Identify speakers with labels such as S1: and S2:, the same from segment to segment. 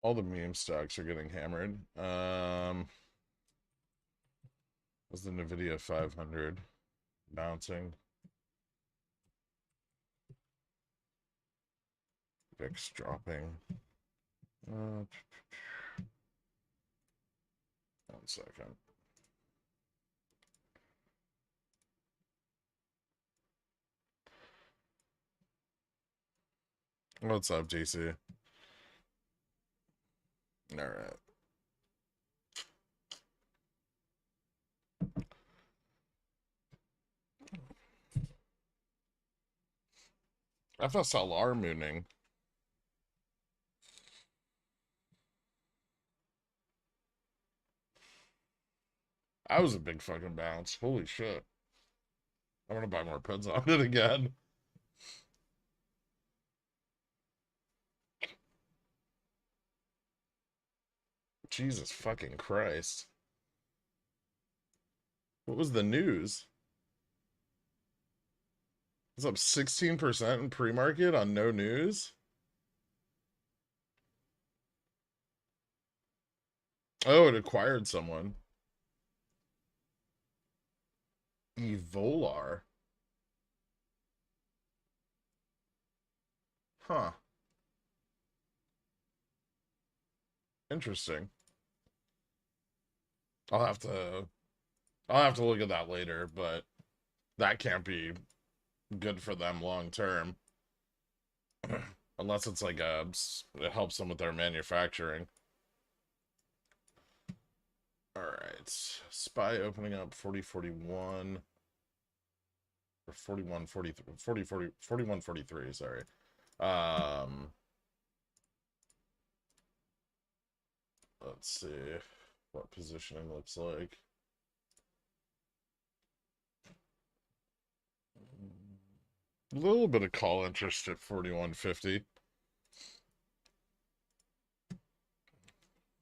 S1: All the meme stocks are getting hammered. Was the Nvidia 500 bouncing? VIX dropping. 1 second. What's up, DC? All right. FSLR mooning. That was a big fucking bounce. Holy shit. I want to buy more puts on it again. Jesus fucking Christ. What was the news? It's up 16% in pre-market on no news? Oh, it acquired someone. Evolar. Huh. Interesting. I'll have to look at that later, but that can't be good for them long term. Unless it's like it helps them with their manufacturing. All right. SPY opening up 4041 or 4143, sorry. Let's see what positioning looks like. A little bit of call interest at 4150.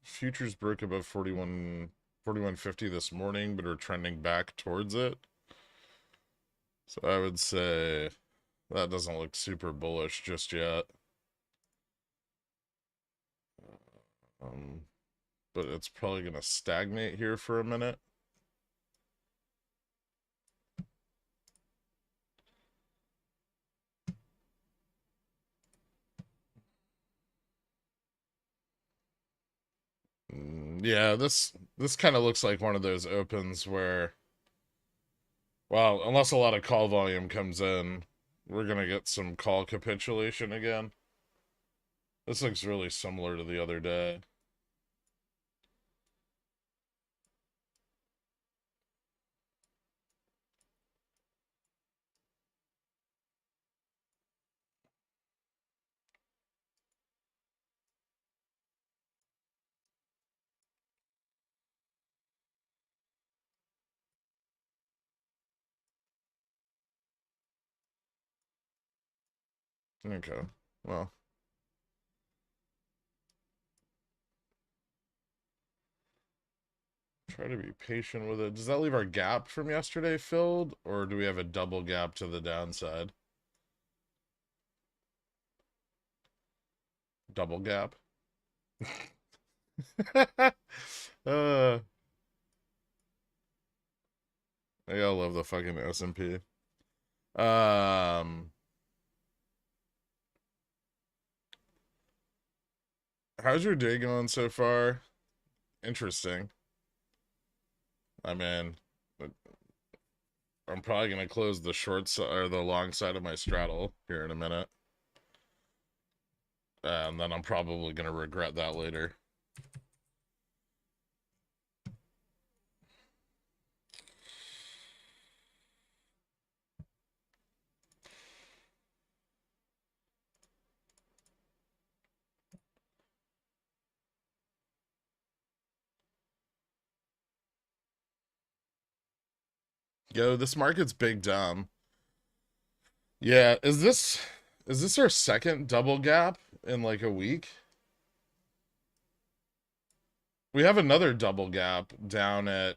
S1: Futures broke above 4150 this morning, but are trending back towards it. So I would say that doesn't look super bullish just yet. But it's probably going to stagnate here for a minute. Yeah, this kind of looks like one of those opens where, well, unless a lot of call volume comes in, we're going to get some call capitulation again. This looks really similar to the other day. Okay, well. Try to be patient with it. Does that leave our gap from yesterday filled, or do we have a double gap to the downside? Double gap? uh, I love the fucking S&P. How's your day going so far? Interesting. I mean, I'm probably gonna close the short side or the long side of my straddle here in a minute, and then I'm probably gonna regret that later. Yo, this market's big dumb. Yeah, is this our second double gap in like a week? We have another double gap down at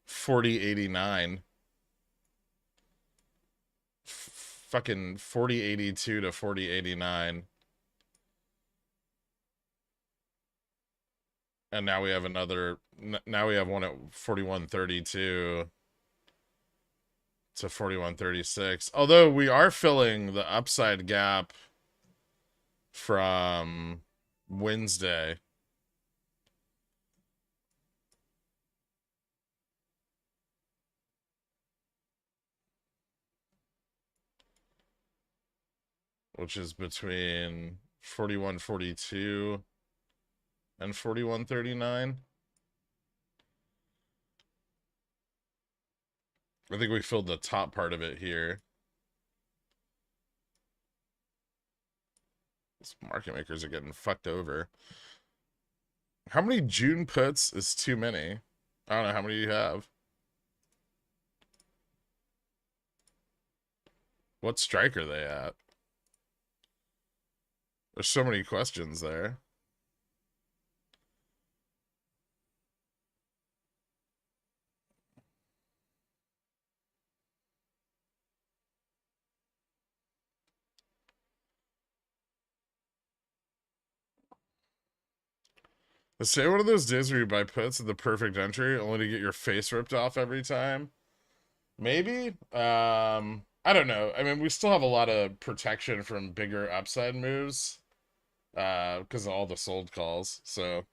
S1: 4089. Fucking 4082 to 4089. And now we have another, now we have one at 41.32 to 41.36. Although we are filling the upside gap from Wednesday. Which is between 41.42 and 41.39. I think we filled the top part of it here. These market makers are getting fucked over. How many June puts is too many? I don't know. How many do you have? What strike are they at? There's so many questions there. Let's say one of those days where you buy puts at the perfect entry only to get your face ripped off every time. Maybe. I don't know. I mean, we still have a lot of protection from bigger upside moves because of all the sold calls. So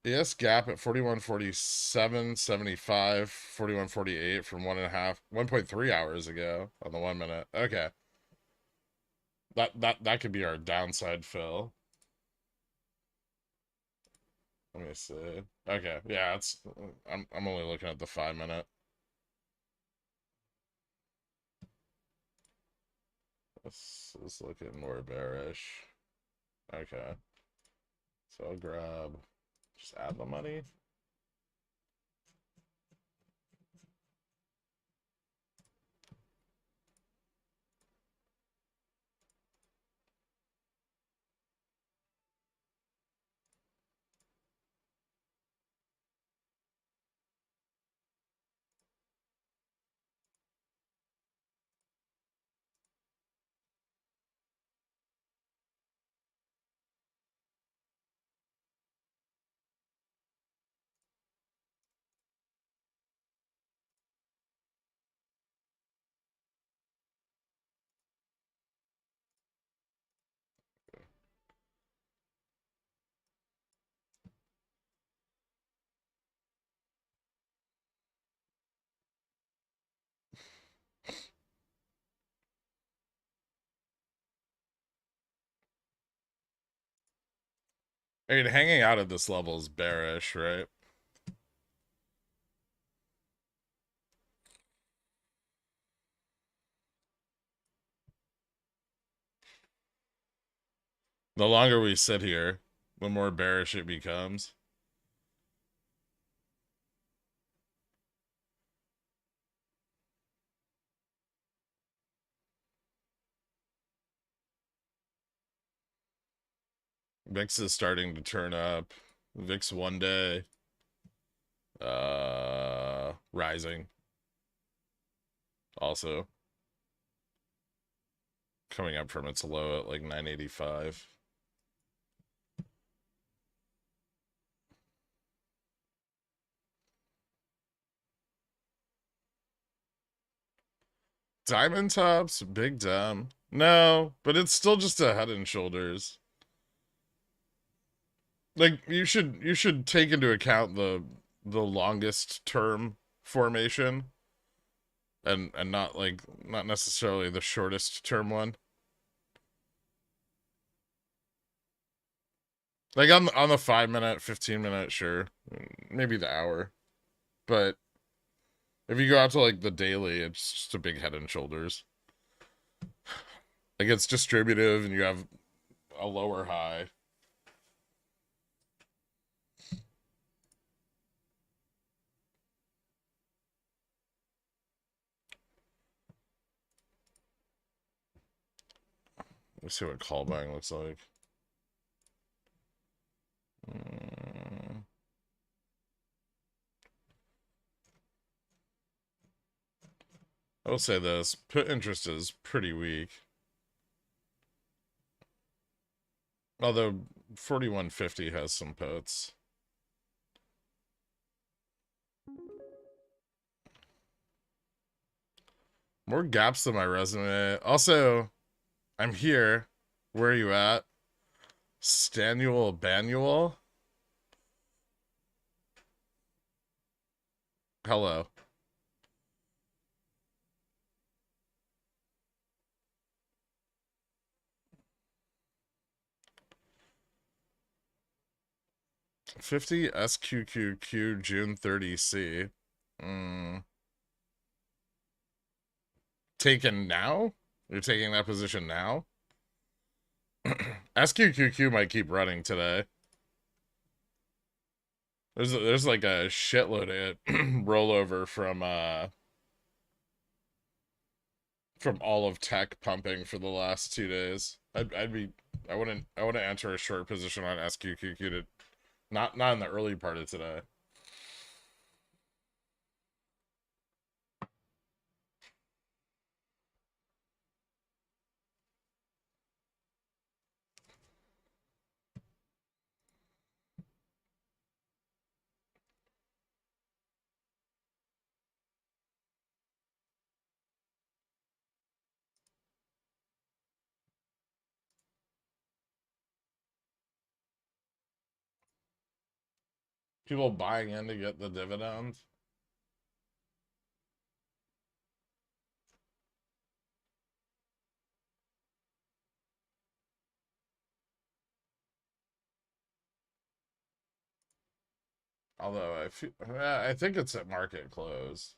S1: yes, gap at 41.47.75, 41.48 from 1.3 hours ago on the 1 minute. Okay. That could be our downside fill. Let me see. Okay, yeah, it's I'm only looking at the 5 minute. This is looking more bearish. Okay. So I'll grab, just add the money. I mean, hanging out at this level is bearish, right? The longer we sit here, the more bearish it becomes. VIX is starting to turn up. VIX 1 day. Rising. Also. Coming up from its low at like 985. Diamond tops, big dumb. No, but it's still just a head and shoulders. Like you should take into account the longest term formation and not like not necessarily the shortest term one. Like on the 5 minute, 15 minute, sure. Maybe the hour. But if you go out to like the daily, it's just a big head and shoulders. Like it's distributive and you have a lower high. Let's see what call buying looks like. I will say this, put interest is pretty weak. Although 4150 has some puts. More gaps than my resume. Also, I'm here. Where are you at? Stanual Banual? Hello. $50 SQQQ June 30 C. Taken now? You're taking that position now? SQQQ might keep running today. There's like a shitload of rollover from all of tech pumping for the last 2 days. I wouldn't enter a short position on SQQQ to not in the early part of today. People buying in to get the dividend. Although I think it's at market close.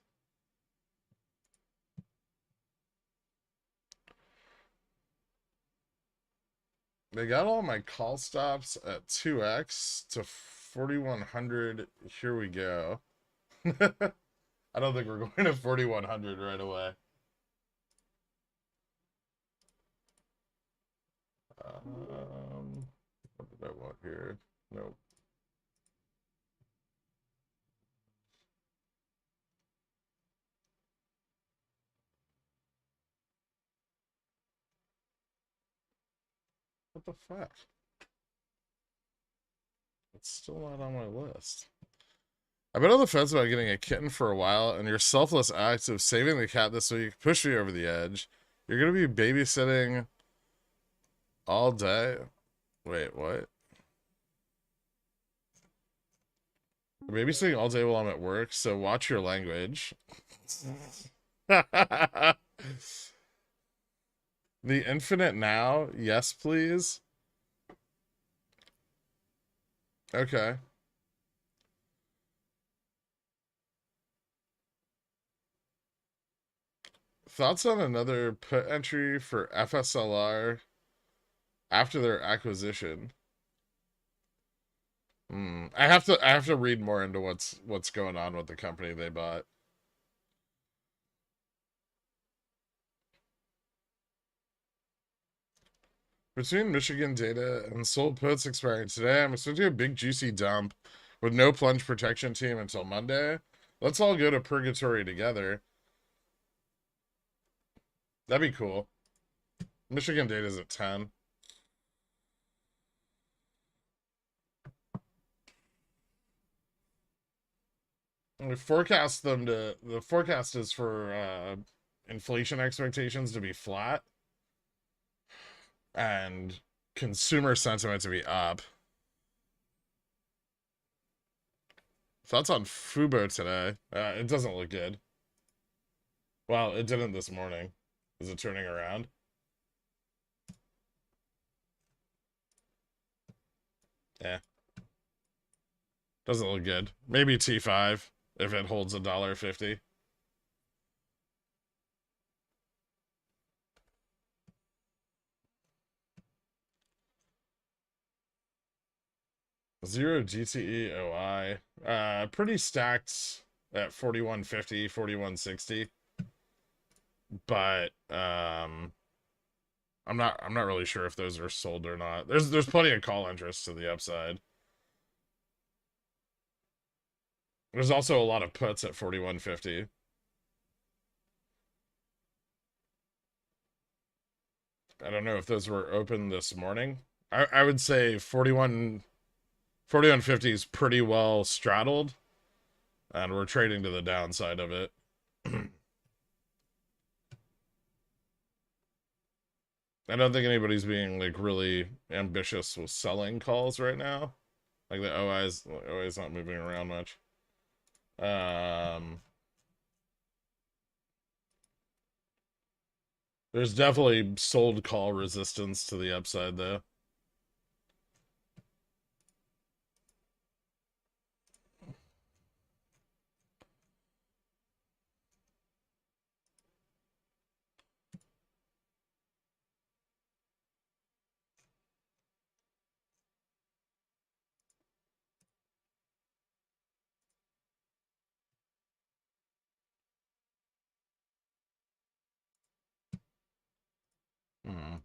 S1: They got all my call stops at 2x to 4100. Here we go. I don't think we're going to 4100 right away. What did I want here? Nope. What the fuck? It's still not on my list. I've been on the fence about getting a kitten for a while, and your selfless acts of saving the cat this week pushed me over the edge. You're gonna be babysitting all day? Wait, what? Babysitting all day while I'm at work, so watch your language. The infinite now? Yes, please. Okay. Thoughts on another put entry for FSLR after their acquisition? I have to read more into what's going on with the company they bought. Between Michigan data and sold puts expiring today, I'm expecting a big juicy dump with no plunge protection team until Monday. Let's all go to purgatory together. That'd be cool. Michigan data's at 10. And we forecast them to the forecast is for inflation expectations to be flat and consumer sentiment to be up. Thoughts on Fubo today? It doesn't look good. Well, it didn't this morning. Is it turning around? Yeah. Doesn't look good. Maybe T5 if it holds $1.50. Zero GTE OI. Pretty stacked at 4150, 4160. But I'm not really sure if those are sold or not. There's plenty of call interest to the upside. There's also a lot of puts at 4150. I don't know if those were open this morning. I would say 4150 is pretty well straddled, and we're trading to the downside of it. I don't think anybody's being like really ambitious with selling calls right now. Like the OI's not moving around much. There's definitely sold call resistance to the upside though. Hmm.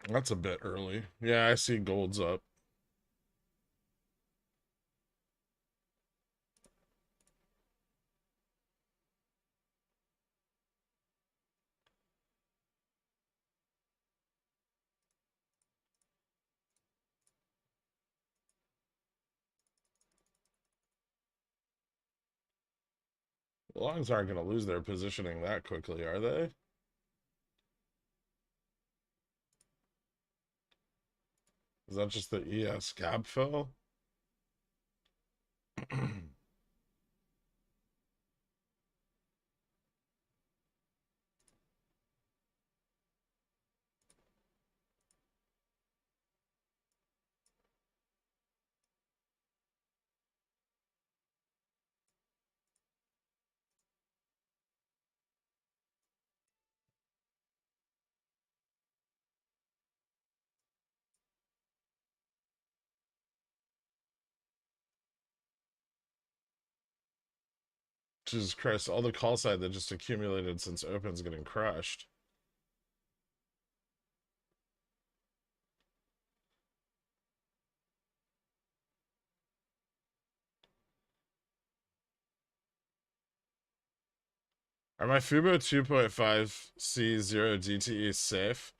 S1: That's a bit early. Yeah, I see gold's up. The longs aren't going to lose their positioning that quickly, are they? Is that just the ES gap fill? Jesus Christ, all the call side that just accumulated since open's getting crushed. Are my Fubo 2.5C0 DTE safe?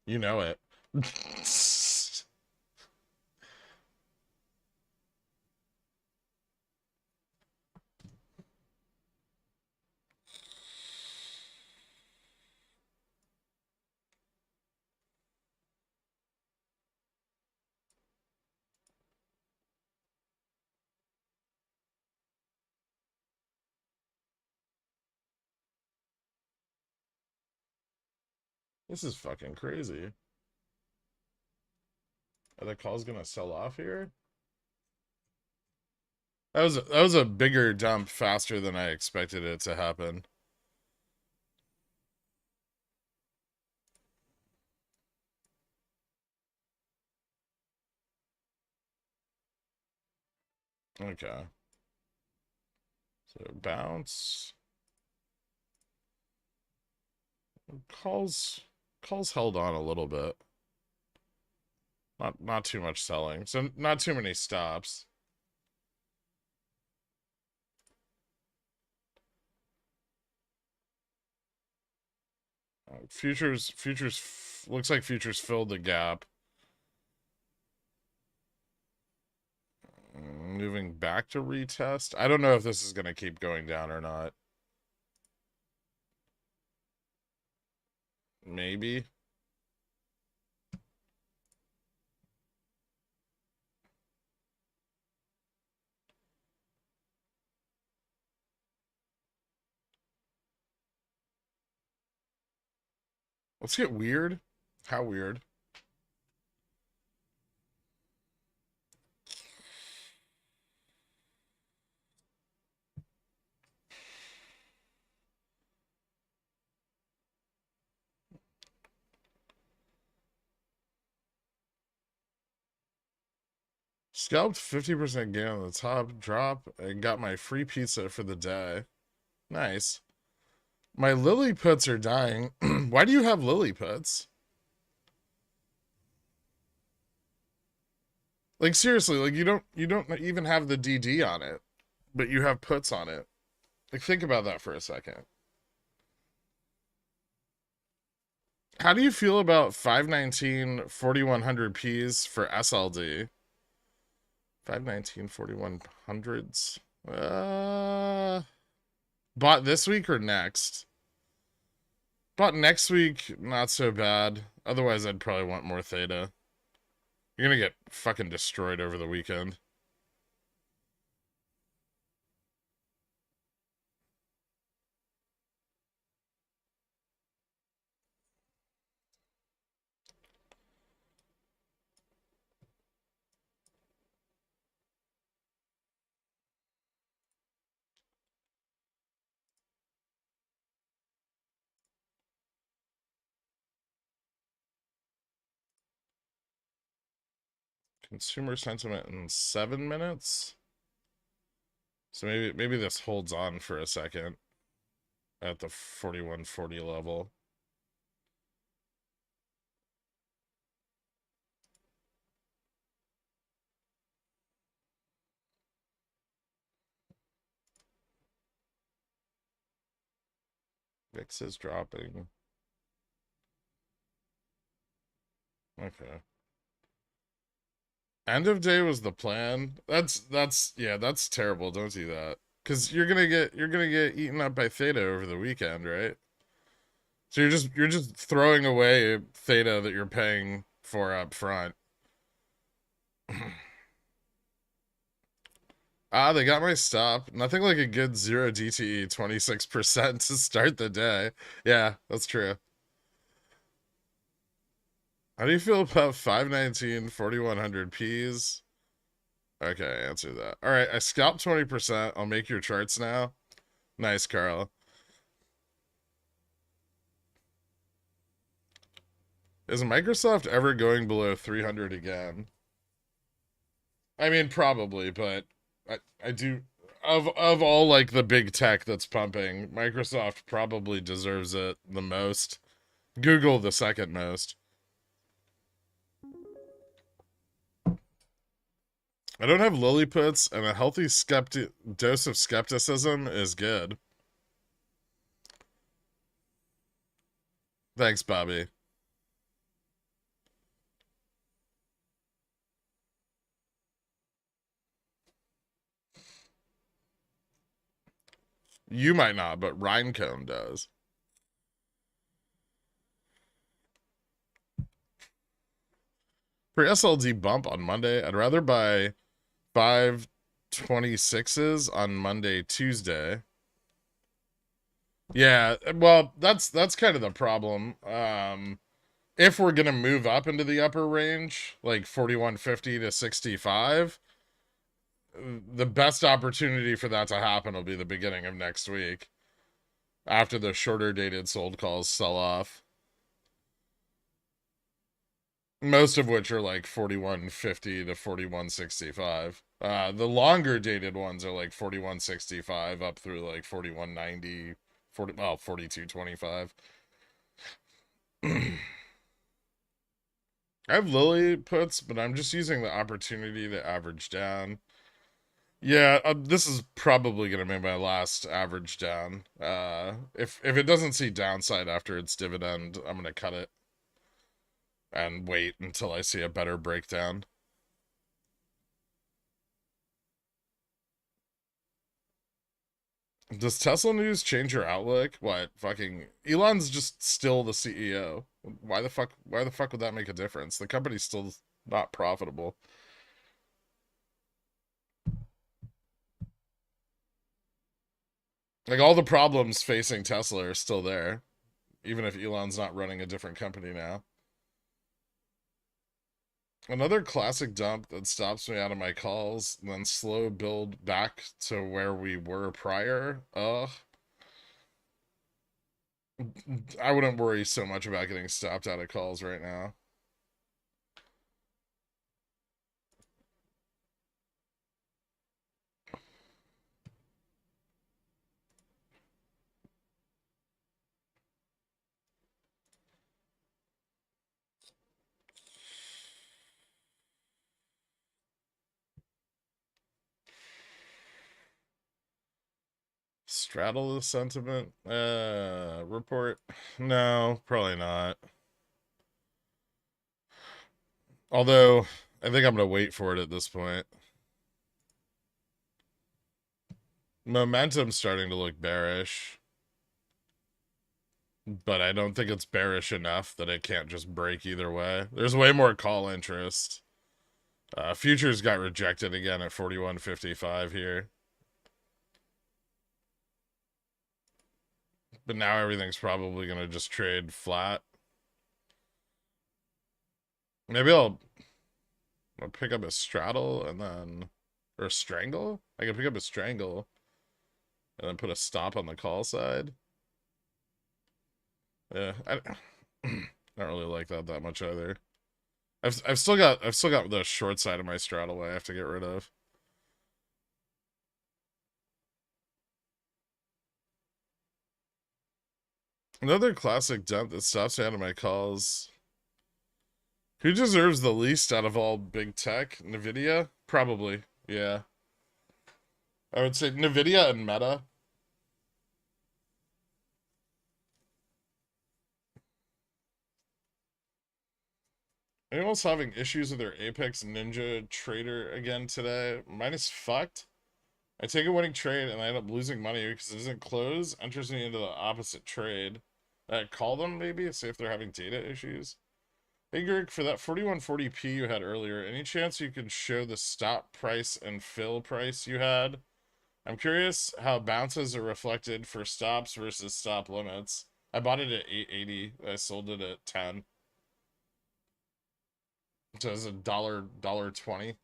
S1: You know it. This is fucking crazy. Are the calls gonna sell off here? That was a bigger dump faster than I expected it to happen. Okay. So bounce. Calls calls held on a little bit. Not too much selling. So not too many stops. Futures looks like futures filled the gap. Moving back to retest. I don't know if this is going to keep going down or not. Maybe. Let's get weird. How weird? Scalped 50% gain on the top drop and got my free pizza for the day. Nice. My lily puts are dying. Why do you have lily puts? Like seriously, like you don't even have the DD on it, but you have puts on it. Like think about that for a second. How do you feel about 519 4100 Ps for SLD? 519 4100s. Bought this week or next? Bought next week, not so bad. Otherwise, I'd probably want more theta. You're gonna get fucking destroyed over the weekend. Consumer sentiment in 7 minutes. So maybe this holds on for a second at the 4140 level. VIX is dropping. Okay. End of day was the plan. That's terrible. Don't do that. Cause you're gonna get eaten up by theta over the weekend, right? So you're just throwing away theta that you're paying for up front. Ah, they got my stop. Nothing like a good 0 DTE 26% to start the day. Yeah, that's true. How do you feel about 519 4100 Ps? Okay, answer that. All right, I scalped 20%. I'll make your charts now. Nice, Carl. Is Microsoft ever going below 300 again? I mean, probably, but I do of all like the big tech that's pumping, Microsoft probably deserves it the most. Google the second most. I don't have lilliputs, and a healthy dose of skepticism is good. Thanks, Bobby. You might not, but Rhinecone does. For SLD bump on Monday, I'd rather buy 526s on Monday, Tuesday. Yeah, well, that's kind of the problem. If we're gonna move up into the upper range, like 4150 to 65, the best opportunity for that to happen will be the beginning of next week, after the shorter dated sold calls sell off. Most of which are like 4150 to 4165. The longer dated ones are like 4165 up through like 4190, 4225. I have Lily puts, but I'm just using the opportunity to average down. Yeah, this is probably gonna be my last average down. If it doesn't see downside after its dividend, I'm gonna cut it and wait until I see a better breakdown. Does Tesla news change your outlook? What fucking Elon's just still the CEO. Why the fuck would that make a difference? The company's still not profitable. Like all the problems facing Tesla are still there, even if Elon's not running a different company now. Another classic dump that stops me out of my calls, then slow build back to where we were prior. Ugh. I wouldn't worry so much about getting stopped out of calls right now. Straddle the sentiment report? No, probably not. Although I think I'm gonna wait for it at this point. Momentum's starting to look bearish, but I don't think it's bearish enough that it can't just break either way. There's way more call interest. Futures got rejected again at 41.55 here. But now everything's probably going to just trade flat. Maybe I'll pick up a straddle and then... Or a strangle? I can pick up a strangle and then put a stop on the call side. Yeah, I don't really like that much either. I've still got the short side of my straddle I have to get rid of. Another classic dent that stops me out of my calls. Who deserves the least out of all big tech? Nvidia? Probably, yeah. I would say Nvidia and Meta. Anyone's having issues with their Apex Ninja trader again today? Mine is fucked. I take a winning trade and I end up losing money because it doesn't close, enters me into the opposite trade. Call them maybe, see if they're having data issues. Hey Greg, for that 4140p you had earlier, any chance you could show the stop price and fill price you had? I'm curious how bounces are reflected for stops versus stop limits. I bought it at 880. I sold it at 10. So it's a dollar 20.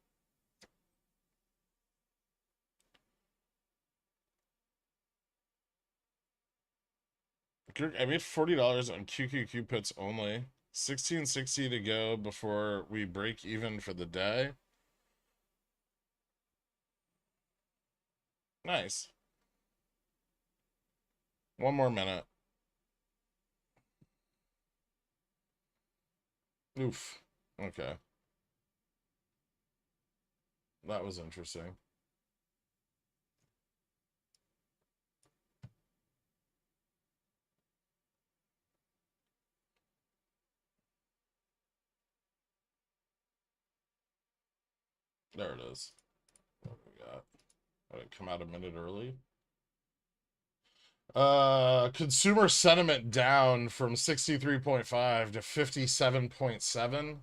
S1: I made $40 on QQQ puts only. 1660 to go before we break even for the day. Nice. One more minute. Oof. Okay. That was interesting. There it is. What we got? Did it come out a minute early? Consumer sentiment down from 63.5 to 57.7.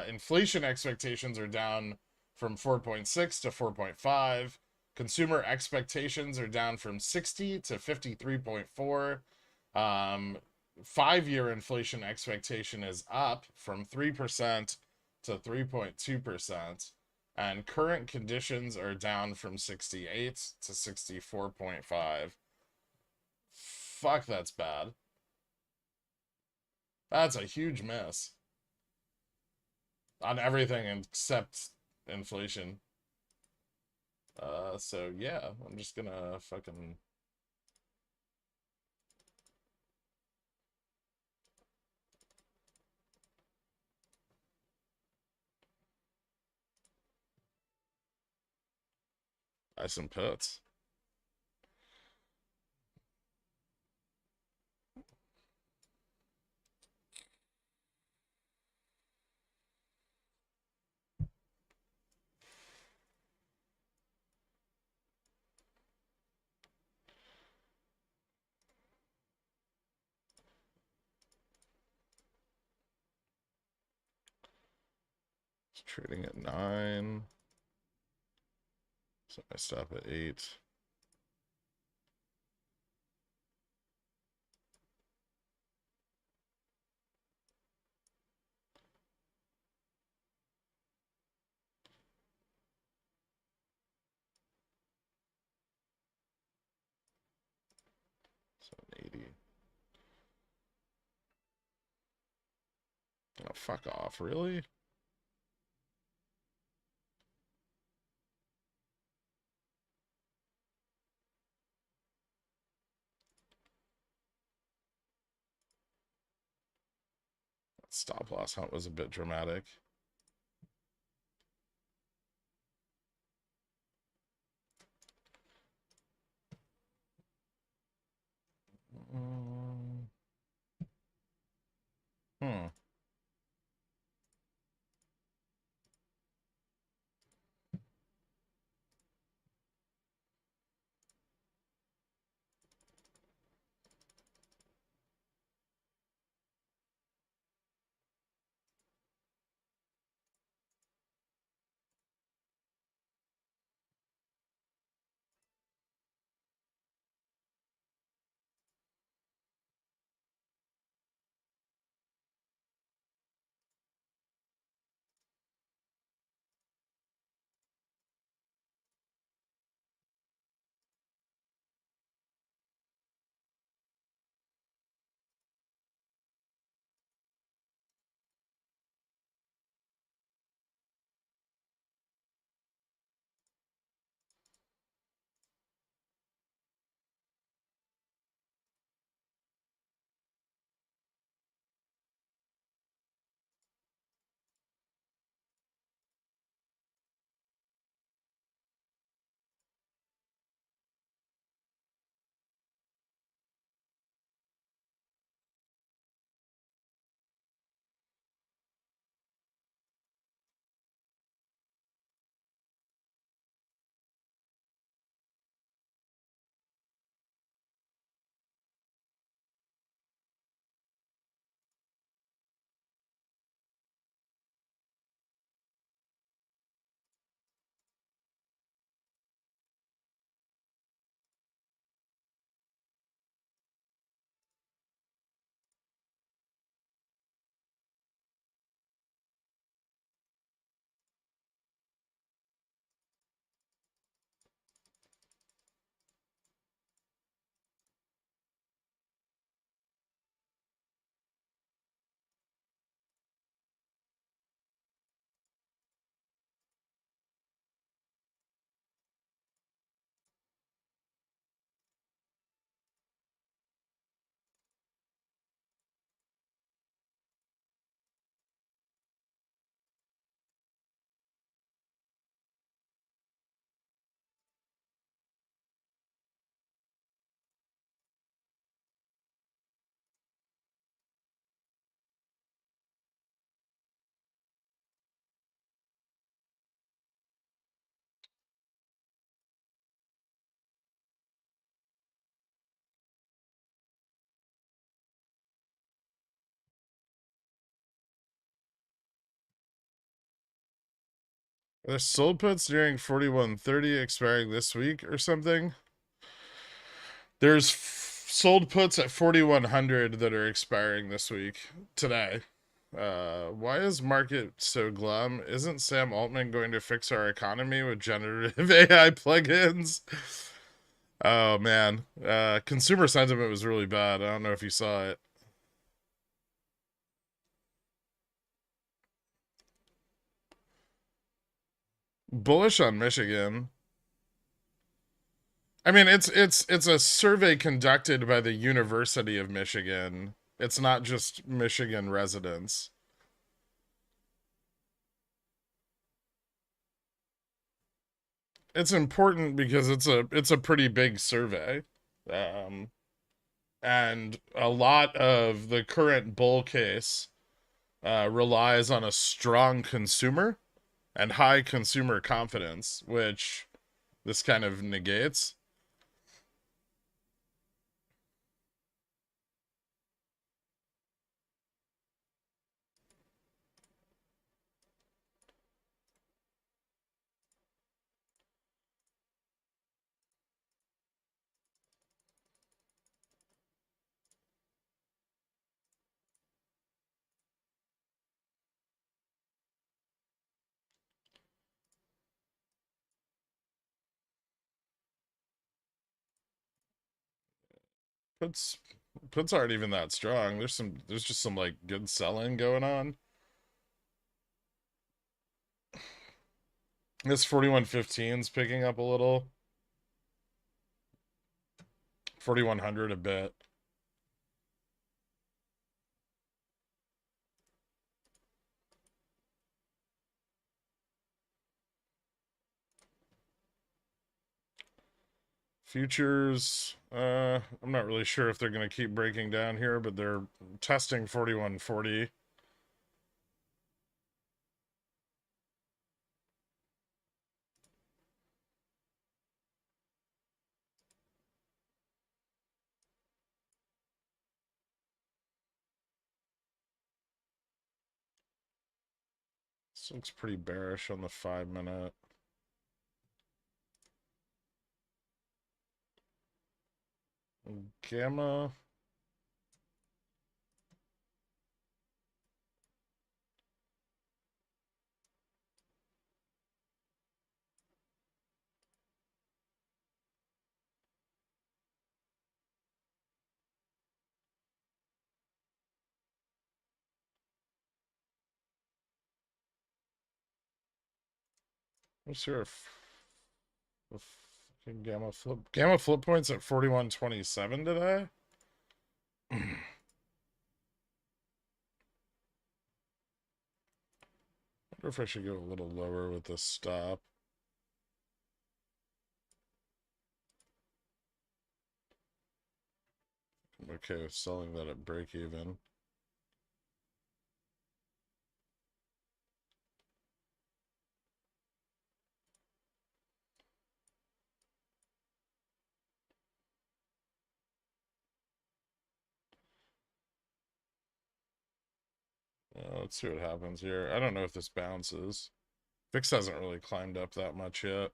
S1: Inflation expectations are down from 4.6 to 4.5. Consumer expectations are down from 60 to 53.4. 5-year inflation expectation is up from 3% to 3.2%. And current conditions are down from 68 to 64.5. Fuck, that's bad. That's a huge miss. On everything except inflation. So yeah, I'm just gonna fucking... buy some puts. It's trading at 9. So I stop at 8. So 80. Oh, fuck off, really? That stop loss hunt was a bit dramatic. There's sold puts during 41.30 expiring this week or something. There's sold puts at 4100 that are expiring this week today. Why is market so glum? Isn't Sam Altman going to fix our economy with generative AI plugins? Oh man, consumer sentiment was really bad. I don't know if you saw it. Bullish on Michigan. I mean, it's a survey conducted by the University of Michigan. It's not just Michigan residents. It's important because it's a pretty big survey. Um, and a lot of the current bull case relies on a strong consumer and high consumer confidence, which this kind of negates. Puts puts aren't even that strong. There's just some like good selling going on. This 4115's picking up a little. 4100 a bit. Futures, I'm not really sure if they're going to keep breaking down here, but they're testing 4140. This looks pretty bearish on the 5-minute. Gamma. What's here? Gamma flip points at 4127 today. Wonder if I should go a little lower with this stop. I'm okay with selling that at break even. Let's see what happens here. I don't know if this bounces. VIX hasn't really climbed up that much yet.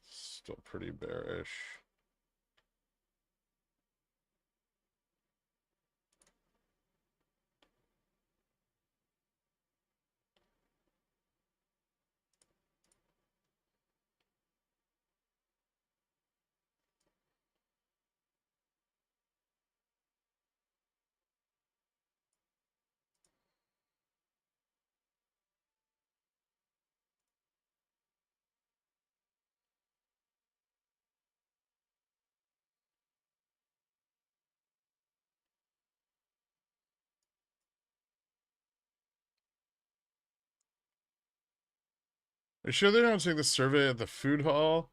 S1: Still pretty bearish. Are you sure they don't take the survey at the food hall?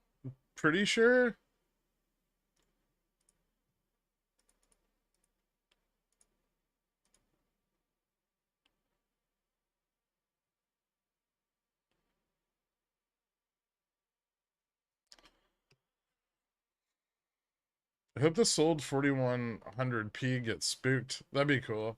S1: Pretty sure. I hope the sold 4100p gets spooked. That'd be cool.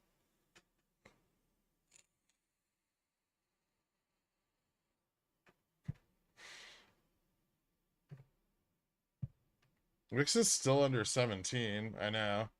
S1: Wix is still under 17. I know.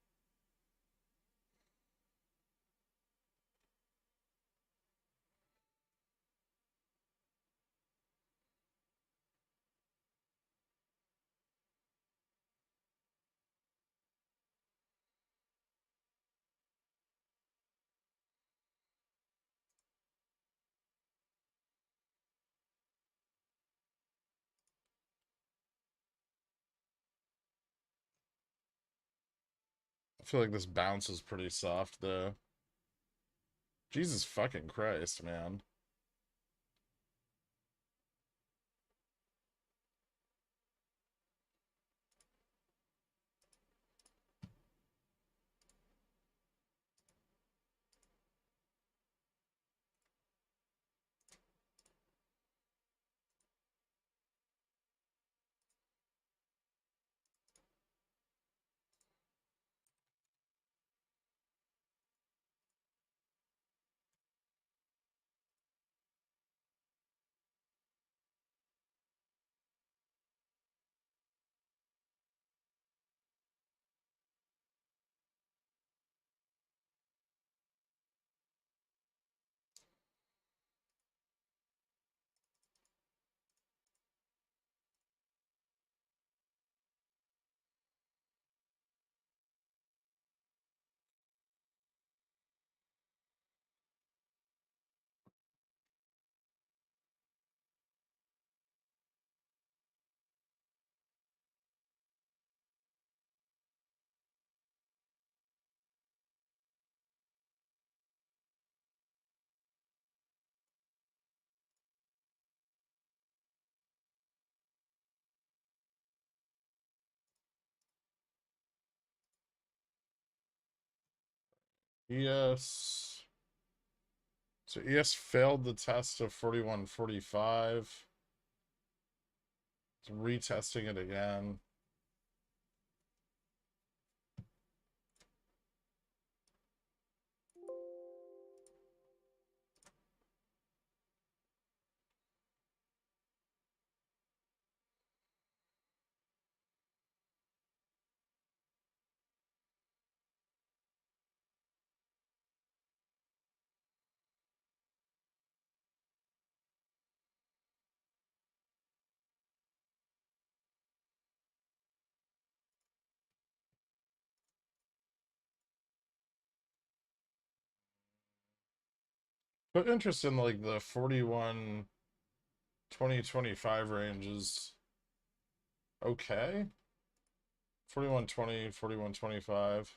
S1: I feel like this bounce is pretty soft, though. Jesus fucking Christ, man. ES. So ES failed the test of 4145. It's retesting it again. But interest in like the 41 2025 range is okay. 4120, 4125.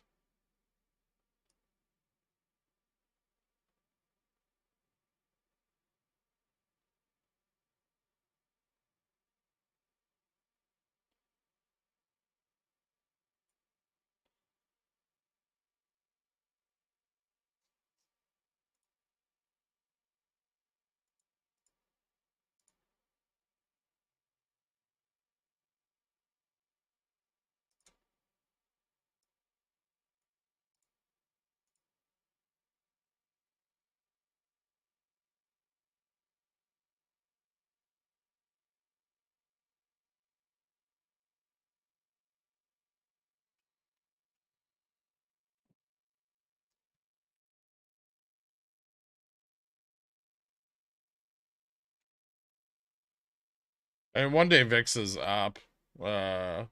S1: And one day VIX is up. Uh,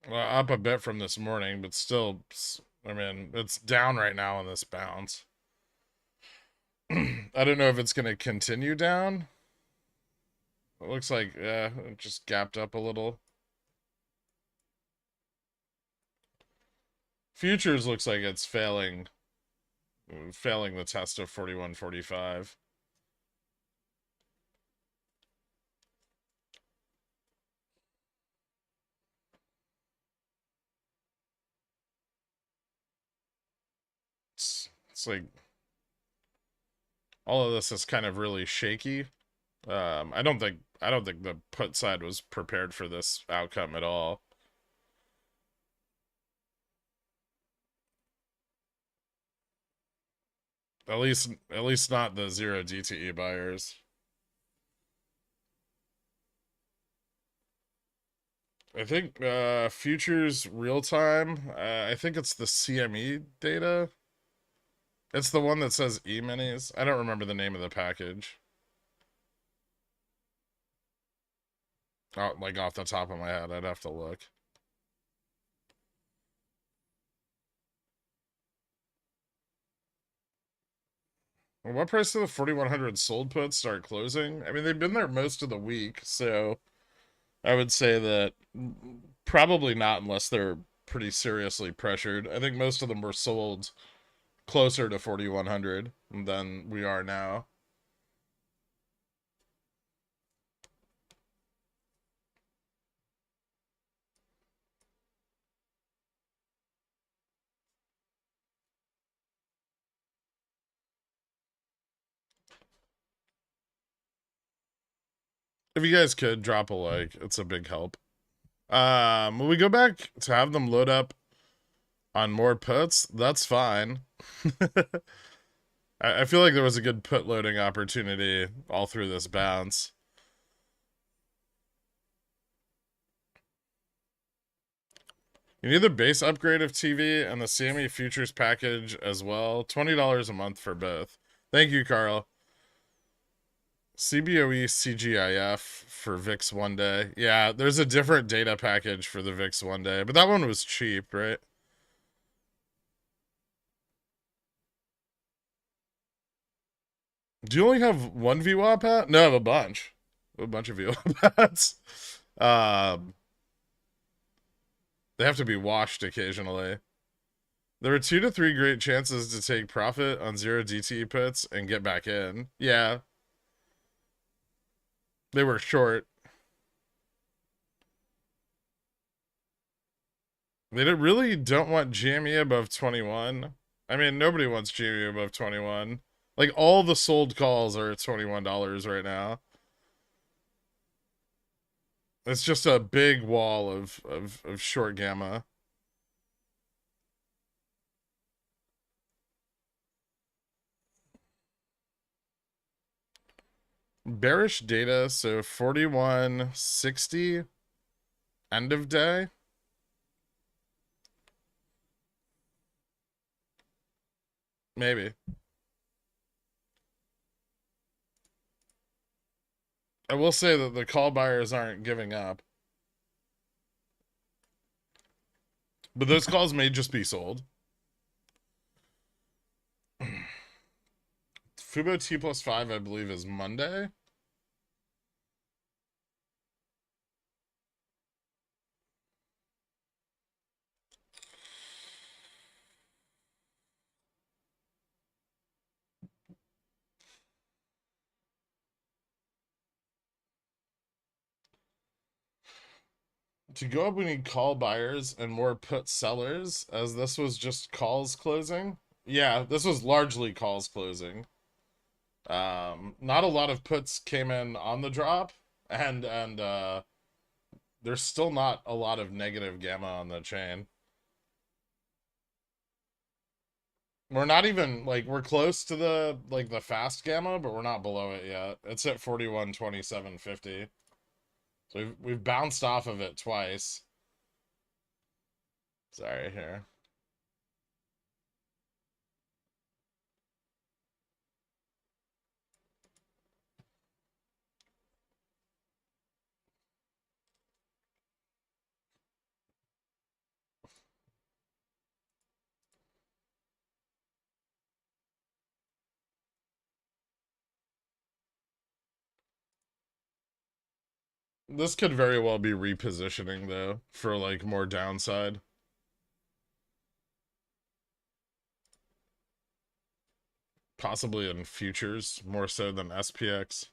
S1: Up a bit from this morning, but still, I mean, it's down right now on this bounce. I don't know if it's going to continue down. It looks like, yeah, it just gapped up a little. Futures looks like it's failing the test of 4145. It's like all of this is kind of really shaky. I don't think the put side was prepared for this outcome at all. At least not the zero DTE buyers. I think futures real time. I think it's the CME data. It's the one that says E-minis. I don't remember the name of the package. Oh, like off the top of my head, I'd have to look. Well, what price do the 4,100 sold puts start closing? I mean, they've been there most of the week, so I would say that probably not unless they're pretty seriously pressured. I think most of them were sold closer to 4,100 than we are now. If you guys could drop a like, it's a big help. When we go back to have them load up on more puts, that's fine. I feel like there was a good put loading opportunity all through this bounce. You need the base upgrade of TV and the CME futures package as well. $20 a month for both. Thank you, Carl. CBOE CGIF for VIX one day. Yeah, there's a different data package for the VIX one day, but that one was cheap, right? Do you only have one VWAP hat? No, I have a bunch. A bunch of VWAP hats. Um, they have to be washed occasionally. There were 2 to 3 great chances to take profit on zero DTE puts and get back in. Yeah, they were short. They really don't want GME above 21. I mean, nobody wants GME above 21. Like, all the sold calls are at $21 right now. It's just a big wall of short gamma. Bearish data, so 41.60 end of day. Maybe. I will say that the call buyers aren't giving up. But those calls may just be sold. Fubo T plus 5, I believe, is Monday. To go up, we need call buyers and more put sellers, as this was just calls closing. Yeah, this was largely calls closing. Not a lot of puts came in on the drop, and there's still not a lot of negative gamma on the chain. We're not even like we're close to the fast gamma, but we're not below it yet. It's at 41.2750. So we've bounced off of it twice. Sorry here. This could very well be repositioning though for like more downside. Possibly in futures more so than SPX.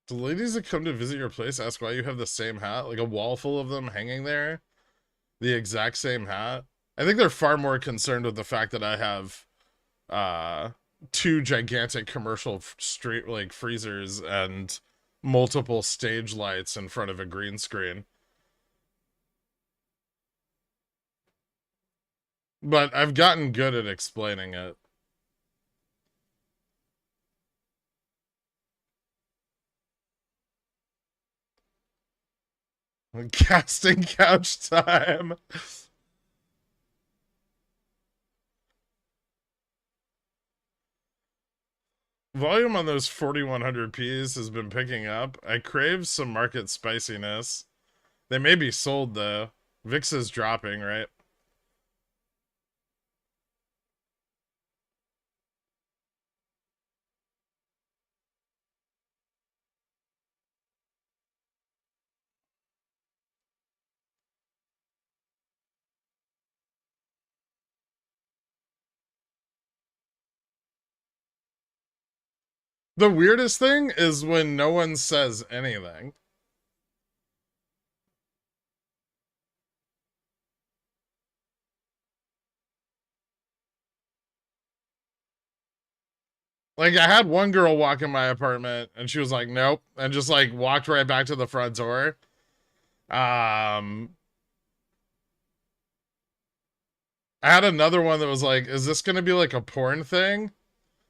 S1: The ladies that come to visit your place ask why you have the same hat, like a wall full of them hanging there, the exact same hat. I think they're far more concerned with the fact that I have uh two gigantic commercial street like freezers and multiple stage lights in front of a green screen. But I've gotten good at explaining it. Casting couch time. Volume on those 4100Ps has been picking up. I crave some market spiciness. They may be sold though. VIX is dropping, right? The weirdest thing is when no one says anything. Like, I had one girl walk in my apartment and she was like, nope, and just like walked right back to the front door. I had another one that was like, is this going to be like a porn thing?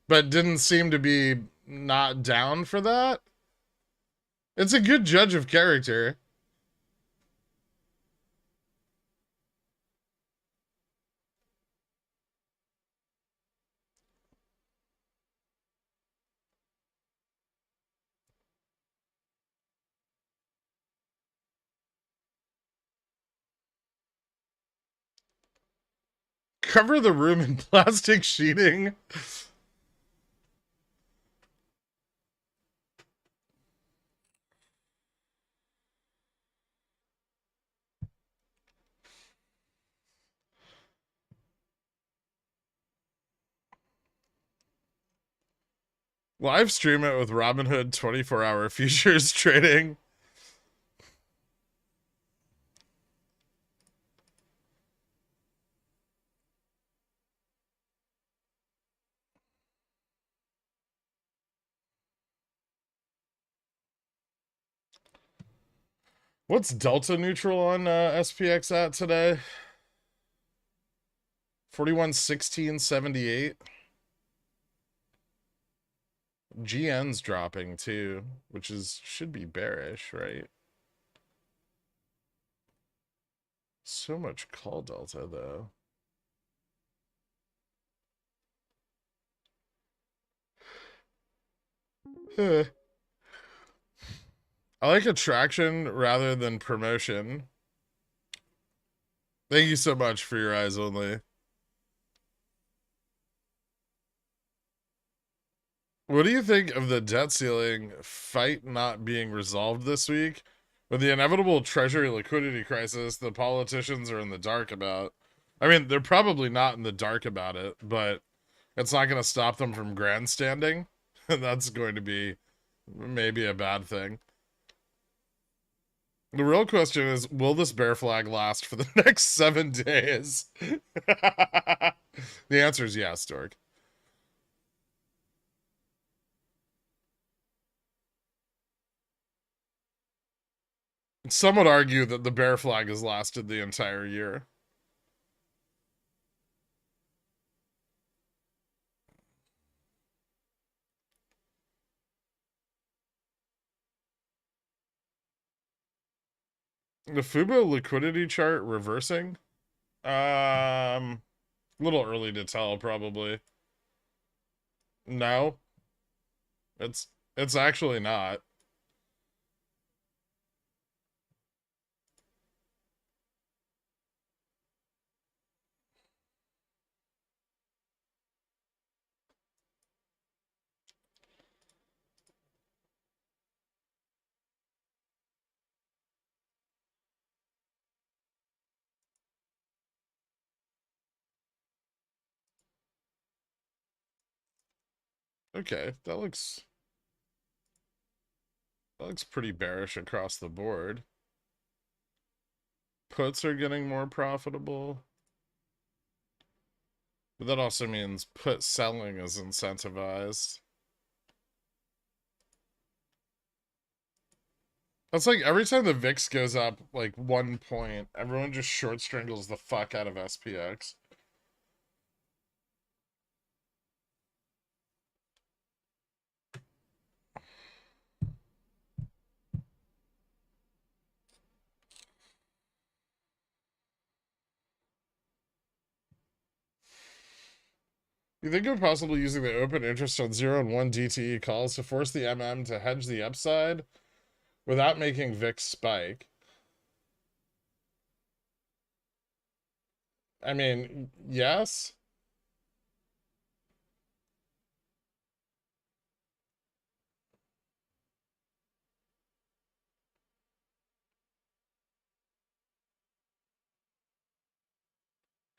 S1: But didn't seem to be not down for that. It's a good judge of character. Cover the room in plastic sheeting. Live stream it with Robinhood 24-hour futures trading. What's delta neutral on SPX at today? 41.1678. GN's dropping too, which is should be bearish, right? So much call delta though. I like attraction rather than promotion. Thank you so much for your eyes only. What do you think of the debt ceiling fight not being resolved this week? With the inevitable treasury liquidity crisis, the politicians are in the dark about. I mean, they're probably not in the dark about it, but it's not going to stop them from grandstanding. And that's going to be maybe a bad thing. The real question is, will this bear flag last for the next 7 days? The answer is yes, Dork. Some would argue that the bear flag has lasted the entire year. The Fubo liquidity chart reversing? A little early to tell, probably. No, it's actually not. Okay, that looks That looks pretty bearish across the board. Puts are getting more profitable. But that also means put selling is incentivized. That's like every time the VIX goes up like 1 point, everyone just short strangles the fuck out of SPX. You think of possibly using the open interest on 0 and 1 DTE calls to force the MM to hedge the upside without making VIX spike? I mean, yes.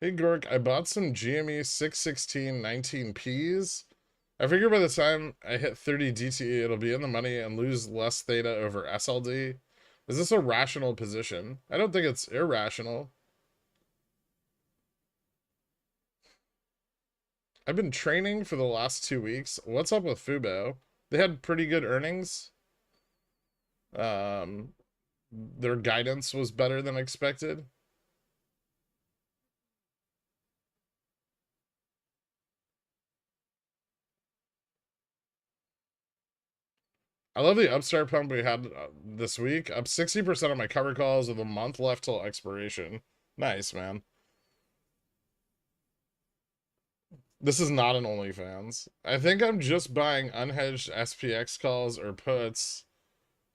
S1: Hey Gork, I bought some GME 616 19Ps. I figure by the time I hit 30 DTE, it'll be in the money and lose less theta over SLD. Is this a rational position? I don't think it's irrational. I've been training for the last 2 weeks. What's up with Fubo? They had pretty good earnings. Um, their guidance was better than expected. I love the upstart pump we had this week. Up 60% of my cover calls with a month left till expiration. Nice, man. This is not an OnlyFans. I think I'm just buying unhedged SPX calls or puts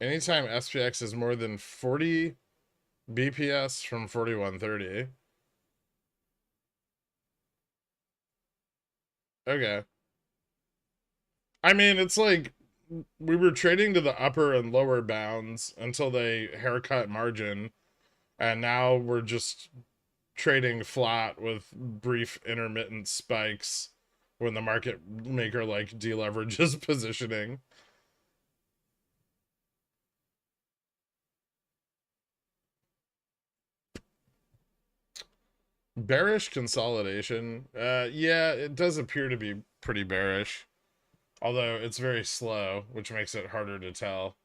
S1: anytime SPX is more than 40 BPS from 4130. Okay. I mean, it's like we were trading to the upper and lower bounds until they haircut margin, and now we're just trading flat with brief intermittent spikes when the market maker like deleverages positioning. Bearish consolidation. Yeah, it does appear to be pretty bearish. Although it's very slow, which makes it harder to tell.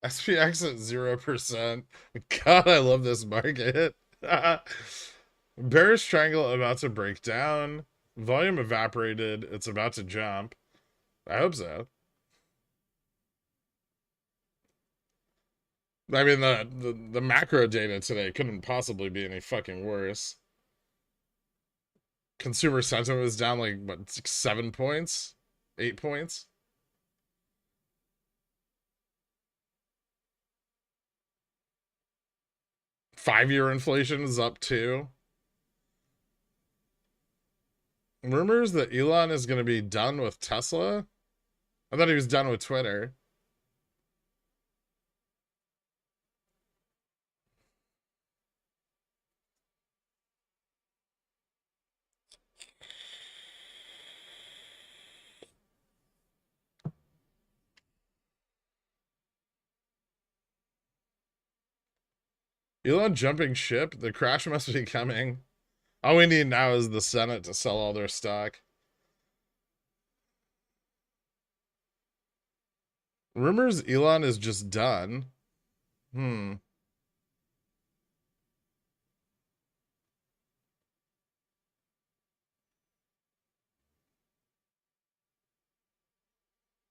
S1: SPX at 0%. God, I love this market. Bearish triangle about to break down. Volume evaporated. It's about to jump. I hope so. I mean, the macro data today couldn't possibly be any fucking worse. Consumer sentiment was down like, what, 7 points? 8 points? Five-year inflation is up too. Rumors that Elon is going to be done with Tesla? I thought he was done with Twitter. Elon jumping ship? The crash must be coming. All we need now is the Senate to sell all their stock. Rumors Elon is just done. Hmm.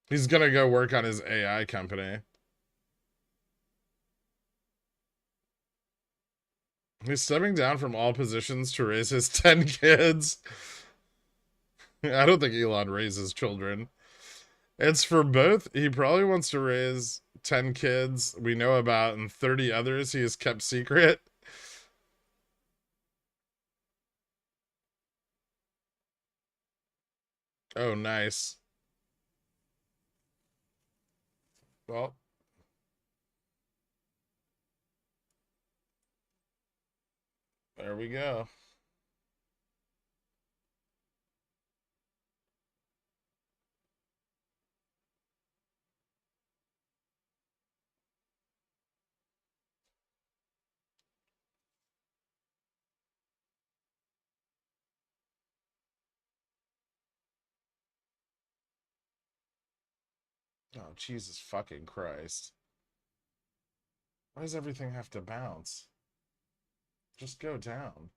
S1: He's gonna go work on his AI company. He's stepping down from all positions to raise his 10 kids. I don't think Elon raises children. It's for both. He probably wants to raise 10 kids we know about and 30 others he has kept secret. Oh, nice. Well, there we go. Oh, Jesus fucking Christ. Why does everything have to bounce? Just go down.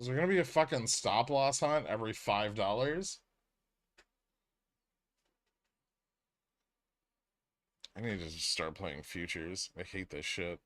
S1: Is there gonna be a fucking stop loss hunt every $5? I need to just start playing futures. I hate this shit.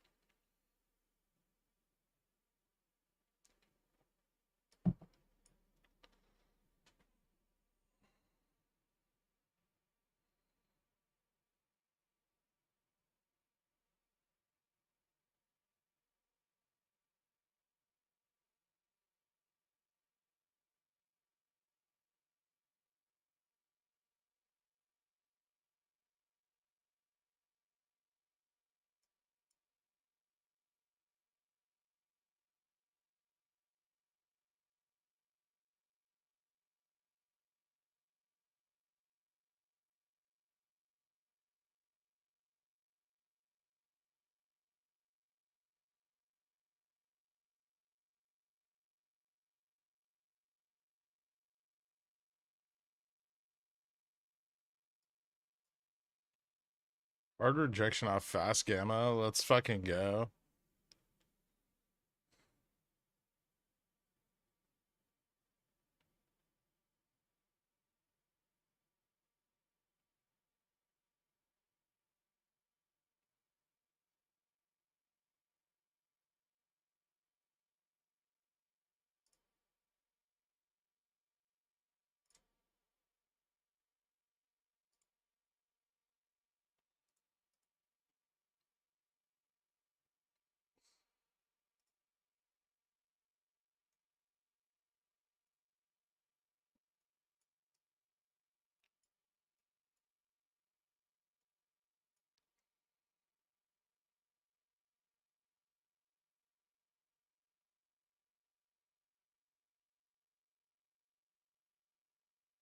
S1: Hard rejection off fast gamma. Let's fucking go.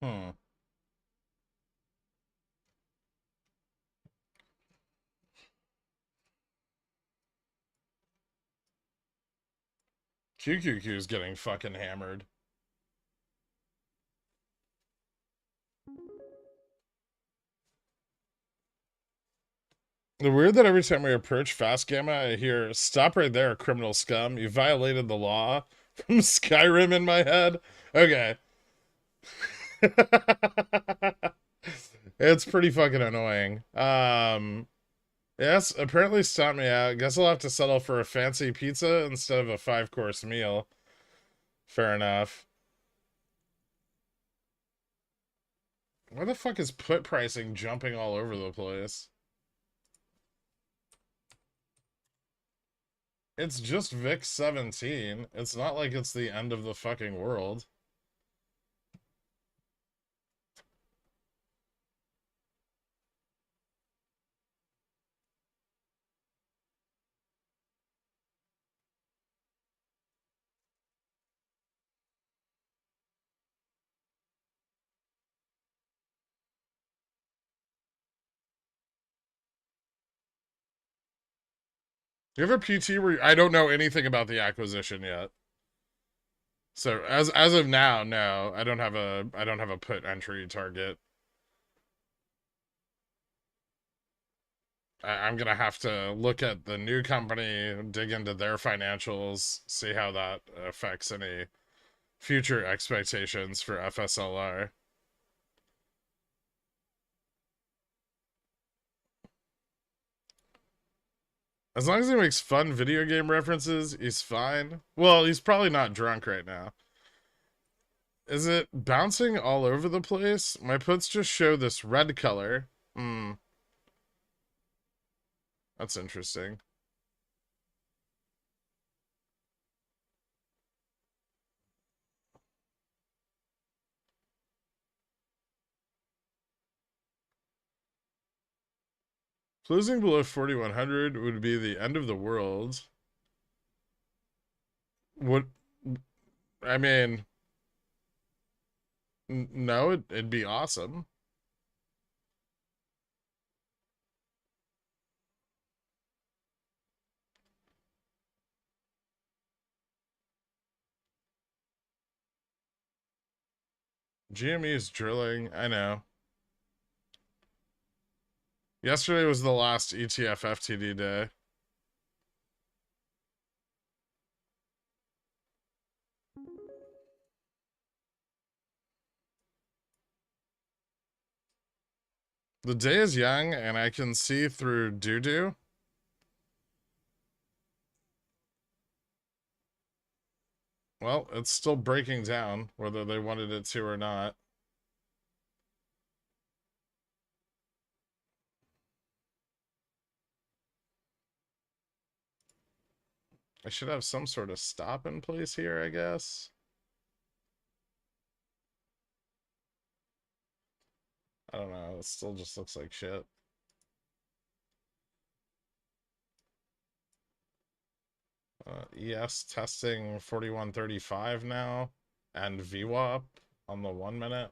S1: Hmm. QQQ is getting fucking hammered. The weird that every time we approach fast gamma, I hear "Stop right there, criminal scum! You violated the law" from Skyrim in my head. Okay, it's pretty fucking annoying. Yes, apparently stopped me out. Guess I'll have to settle for a fancy pizza instead of a 5-course meal. Fair enough. Why the fuck is put pricing jumping all over the place? It's just VIX 17. It's not like it's the end of the fucking world. You have a PT where I don't know anything about the acquisition yet. So as of now, no, I don't have a put entry target. I'm gonna have to look at the new company, dig into their financials, see how that affects any future expectations for FSLR. As long as he makes fun video game references, he's fine. Well, he's probably not drunk right now. Is it bouncing all over the place? My puts just show this red color. Hmm, that's interesting. Closing below 4,100 would be the end of the world. What? I mean, no, it'd be awesome. GME is drilling. I know. Yesterday was the last ETF FTD day. The day is young, and I can see through doo-doo. Well, it's still breaking down, whether they wanted it to or not. I should have some sort of stop in place here, I guess. I don't know. It still just looks like shit. ES testing 4135 now, and VWAP on the 1 minute.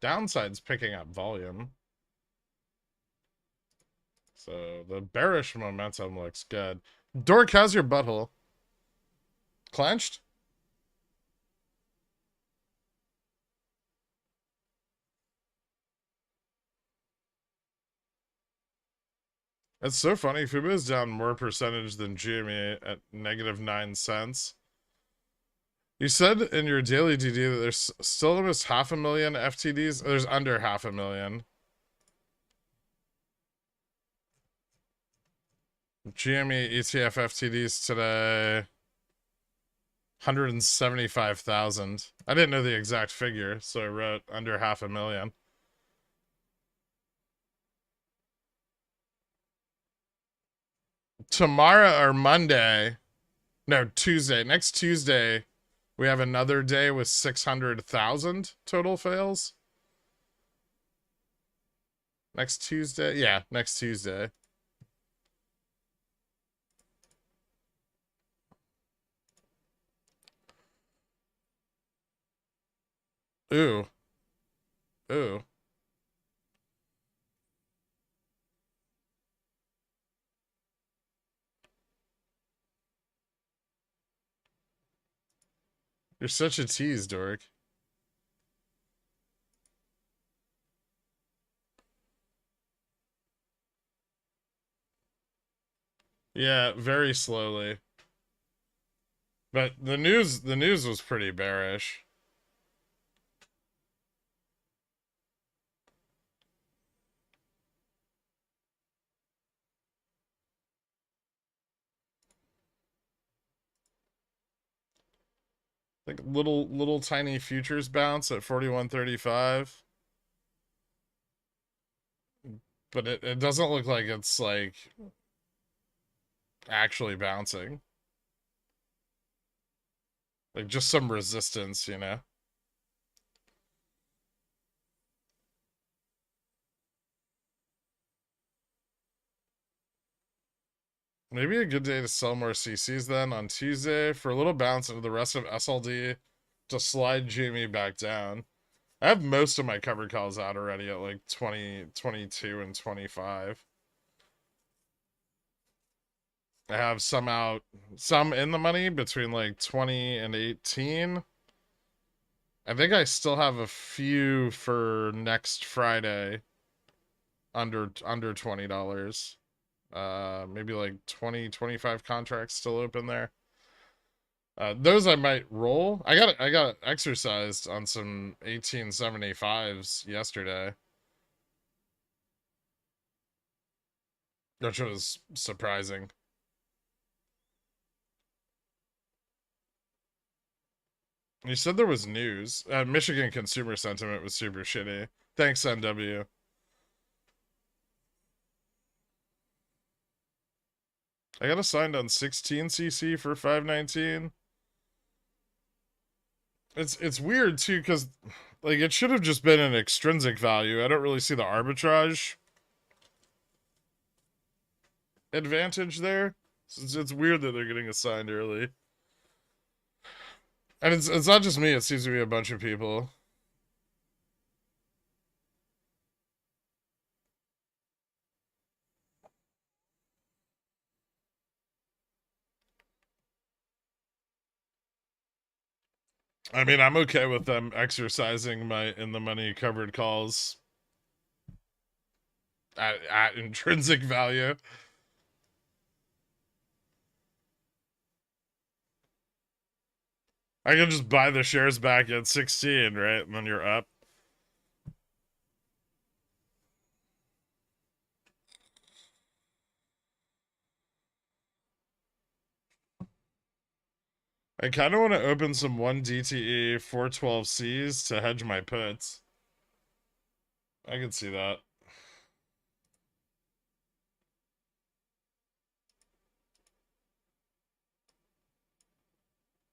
S1: Downside's picking up volume. So the bearish momentum looks good. Dork, how's your butthole? Clenched? It's so funny. Fubo is down more percentage than GME at negative 9 cents. You said in your daily DD that there's still almost 500,000 FTDs. There's under 500,000. GME ETF FTDs today, 175,000. I didn't know the exact figure, so I wrote under 500,000. Tomorrow or Monday, no, Tuesday, next Tuesday, we have another day with 600,000 total fails. Next Tuesday, yeah, next Tuesday. Ooh. Ooh. You're such a tease, Dork. Yeah, very slowly. But the news was pretty bearish. Like little tiny futures bounce at 4135. But it doesn't look like it's like actually bouncing. Like just some resistance, you know? Maybe a good day to sell more CCs then on Tuesday for a little bounce into the rest of SLD. to slide Jamie back down. I have most of my covered calls out already at like 20, 22, and 25. I have some out, some in the money between like 20 and 18. I think I still have a few for next Friday under $20. Maybe like 20, 25 contracts still open there. Those I might roll. I got exercised on some 1875s yesterday, which was surprising. You said there was news. Michigan consumer sentiment was super shitty. Thanks, NW. I got assigned on 16cc for 519. It's weird too, because like it should have just been an extrinsic value. I don't really see the arbitrage advantage there. It's weird that they're getting assigned early. And it's not just me, it seems to be a bunch of people. I mean, I'm okay with them exercising my in the money covered calls at intrinsic value. I can just buy the shares back at 16, right? And then you're up. I kind of want to open some 1DTE 412Cs to hedge my puts. I can see that.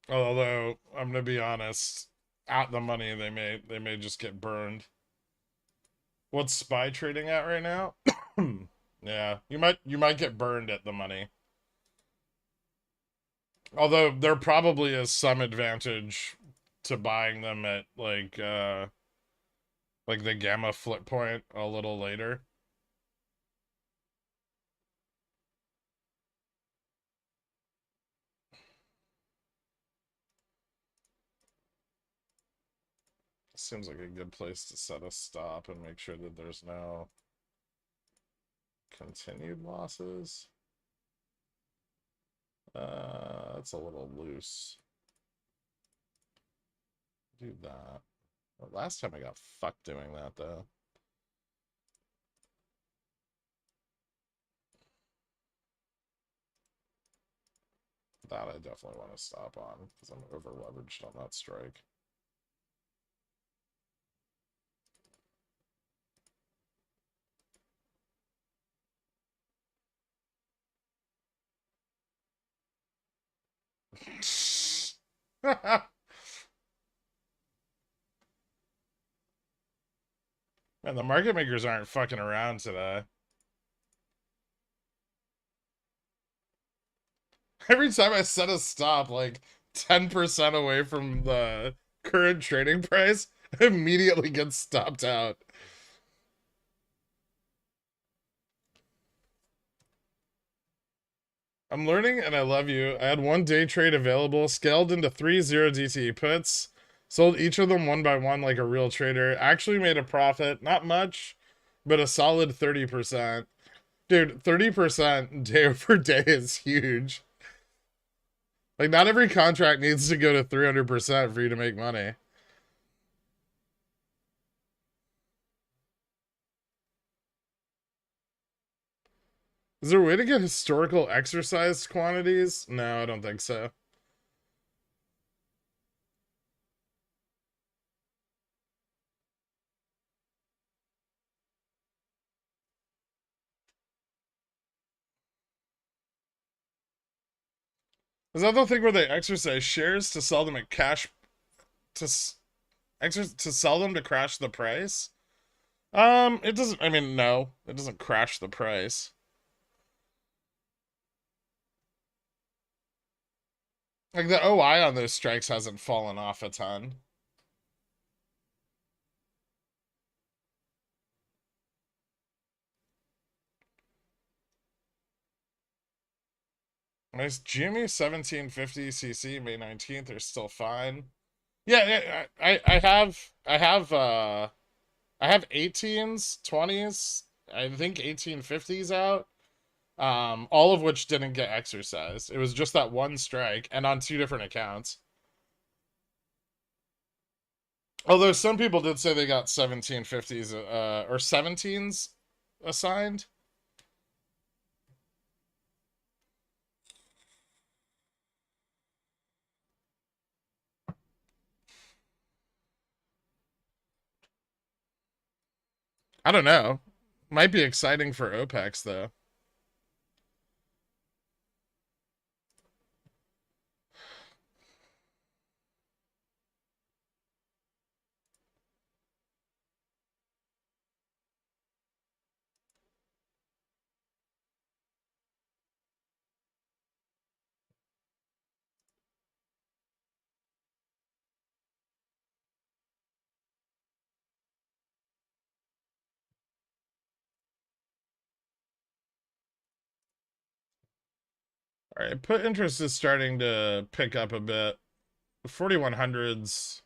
S1: Although, I'm gonna be honest, at the money they may just get burned. What's SPY trading at right now? Yeah, you might get burned at the money. Although there probably is some advantage to buying them at like the gamma flip point a little later. Seems like a good place to set a stop and make sure that there's no continued losses. That's a little loose. Do that. Well, last time I got fucked doing that though. That I definitely want to stop on because I'm over leveraged on that strike. Man, the market makers aren't fucking around today. Every time I set a stop, like 10% away from the current trading price, I immediately get stopped out. I'm learning and I love you. I had one day trade available, scaled into 3 0DTE puts, sold each of them one by one like a real trader, actually made a profit, not much, but a solid 30%. Dude, 30% day over day is huge. Like, not every contract needs to go to 300% for you to make money. Is there a way to get historical exercise quantities? No, I don't think so. Is that the thing where they exercise shares to sell them at cash to to sell them to crash the price? It doesn't. I mean, no, it doesn't crash the price. Like the OI on those strikes hasn't fallen off a ton. Nice. GME 1750 CC May 19th are still fine. Yeah, I have 18s, 20s, I think 1850s out. All of which didn't get exercised. It was just that one strike and on two different accounts. Although some people did say they got 1750s or 17s assigned. I don't know. Might be exciting for OPEX though. All right, put interest is starting to pick up a bit. 4100s.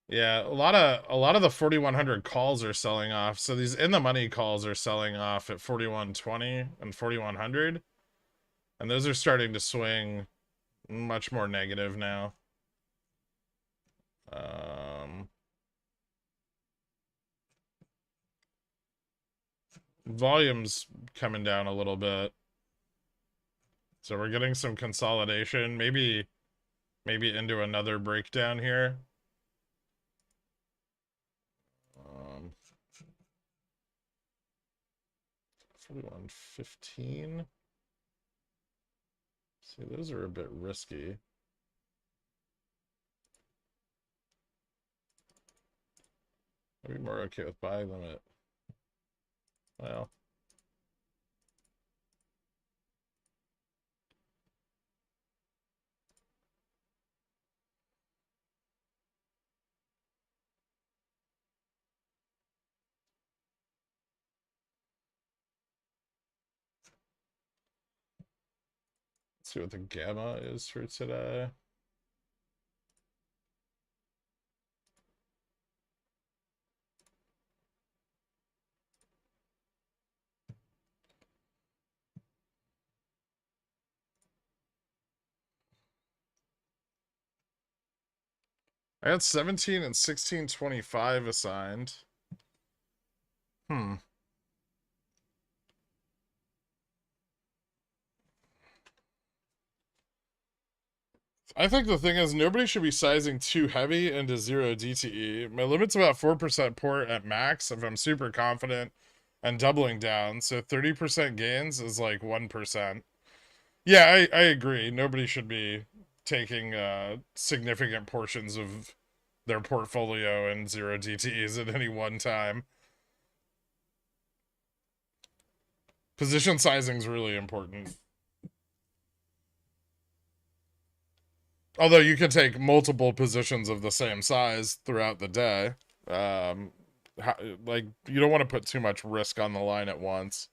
S1: Yeah, a lot of the 4100 calls are selling off. So these in the money calls are selling off at 4120 and 4100. And those are starting to swing much more negative now. Volume's coming down a little bit. So we're getting some consolidation, maybe into another breakdown here. 4115. See, those are a bit risky. I'd be more okay with buying them at, well, let's see what the gamma is for today. I got 17 and 1625 assigned. I think the thing is nobody should be sizing too heavy into 0 DTE. My limit's about 4% port at max if I'm super confident and doubling down. So 30% gains is like 1%. Yeah, I agree. Nobody should be taking significant portions of their portfolio in 0 DTEs at any one time. Position sizing is really important. Although you can take multiple positions of the same size throughout the day. Like, you don't want to put too much risk on the line at once.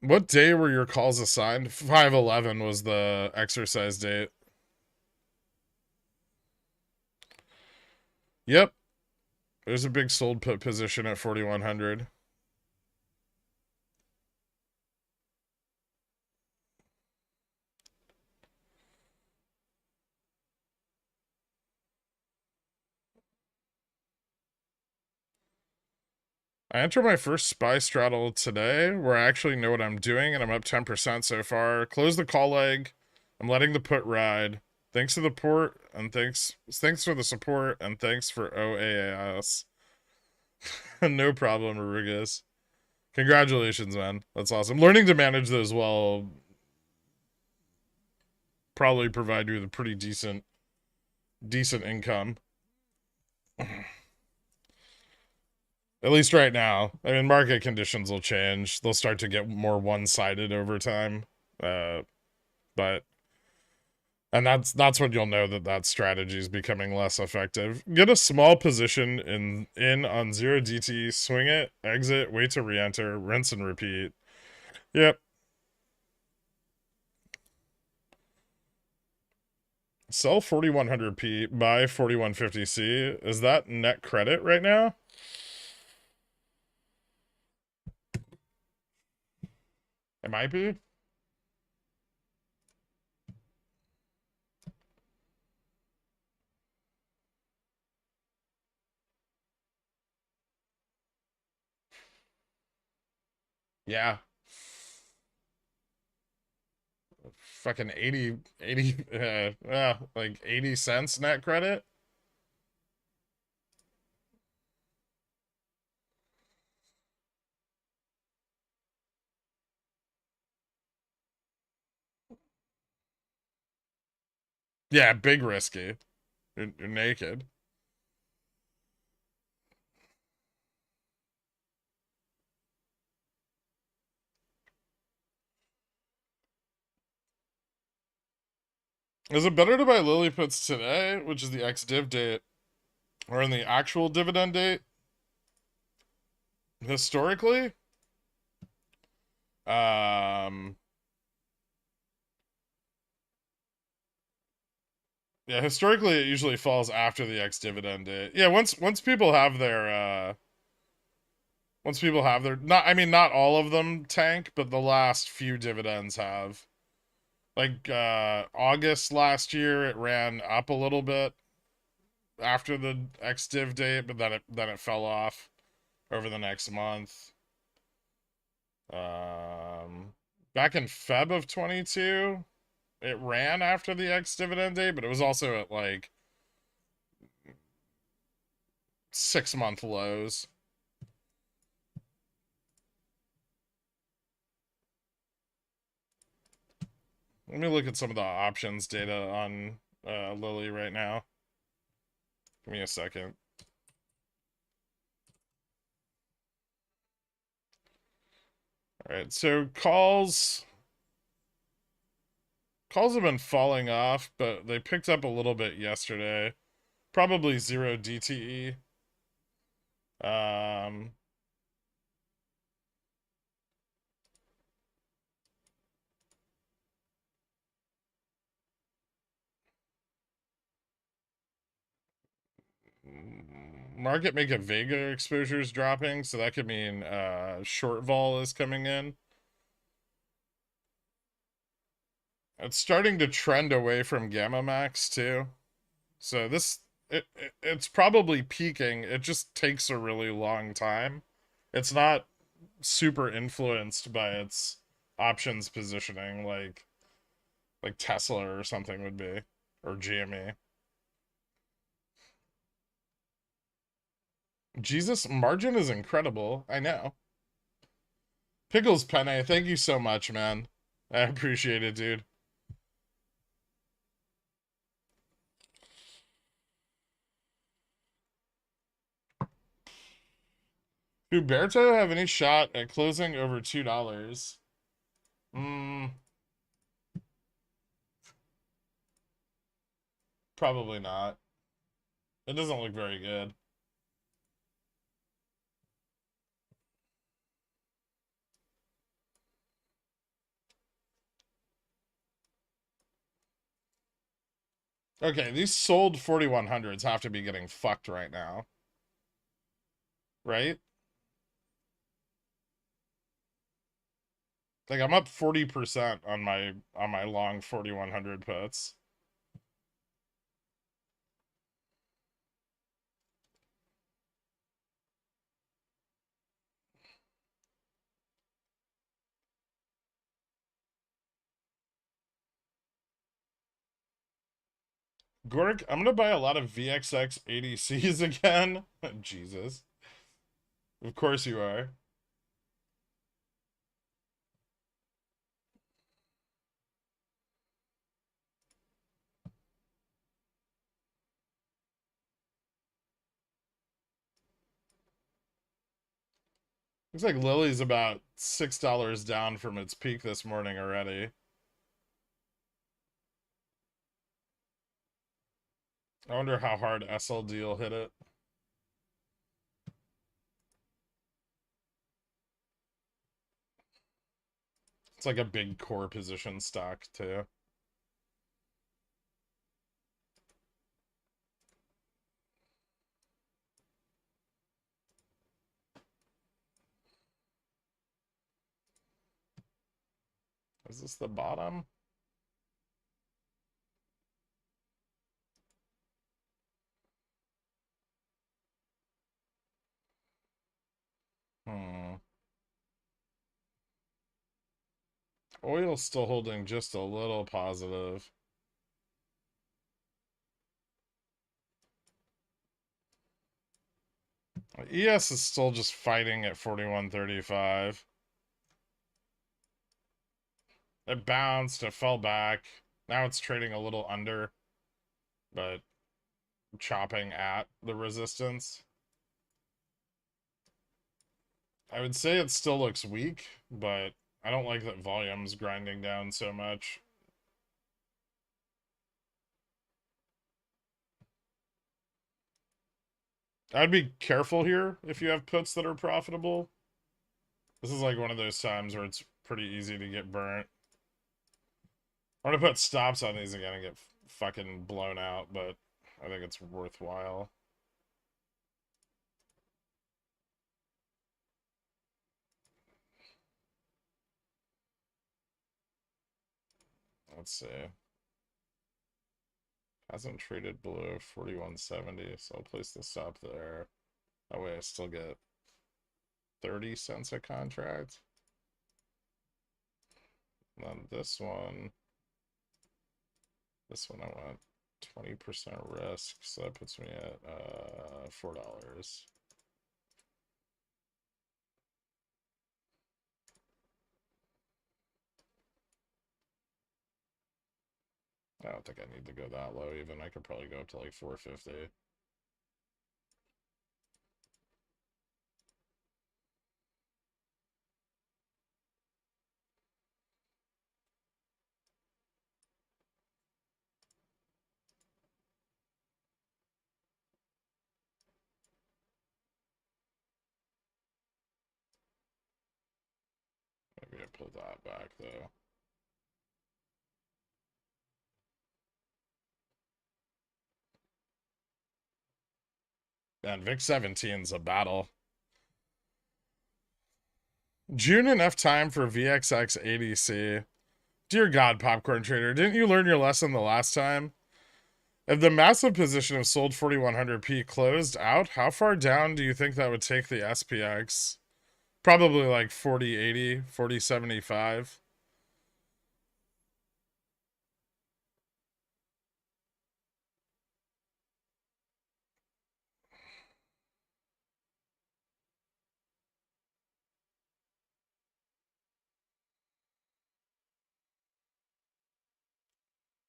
S1: What day were your calls assigned? 5/11 was the exercise date. Yep. There's a big sold put position at 4100. I entered my first SPY straddle today where I actually know what I'm doing and I'm up 10% so far. Close the call leg. I'm letting the put ride. Thanks to the port and thanks for the support and thanks for OAS. No problem, Rodriguez. Congratulations, man. That's awesome. Learning to manage those well probably provide you with a pretty decent income. At least right now. I mean, market conditions will change. They'll start to get more one-sided over time. Uh, but and that's when you'll know that that strategy is becoming less effective. Get a small position in on 0 DT, swing it, exit, wait to re-enter, rinse and repeat. Yep. Sell 4100p, buy 4150c. Is that net credit right now? It might be. Yeah. Fucking 80 like 80 cents net credit. Yeah, big risky. You're naked. Is it better to buy lily puts today, which is the ex-div date, or in the actual dividend date? Historically, um, yeah, historically it usually falls after the ex-dividend date. Yeah, once people have their not, I mean, not all of them tank, but the last few dividends have. Like August last year, it ran up a little bit after the ex-div date, but then it fell off over the next month. Back in Feb of 22, it ran after the ex-dividend date, but it was also at like 6-month lows. Let me look at some of the options data on Lily right now. Give me a second. All right, so calls have been falling off, but they picked up a little bit yesterday. Probably 0 DTE. Um, Market maker Vega exposure is dropping, so that could mean short vol is coming in. It's starting to trend away from Gamma Max too. So it's probably peaking. It just takes a really long time. It's not super influenced by its options positioning like Tesla or something would be, or GME. Jesus, margin is incredible. I know. Pickles Penne, thank you so much, man. I appreciate it, dude. Huberto have any shot at closing over $2? Probably not. It doesn't look very good. Okay, these sold 4100s have to be getting fucked right now. Right? Like I'm up 40% on my long 4100 puts. Gork, I'm gonna buy a lot of VXX ADCs again. Jesus. Of course you are. Looks like Lily's about $6 down from its peak this morning already. I wonder how hard SLD will hit it. It's like a big core position stock, too. Is this the bottom? Hmm. Oil's still holding just a little positive. ES is still just fighting at 41.35. It bounced, it fell back. Now it's trading a little under, but chopping at the resistance. I would say it still looks weak, but I don't like that volume's grinding down so much. I'd be careful here if you have puts that are profitable. This is like one of those times where it's pretty easy to get burnt. I'm gonna put stops on these again and get fucking blown out, but I think it's worthwhile. Let's see. Hasn't traded below 41.70, so I'll place the stop there. That way I still get 30 cents a contract. And then this one I want 20% risk, so that puts me at $4. I don't think I need to go that low even. I could probably go up to like 450. Maybe I pull that back though. And VIX 17's a battle. June enough time for VXX ADC. Dear God, Popcorn Trader, didn't you learn your lesson the last time? If the massive position of sold 4100p closed out, how far down do you think that would take the SPX? Probably like 4080, 4075.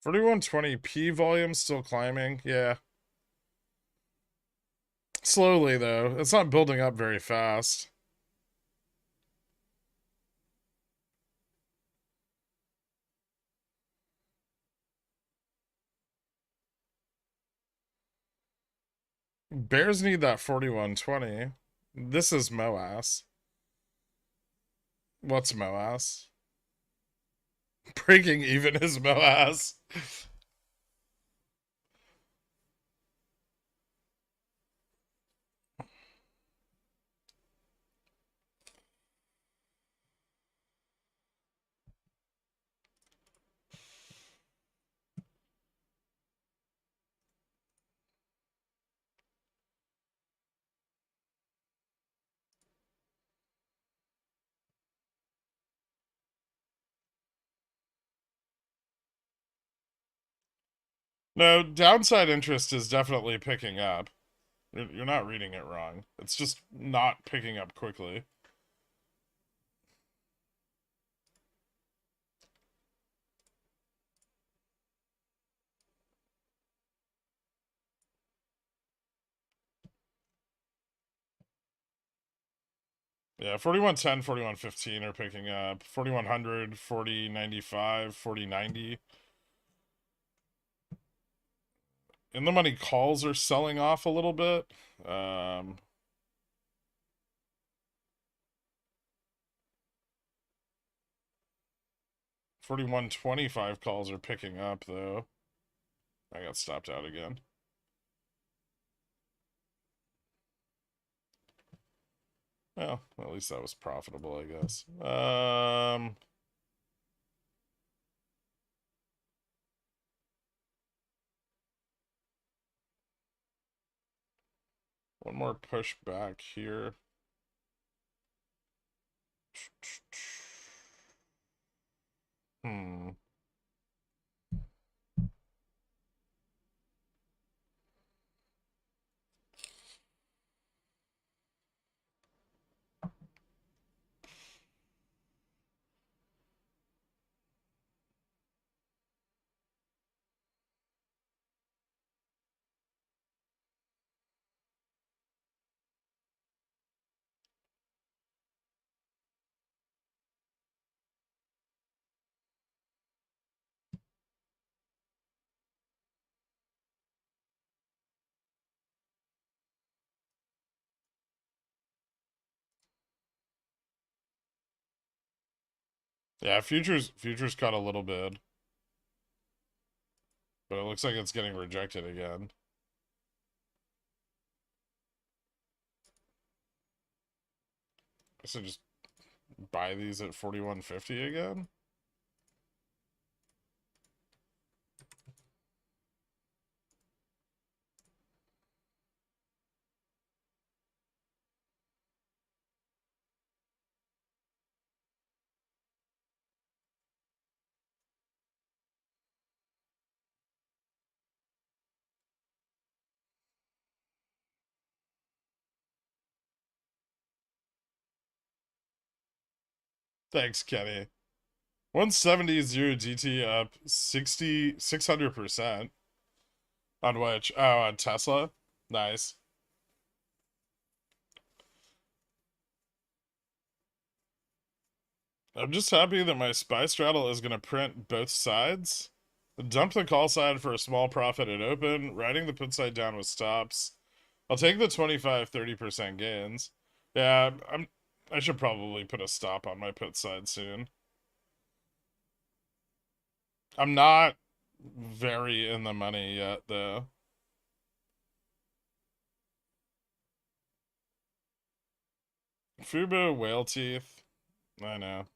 S1: Forty-one twenty p volume still climbing. Yeah. Slowly, though. It's not building up very fast. Bears need that 4120. This is MOASS. What's MOASS? Breaking even is MOASS. No, downside interest is definitely picking up. You're not reading it wrong. It's just not picking up quickly. Yeah, 4110, 4115 are picking up. 4100, 4095, 4090. In the money calls are selling off a little bit. 4125 calls are picking up though. I got stopped out again. Well, at least that was profitable, I guess. One more push back here. Hmm. Yeah, futures caught a little bit, but it looks like it's getting rejected again. So just buy these at 4150 again. Thanks, Kenny. 170 zero DT up 600%. On which? Oh, on Tesla? Nice. I'm just happy that my SPY straddle is going to print both sides. Dump the call side for a small profit at open, riding the put side down with stops. I'll take the 25-30% gains. Yeah, I should probably put a stop on my put side soon. I'm not very in the money yet, though. Fubo whale teeth. I know.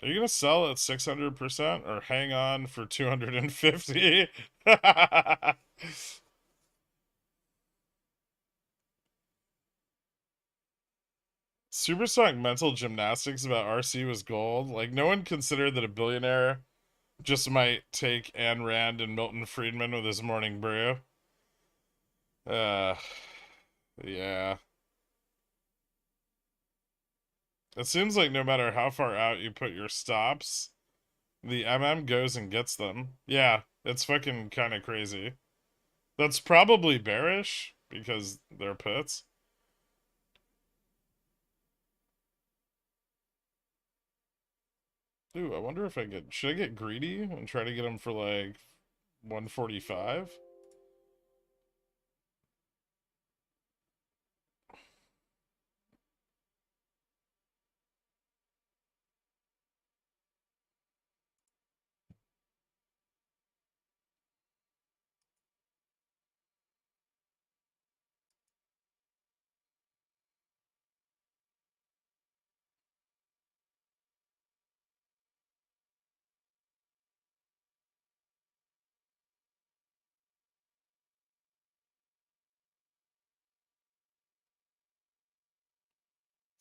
S1: Are you gonna sell at 600% or hang on for 250? Supersonic mental gymnastics about RC was gold. Like, no one considered that a billionaire just might take Ayn Rand and Milton Friedman with his morning brew. Uh, yeah. It seems like no matter how far out you put your stops, the MM goes and gets them. Yeah, it's fucking kind of crazy. That's probably bearish because they're puts. Ooh, I wonder if should I get greedy and try to get them for like 145?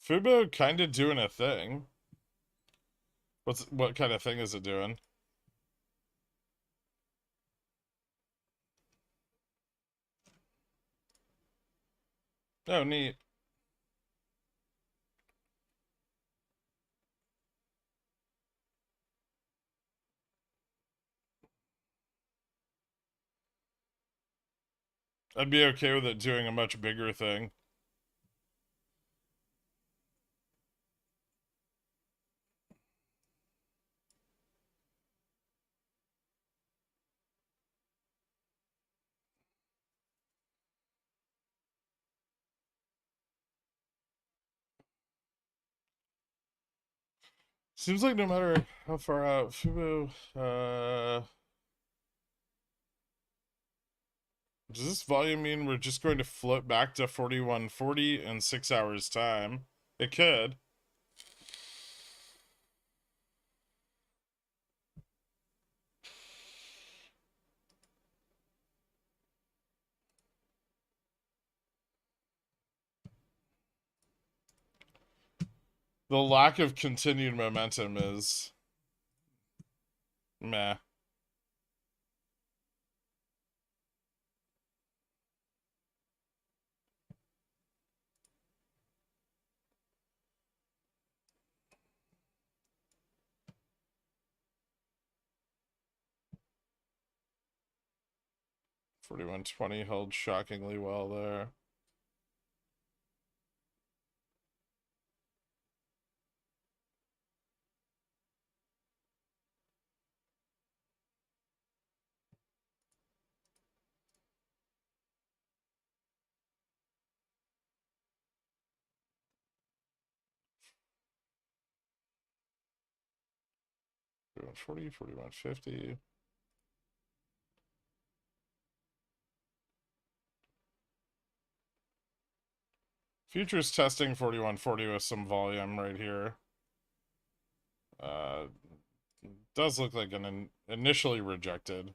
S1: Fubo kind of doing a thing. What kind of thing is it doing? Oh, neat. I'd be okay with it doing a much bigger thing. Seems like no matter how far out Fubo, does this volume mean we're just going to float back to 4140 in 6 hours time? It could. The lack of continued momentum is meh. 4120 held shockingly well there. Forty-one 40, 4150. Futures testing 4140 with some volume right here. Does look like an initially rejected.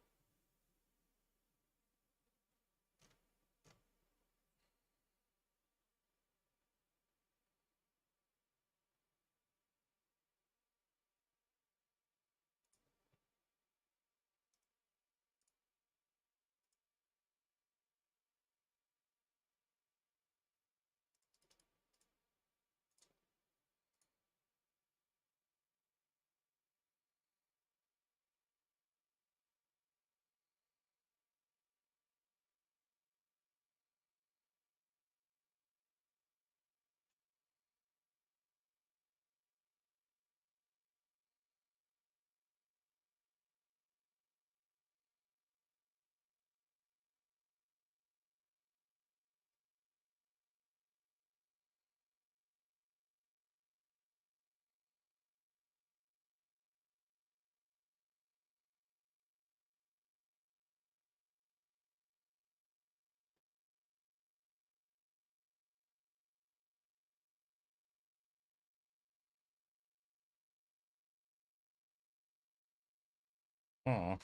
S1: Hmm.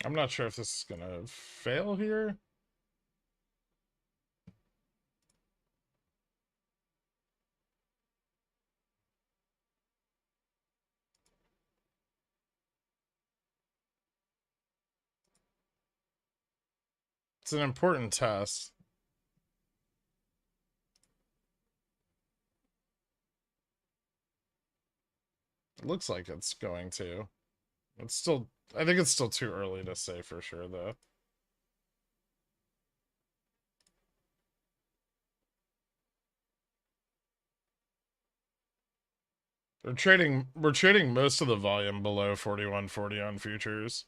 S1: I'm not sure if this is gonna fail here. It's an important test. It looks like it's going to. It's still, I think it's still too early to say for sure, though. We're trading most of the volume below 4140 on futures.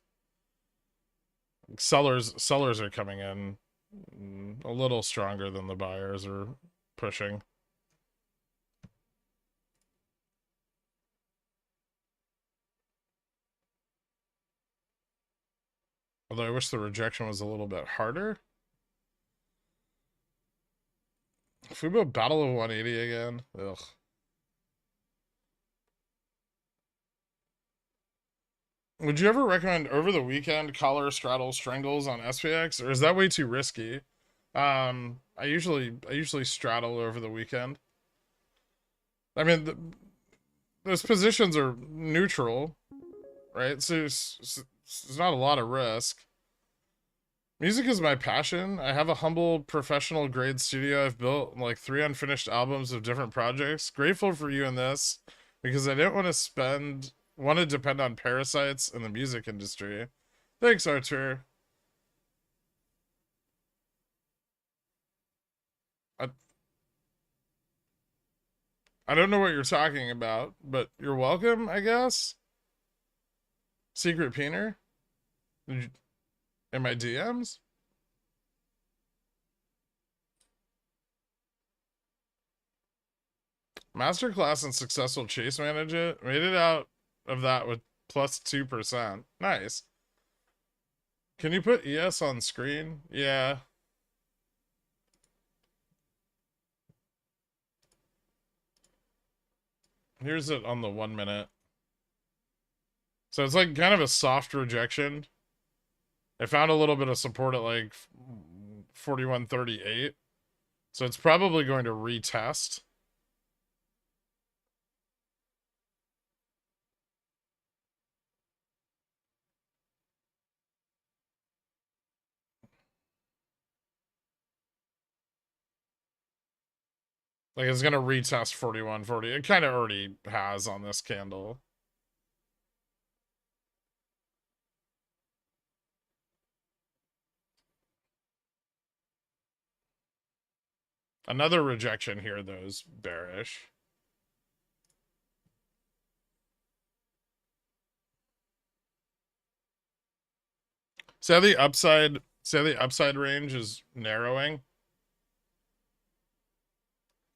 S1: Sellers are coming in a little stronger than the buyers are pushing. Although I wish the rejection was a little bit harder. Fubo Battle of 180 again. Ugh. Would you ever recommend over the weekend collar straddle strangles on SPX, or is that way too risky? I usually straddle over the weekend. I mean, those positions are neutral, right? So there's not a lot of risk. Music is my passion. I have a humble professional grade studio. I've built like 3 unfinished albums of different projects. Grateful for you in this because I didn't want to depend on parasites in the music industry. Thanks, Archer. I, I don't know what you're talking about, but you're welcome, I guess. Secret Peener? In my DMs? Masterclass in successful chase management. Made it out of that with plus 2%. Nice. Can you put ES on screen? Yeah. Here's it on the 1 minute. So it's like kind of a soft rejection. I found a little bit of support at like 41.38. So it's probably going to retest. Like it's going to retest 41.40. It kind of already has on this candle. Another rejection here, though, is bearish. So the upside range is narrowing.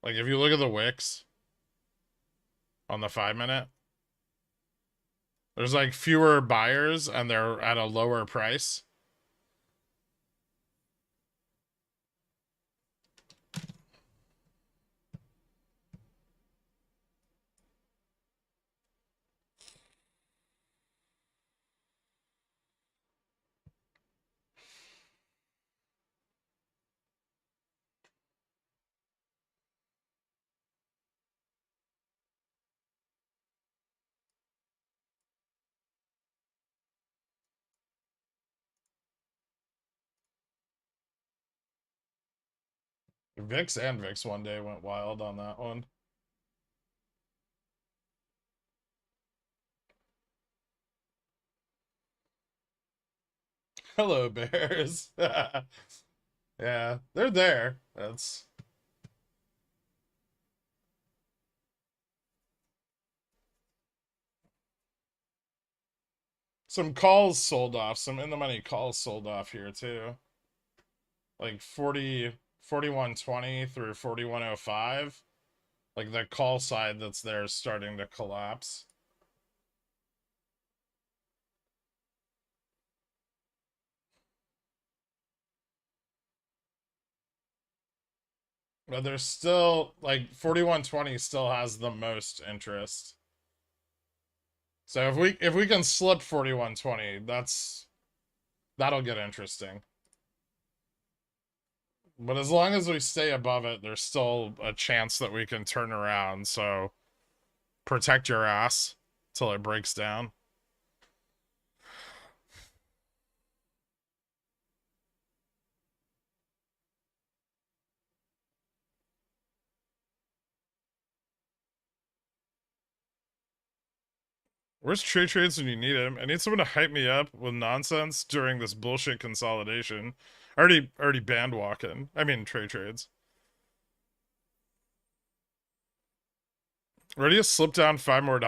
S1: Like if you look at the wicks on the 5 minute, there's like fewer buyers and they're at a lower price. VIX and VIX one day went wild on that one. Hello, bears. Yeah, they're there. That's some calls sold off. Some in the money calls sold off here too. Like 41.20 through 41.05. Like the call side that's there is starting to collapse. But there's still like 41.20 still has the most interest. So if we can slip 41.20, that'll get interesting. But as long as we stay above it, there's still a chance that we can turn around. So protect your ass till it breaks down. Where's Trade Trades when you need him? I need someone to hype me up with nonsense during this bullshit consolidation. Already band walking. I mean Trade Trades. Ready to slip down $5 more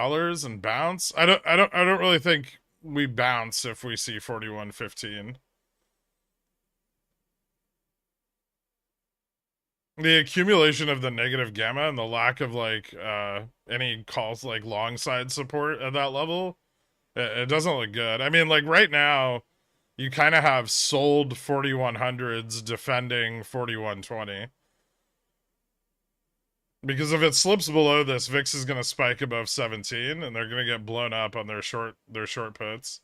S1: and bounce? I don't really think we bounce if we see 41.15. The accumulation of the negative gamma and the lack of like any calls like long side support at that level, it doesn't look good. I mean, like right now, you kind of have sold 4100s defending 41.20. Because if it slips below this, VIX is going to spike above 17 and they're going to get blown up on their short puts.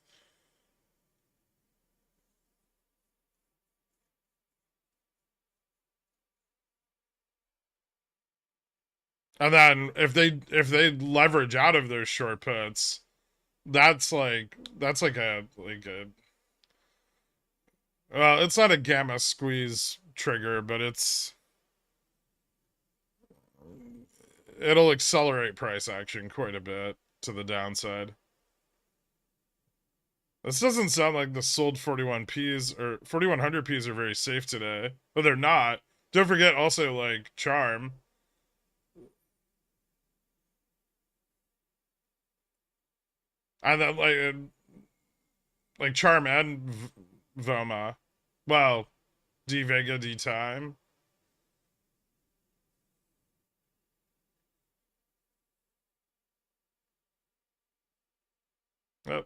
S1: And then if they leverage out of those short puts, that's like a well, it's not a gamma squeeze trigger, but it'll accelerate price action quite a bit to the downside. This doesn't sound like the sold 41Ps or 4100Ps are very safe today. But they're not. Don't forget also like Charm. And then like Charm and Voma. Well, D Vega D Time. Oh.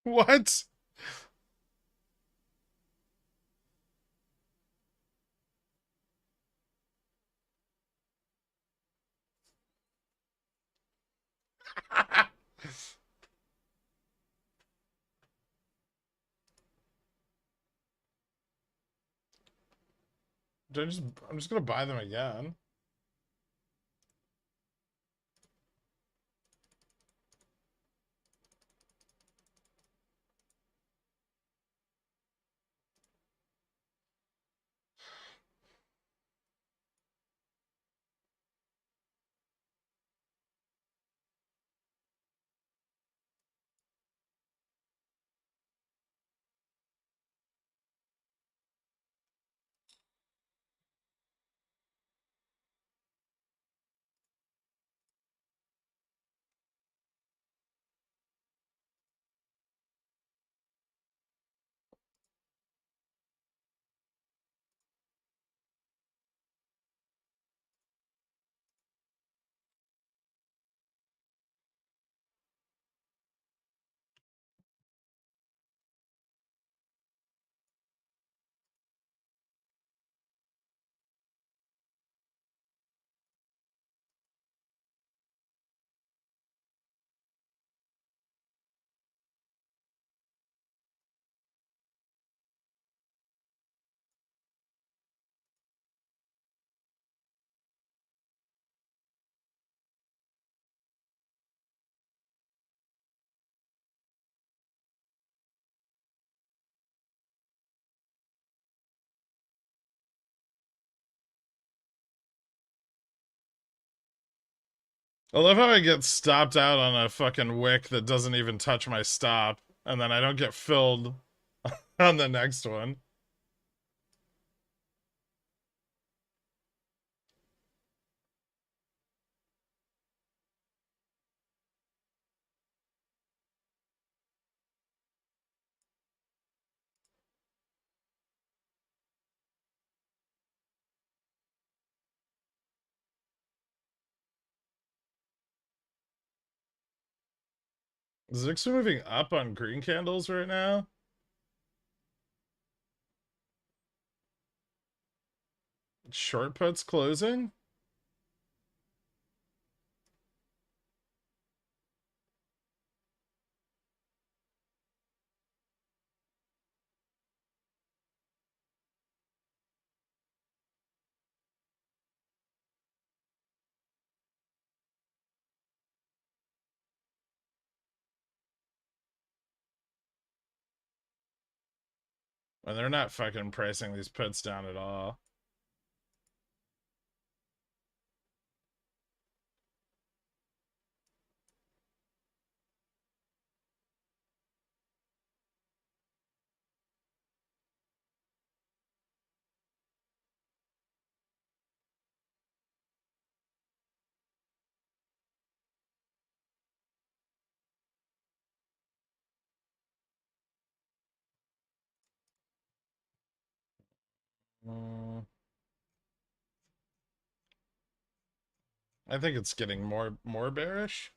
S1: What? I'm just gonna buy them again. I love how I get stopped out on a fucking wick that doesn't even touch my stop, and then I don't get filled on the next one. Zix are moving up on green candles right now. Short puts closing. And they're not fucking pricing these puts down at all. I think it's getting more bearish.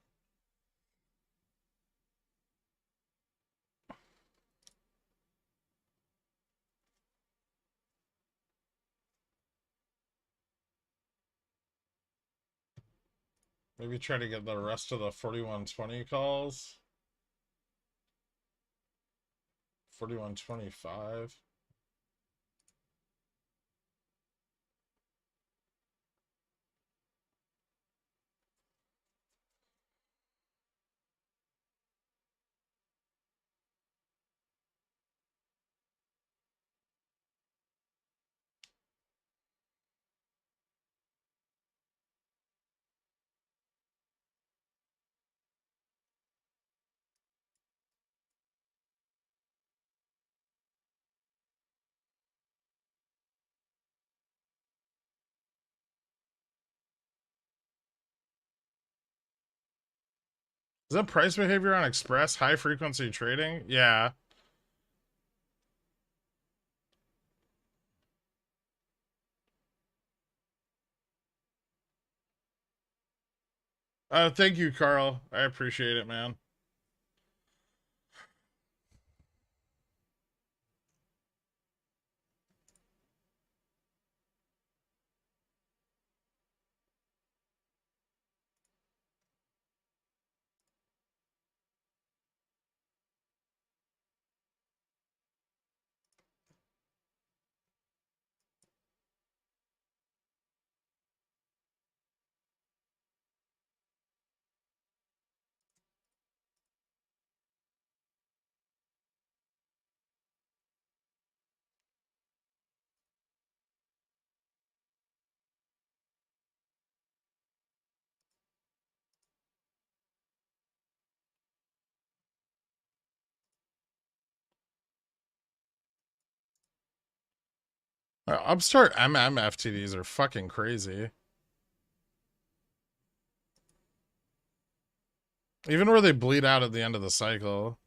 S1: Maybe try to get the rest of the 4120 calls. 4125. Is that price behavior on Express high frequency trading? Yeah. Thank you, Carl. I appreciate it, man. Upstart FTDs are fucking crazy. Even where they bleed out at the end of the cycle.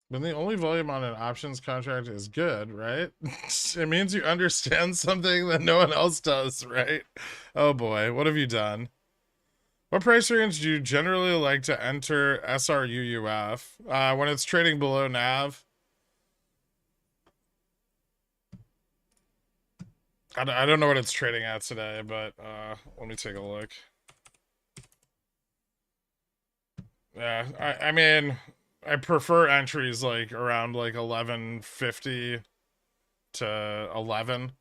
S1: When the only volume on an options contract is good, right? It means you understand something that no one else does, right? Oh boy, what have you done? What price range do you generally like to enter SRUUF? When it's trading below NAV? I don't know what it's trading at today, but let me take a look. Yeah, I mean, I prefer entries like around like 1150 to 11.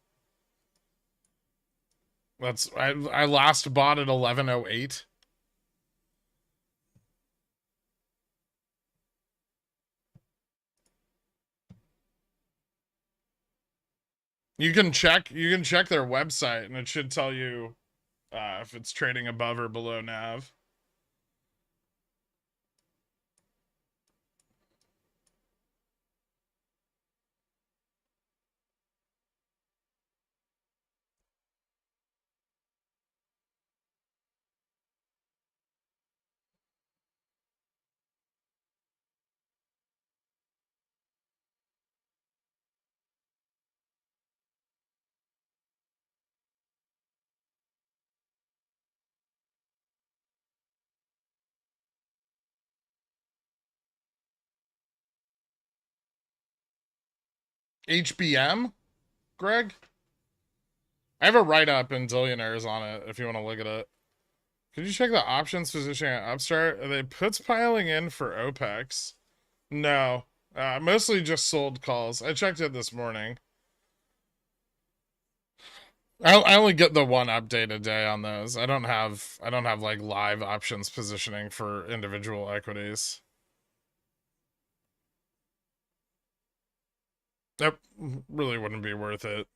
S1: I last bought at 1108. You can check their website and it should tell you if it's trading above or below NAV. HBM, Greg? I have a write-up in Zillionaires on it if you want to look at it. Could you check the options positioning at Upstart? Are they puts piling in for OPEX? No. Mostly just sold calls. I checked it this morning. I only get the one update a day on those. I don't have like live options positioning for individual equities. That really wouldn't be worth it.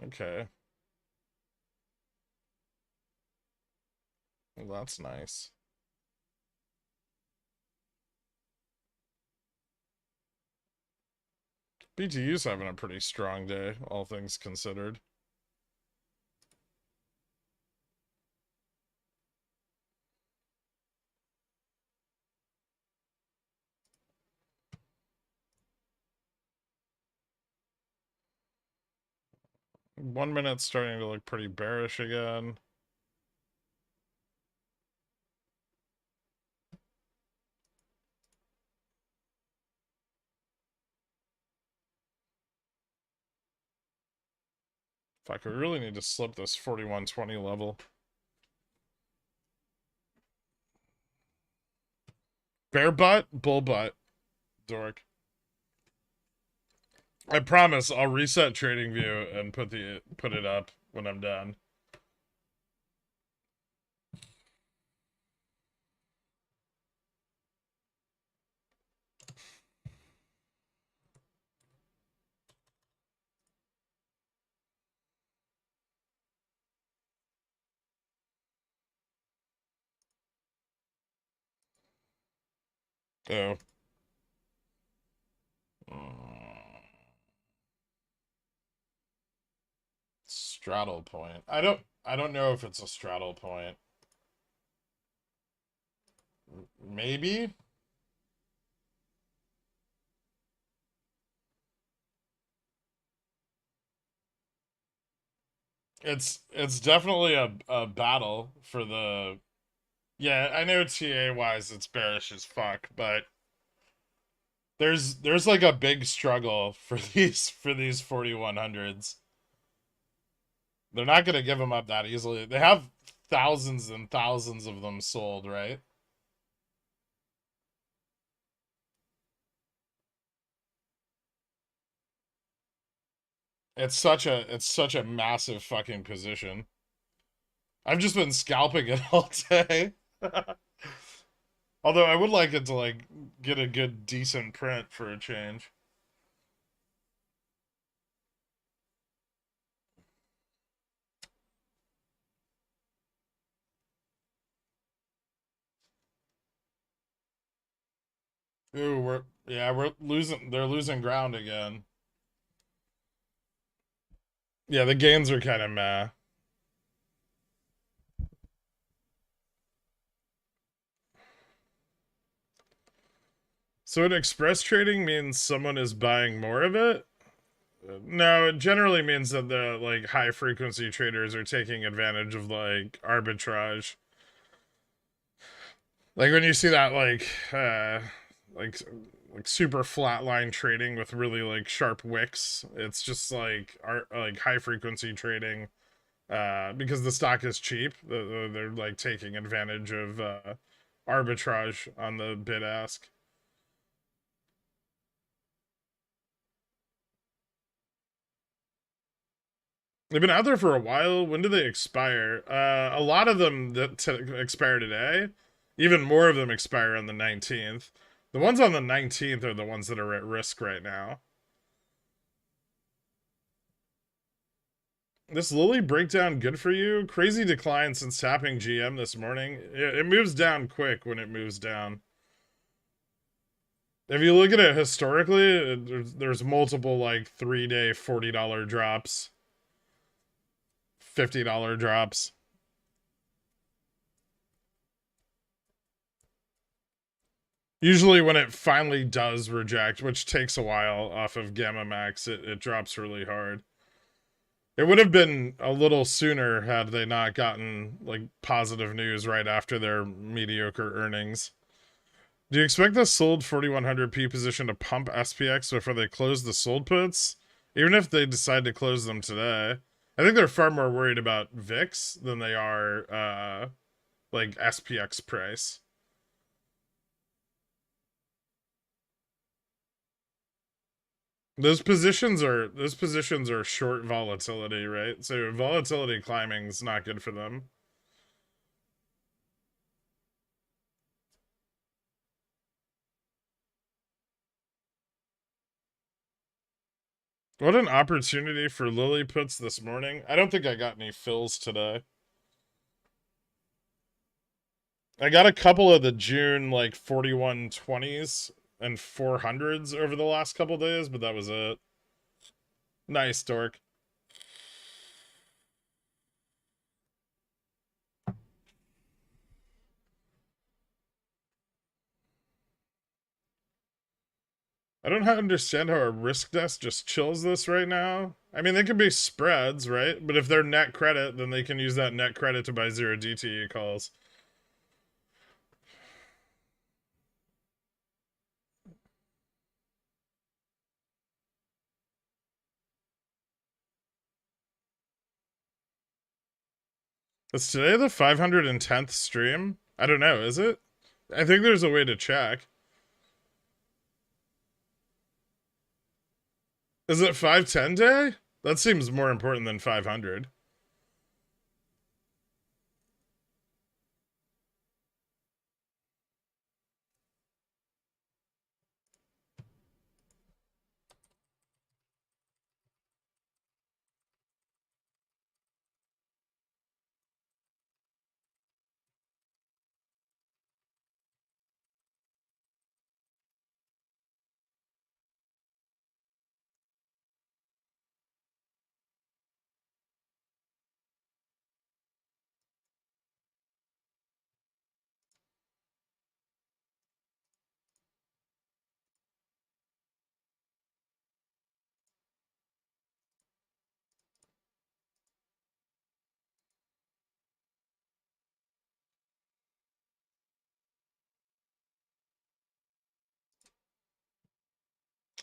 S1: Okay. Well, that's nice. BTU's having a pretty strong day, all things considered. One minute's starting to look pretty bearish again. Fuck, we really need to slip this 4120 level. Bear butt, bull butt, dork. I promise I'll reset trading view and put it up when I'm done. Oh. Straddle point. I don't know if it's a straddle point. Maybe? It's definitely a battle for the. Yeah, I know TA wise it's bearish as fuck, but there's like a big struggle for these 4100s. They're not going to give them up that easily. They have thousands and thousands of them sold, right? It's such a massive fucking position. I've just been scalping it all day. Although I would like it to like get a good decent print for a change. Ooh, we're losing they're losing ground again. Yeah, the gains are kind of meh. So an express trading means someone is buying more of it? No, it generally means that the like high frequency traders are taking advantage of like arbitrage. Like when you see that like like super flatline trading with really like sharp wicks, it's just like high frequency trading because the stock is cheap. They're like taking advantage of arbitrage on the bid ask. They've been out there for a while. When do they expire? A lot of them that expire today. Even more of them expire on the 19th. The ones on the 19th are the ones that are at risk right now. This Lily breakdown good for you? Crazy decline since tapping GM this morning. It moves down quick when it moves down. If you look at it historically, there's multiple like 3-day $40 drops, $50 drops. Usually when it finally does reject, which takes a while off of Gamma Max, it drops really hard. It would have been a little sooner had they not gotten like positive news right after their mediocre earnings. Do you expect the sold 4100p position to pump SPX before they close the sold puts? Even if they decide to close them today? I think they're far more worried about VIX than they are like SPX price. Those positions are short volatility, right? So volatility climbing is not good for them. What an opportunity for Lily puts this morning. I don't think I got any fills today. I got a couple of the June like 4120s and 400s over the last couple days, but that was it. Nice, Dork. I don't understand how a risk desk just chills this right now. I mean, they could be spreads, right? But if they're net credit, then they can use that net credit to buy zero DTE calls. Is today the 510th stream? I don't know, is it? I think there's a way to check. Is it 510 day? That seems more important than 500.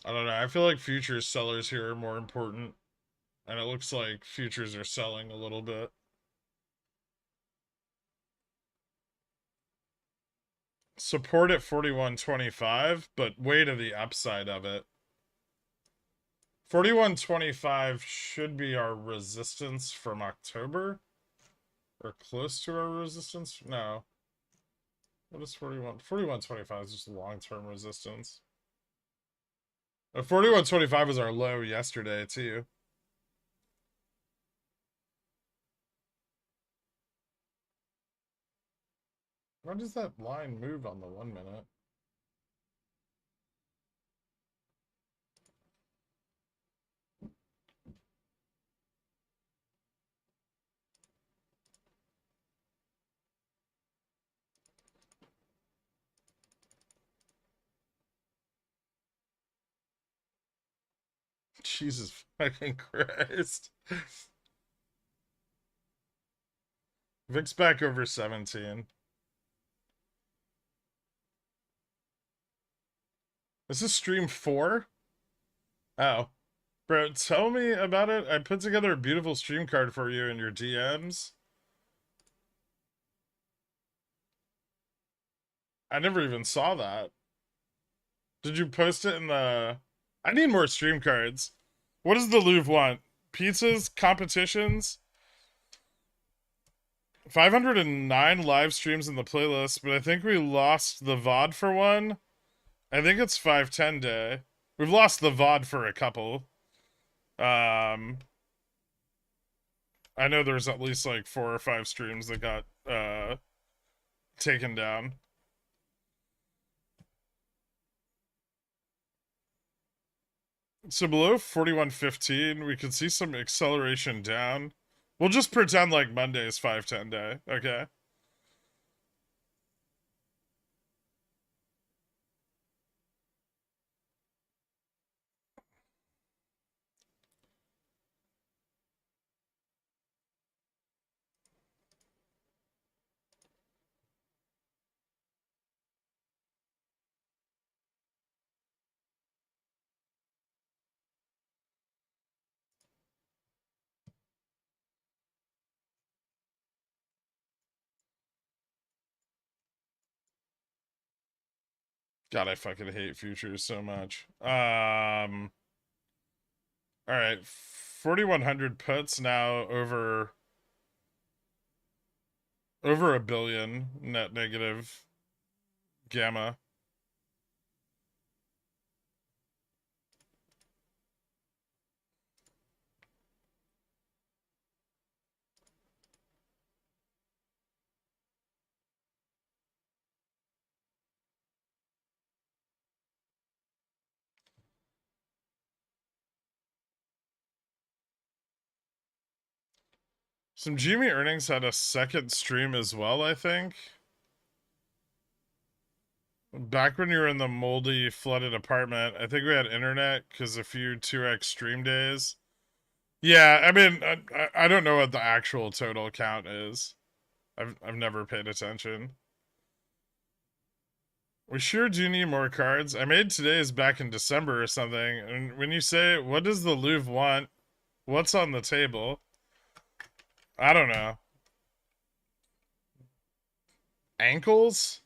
S1: I don't know. I feel like futures sellers here are more important. And it looks like futures are selling a little bit. Support at 41.25, but way to the upside of it. 41.25 should be our resistance from October. Or close to our resistance? No. What is 41? 41.25 is just long-term resistance. 41.25 was our low yesterday, too. Why does that line move on the 1 minute? Jesus fucking Christ. VIX back over 17. This is stream 4? Oh. Bro, tell me about it. I put together a beautiful stream card for you in your DMs. I never even saw that. Did you post it in the... I need more stream cards. What does the Louvre want? Pizzas? Competitions? 509 live streams in the playlist, but I think we lost the VOD for one. I think it's 510 day. We've lost the VOD for a couple. I know there's at least like 4 or 5 streams that got taken down. So below 41.15, we could see some acceleration down. We'll just pretend like Monday is 510 day, okay? God, I fucking hate futures so much. All right, 4,100 puts now over a billion net negative gamma. Some Jimmy earnings had a second stream as well, I think. Back when you were in the moldy, flooded apartment, I think we had internet because a few 2x stream days. Yeah, I mean, I don't know what the actual total count is. I've never paid attention. We sure do need more cards. I made today's back in December or something. And when you say, what does the Louvre want? What's on the table? I don't know. Ankles?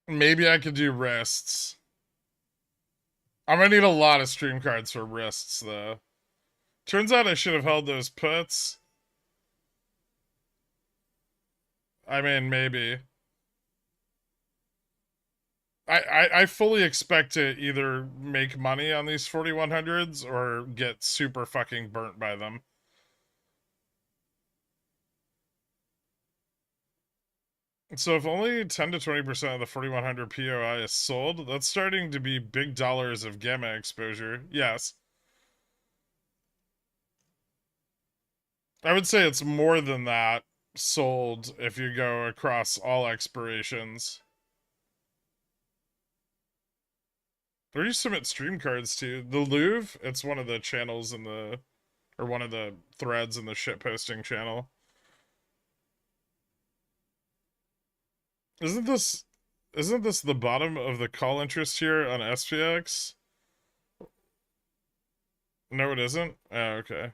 S1: Maybe I could do wrists. I'm gonna need a lot of stream cards for wrists, though. Turns out I should have held those puts. I mean, maybe. I fully expect to either make money on these 4100s or get super fucking burnt by them. So if only 10 to 20% of the 4100 POI is sold, that's starting to be big dollars of gamma exposure. Yes. I would say it's more than that sold if you go across all expirations. Where do you submit stream cards to? The Louvre? It's one of the channels in the, or one of the threads in the shitposting channel. Isn't this the bottom of the call interest here on SPX? No, it isn't? Oh, okay.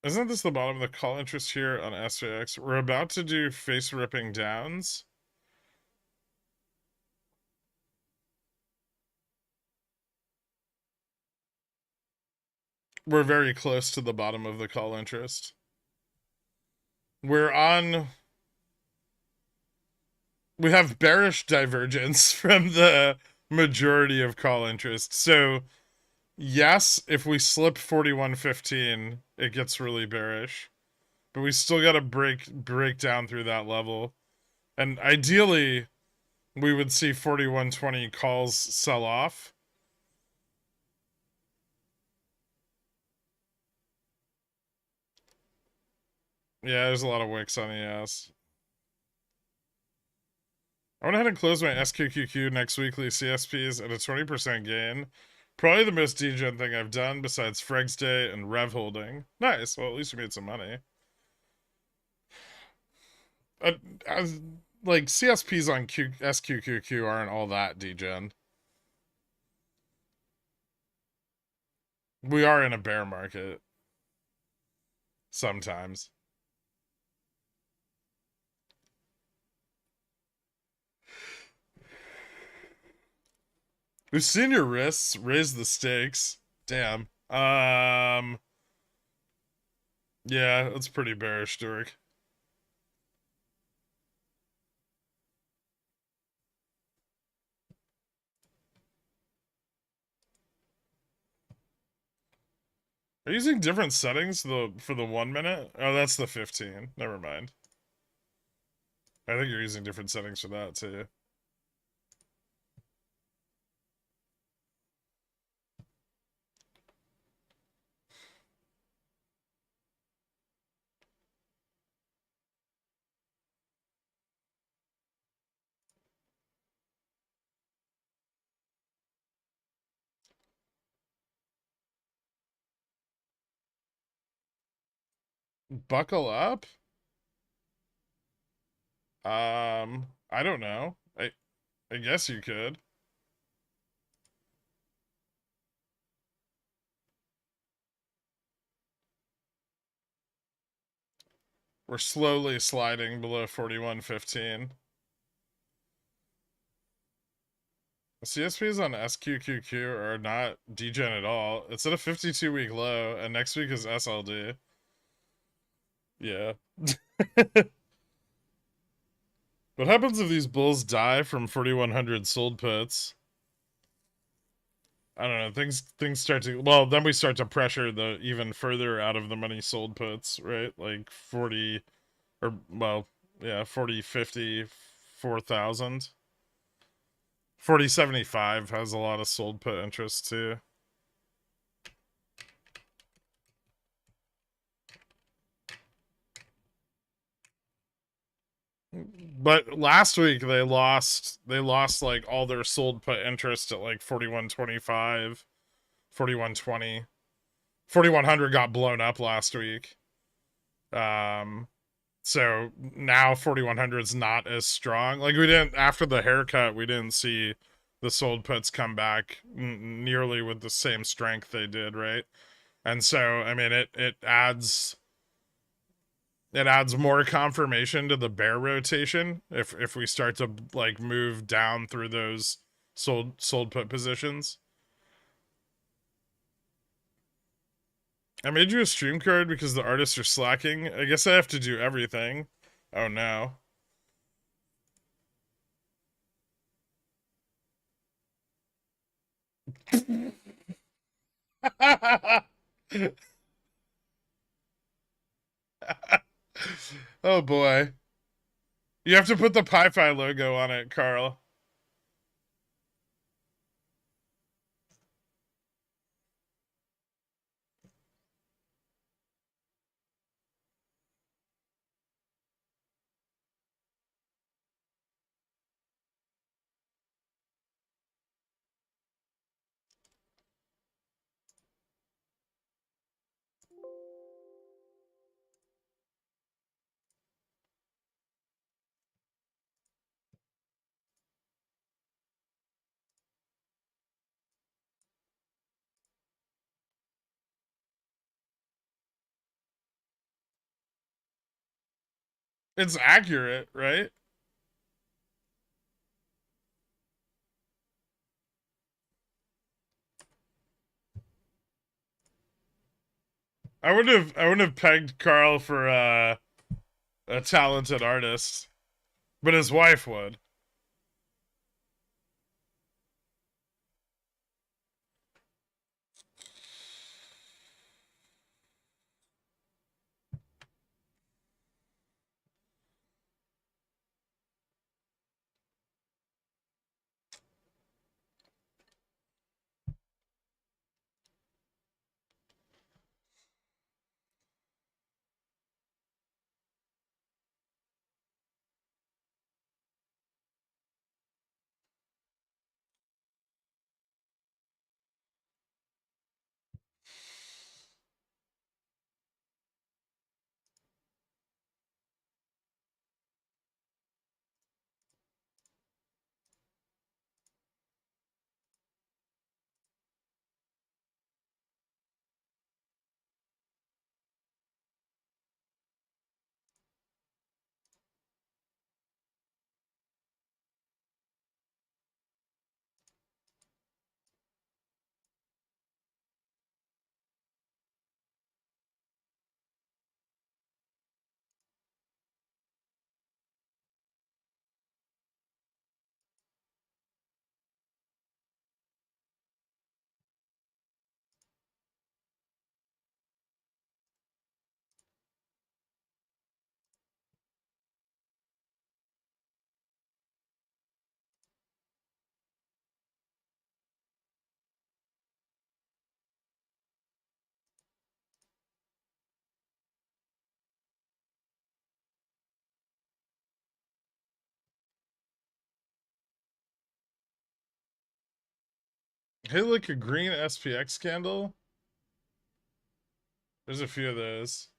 S1: Isn't this the bottom of the call interest here on SPX? We're about to do face ripping downs. We're very close to the bottom of the call interest. We're on. We have bearish divergence from the majority of call interest. So, yes, if we slip 4115, it gets really bearish. But we still got to break down through that level. And ideally, we would see 4120 calls sell off. Yeah, there's a lot of wicks on ES. I went ahead and closed my SQQQ next weekly CSPs at a 20% gain. Probably the most degen thing I've done besides Freg's Day and Rev holding. Nice. Well, at least you made some money. Like, CSPs on SQQQ aren't all that degen. We are in a bear market. Sometimes. We've seen your wrists raise the stakes. Damn. Yeah, that's pretty bearish, Dork. Are you using different settings for the 1 minute? Oh, that's the 15. Never mind. I think you're using different settings for that too. Buckle up? I don't know. I guess you could. We're slowly sliding below 41.15. The CSPs on SQQQ are not degen at all. It's at a 52-week low, and next week is SLD. Yeah. What happens if these bulls die from 4,100 sold puts? I don't know. Things start to, well, then we start to pressure the even further out of the money sold puts, right? Like 40 or well, yeah, 40, 50, 4,000. 4075 has a lot of sold put interest too. But last week they lost like all their sold put interest at like 4125, 4120. 4100 got blown up last week. So now 4100 is not as strong. Like we didn't, after the haircut, we didn't see the sold puts come back nearly with the same strength they did, right? And so I mean it adds more confirmation to the bear rotation if we start to like move down through those sold put positions. I made you a stream card because the artists are slacking. I guess I have to do everything. Oh no. Oh boy. You have to put the Pi-Fi logo on it, Carl. It's accurate, right? I wouldn't have pegged Carl for a talented artist, but his wife would. Hey, look, a green SPX candle. There's a few of those.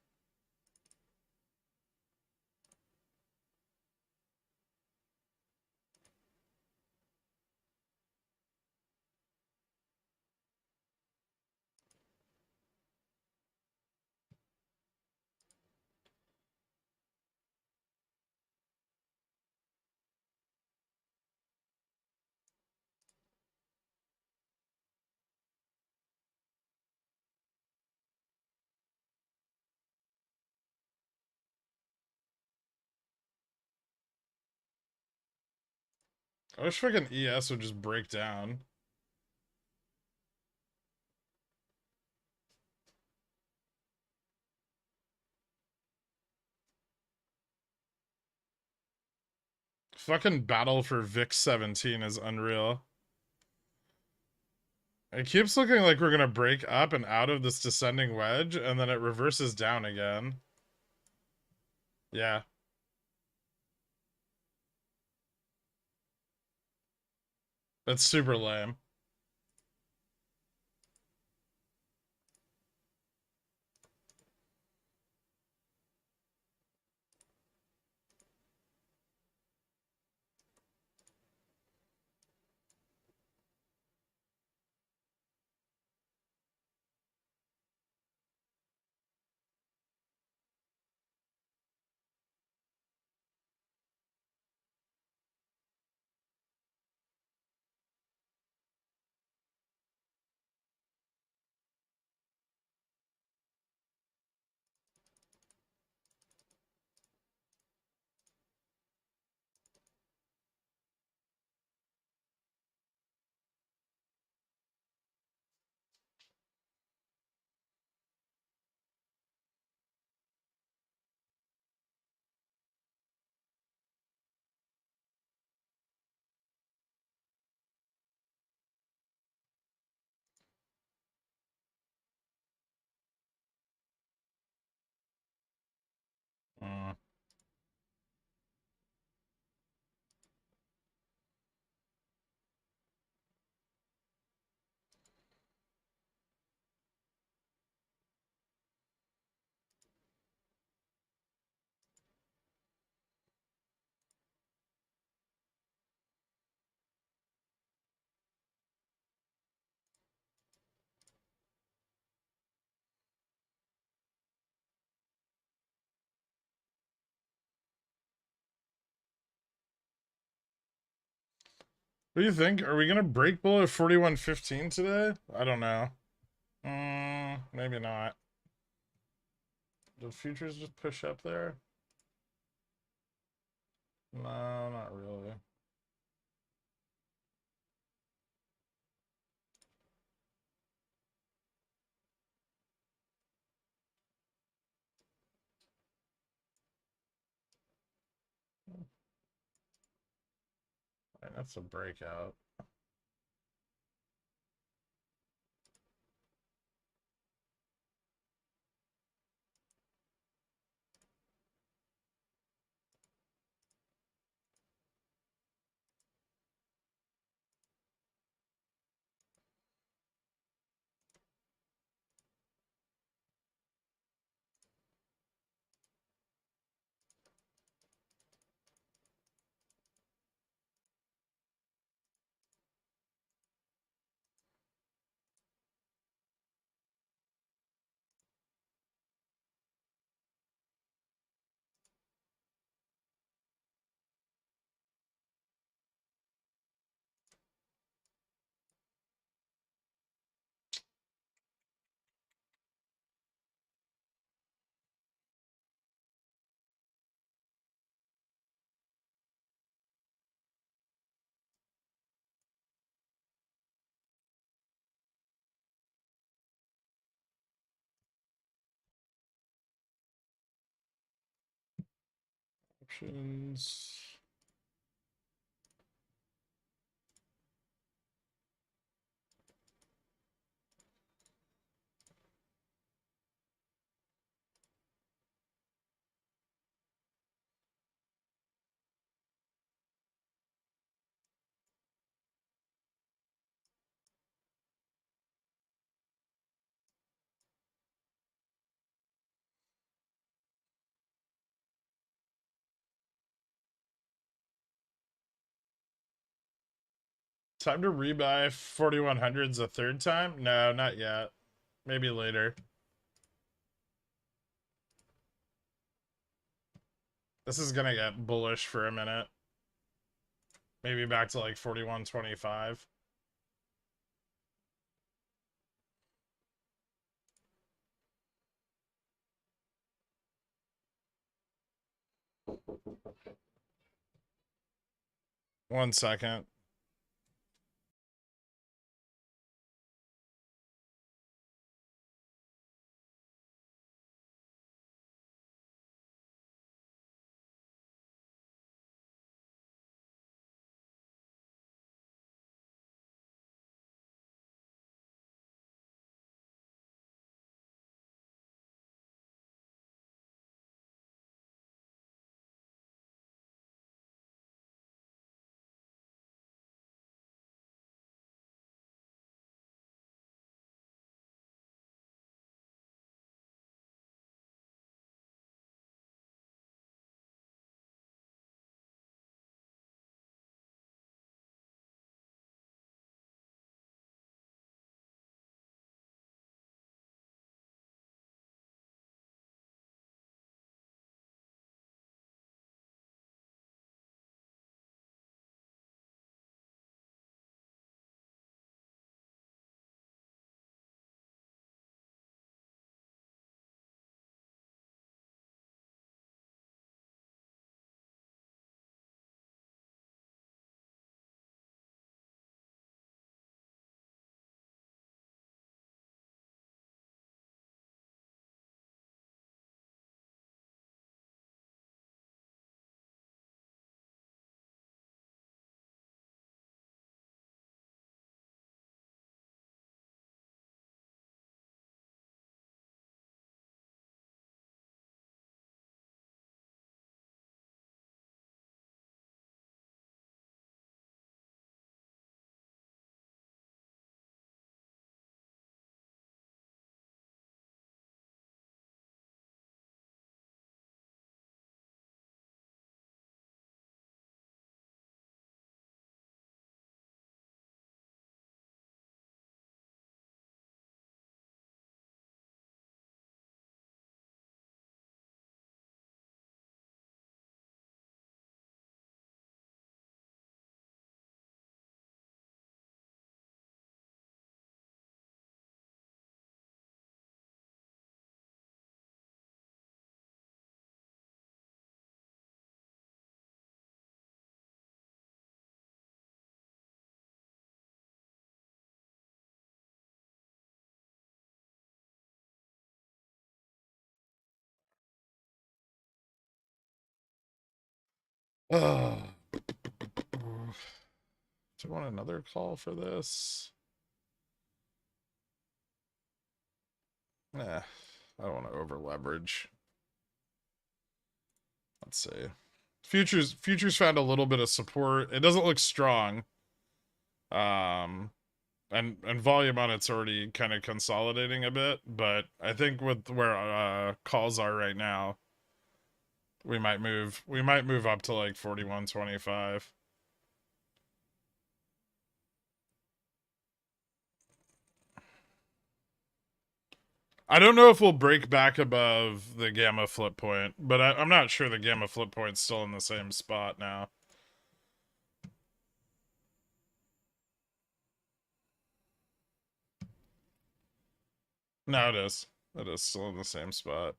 S1: I wish fucking ES would just break down. Fucking battle for VIX 17 is unreal. It keeps looking like we're gonna break up and out of this descending wedge, and then it reverses down again. Yeah. That's super lame. Mm. What do you think? Are we gonna break below 41.15 today? I don't know. Maybe not. Did futures just push up there? No, not really. Right, that's a breakout. Options. Time to rebuy 4100s a third time? No, not yet. Maybe later. This is gonna get bullish for a minute. Maybe back to like 41.25. 1 second. Oh. Do you want another call for this? I don't want to over leverage. Let's see. Futures found a little bit of support. It doesn't look strong. And volume on it's already kind of consolidating a bit, but I think with where calls are right now, we might move up to like 41.25. I don't know if we'll break back above the gamma flip point, but I'm not sure the gamma flip point's still in the same spot now. No, it is. It is still in the same spot.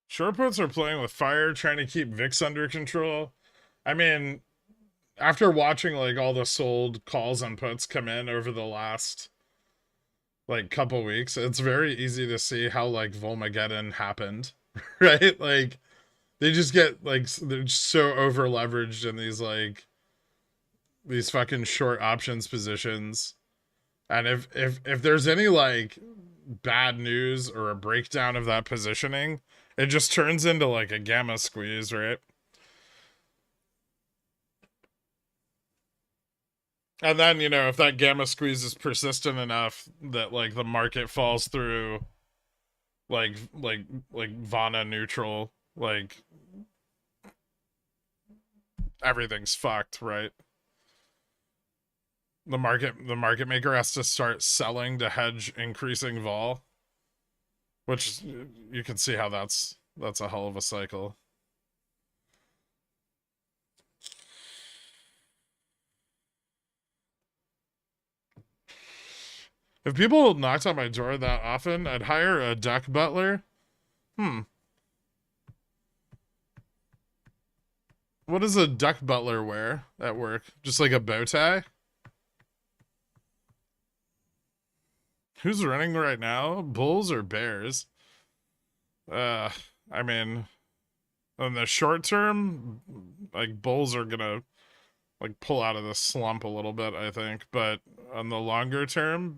S1: Short puts are playing with fire, trying to keep VIX under control. I mean, after watching like all the sold calls and puts come in over the last like couple weeks, it's very easy to see how like Volmageddon happened, right? Like they just get like they're just so over leveraged in these fucking short options positions. And if there's any like bad news or a breakdown of that positioning, it just turns into like a gamma squeeze, right? And then, you know, if that gamma squeeze is persistent enough that like the market falls through like Vana neutral, like everything's fucked, right? The market maker has to start selling to hedge increasing vol. Which you can see how that's a hell of a cycle. If people knocked on my door that often, I'd hire a duck butler. What does a duck butler wear at work? Just like a bow tie? Who's running right now? Bulls or Bears? Uh, I mean, in the short term, like Bulls are gonna like pull out of the slump a little bit, I think. But on the longer term,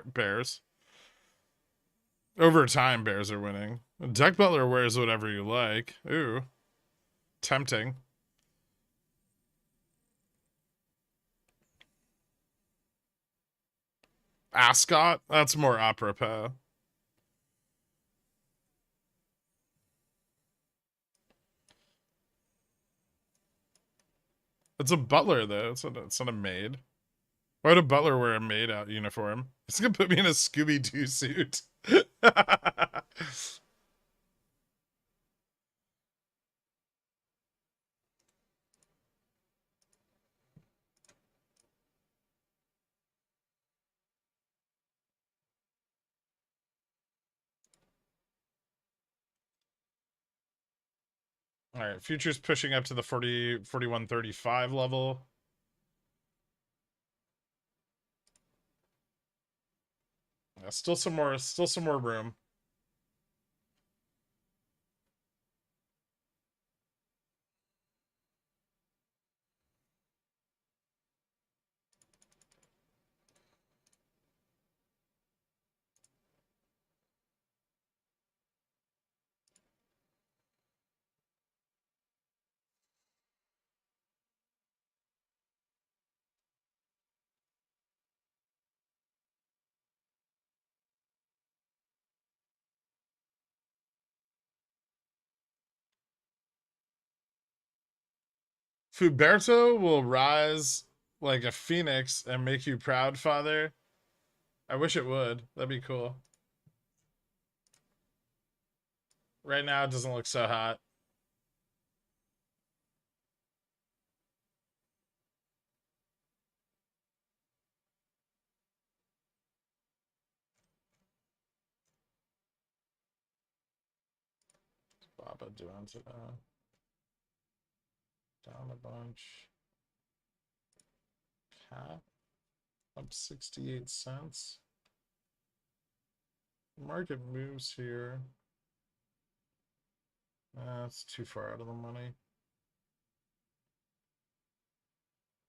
S1: Bears. Over time, Bears are winning. Duck Butler wears whatever you like. Ooh, tempting. Ascot? That's more apropos. It's a butler, though. It's not a maid. Why would a butler wear a maid out uniform? It's gonna put me in a Scooby-Doo suit. All right, futures pushing up to the 41.35 level. Yeah, still some more room. Fuberto will rise like a phoenix and make you proud, father. I wish it would. That'd be cool. Right now, it doesn't look so hot. What's Baba doing today? Down a bunch. Cat up 68 cents. Market moves here. That's too far out of the money.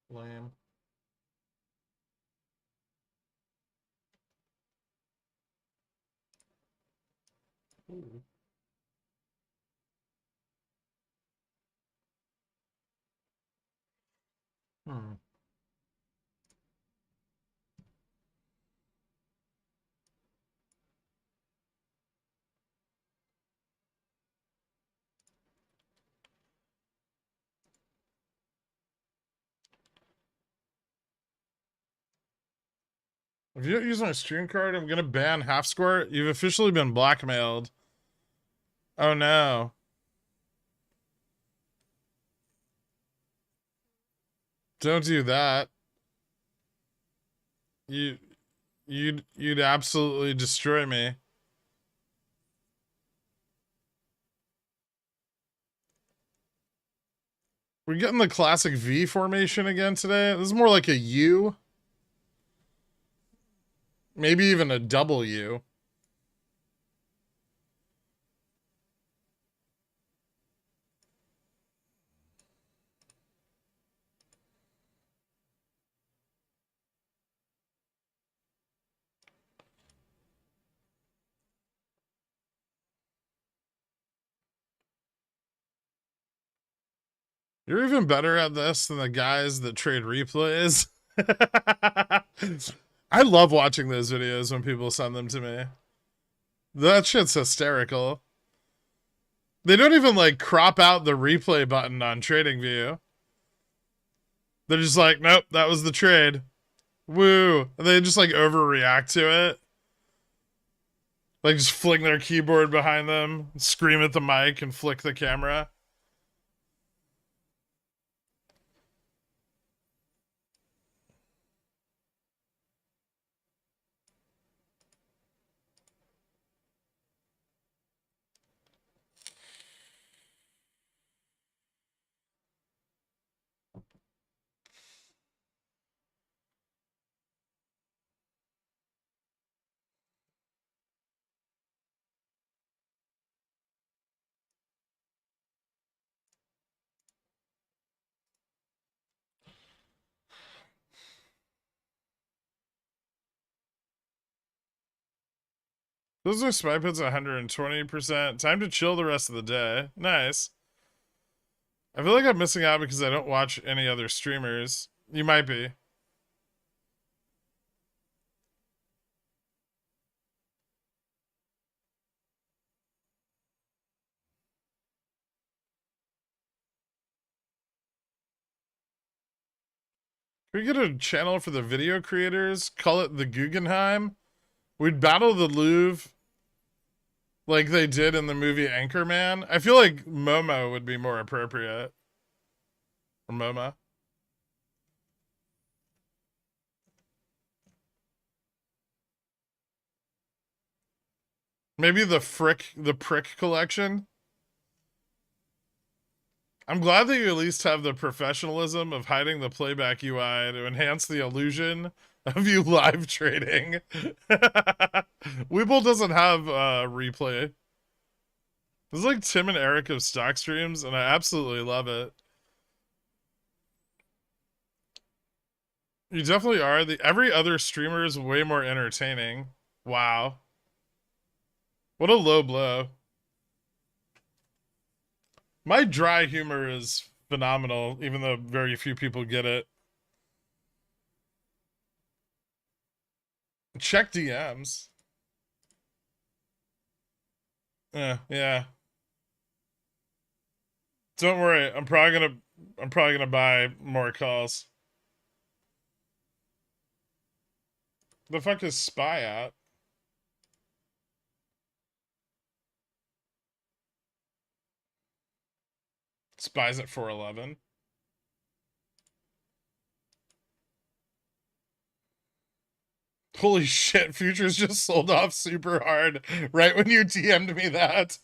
S1: Lame. Ooh. Hmm. If you don't use my stream card, I'm gonna ban Half Square. You've officially been blackmailed. Oh no. Don't do that. You'd absolutely destroy me. We're getting the classic V formation again today. This is more like a U. Maybe even a W. You're even better at this than the guys that trade replays. I love watching those videos when people send them to me. That shit's hysterical. They don't even like crop out the replay button on TradingView. They're just like, nope, that was the trade. Woo. And they just like overreact to it. Like just fling their keyboard behind them, scream at the mic, and flick the camera. Those are spy pits 120%. Time to chill the rest of the day. Nice. I feel like I'm missing out because I don't watch any other streamers. You might be. Can we get a channel for the video creators? Call it the Guggenheim? We'd battle the Louvre like they did in the movie Anchorman. I feel like Momo would be more appropriate. Or MoMA. Maybe the prick collection. I'm glad that you at least have the professionalism of hiding the playback UI to enhance the illusion of you live trading. WeBull doesn't have replay. This is like Tim and Eric of stock streams, and I absolutely love it. You definitely are. Every other streamer is way more entertaining. Wow. What a low blow. My dry humor is phenomenal, even though very few people get it. Check DMs. Yeah. Don't worry. I'm probably gonna buy more calls. The fuck is spy at? Spy's at 411. Holy shit, futures just sold off super hard right when you DM'd me that.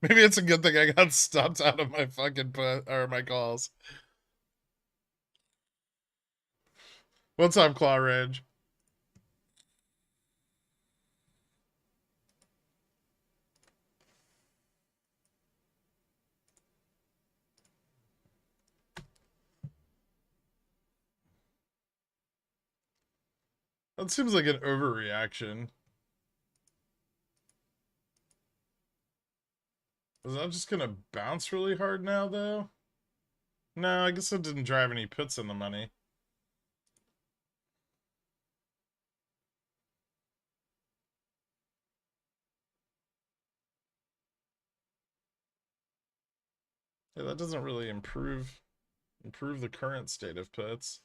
S1: Maybe it's a good thing I got stopped out of my fucking my calls. What's up, Claw Rage? That seems like an overreaction. Is that just gonna bounce really hard now, though? No, I guess it didn't drive any puts in the money. Yeah, that doesn't really improve the current state of puts.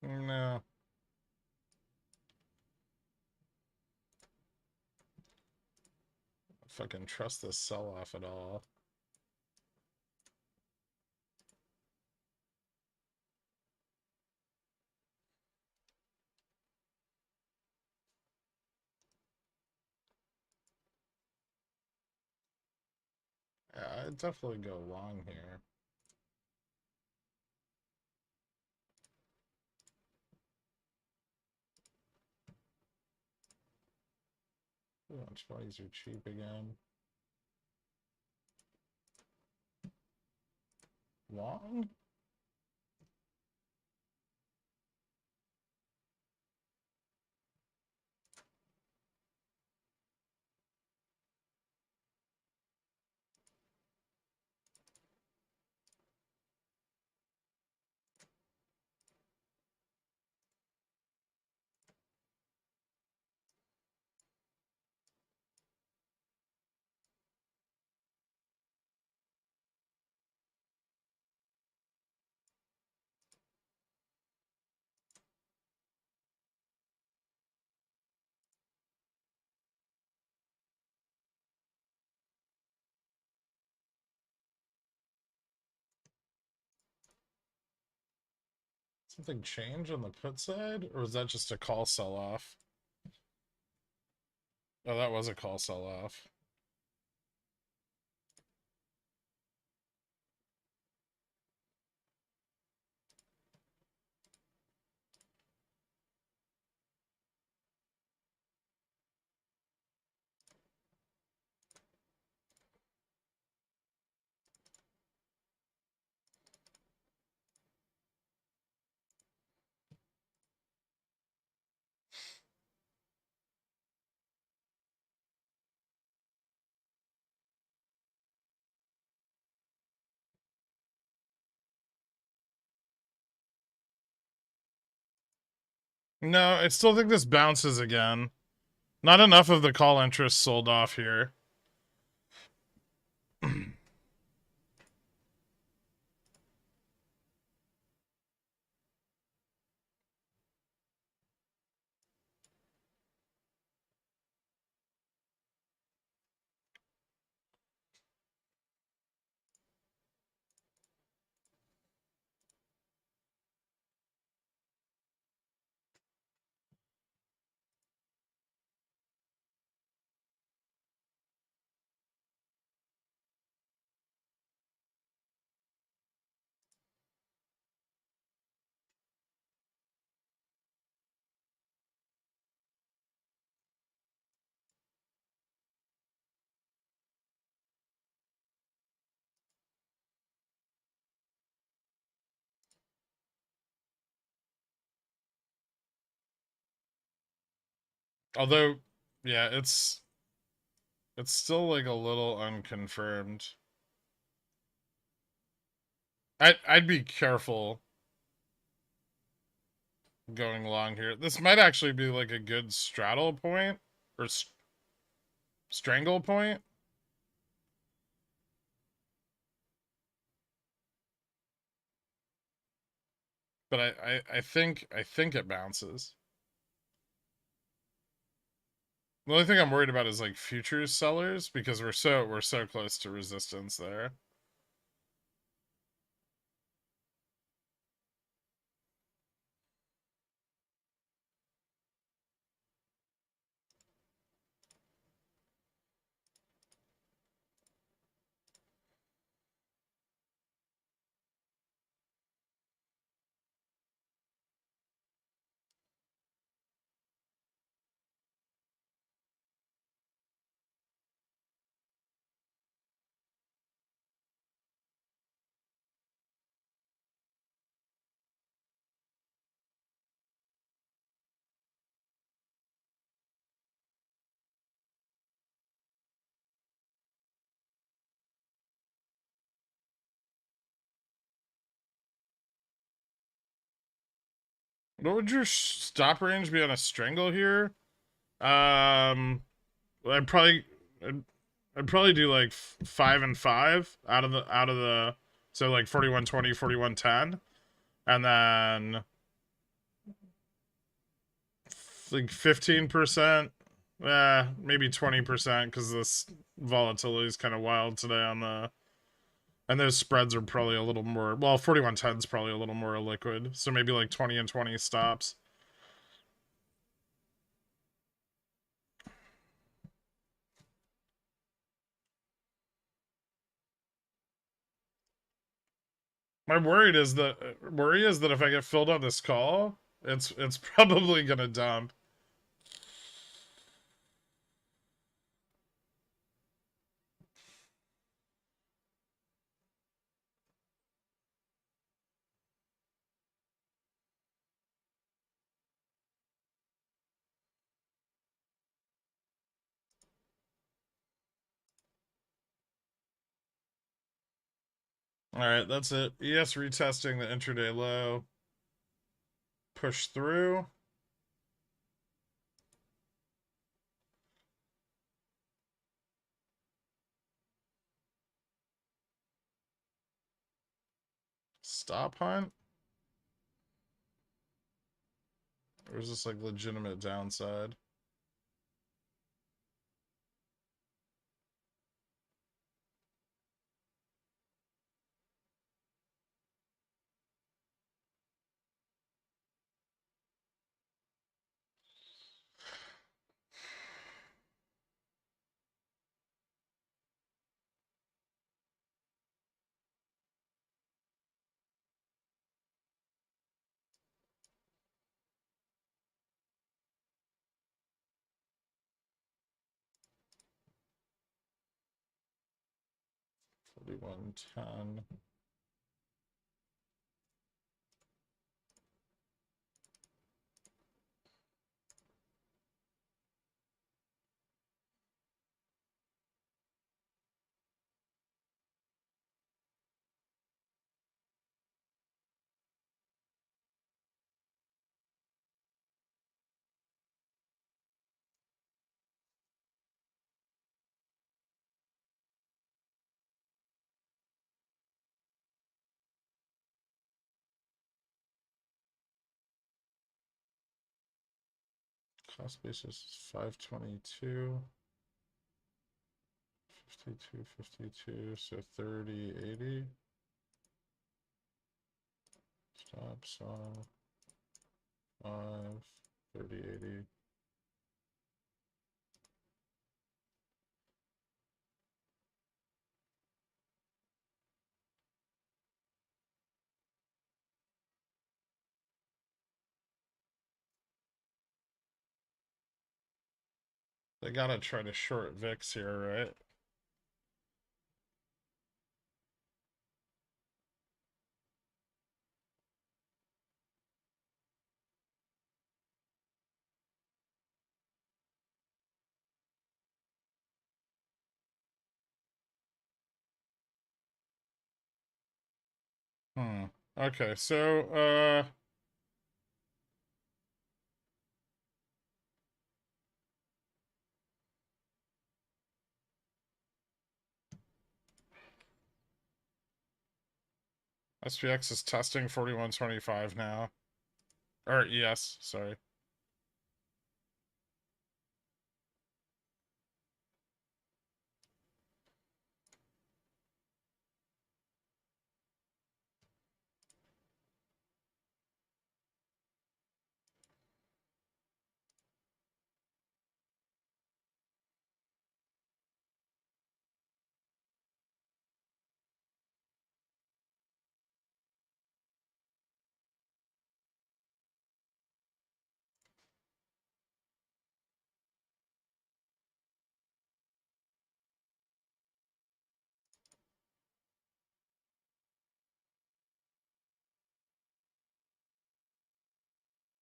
S1: No. I fucking trust this sell-off at all. Yeah, I'd definitely go long here. Launch values are cheap again. Long? Something change on the put side? Or was that just a call sell-off? Oh, that was a call sell-off. No, I still think this bounces again. Not enough of the call interest sold off here. Although, yeah, it's still like a little unconfirmed. I'd be careful going long here. This might actually be like a good straddle point or strangle point. But I think it bounces. The only thing I'm worried about is like futures sellers because we're so close to resistance there. What would your stop range be on a strangle here? I'd probably I'd probably do like 5 and 5 out of the so like 41.20, 41.10, and then like 15%, maybe 20% because this volatility is kind of wild today on the, and those spreads are probably a little more, well, 41.10 is probably a little more liquid, so maybe like 20 and 20 stops. My worry is that if I get filled on this call, it's probably gonna dump. All right, that's it. ES retesting the intraday low. Push through. Stop hunt? Or is this like legitimate downside? $41.10. Cost basis is 522. 52, so 30.80. Stop song 5, 30.80. They gotta try to short VIX here, right? Okay, so SPX is testing 41.25 now. Or yes, sorry.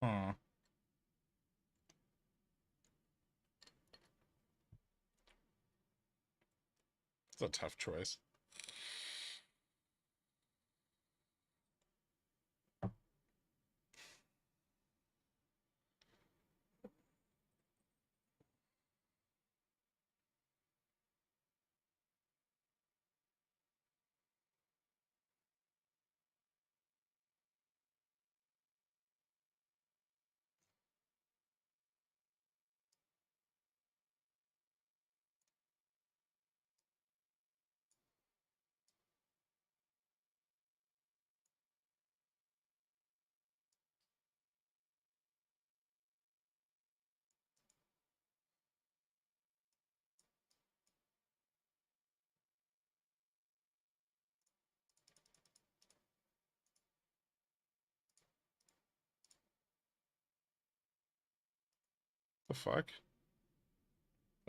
S1: Hmm. It's a tough choice. The fuck?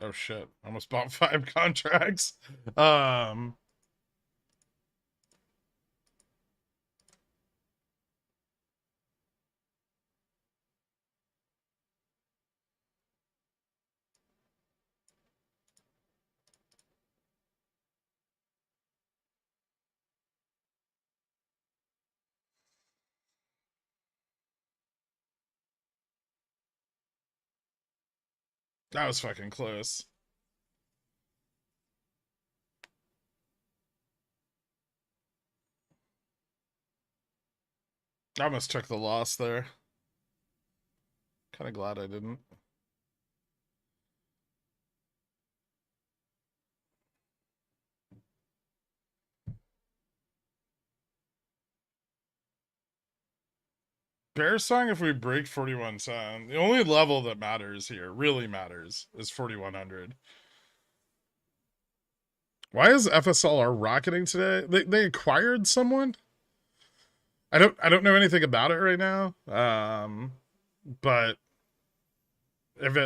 S1: Oh shit. I almost bought 5 contracts. Um That was fucking close. I almost took the loss there. Kind of glad I didn't. Bear song if we break 4110. The only level that matters here, really matters, is 4100. Why is FSLR rocketing today? They acquired someone? I don't know anything about it right now. But if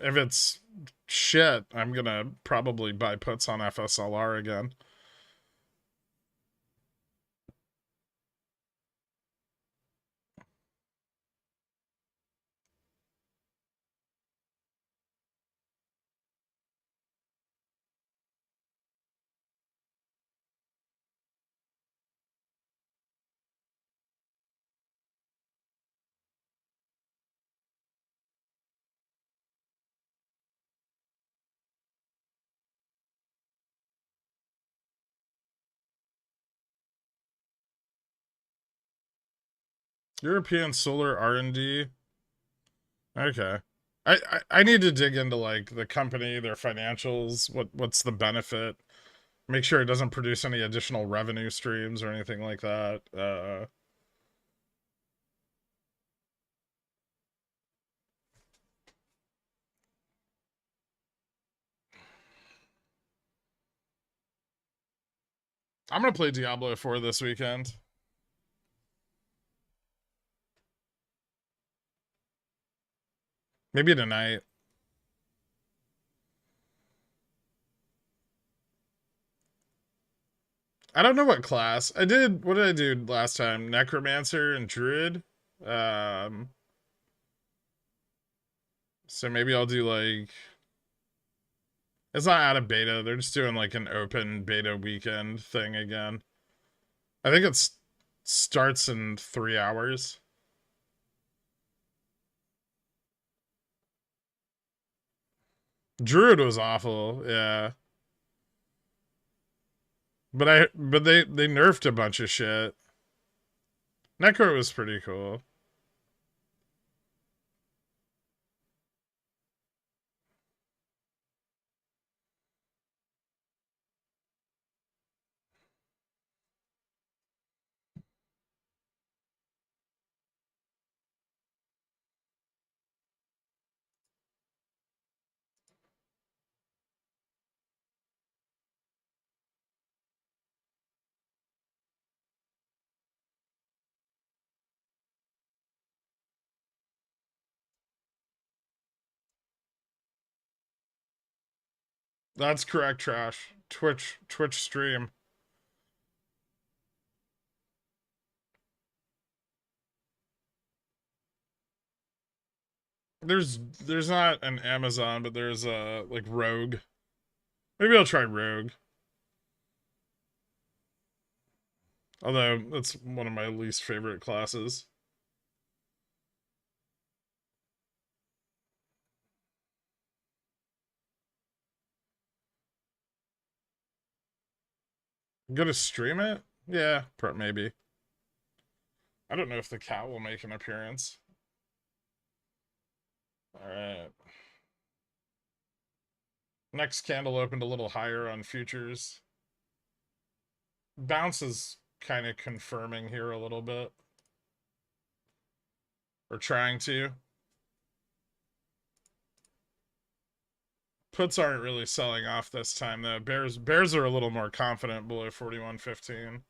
S1: it's shit, I'm gonna probably buy puts on FSLR again. European Solar R&D. Okay. I need to dig into like the company, their financials, what's the benefit. Make sure it doesn't produce any additional revenue streams or anything like that. I'm gonna play Diablo 4 this weekend. Maybe tonight. I don't know what class. I did what did I do last time? Necromancer and Druid. Um so maybe I'll do like it's not out of beta. They're just doing like an open beta weekend thing again. I think it starts in 3 hours. Druid was awful, yeah. But they nerfed a bunch of shit. Necro was pretty cool. That's correct, Trash. Twitch stream. There's not an Amazon, but there's a like Rogue. Maybe I'll try Rogue. Although that's one of my least favorite classes. I'm gonna stream it? Yeah, maybe. I don't know if the cat will make an appearance. Alright. Next candle opened a little higher on futures. Bounce is kind of confirming here a little bit. Or trying to. Puts aren't really selling off this time though. Bears are a little more confident below 41.15.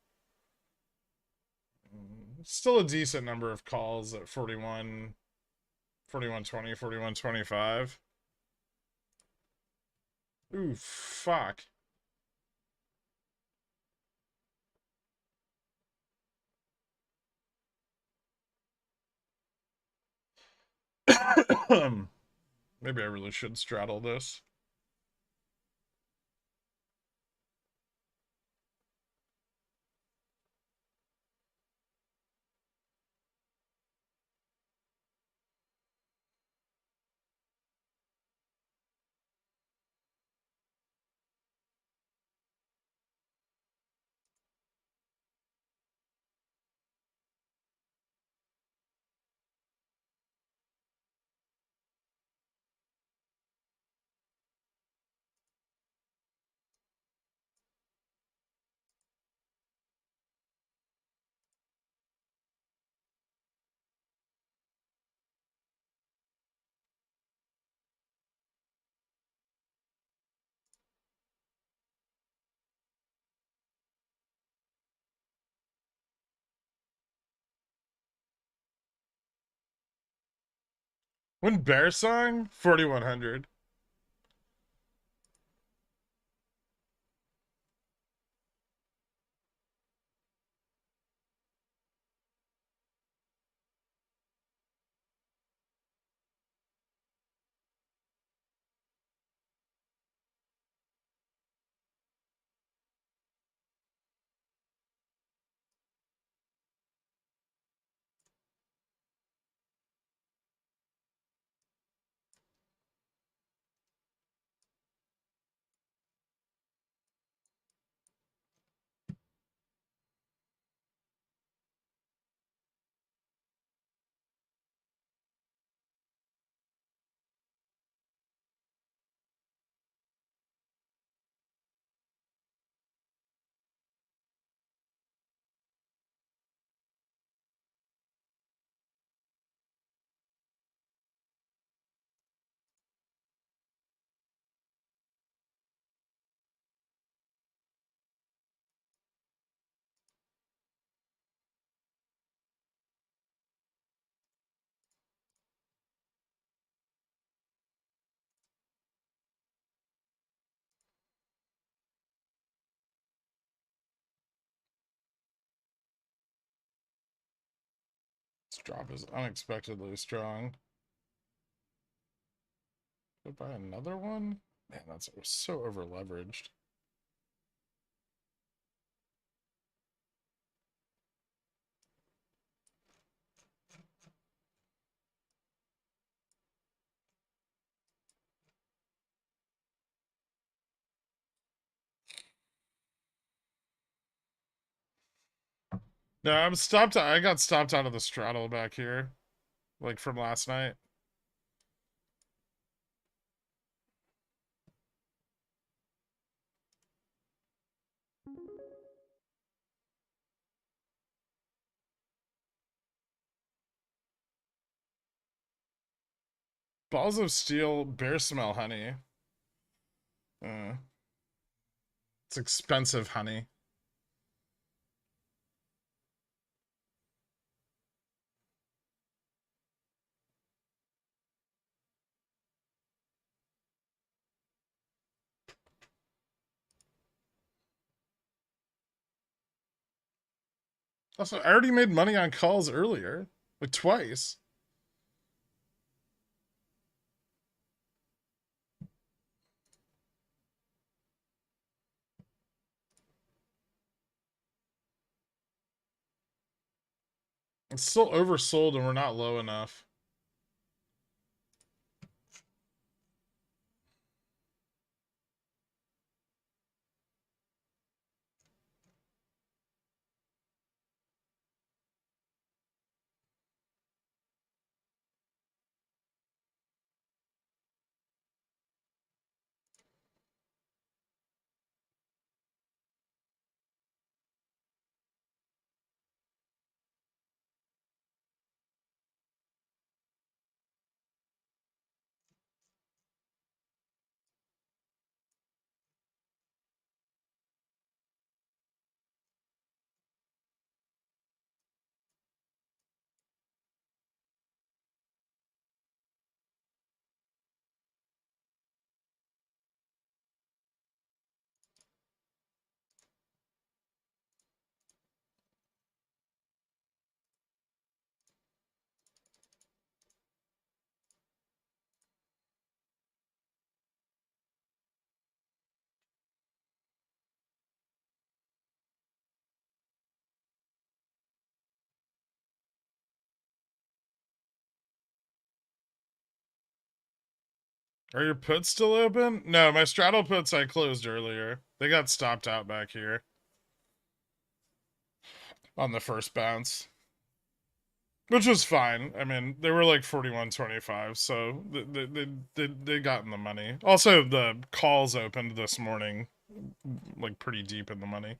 S1: Still a decent number of calls at 41, 41.20, 41.25. Ooh, fuck. Maybe I really should straddle this. When Bear Song? 4100. This drop is unexpectedly strong. Could I buy another one? Man, that's so over leveraged. No, I'm stopped. I got stopped out of the straddle back here, like from last night. Balls of Steel, Bear Smell Honey. It's expensive honey. Also, I already made money on calls earlier, like twice. It's still oversold and we're not low enough. Are your puts still open? No, my straddle puts I closed earlier. They got stopped out back here on the first bounce, which was fine. I mean, they were like 41.25, so they got in the money. Also, the calls opened this morning, like pretty deep in the money.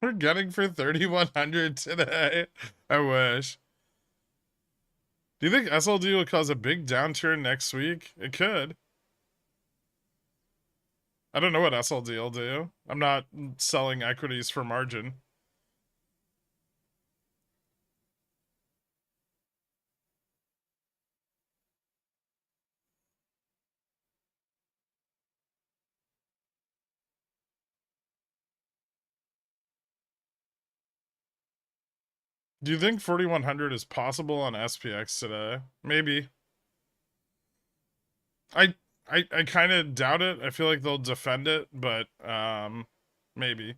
S1: We're gunning for 3,100 today. I wish. Do you think SLD will cause a big downturn next week? It could. I don't know what SLD will do. I'm not selling equities for margin. Do you think 4,100 is possible on SPX today? Maybe. I kind of doubt it. I feel like they'll defend it, but maybe.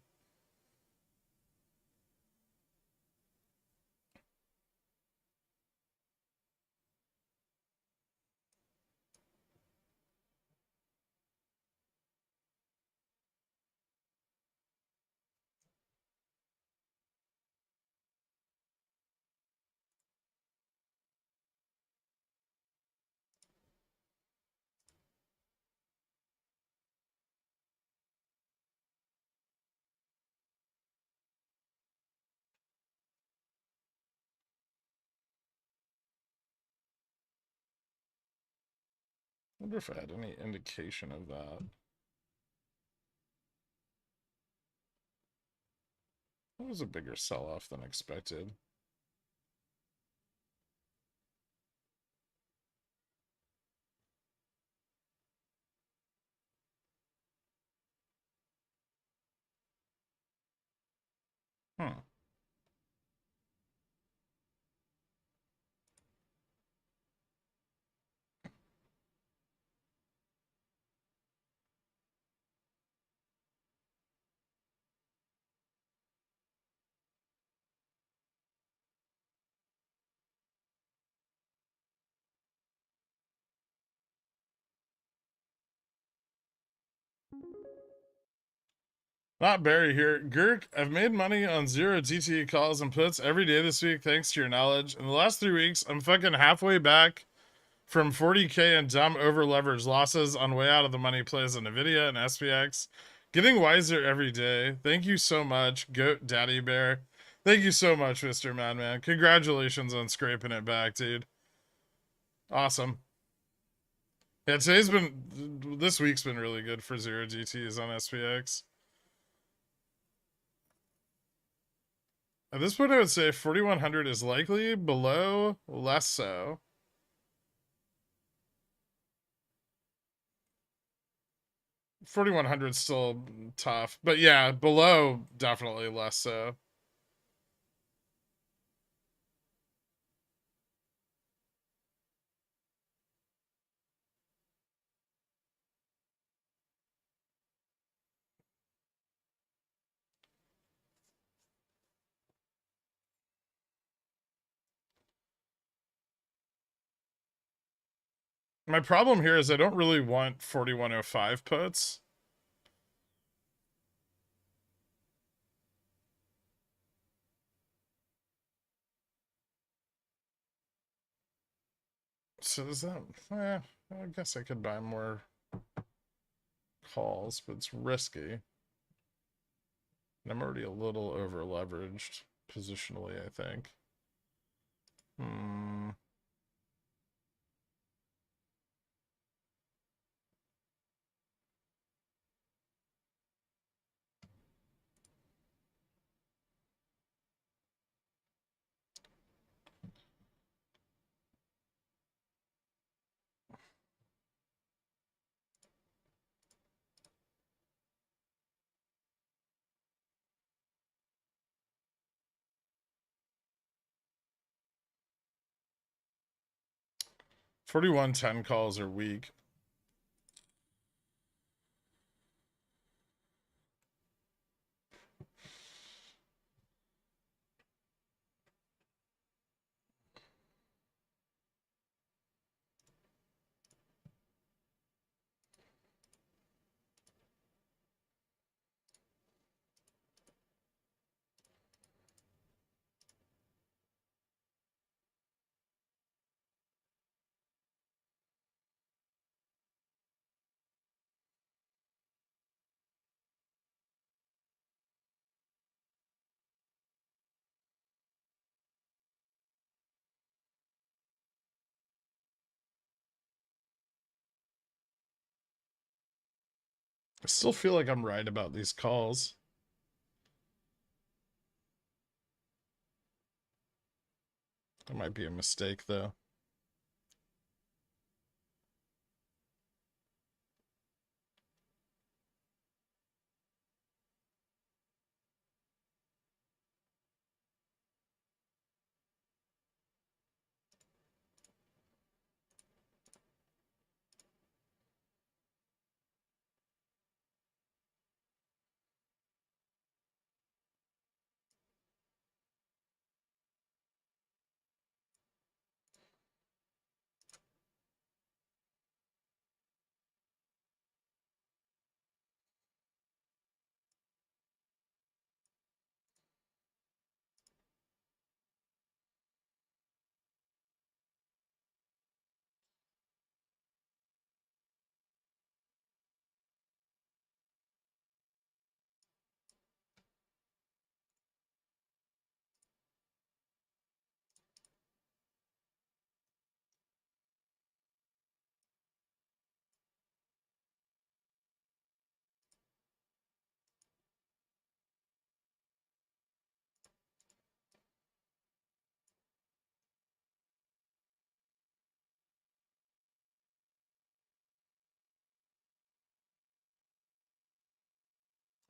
S1: I wonder if I had any indication of that. That was a bigger sell-off than expected. Hmm. Not Barry here. Gherk, I've made money on zero DTE calls and puts every day this week thanks to your knowledge. In the last 3 weeks, I'm fucking halfway back from 40K and dumb over leveraged losses on way out of the money plays on Nvidia and SPX. Getting wiser every day. Thank you so much, Goat Daddy Bear. Thank you so much, Mr. Madman. Congratulations on scraping it back, dude. Awesome. Yeah, this week's been really good for zero GTs on SPX. At this point, I would say 4,100 is likely, below, less so. 4,100 is still tough, but yeah, below, definitely less so. My problem here is I don't really want 4,105 puts. So is that, I guess I could buy more calls, but it's risky. And I'm already a little over leveraged positionally, I think. 4110 calls are weak. I still feel like I'm right about these calls. That might be a mistake, though.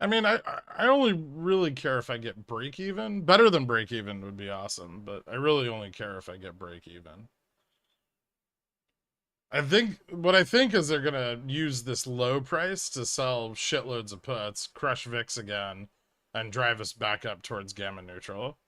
S1: I mean, I only really care if I get break even. Better than break even would be awesome, but I really only care if I get break even. What I think is they're gonna use this low price to sell shitloads of puts, crush VIX again, and drive us back up towards gamma neutral.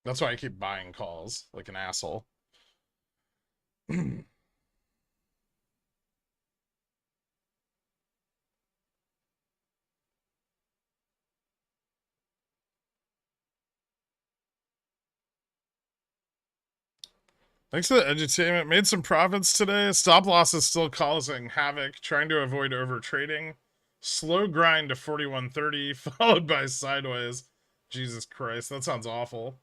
S1: That's why I keep buying calls like an asshole. Thanks for the edutainment. Made some profits today. Stop loss is still causing havoc. Trying to avoid over trading. Slow grind to 41.30, followed by sideways. Jesus Christ, that sounds awful.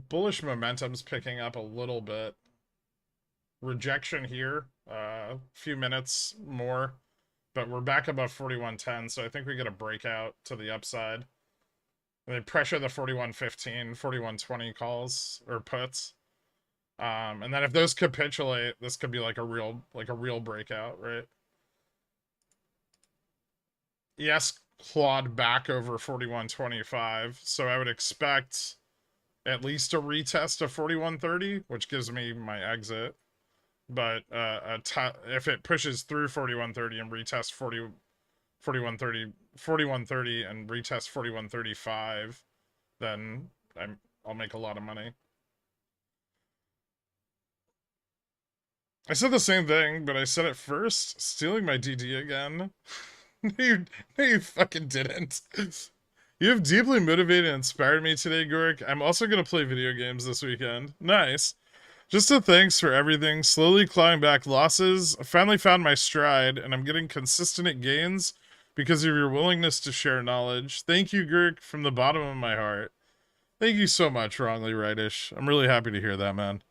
S1: Bullish momentum's picking up a little bit. Rejection here. A few minutes more. But we're back above 41.10, so I think we get a breakout to the upside. They pressure the 41.15, 41.20 calls or puts. And then if those capitulate, this could be like a real breakout, right? Yes, clawed back over 41.25, so I would expect at least a retest of 41.30, which gives me my exit. But if it pushes through 41.30 and retests 41.30 and retest 41.35, then I'll make a lot of money. I said the same thing, but I said it first. Stealing my DD again. No, you fucking didn't. You have deeply motivated and inspired me today, Gork. I'm also going to play video games this weekend. Nice. Just a thanks for everything. Slowly clawing back losses. I finally found my stride, and I'm getting consistent gains because of your willingness to share knowledge. Thank you, Gurk, from the bottom of my heart. Thank you so much, Wrongly Rightish. I'm really happy to hear that, man.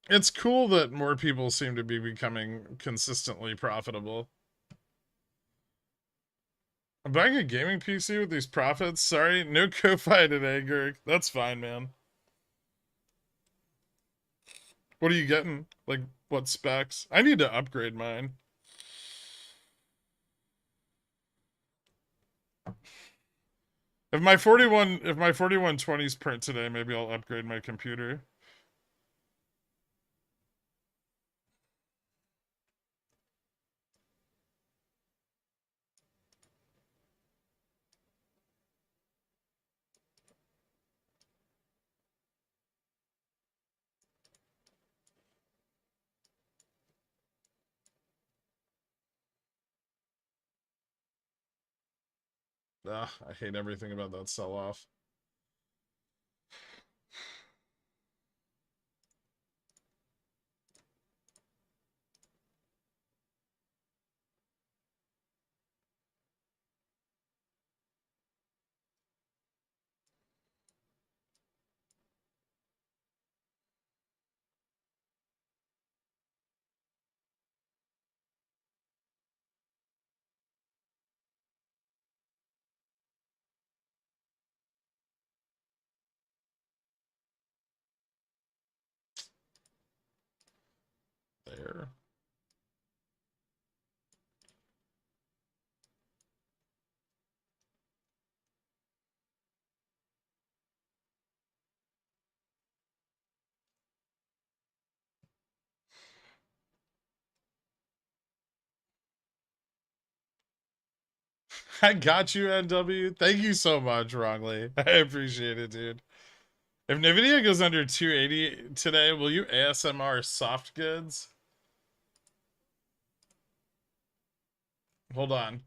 S1: It's cool that more people seem to be becoming consistently profitable. I'm buying a gaming PC with these profits. Sorry, no Ko-Fi today, Gurk. That's fine, man. What are you getting? Like, what specs? I need to upgrade mine. If my 4120s print today, maybe I'll upgrade my computer. Ugh, I hate everything about that sell-off. There. I got you, NW. Thank you so much, Wrongly. I appreciate it, dude. If Nvidia goes under 280 today, will you ASMR soft goods? Hold on.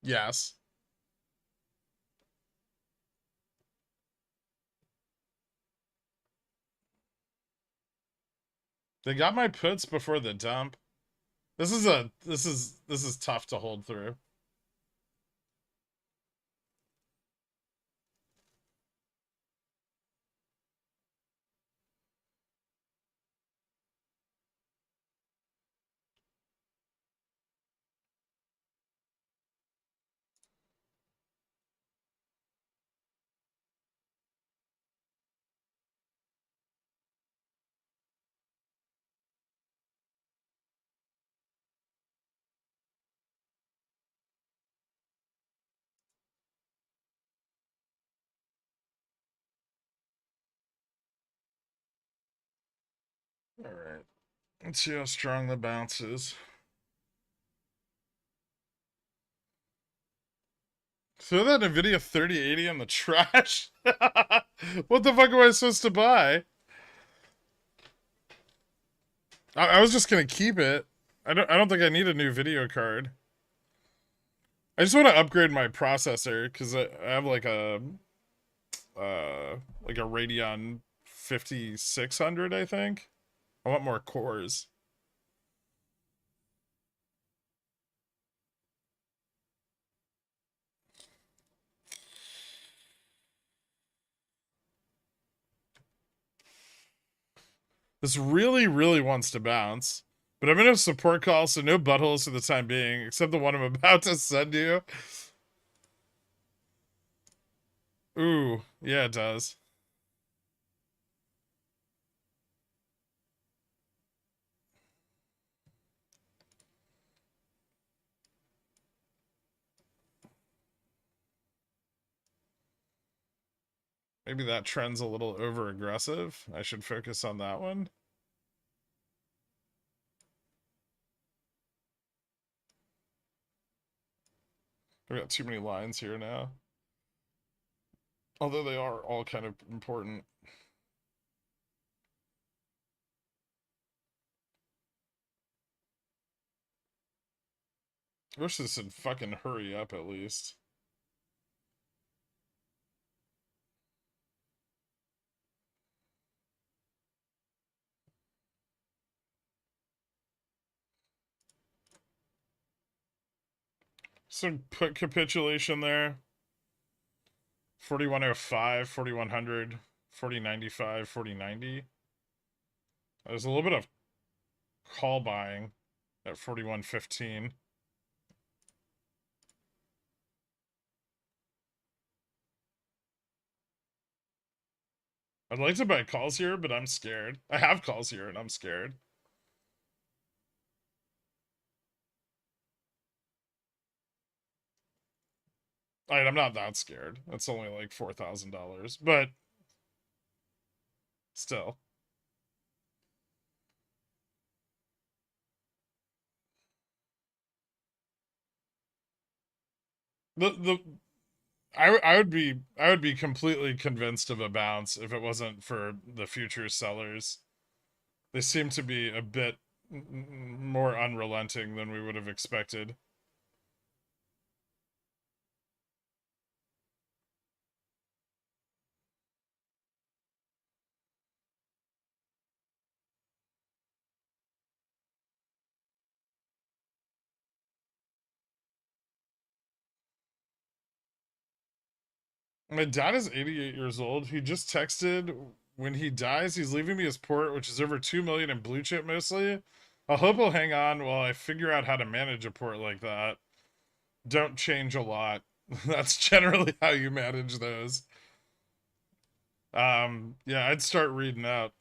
S1: Yes. They got my puts before the dump. This is tough to hold through. All right. Let's see how strong the bounce is. Throw that NVIDIA 3080 in the trash. What the fuck am I supposed to buy? I was just gonna keep it. I don't think I need a new video card. I just want to upgrade my processor because I have like a Radeon 5600, I think. I want more cores. This really, really wants to bounce. But I'm in a support call, so no buttholes for the time being, except the one I'm about to send you. Ooh, yeah, it does. Maybe that trend's a little over aggressive. I should focus on that one. I've got too many lines here now. Although they are all kind of important. I wish this would fucking hurry up at least. Some put capitulation there. 4105, 4100, 4095, 4090. There's a little bit of call buying at 4115. I'd like to buy calls here, but I'm scared. I have calls here and I'm scared. I'm not that scared. It's only like $4,000, but still. The I would be completely convinced of a bounce if it wasn't for the future sellers. They seem to be a bit more unrelenting than we would have expected. My dad is 88 years old. He just texted when he dies, he's leaving me his port, which is over 2 million in blue chip mostly. I hope he'll hang on while I figure out how to manage a port like that. Don't change a lot. That's generally how you manage those. Yeah, I'd start reading up.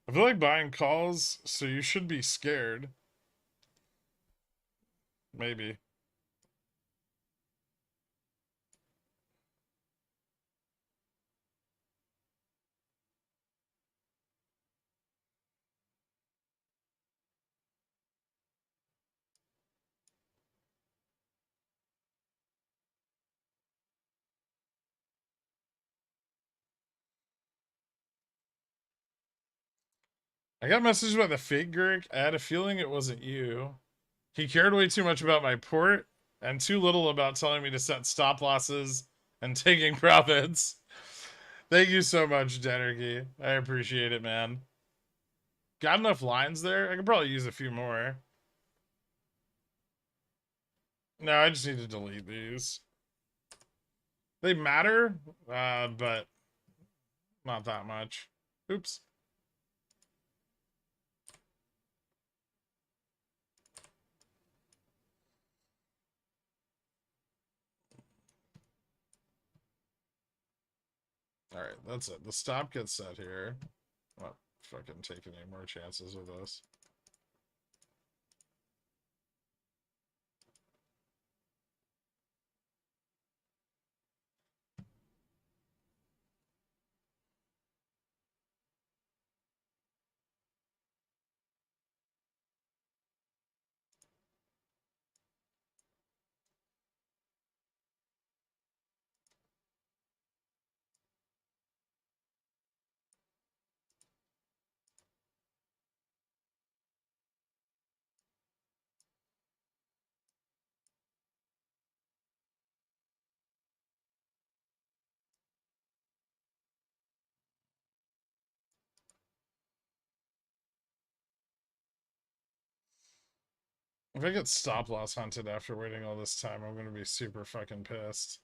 S1: I feel like buying calls, so you should be scared. Maybe. I got messaged by the fake Gurk. I had a feeling it wasn't you. He cared way too much about my port and too little about telling me to set stop losses and taking profits. Thank you so much, Denergy. I appreciate it, man. Got enough lines there? I could probably use a few more. No, I just need to delete these. They matter, but not that much. Oops. Alright, that's it. The stop gets set here. I'm not fucking taking any more chances with this. If I get stop loss hunted after waiting all this time, I'm gonna be super fucking pissed.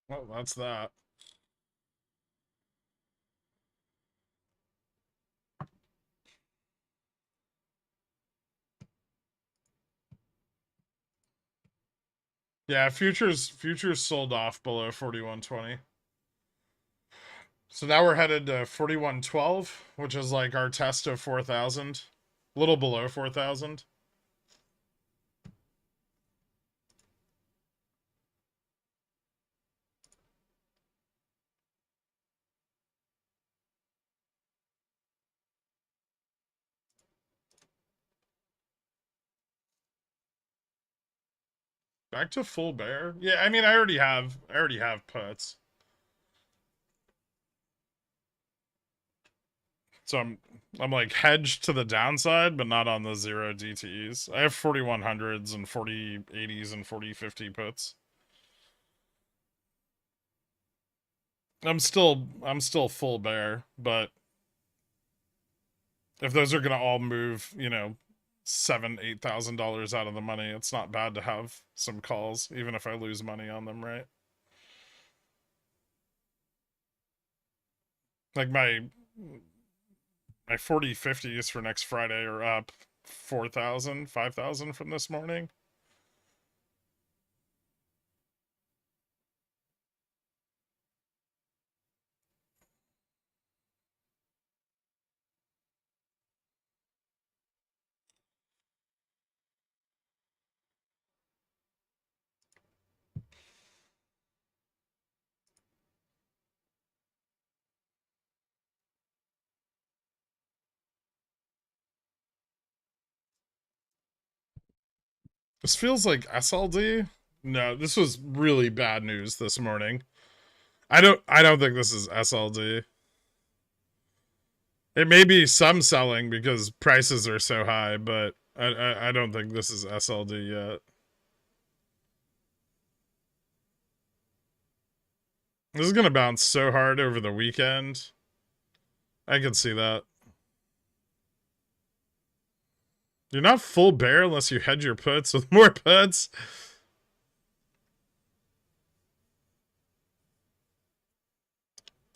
S1: Well, that's that. Yeah, futures sold off below 41.20. So now we're headed to 41.12, which is like our test of 4,000. A little below 4,000. Back to full bear. Yeah, I mean I already have puts. So I'm like hedged to the downside, but not on the zero DTEs. I have 4100s and 4080s and 4050 puts. I'm still full bear, but if those are gonna all move, $7,000-8,000 out of the money, it's not bad to have some calls, even if I lose money on them, right? Like my 4050s for next Friday are up 4,000, 5,000 from this morning. This feels like SLD, No, this was really bad news this morning. I don't think this is SLD. It may be some selling because prices are so high, but I don't think this is SLD yet. This is gonna bounce so hard over the weekend. I can see that. You're not full bear unless you hedge your puts with more puts.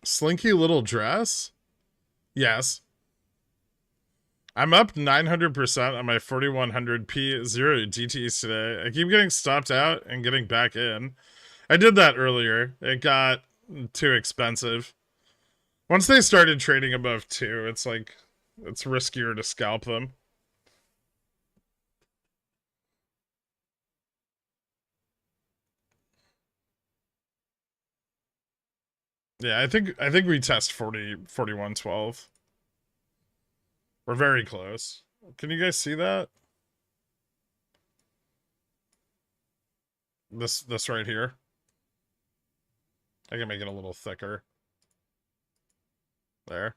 S1: Slinky little dress? Yes. I'm up 900% on my 4100p 0 DTEs today. I keep getting stopped out and getting back in. I did that earlier. It got too expensive. Once they started trading above 2, it's like, it's riskier to scalp them. Yeah, I think we test 4112. We're very close. Can you guys see that? This right here. I can make it a little thicker. There.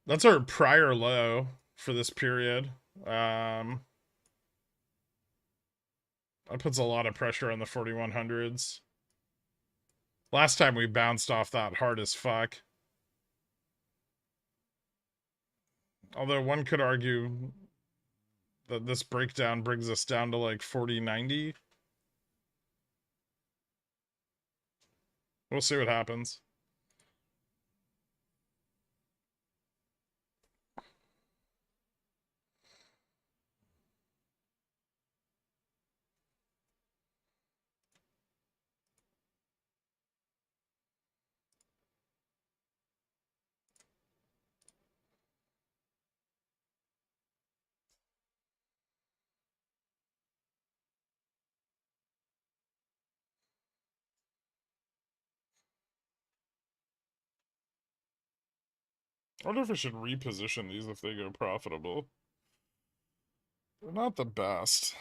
S1: That's our prior low for this period. That puts a lot of pressure on the 4100s. Last time we bounced off that hard as fuck. Although one could argue that this breakdown brings us down to like 4090. We'll see what happens. I wonder if I should reposition these if they go profitable. They're not the best.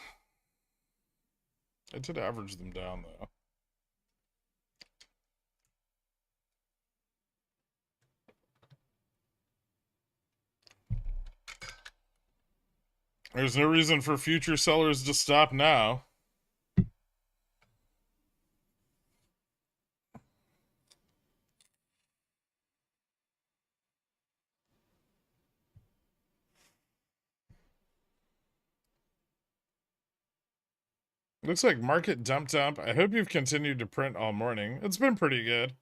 S1: I did average them down, though. There's no reason for future sellers to stop now. Looks like market dump. I hope you've continued to print all morning. It's been pretty good.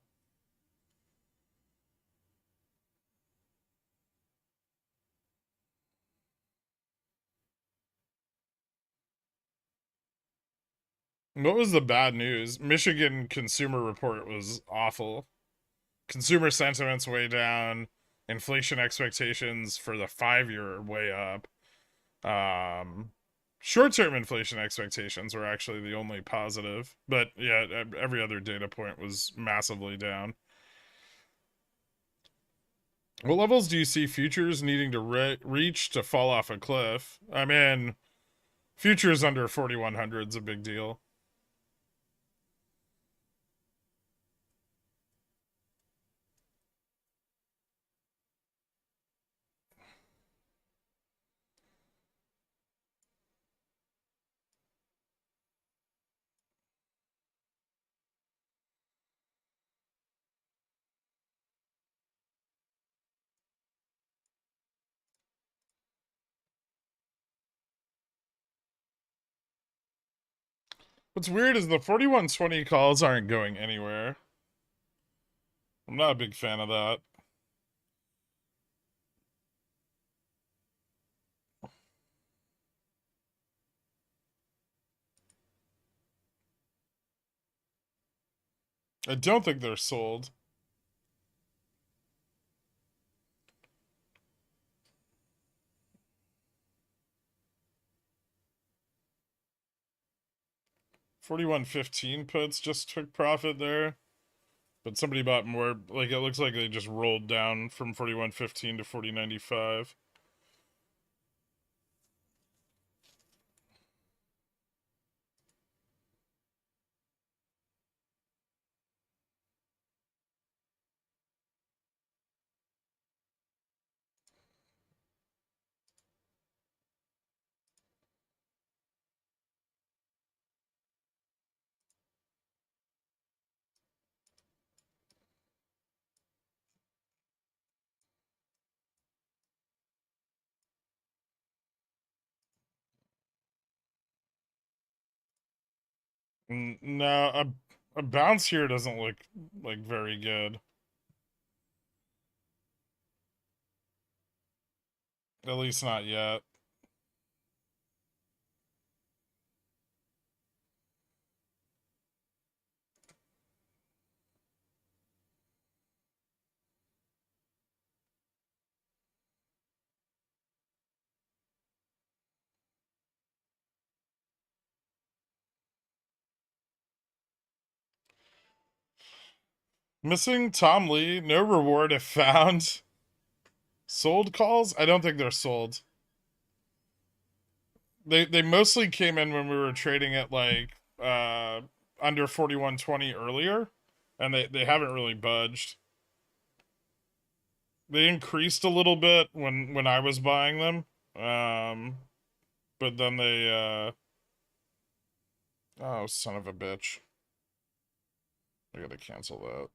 S1: What was the bad news? Michigan consumer report was awful. Consumer sentiment's way down. Inflation expectations for the 5-year are way up. Short-term inflation expectations were actually the only positive. But yeah, every other data point was massively down. What levels do you see futures needing to reach to fall off a cliff? I mean, futures under 4100 is a big deal. What's weird is the 4120 calls aren't going anywhere. I'm not a big fan of that. I don't think they're sold. $41.15 puts just took profit there. But somebody bought more. Like, it looks like they just rolled down from 41.15 to 40.95. No, a bounce here doesn't look like very good. At least not yet. Missing Tom Lee, no reward if found. Sold calls? I don't think they're sold. They mostly came in when we were trading at like under 41.20 earlier, and they haven't really budged. They increased a little bit when I was buying them. But then they oh, son of a bitch. I gotta cancel that.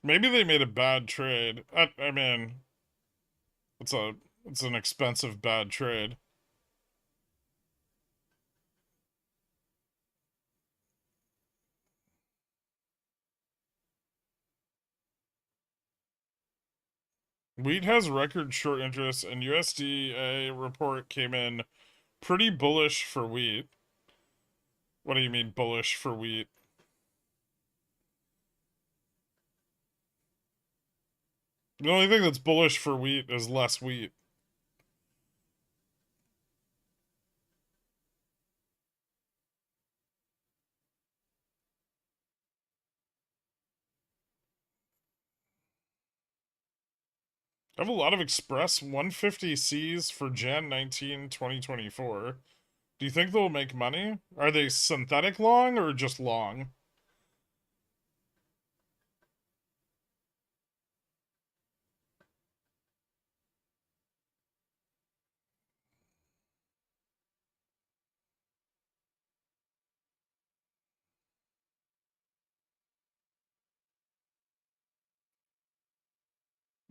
S1: Maybe they made a bad trade. I mean, it's a it's an expensive bad trade. Wheat has record short interest, and USDA report came in pretty bullish for wheat. What do you mean bullish for wheat? The only thing that's bullish for wheat is less wheat. I have a lot of Express 150Cs for Jan 19, 2024. Do you think they'll make money? Are they synthetic long or just long?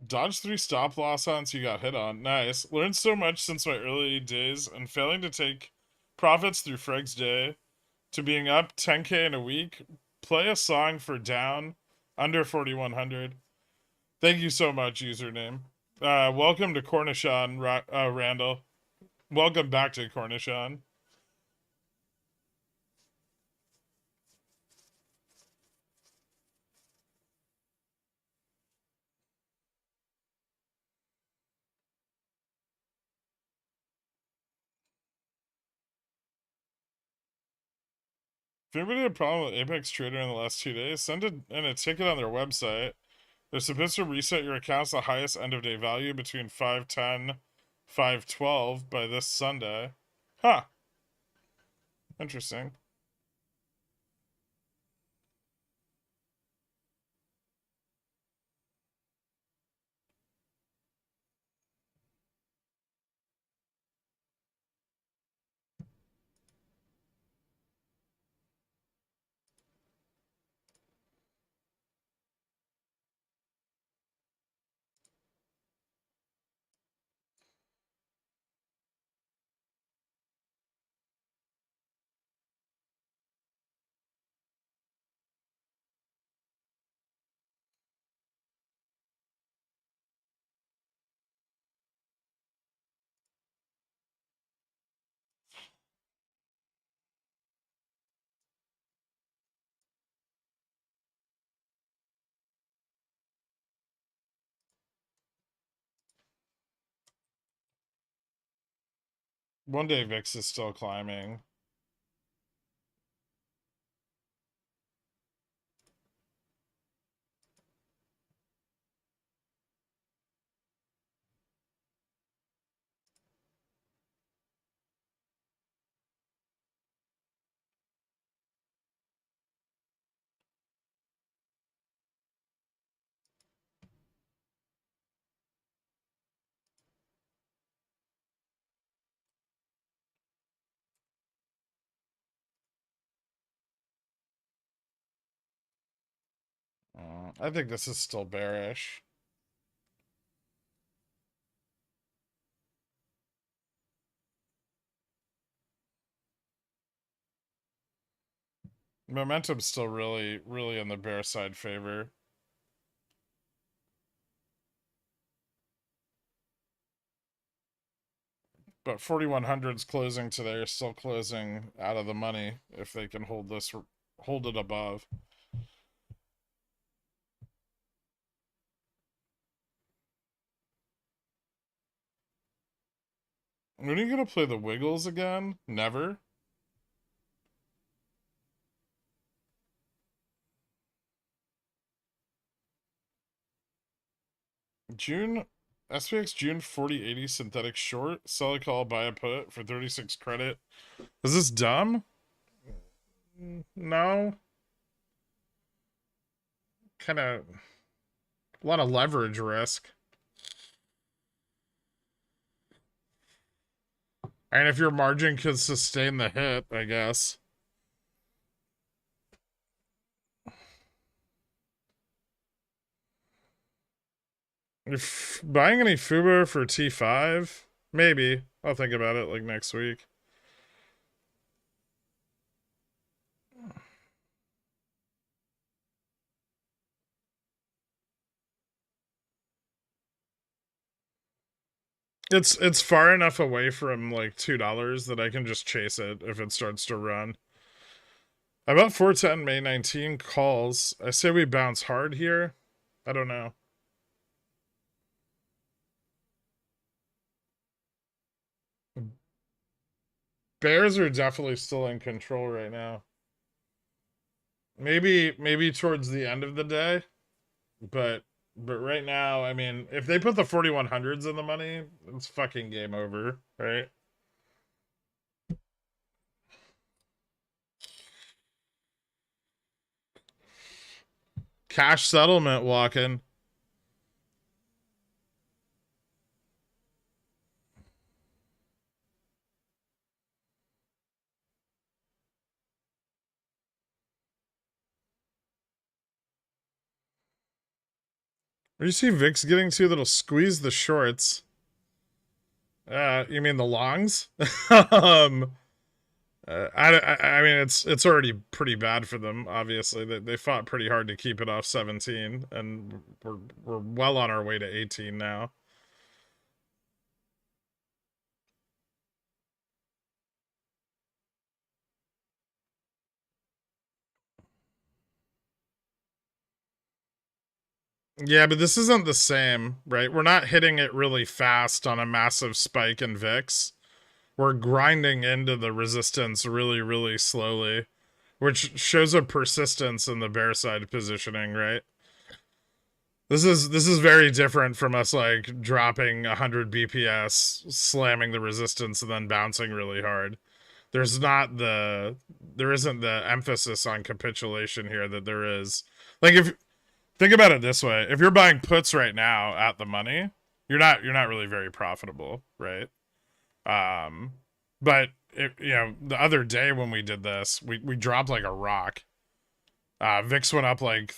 S1: Dodge 3 stop loss on so you got hit on. Nice. Learned so much since my early days and failing to take profits through Freg's Day to being up 10K in a week. Play a song for down under 4100. Thank you so much, username. Welcome to Cornishon, Randall. Welcome back to Cornishon. If anybody had a problem with Apex Trader in the last 2 days, send in a ticket on their website. They're supposed to reset your account's the highest end of day value between 510, 512 by this Sunday. Huh. Interesting. One day VIX is still climbing. I think this is still bearish. Momentum's still really, really in the bear side favor. But 4100's closing today are still closing out of the money if they can hold this, hold it above. When are you gonna play the Wiggles again? Never? June SPX June 4080 synthetic short. Sell a call, buy a put for 36 credit. Is this dumb? No. Kind of a lot of leverage risk. And if your margin could sustain the hit, I guess. If buying any FUBO for T5, maybe. I'll think about it like next week. It's far enough away from like $2 that I can just chase it if it starts to run. About 410 May 19 calls. I say we bounce hard here. I don't know. Bears are definitely still in control right now. Maybe towards the end of the day, but right now, I mean, if they put the 4100s in the money, it's fucking game over, right? Cash settlement walking. Where do you see VIX getting to that'll squeeze the shorts? You mean the longs? I mean it's already pretty bad for them. Obviously, they fought pretty hard to keep it off 17, and we're well on our way to 18 now. Yeah, but this isn't the same, right? We're not hitting it really fast on a massive spike in VIX. We're grinding into the resistance really, really slowly, which shows a persistence in the bear side positioning, right? This is very different from us like dropping 100 BPS, slamming the resistance, and then bouncing really hard. There's not the there isn't the emphasis on capitulation here that there is. Like if think about it this way, if you're buying puts right now at the money, you're not really very profitable, right? But the other day when we did this, we dropped like a rock. VIX went up like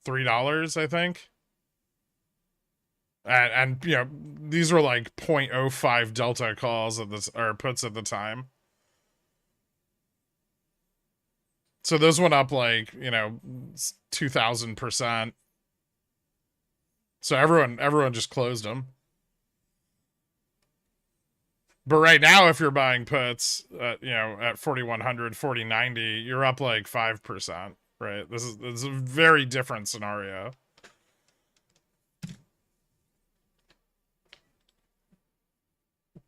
S1: $3, I think. And these were like 0.05 delta calls at this or puts at the time. So those went up like 2,000%. So everyone just closed them. But right now, if you're buying puts, at 4,100, 4,090, you're up like 5%. Right? This is a very different scenario.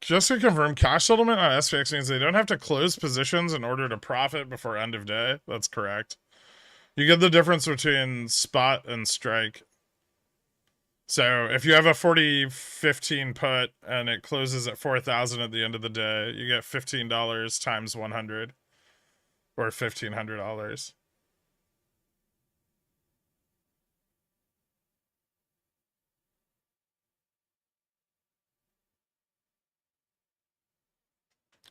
S1: Just to confirm, cash settlement on SPX means they don't have to close positions in order to profit before end of day. That's correct. You get the difference between spot and strike. So if you have a 4015 put and it closes at 4,000 at the end of the day, you get $15 times 100 or $1,500.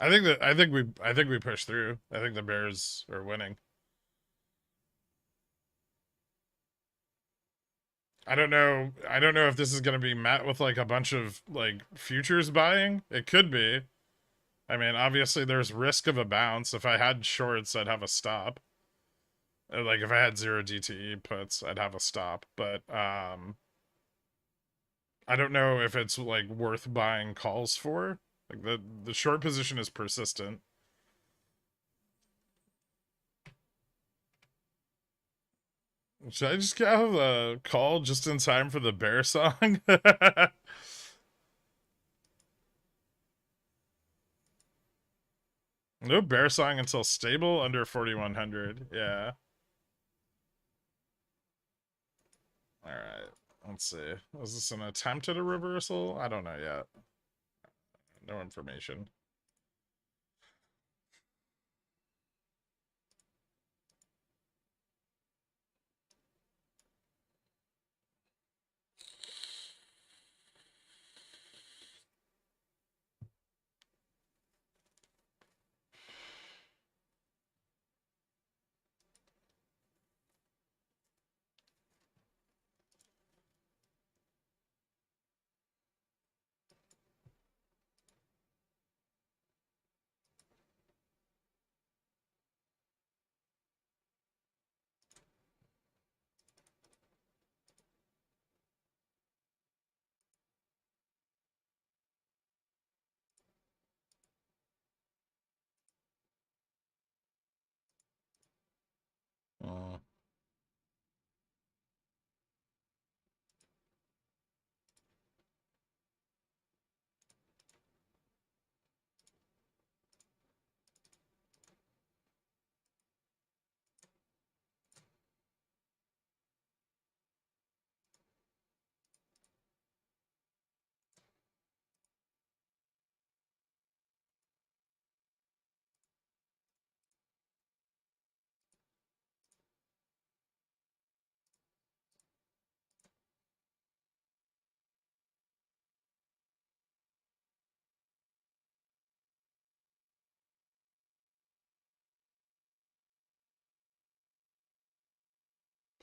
S1: I think we push through. I think the Bears are winning. I don't know. I don't know if this is going to be met with like a bunch of like futures buying. It could be. I mean, obviously there's risk of a bounce. If I had shorts, I'd have a stop. Like if I had zero DTE puts, I'd have a stop. But I don't know if it's like worth buying calls for. Like the short position is persistent. Should I just have a call just in time for the bear song? No bear song until stable under 4100. Yeah. All right. Let's see. Was this an attempt at a reversal? I don't know yet. No information. Uh,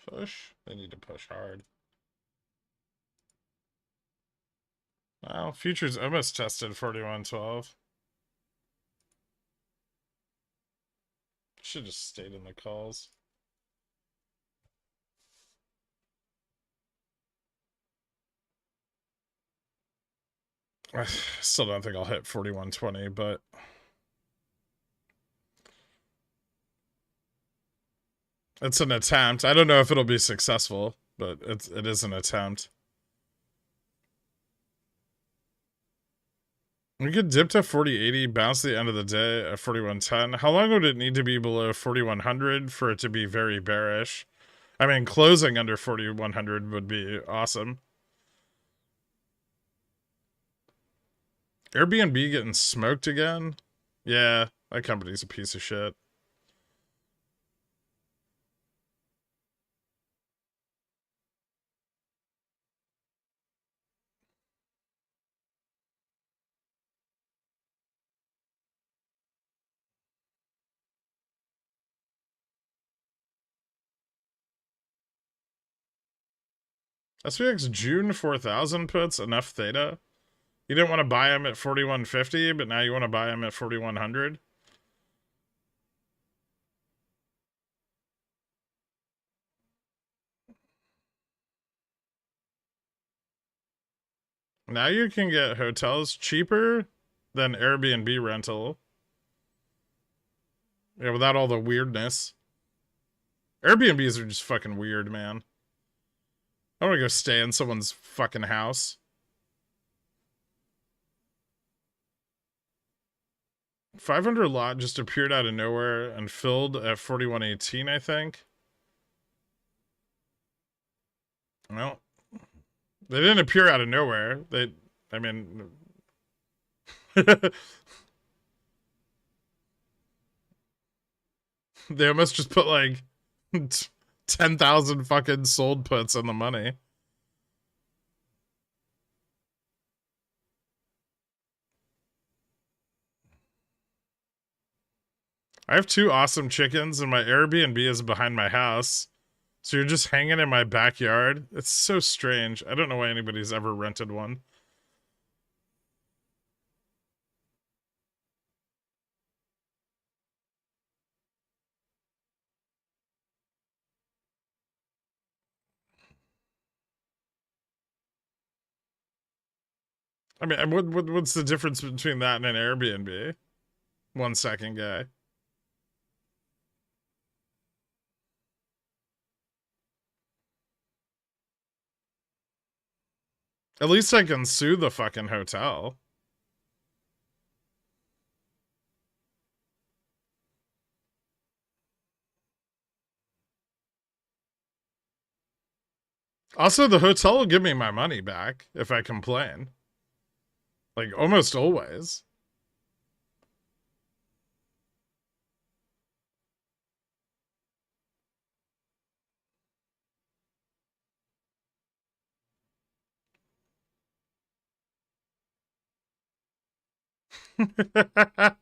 S1: push. They need to push hard. Well, futures almost tested 4112. Should just stayed in the calls. I still don't think I'll hit 4120, but it's an attempt. I don't know if it'll be successful, but it is an attempt. We could dip to 4080, bounce the end of the day at 4110. How long would it need to be below 4100 for it to be very bearish? I mean, closing under 4100 would be awesome. Airbnb getting smoked again? Yeah, that company's a piece of shit. SPX June 4000 puts enough theta. You didn't want to buy them at 4150, but now you want to buy them at 4100. Now you can get hotels cheaper than Airbnb rental. Yeah, without all the weirdness. Airbnbs are just fucking weird, man. I want to go stay in someone's fucking house. 500 lot just appeared out of nowhere and filled at 4118, I think. Well, they didn't appear out of nowhere. I mean, they almost just put like 10,000 fucking sold puts in the money. I have two awesome chickens and my Airbnb is behind my house. So you're just hanging in my backyard? It's so strange. I don't know why anybody's ever rented one. I mean, what's the difference between that and an Airbnb? 1 second, guy. At least I can sue the fucking hotel. Also, the hotel will give me my money back if I complain. Like, almost always. That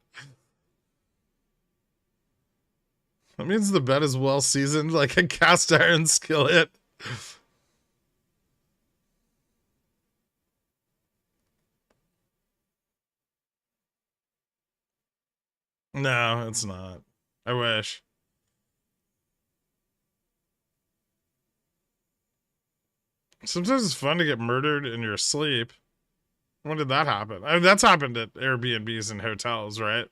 S1: means the bed is well seasoned like a cast iron skillet. No, it's not. I wish. Sometimes it's fun to get murdered in your sleep. When did that happen? I mean, that's happened at Airbnbs and hotels, right?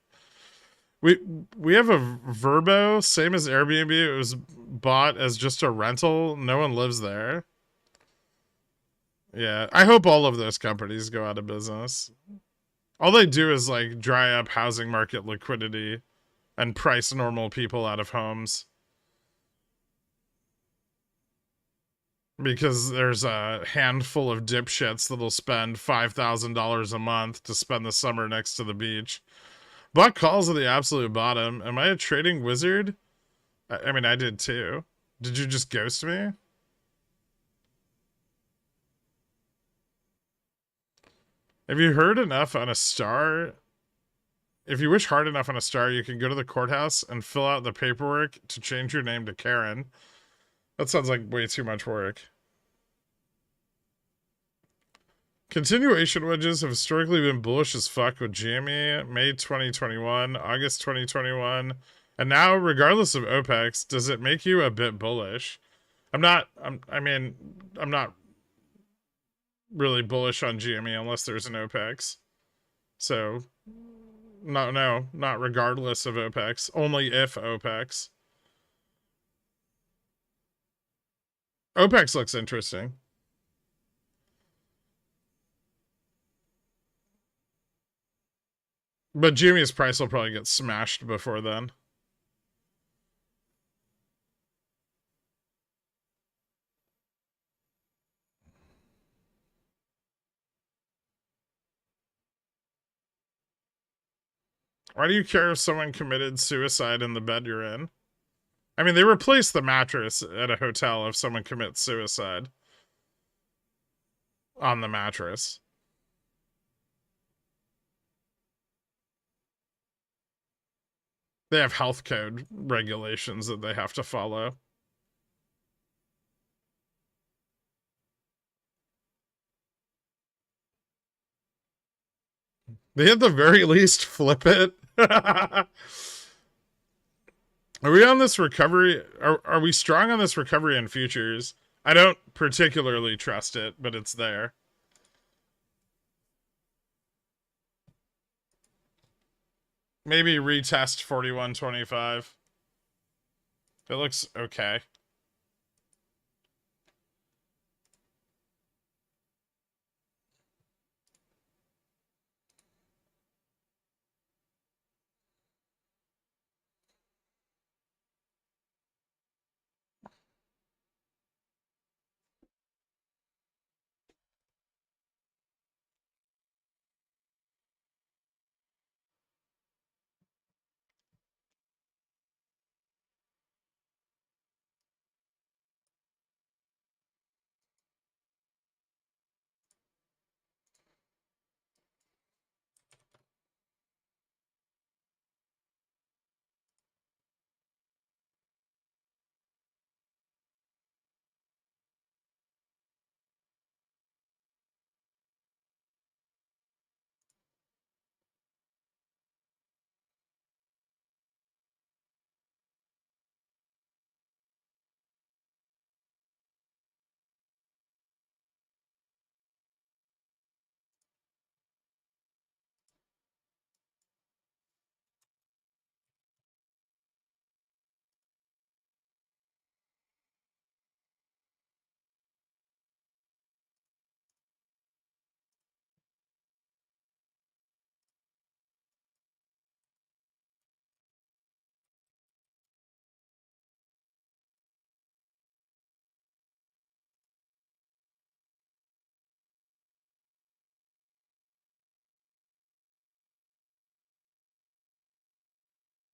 S1: We we have a Verbo, same as Airbnb. It was bought as just a rental. No one lives there. Yeah, I hope all of those companies go out of business. All they do is like dry up housing market liquidity and price normal people out of homes. Because there's a handful of dipshits that'll spend $5,000 a month to spend the summer next to the beach. Buck calls at the absolute bottom. Am I a trading wizard? I mean, I did too. Did you just ghost me? Have you heard enough on a star? If you wish hard enough on a star, you can go to the courthouse and fill out the paperwork to change your name to Karen. That sounds like way too much work. Continuation wedges have historically been bullish as fuck with GME, May 2021, August 2021, and now, regardless of OPEX, does it make you a bit bullish? I'm not really bullish on GME unless there's an OPEX. So, no, not regardless of OPEX, only if OPEX. OPEX looks interesting. But GME's price will probably get smashed before then. Why do you care if someone committed suicide in the bed you're in? I mean, they replace the mattress at a hotel if someone commits suicide on the mattress. They have health code regulations that they have to follow. They at the very least flip it. Are we on this recovery? Are we strong on this recovery in futures? I don't particularly trust it, but it's there. Maybe retest 41.25. It looks okay.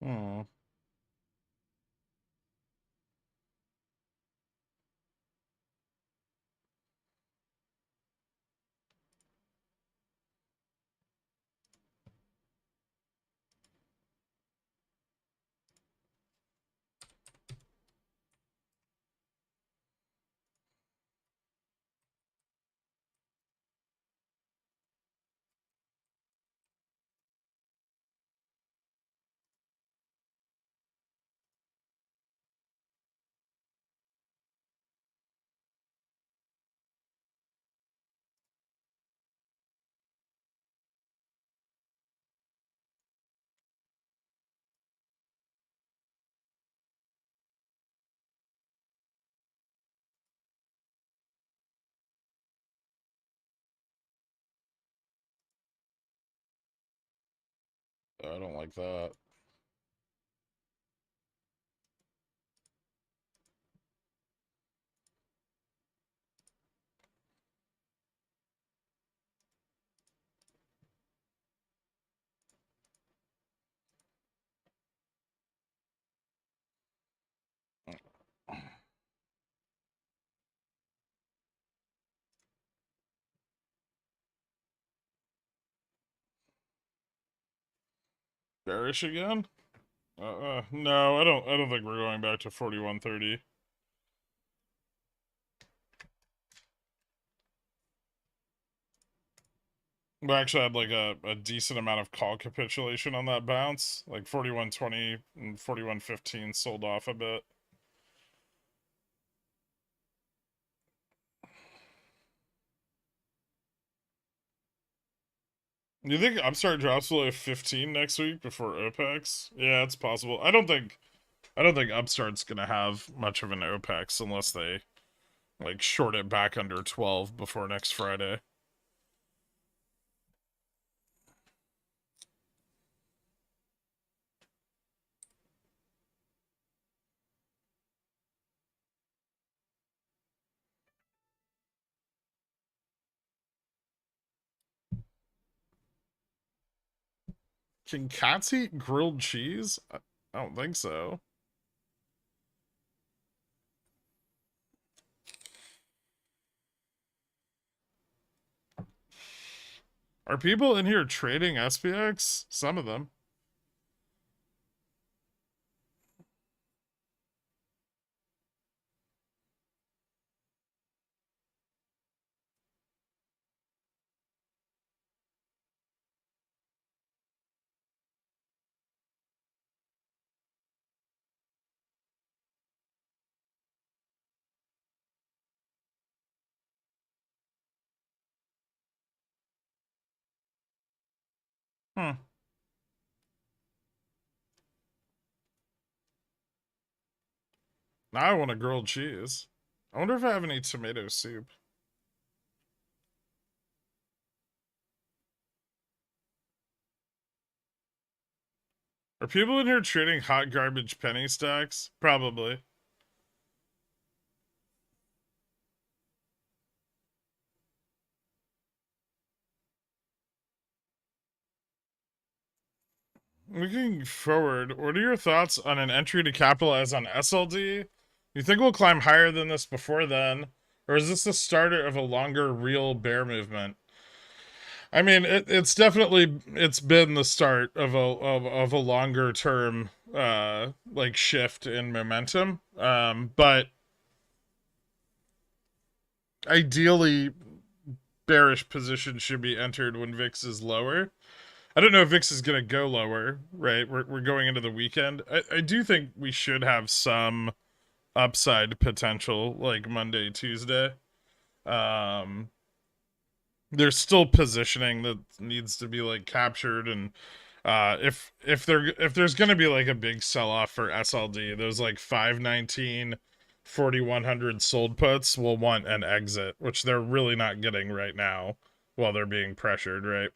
S1: Hmm. I don't like that. Bearish again? No, I don't. I don't think we're going back to 4130. We actually had like a decent amount of call capitulation on that bounce. Like 4120 and 4115 sold off a bit. You think Upstart drops below 15 next week before OPEX? Yeah, it's possible. I don't think Upstart's gonna have much of an OPEX unless they like short it back under 12 before next Friday. Can cats eat grilled cheese? I don't think so. Are people in here trading SPX? Some of them. Hmm. Now I want a grilled cheese. I wonder if I have any tomato soup. Are people in here trading hot garbage penny stacks? Probably. Looking forward, what are your thoughts on an entry to capitalize on SLD? You think we'll climb higher than this before then? Or is this the start of a longer real bear movement? I mean, it's definitely it's been the start of a longer term like shift in momentum. But ideally bearish position should be entered when VIX is lower. I don't know if VIX is going to go lower, right? We're going into the weekend. I do think we should have some upside potential like Monday, Tuesday. Um, there's still positioning that needs to be like captured, and if there's gonna be like a big sell off for SLD, those like 519 4100 sold puts will want an exit, which they're really not getting right now while they're being pressured, right?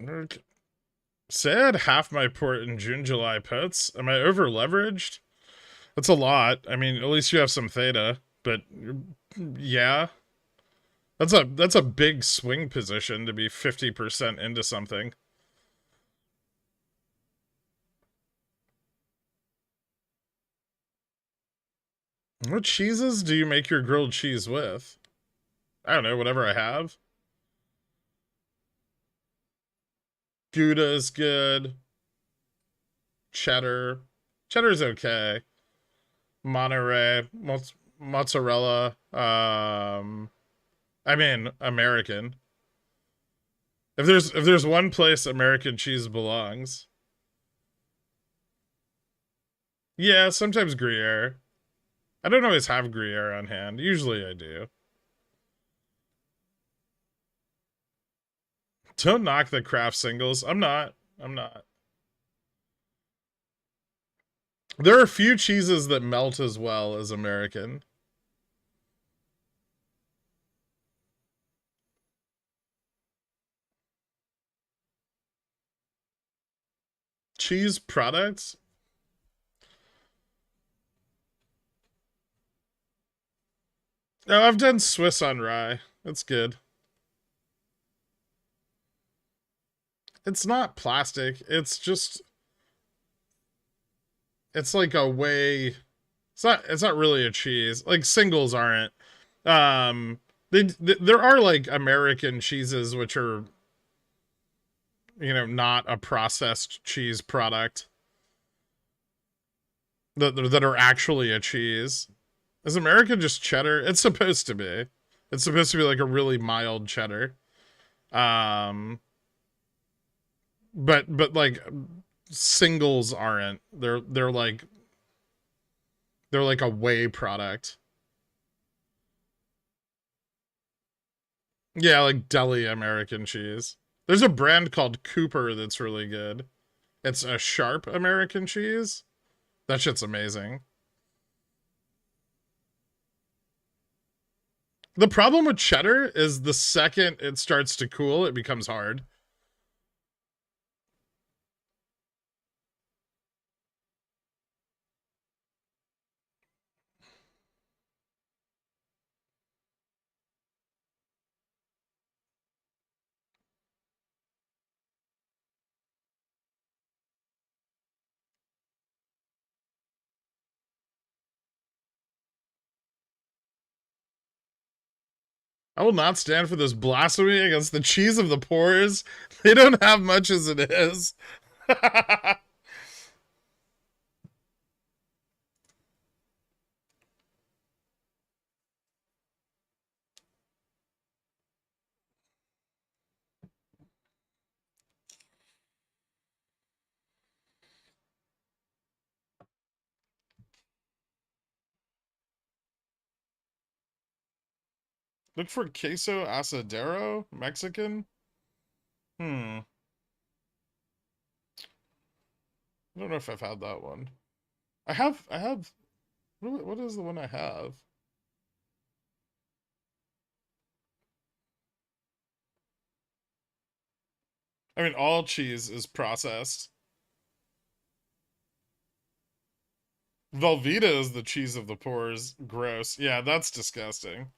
S1: Okay. Say I had half my port in June, July puts. Am I over leveraged? That's a lot. I mean, at least you have some theta. But yeah, that's a big swing position to be 50% into something. What cheeses do you make your grilled cheese with? I don't know, whatever I have. Gouda is good. Cheddar. Cheddar's okay. Monterey. Mozzarella. I mean, American. If there's one place American cheese belongs. Yeah, sometimes Gruyere. I don't always have Gruyere on hand. Usually I do. Don't knock the craft singles. I'm not. I'm not. There are a few cheeses that melt as well as American. Cheese products? No, I've done Swiss on rye. It's good. It's not plastic. It's like a whey. It's not really a cheese. Like singles aren't. Um there are like American cheeses which are, not a processed cheese product that are actually a cheese. Is American just cheddar? It's supposed to be. It's supposed to be like a really mild cheddar. Um but like singles aren't. They're like a whey product. Yeah, like deli American cheese. There's a brand called Cooper that's really good. It's a sharp American cheese. That shit's amazing. The problem with cheddar is the second it starts to cool, it becomes hard. I will not stand for this blasphemy against the cheese of the poors. They don't have much as it is. Look for queso asadero, Mexican. Hmm. I don't know if I've had that one. I have. What is the one I have? I mean, all cheese is processed. Velveeta is the cheese of the poors. Gross. Yeah, that's disgusting.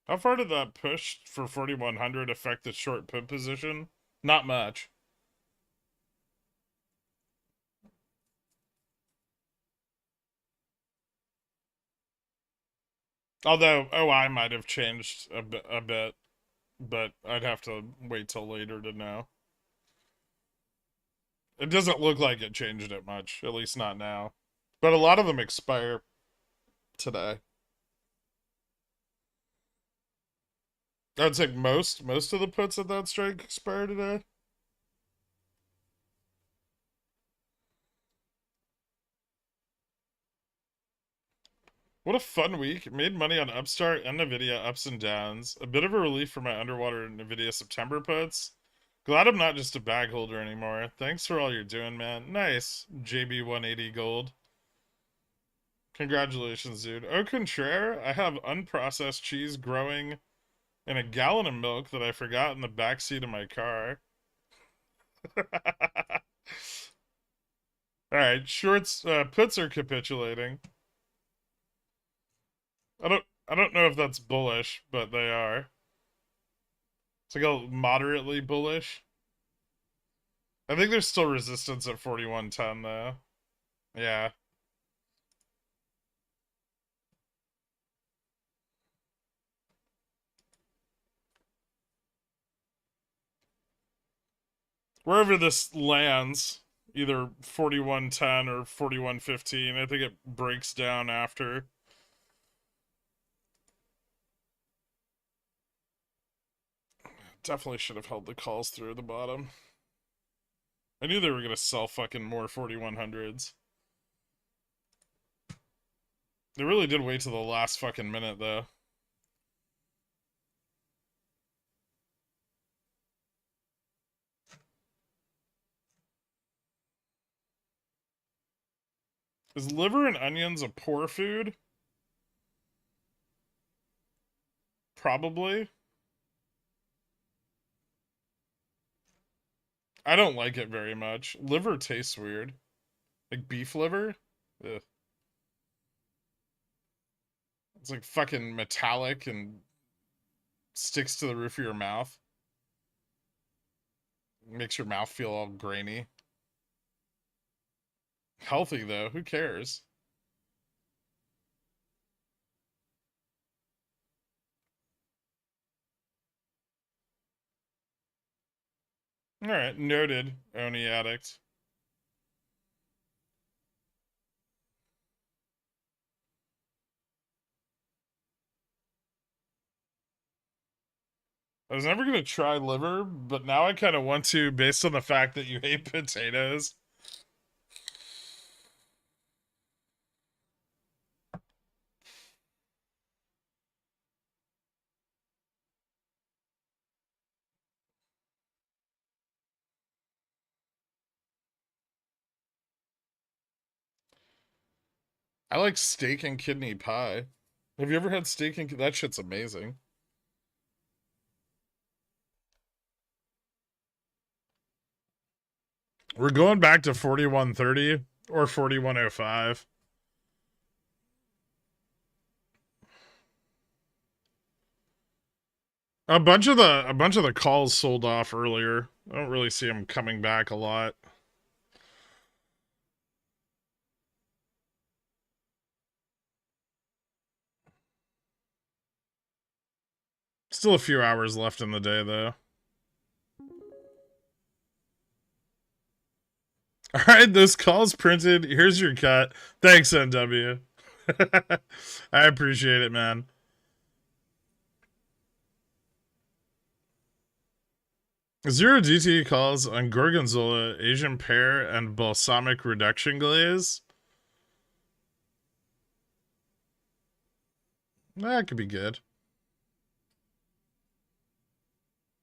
S1: How far did that push for 4100 affect the short put position? Not much. Although OI might have changed a bit, but I'd have to wait till later to know. It doesn't look like it changed it much, at least not now. But a lot of them expire today. I'd say most of the puts at that strike expire today. What a fun week. Made money on Upstart and Nvidia ups and downs. A bit of a relief for my underwater Nvidia September puts. Glad I'm not just a bag holder anymore. Thanks for all you're doing, man. Nice. JB180 gold. Congratulations, dude. Au contraire, I have unprocessed cheese growing in a gallon of milk that I forgot in the backseat of my car. All right, shorts, puts are capitulating. I don't know if that's bullish, but they are. It's like a moderately bullish. I think there's still resistance at 41.10 though. Yeah. Wherever this lands, either 41.10 or 41.15, I think it breaks down after. Definitely should have held the calls through the bottom. I knew they were gonna sell fucking more 4100s. They really did wait till the last fucking minute though. Is liver and onions a poor food? Probably. I don't like it very much. Liver tastes weird. Like beef liver? Ugh. It's like fucking metallic and sticks to the roof of your mouth. Makes your mouth feel all grainy. Healthy though, who cares? Alright, noted, Oni addict. I was never gonna try liver, but now I kind of want to based on the fact that you hate potatoes. I like steak and kidney pie. Have you ever had steak and that shit's amazing. We're going back to 4130 or 4105. A bunch of the calls sold off earlier. I don't really see them coming back a lot. Still a few hours left in the day though. All right, this call's printed. Here's your cut. Thanks, NW. I appreciate it, man. Zero DT calls on Gorgonzola, Asian pear, and balsamic reduction glaze. That could be good.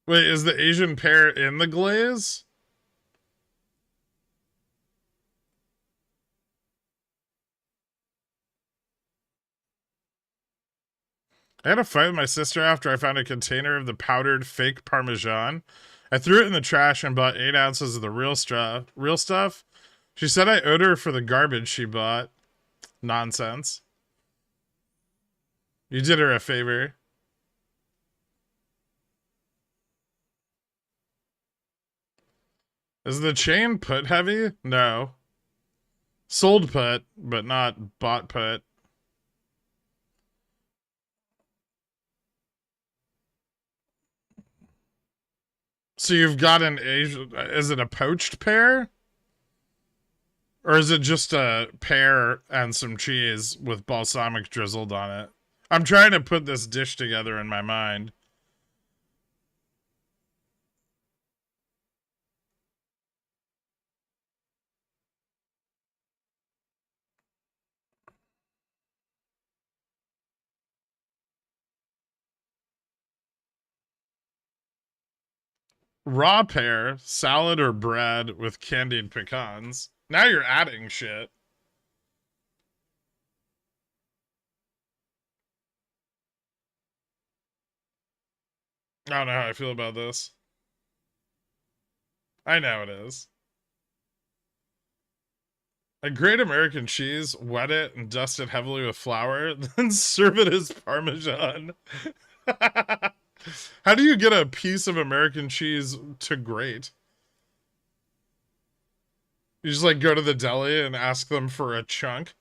S1: Wait, is the Asian pear in the glaze? I had a fight with my sister after I found a container of the powdered fake Parmesan. I threw it in the trash and bought 8 ounces of the real stuff. She said I owed her for the garbage she bought. Nonsense. You did her a favor. Is the chain put heavy? No. Sold put, but not bought put. So you've got an Asian. Is it a poached pear? Or is it just a pear and some cheese with balsamic drizzled on it? I'm trying to put this dish together in my mind. Raw pear, salad or bread with candied pecans. Now you're adding shit. I don't know how I feel about this. I know it is. A great American cheese, wet it and dust it heavily with flour, then serve it as Parmesan. How do you get a piece of American cheese to grate? You just like go to the deli and ask them for a chunk.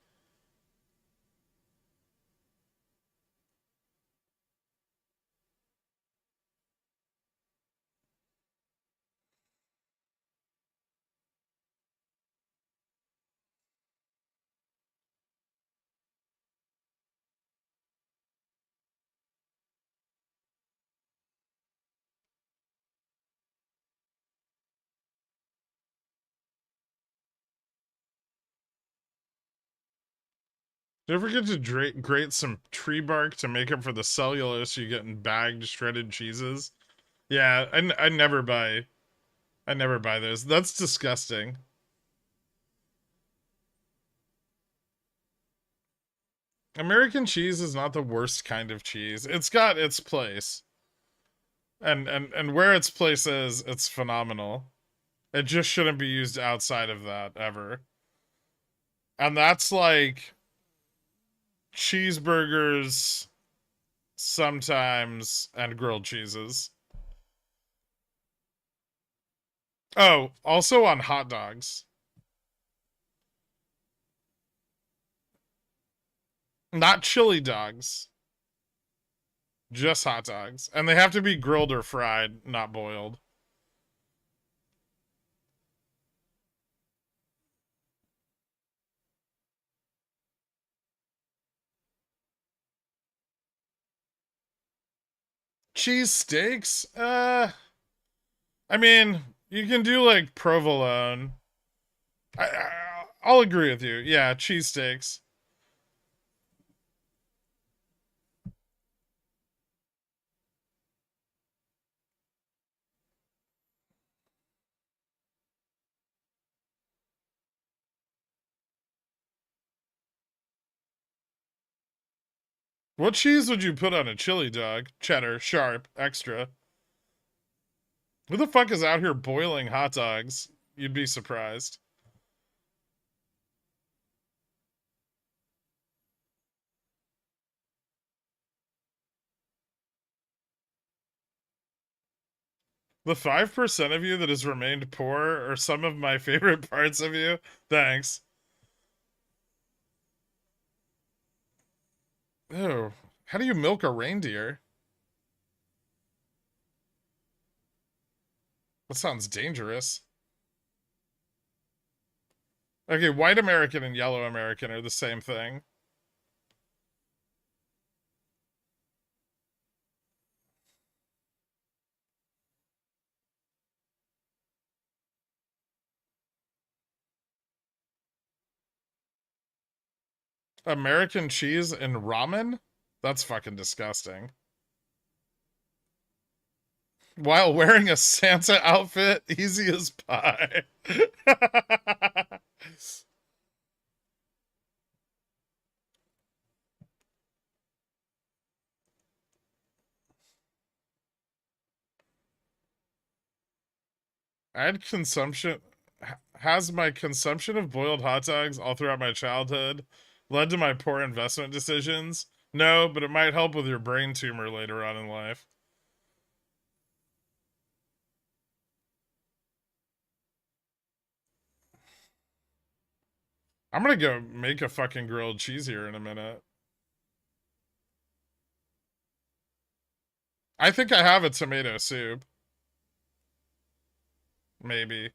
S1: Do you ever get to grate some tree bark to make up for the cellulose you get in bagged shredded cheeses? Yeah, I never buy. I never buy those. That's disgusting. American cheese is not the worst kind of cheese. It's got its place. And where its place is, it's phenomenal. It just shouldn't be used outside of that ever. And that's like cheeseburgers sometimes and grilled cheeses. Oh, also on hot dogs. Not chili dogs, just hot dogs. And they have to be grilled or fried, not boiled. Cheese steaks? I mean, you can do like provolone. I'll agree with you. Yeah, cheesesteaks. What cheese would you put on a chili dog? Cheddar, sharp, extra. Who the fuck is out here boiling hot dogs? You'd be surprised. The 5% of you that has remained poor are some of my favorite parts of you. Thanks. Oh, how do you milk a reindeer? That sounds dangerous. Okay, white American and yellow American are the same thing. American cheese and ramen? That's fucking disgusting. While wearing a Santa outfit, easy as pie. I had consumption. Has my consumption of boiled hot dogs all throughout my childhood led to my poor investment decisions? No, but it might help with your brain tumor later on in life. I'm gonna go make a fucking grilled cheese here in a minute. I think I have a tomato soup. Maybe.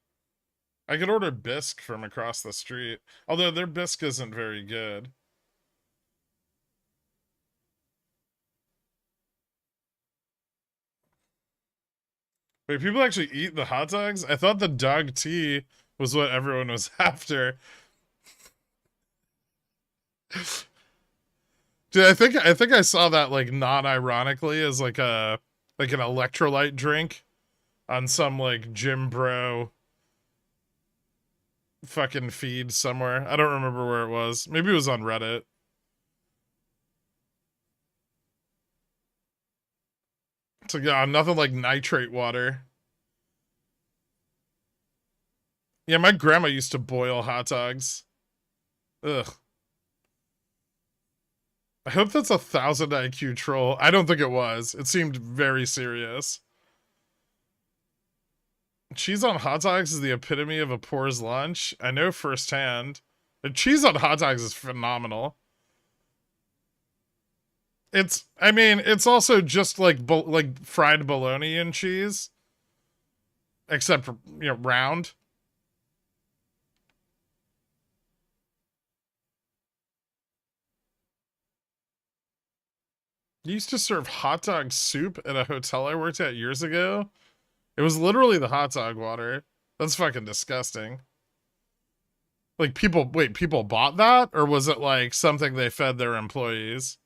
S1: I could order bisque from across the street. Although their bisque isn't very good. Wait, people actually eat the hot dogs? I thought the dog tea was what everyone was after. Dude, I think I saw that like non-ironically as like an electrolyte drink on some like gym bro fucking feed somewhere. I don't remember where it was. Maybe it was on Reddit. It's like, yeah, nothing like nitrate water. Yeah, my grandma used to boil hot dogs. Ugh. I hope that's a 1,000 IQ troll. I don't think it was. It seemed very serious. Cheese on hot dogs is the epitome of a poor's lunch. I know firsthand. The cheese on hot dogs is phenomenal. I mean, it's also just like fried bologna and cheese, except for, round. You used to serve hot dog soup at a hotel I worked at years ago. It was literally the hot dog water. That's fucking disgusting. Like people bought that, or was it like something they fed their employees?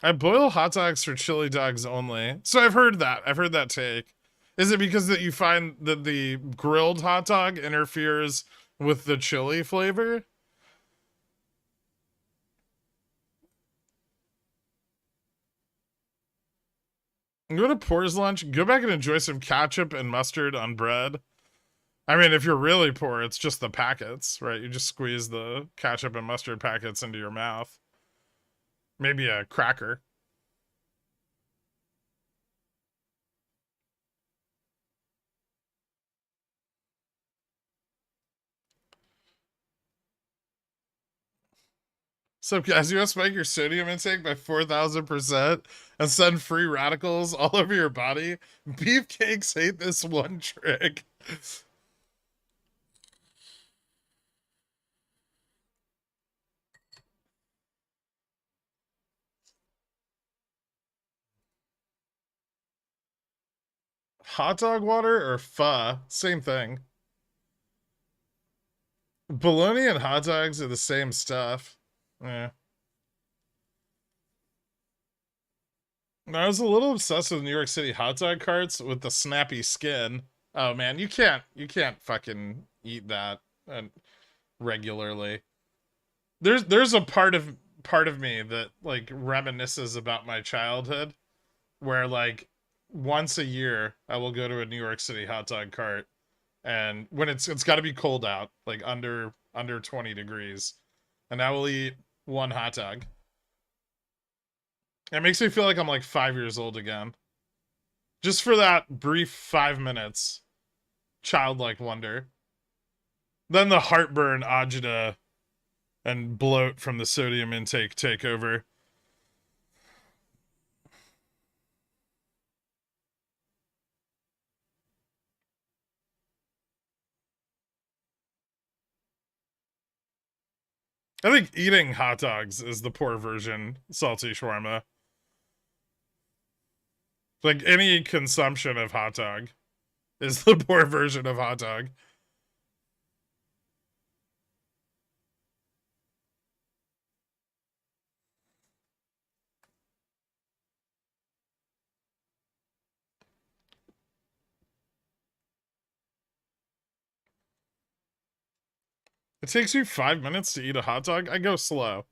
S1: I boil hot dogs for chili dogs only. So I've heard that. I've heard that take. Is it because that you find that the grilled hot dog interferes with the chili flavor? Go to Poor's lunch, go back and enjoy some ketchup and mustard on bread. I mean, if you're really poor, it's just the packets, right? You just squeeze the ketchup and mustard packets into your mouth. Maybe a cracker. So, guys, you want to spike your sodium intake by 4,000% and send free radicals all over your body? Beefcakes hate this one trick. Hot dog water or pho? Same thing. Bologna and hot dogs are the same stuff. Yeah. I was a little obsessed with New York City hot dog carts with the snappy skin. Oh man, you can't fucking eat that regularly. There's a part of me that like reminisces about my childhood where like once a year I will go to a New York City hot dog cart, and when it's got to be cold out, like under 20 degrees, and I will eat one hot dog. It makes me feel like I'm like 5 years old again. Just for that brief 5 minutes, childlike wonder. Then the heartburn, agita, and bloat from the sodium intake take over. I think eating hot dogs is the poor version salty shawarma. Like any consumption of hot dog is the poor version of hot dog. It takes you 5 minutes to eat a hot dog. I go slow.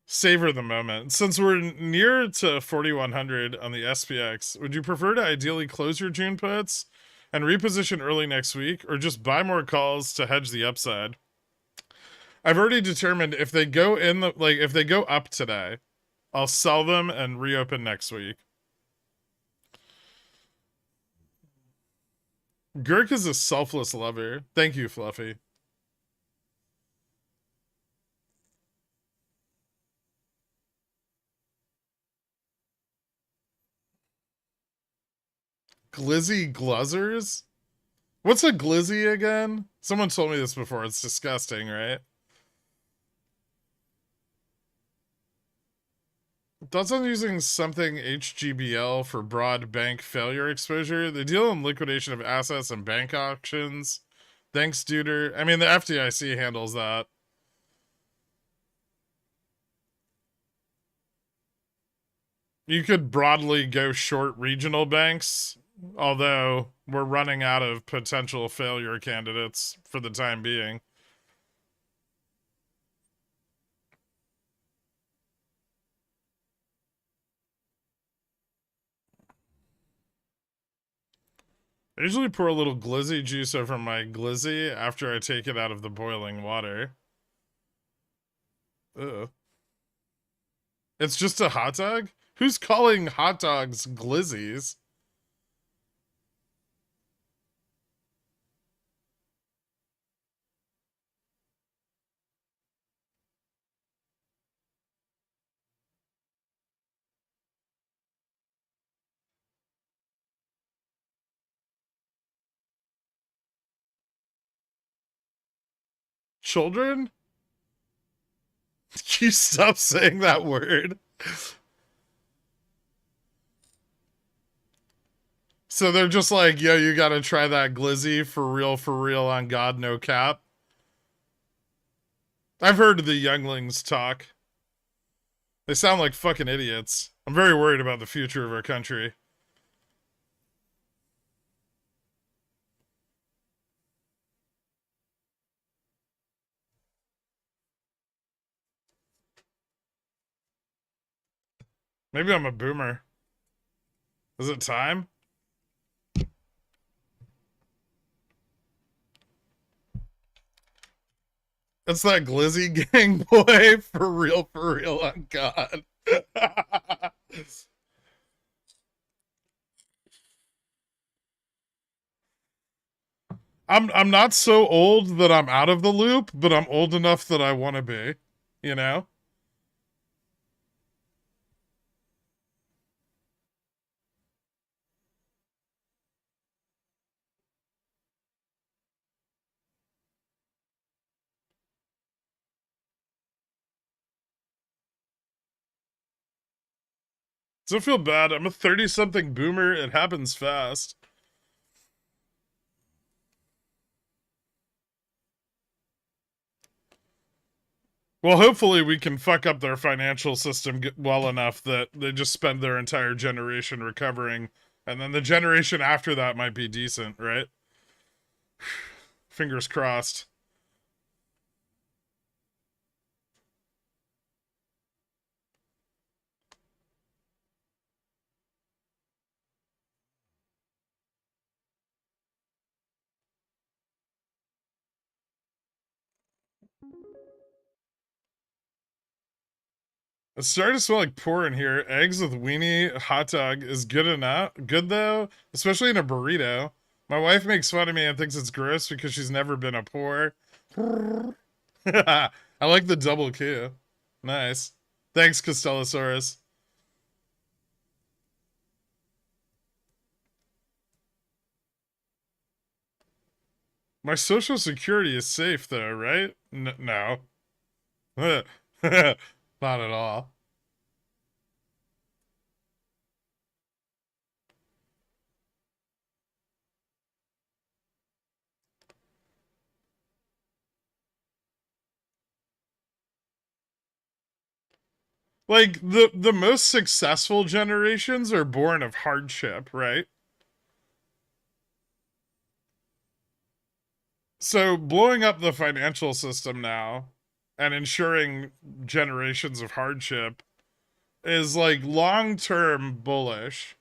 S1: Savor the moment. Since we're near to 4,100 on the SPX, would you prefer to ideally close your June puts and reposition early next week, or just buy more calls to hedge the upside? I've already determined if they go if they go up today, I'll sell them and reopen next week. Gherk is a selfless lover. Thank you, Fluffy. Glizzy Gluzzers? What's a glizzy again? Someone told me this before. It's disgusting, right? Thoughts on using something HGBL for broad bank failure exposure? They deal in liquidation of assets and bank auctions. Thanks, Duder. I mean, the FDIC handles that. You could broadly go short regional banks, although we're running out of potential failure candidates for the time being. I usually pour a little glizzy juice over my glizzy after I take it out of the boiling water. Ugh. It's just a hot dog? Who's calling hot dogs glizzies? Children? You stop saying that word. So they're just like, yo, you gotta try that glizzy for real, on God, no cap. I've heard the younglings talk. They sound like fucking idiots. I'm very worried about the future of our country. Maybe I'm a boomer. Is it time? It's that glizzy gang boy for real, on God. I'm not so old that I'm out of the loop, but I'm old enough that I want to be, you know? Don't feel bad. I'm a 30-something boomer. It happens fast. Well, hopefully we can fuck up their financial system well enough that they just spend their entire generation recovering, and then the generation after that might be decent, right? Fingers crossed. It's starting to smell like poor in here. Eggs with weenie hot dog is good enough. Good though, especially in a burrito. My wife makes fun of me and thinks it's gross because she's never been a poor. I like the double Q. Nice. Thanks, Costellosaurus. My social security is safe though, right? No. Not at all. Like the most successful generations are born of hardship, right? So blowing up the financial system now and ensuring generations of hardship is like long-term bullish.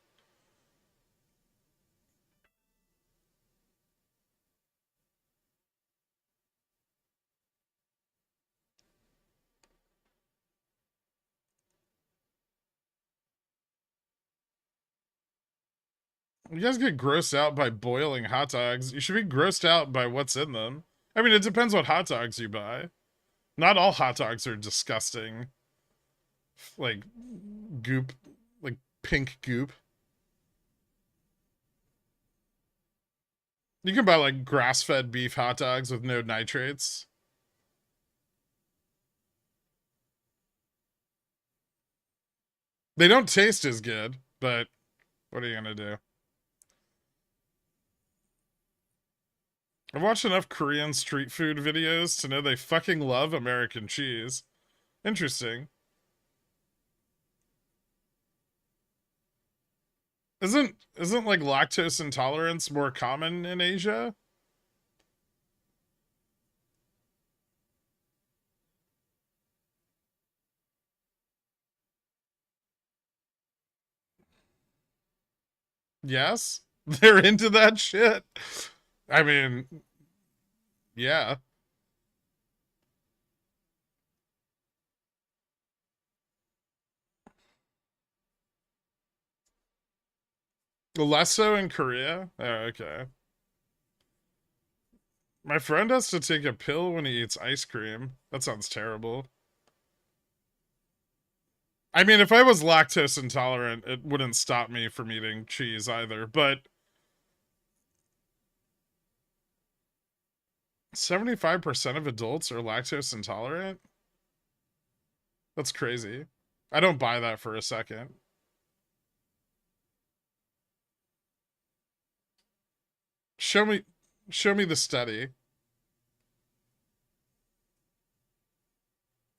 S1: You guys get grossed out by boiling hot dogs. You should be grossed out by what's in them. I mean, it depends what hot dogs you buy. Not all hot dogs are disgusting. Like goop, like pink goop. You can buy like grass-fed beef hot dogs with no nitrates. They don't taste as good, but what are you gonna do? I've watched enough Korean street food videos to know they fucking love American cheese. Interesting. Isn't like lactose intolerance more common in Asia? Yes. They're into that shit. I mean, yeah. Less so in Korea? Oh, okay. My friend has to take a pill when he eats ice cream. That sounds terrible. I mean, if I was lactose intolerant, it wouldn't stop me from eating cheese either, but 75% of adults are lactose intolerant? That's crazy. I don't buy that for a second. Show me the study.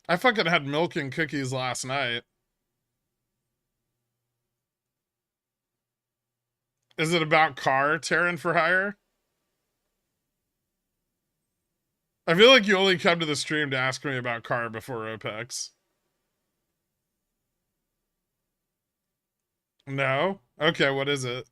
S1: I fucking had milk and cookies last night. Is it about car tearing for hire? I feel like you only come to the stream to ask me about car before OPEX. No? Okay, what is it?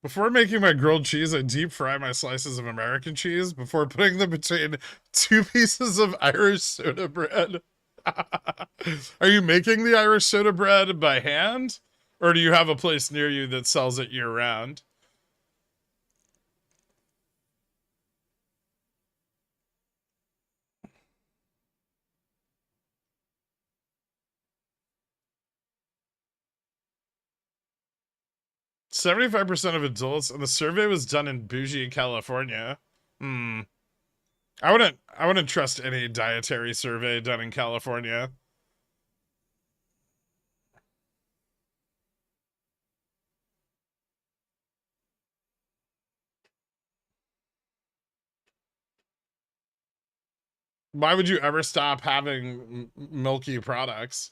S1: Before making my grilled cheese, I deep fry my slices of American cheese before putting them between 2 pieces of Irish soda bread. Are you making the Irish soda bread by hand? Or do you have a place near you that sells it year round? %75 of adults, and the survey was done in bougie California. I wouldn't trust any dietary survey done in California. Why would you ever stop having milky products?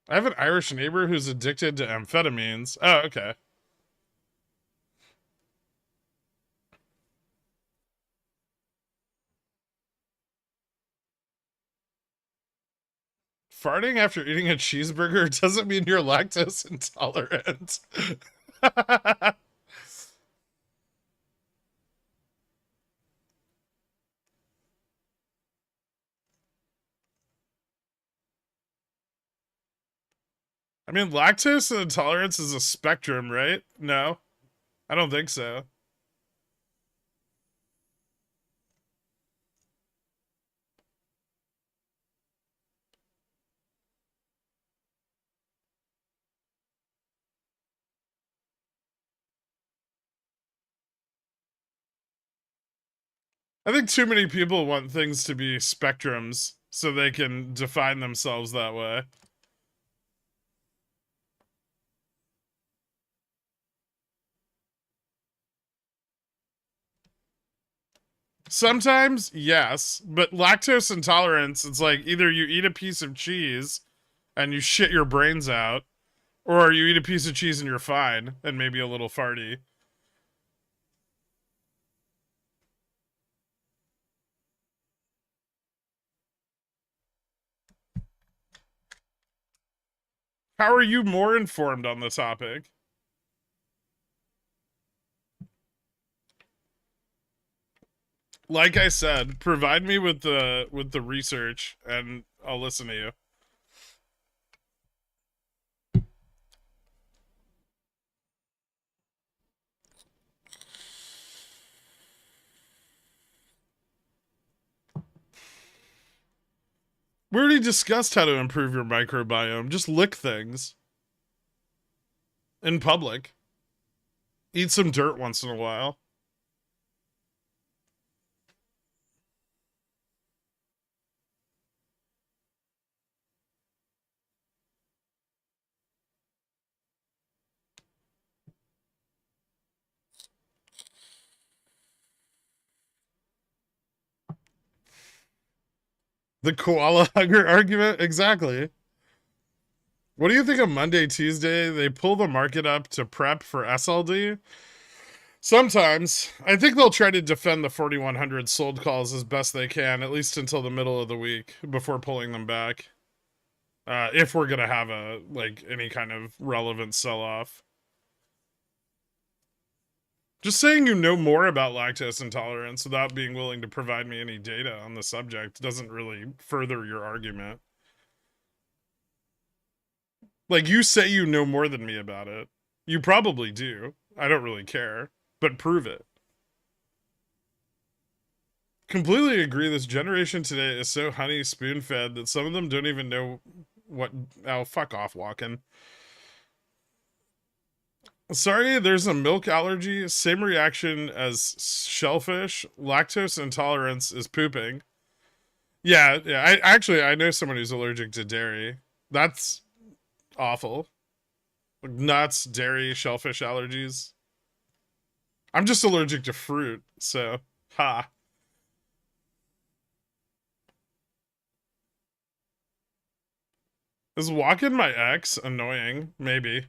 S1: I have an Irish neighbor who's addicted to amphetamines. Oh, okay. Farting after eating a cheeseburger doesn't mean you're lactose intolerant. I mean, lactose intolerance is a spectrum, right? No, I don't think so. I think too many people want things to be spectrums so they can define themselves that way. Sometimes, yes, but lactose intolerance, it's like either you eat a piece of cheese and you shit your brains out, or you eat a piece of cheese and you're fine and maybe a little farty. How are you more informed on the topic? Like I said, provide me with the research and I'll listen to you. We already discussed how to improve your microbiome. Just lick things in public. Eat some dirt once in a while. The koala hugger argument? Exactly. What do you think of Monday, Tuesday? They pull the market up to prep for SLD. Sometimes. I think they'll try to defend the 4,100 sold calls as best they can, at least until the middle of the week, before pulling them back. If we're gonna have any kind of relevant sell-off. Just saying you know more about lactose intolerance without being willing to provide me any data on the subject doesn't really further your argument. Like, you say you know more than me about it. You probably do. I don't really care. But prove it. Completely agree. This generation today is so honey spoon fed that some of them don't even know what. Oh, fuck off, Walken. Sorry, there's a milk allergy. Same reaction as shellfish. Lactose intolerance is pooping. Yeah. I know someone who's allergic to dairy. That's awful. Nuts, dairy, shellfish allergies. I'm just allergic to fruit, so ha. Is walking my ex annoying? Maybe.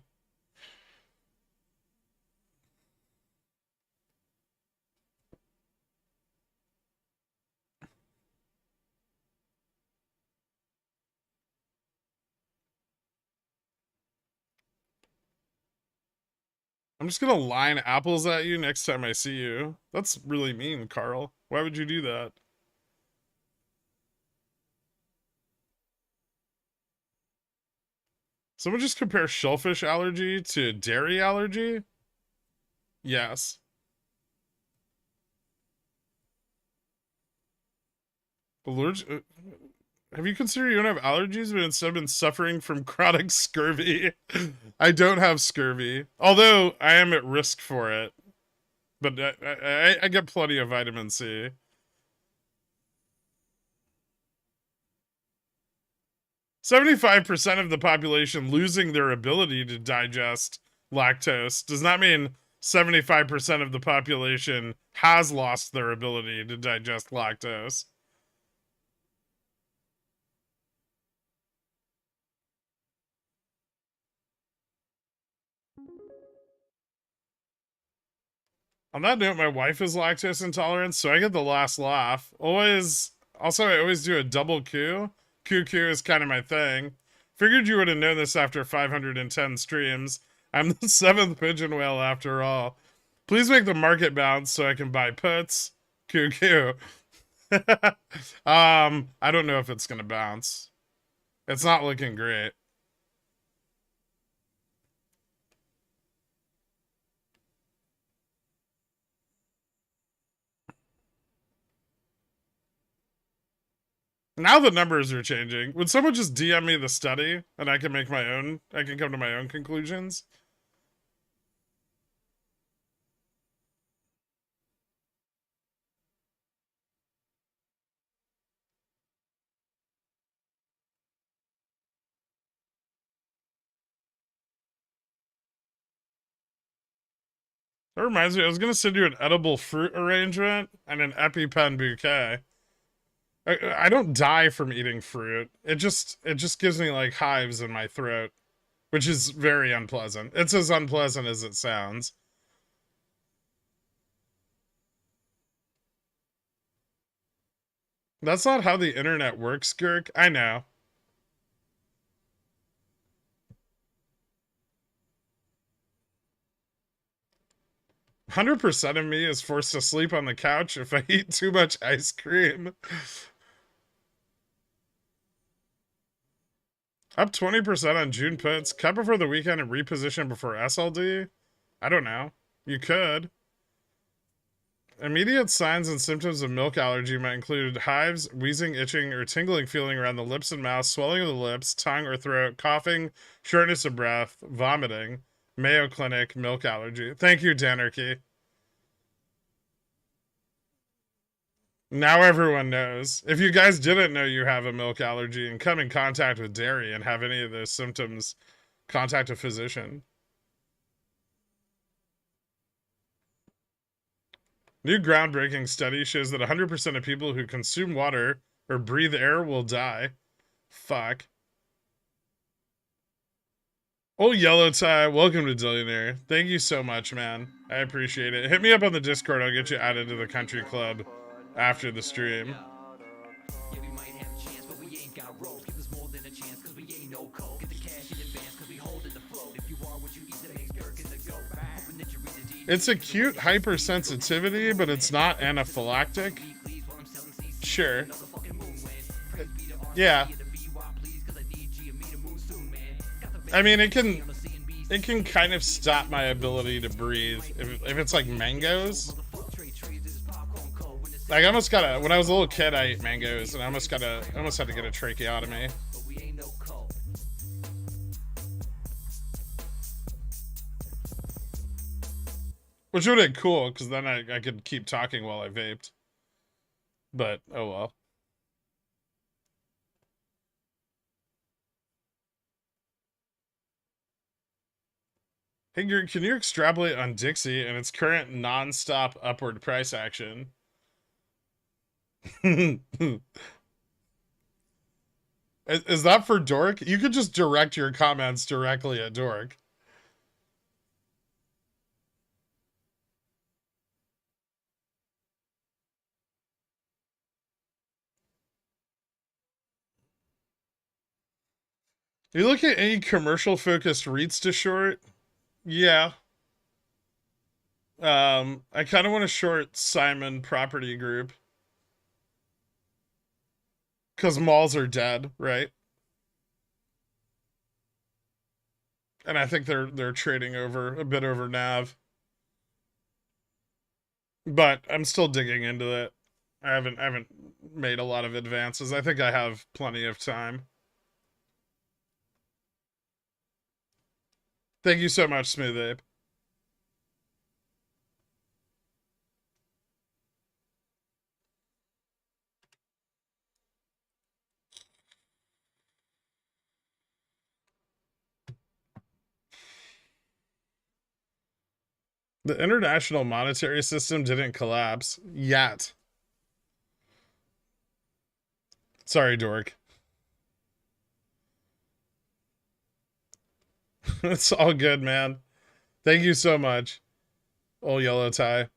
S1: I'm just gonna line apples at you next time I see you. That's really mean, Carl. Why would you do that? Someone just compare shellfish allergy to dairy allergy? Yes. Allergic. Have you considered you don't have allergies, but instead been suffering from chronic scurvy? I don't have scurvy, although I am at risk for it. But I get plenty of vitamin C. 75% of the population losing their ability to digest lactose does not mean 75% of the population has lost their ability to digest lactose. On that note, my wife is lactose intolerant, so I get the last laugh. Always. Also, I always do a double Q. QQ is kind of my thing. Figured you would have known this after 510 streams. I'm the seventh pigeon whale after all. Please make the market bounce so I can buy puts. QQ. I don't know if it's gonna bounce. It's not looking great. Now the numbers are changing. Would someone just DM me the study and I can make my own? I can come to my own conclusions. That reminds me, I was gonna send you an edible fruit arrangement and an EpiPen bouquet. I don't die from eating fruit. It just gives me like hives in my throat, which is very unpleasant. It's as unpleasant as it sounds. That's not how the internet works, Girk. I know. 100% of me is forced to sleep on the couch if I eat too much ice cream. Up 20% on June puts. Cut before the weekend and reposition before SLD? I don't know. You could. Immediate signs and symptoms of milk allergy might include hives, wheezing, itching, or tingling feeling around the lips and mouth, swelling of the lips, tongue or throat, coughing, shortness of breath, vomiting. Mayo Clinic, milk allergy. Thank you, Danarchy. Now everyone knows. If you guys didn't know you have a milk allergy and come in contact with dairy and have any of those symptoms, contact a physician. New groundbreaking study shows that 100% of people who consume water or breathe air will die. Fuck. Oh, Yellow Tie, welcome to Billionaire. Thank you so much, man. I appreciate it. Hit me up on the Discord. I'll get you added to the country club after the stream. It's a cute hypersensitivity, but it's not anaphylactic. Sure. Yeah. I mean, it can kind of stop my ability to breathe if it's like mangoes. Like I almost got when I was a little kid, I ate mangoes, and I almost had to get a tracheotomy. Which would have been cool, because then I could keep talking while I vaped. But, oh well. Hey, can you extrapolate on Dixie and its current non-stop upward price action? Is that for Dork? You could just direct your comments directly at Dork. You look at any commercial-focused REITs to short? Yeah. I kind of want to short Simon Property Group. Because malls are dead, right? And I think they're trading over a bit over NAV. But I'm still digging into it. I haven't made a lot of advances. I think I have plenty of time. Thank you so much, Smooth Ape. The international monetary system didn't collapse yet. Sorry, Dork. It's all good, man. Thank you so much. Old Yellow Tie.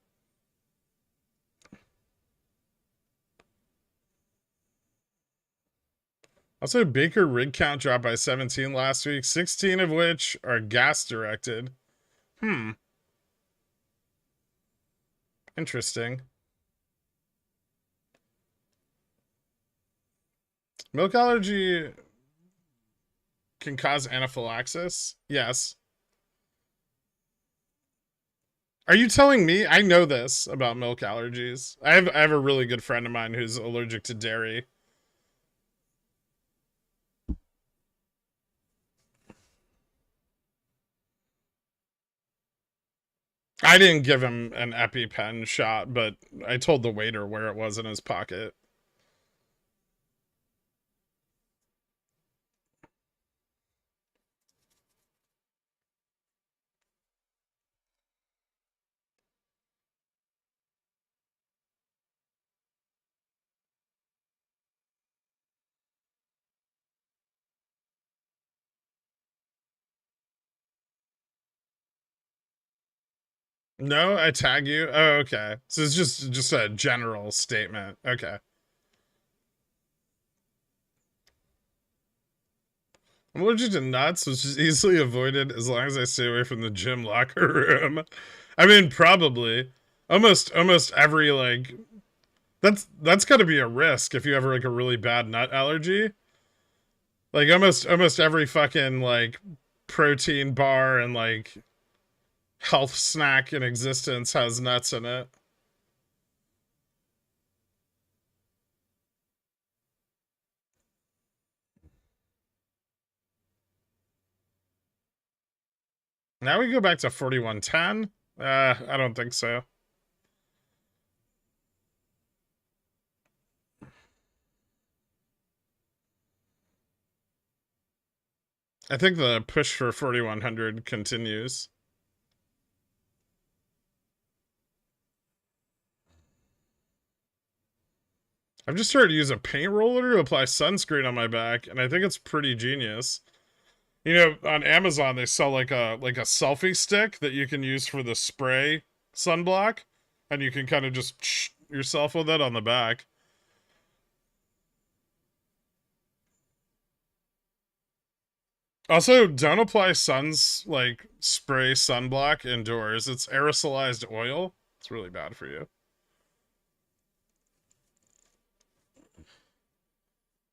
S1: Also, Baker rig count dropped by 17 last week, 16 of which are gas directed. Interesting. Milk allergy can cause anaphylaxis? Yes. Are you telling me? I know this about milk allergies. I have a really good friend of mine who's allergic to dairy. I didn't give him an EpiPen shot, but I told the waiter where it was in his pocket. No, I tag you. Oh, okay. So it's just a general statement. Okay. I'm allergic to nuts, which is easily avoided as long as I stay away from the gym locker room. I mean, probably. Almost every like that's got to be a risk if you have like a really bad nut allergy. Like almost every fucking like protein bar and like health snack in existence has nuts in it. Now we go back to 4110. I don't think so. I think the push for 4100 continues. I've just started to use a paint roller to apply sunscreen on my back, and I think it's pretty genius. You know, on Amazon they sell like a selfie stick that you can use for the spray sunblock, and you can kind of just yourself with it on the back. Also, don't apply spray sunblock indoors. It's aerosolized oil. It's really bad for you.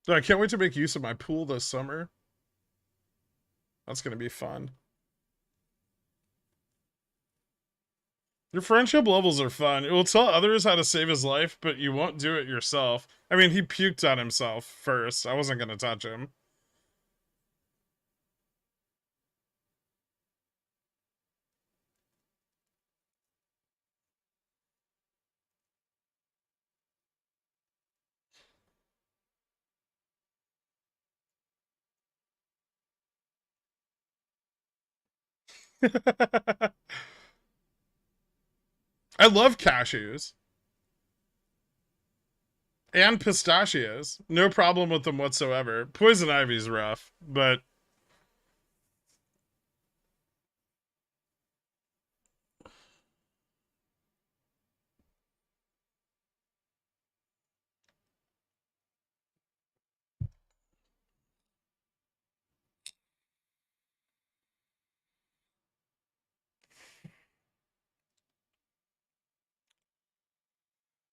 S1: I can't wait to make use of my pool this summer. That's gonna be fun. Your friendship levels are fun. It will tell others how to save his life, but you won't do it yourself. I mean, he puked on himself first. I wasn't gonna touch him. I love cashews. And pistachios. No problem with them whatsoever. Poison ivy's rough, but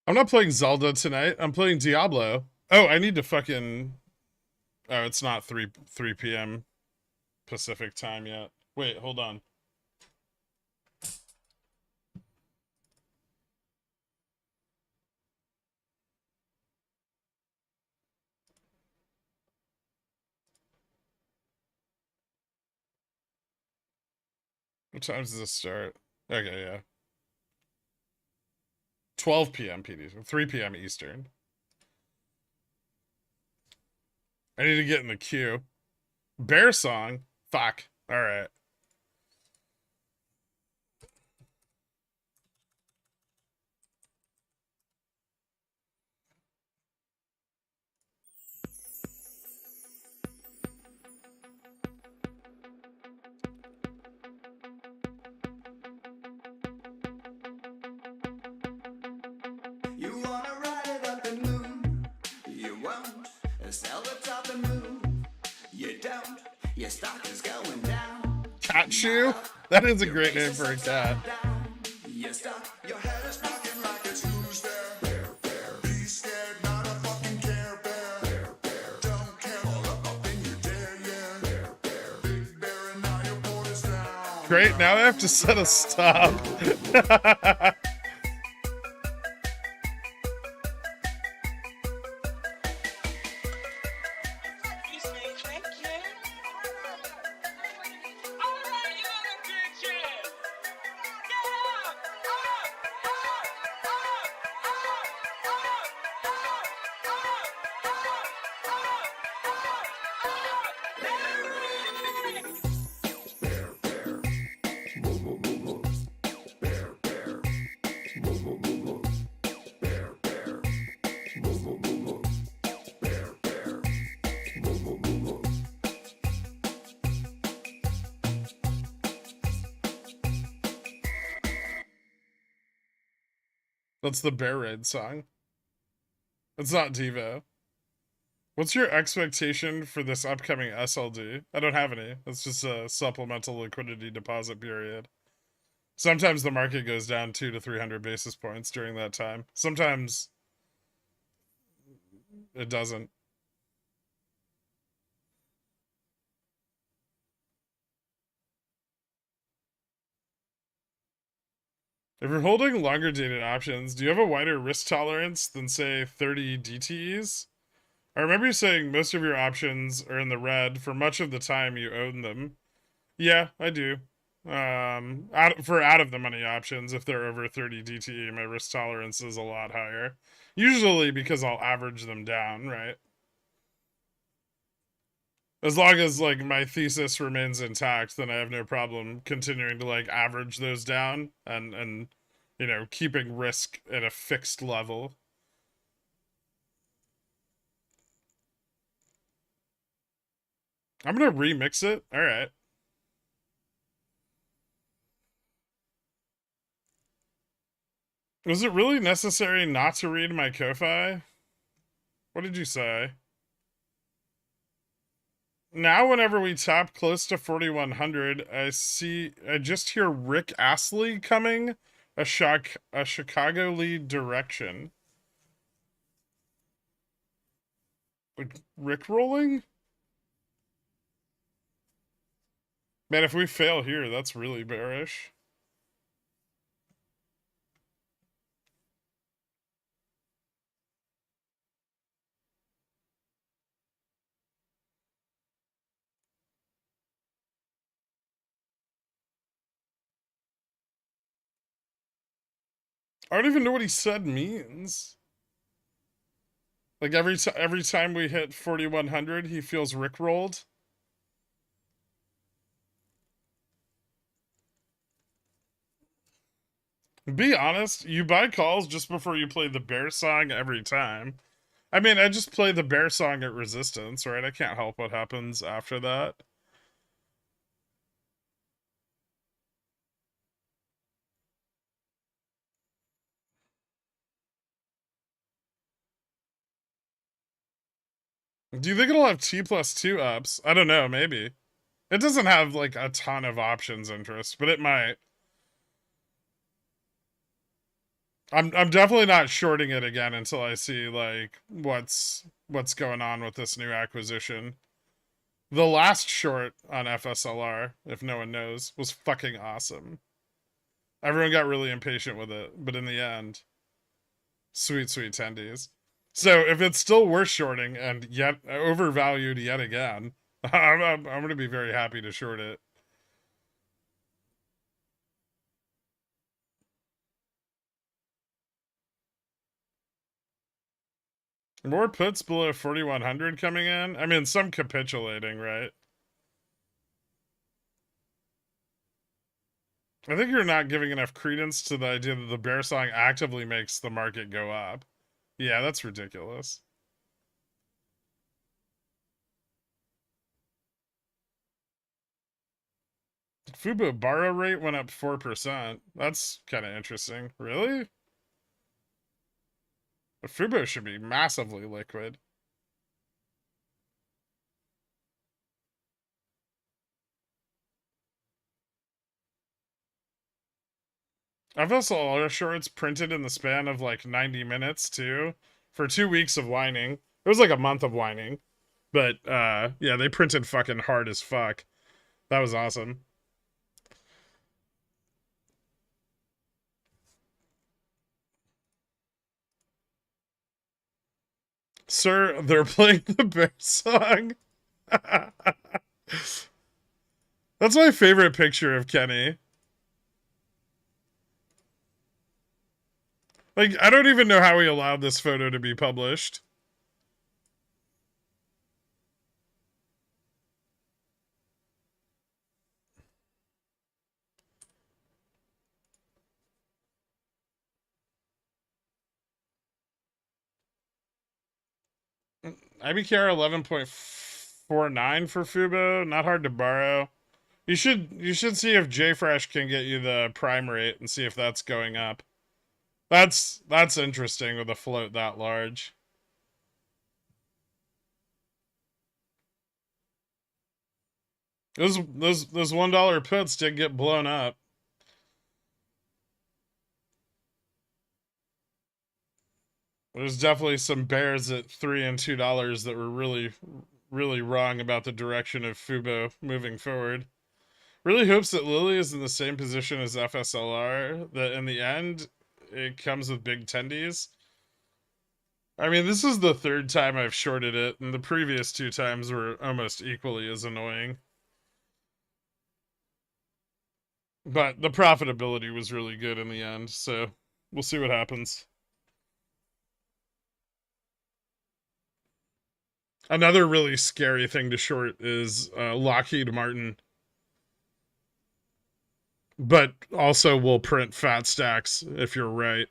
S1: I'm not playing Zelda tonight. I'm playing Diablo. Oh, I need to fucking. Oh, it's not 3 p.m. Pacific time yet. Wait, hold on. What time does this start? Okay, yeah. 12 p.m. PD, 3 p.m. Eastern. I need to get in the queue. Bear song? Fuck. Alright.
S2: You wanna ride it up and move, you won't sell the top and move, you don't, your stock is going down.
S1: Cat shoe? That is a great name for a cat.
S2: Your stock, your head is knocking like it's who's there. Bear, bear, be scared, not a fucking care bear. Bear, bear, don't care, all up in your dare, yeah. Bear, bear, big bear, and now your board is down.
S1: Great, now I have to set a stop. That's the Bear Raid song. It's not Devo. What's your expectation for this upcoming SLD? I don't have any. It's just a supplemental liquidity deposit period. Sometimes the market goes down 200 to 300 basis points during that time. Sometimes it doesn't. If you're holding longer dated options, do you have a wider risk tolerance than, say, 30 DTEs? I remember you saying most of your options are in the red for much of the time you own them. Yeah, I do. For out of the money options, if they're over 30 DTE, my risk tolerance is a lot higher. Usually because I'll average them down, right? As long as like my thesis remains intact, then I have no problem continuing to like average those down and you know, keeping risk at a fixed level.
S3: I'm gonna remix it. All right. Was it really necessary not to read my Ko-Fi? What did you say? Now, whenever we tap close to 4,100, I just hear Rick Astley coming, a Chicago lead direction. Like Rick rolling? Man, if we fail here, that's really bearish. I don't even know what he said means. Like every time we hit 4,100, he feels rickrolled. Be honest, you buy calls just before you play the bear song every time. I mean, I just play the bear song at resistance, right? I can't help what happens after that. Do you think it'll have T+2 ups? I don't know, maybe. It doesn't have like a ton of options interest, but it might. I'm definitely not shorting it again until I see like what's going on with this new acquisition. The last short on FSLR, if no one knows, was fucking awesome. Everyone got really impatient with it, but in the end, sweet tendies. So if it's still worth shorting and yet overvalued yet again, I'm going to be very happy to short it. More puts below 4,100 coming in. I mean, some capitulating, right? I think you're not giving enough credence to the idea that the bear song actively makes the market go up. Yeah, that's ridiculous. Fubo borrow rate went up 4%. That's kind of interesting. Really? Fubo should be massively liquid. FSLR shorts printed in the span of like 90 minutes too, for 2 weeks of whining. It was like a month of whining, but yeah, they printed fucking hard as fuck. That was awesome. Sir, they're playing the bear song. That's my favorite picture of Kenny. Like, I don't even know how he allowed this photo to be published. IBKR 11.49 for Fubo. Not hard to borrow. You should see if JFresh can get you the prime rate and see if that's going up. That's interesting with a float that large. Those $1 puts did get blown up. There's definitely some bears at $3 and $2 that were really wrong about the direction of Fubo moving forward. Really hopes that Lily is in the same position as FSLR, that in the end it comes with big tendies. I mean, this is the third time I've shorted it, and the previous two times were almost equally as annoying. But the profitability was really good in the end, so we'll see what happens. Another really scary thing to short is Lockheed Martin, but also will print fat stacks if you're right.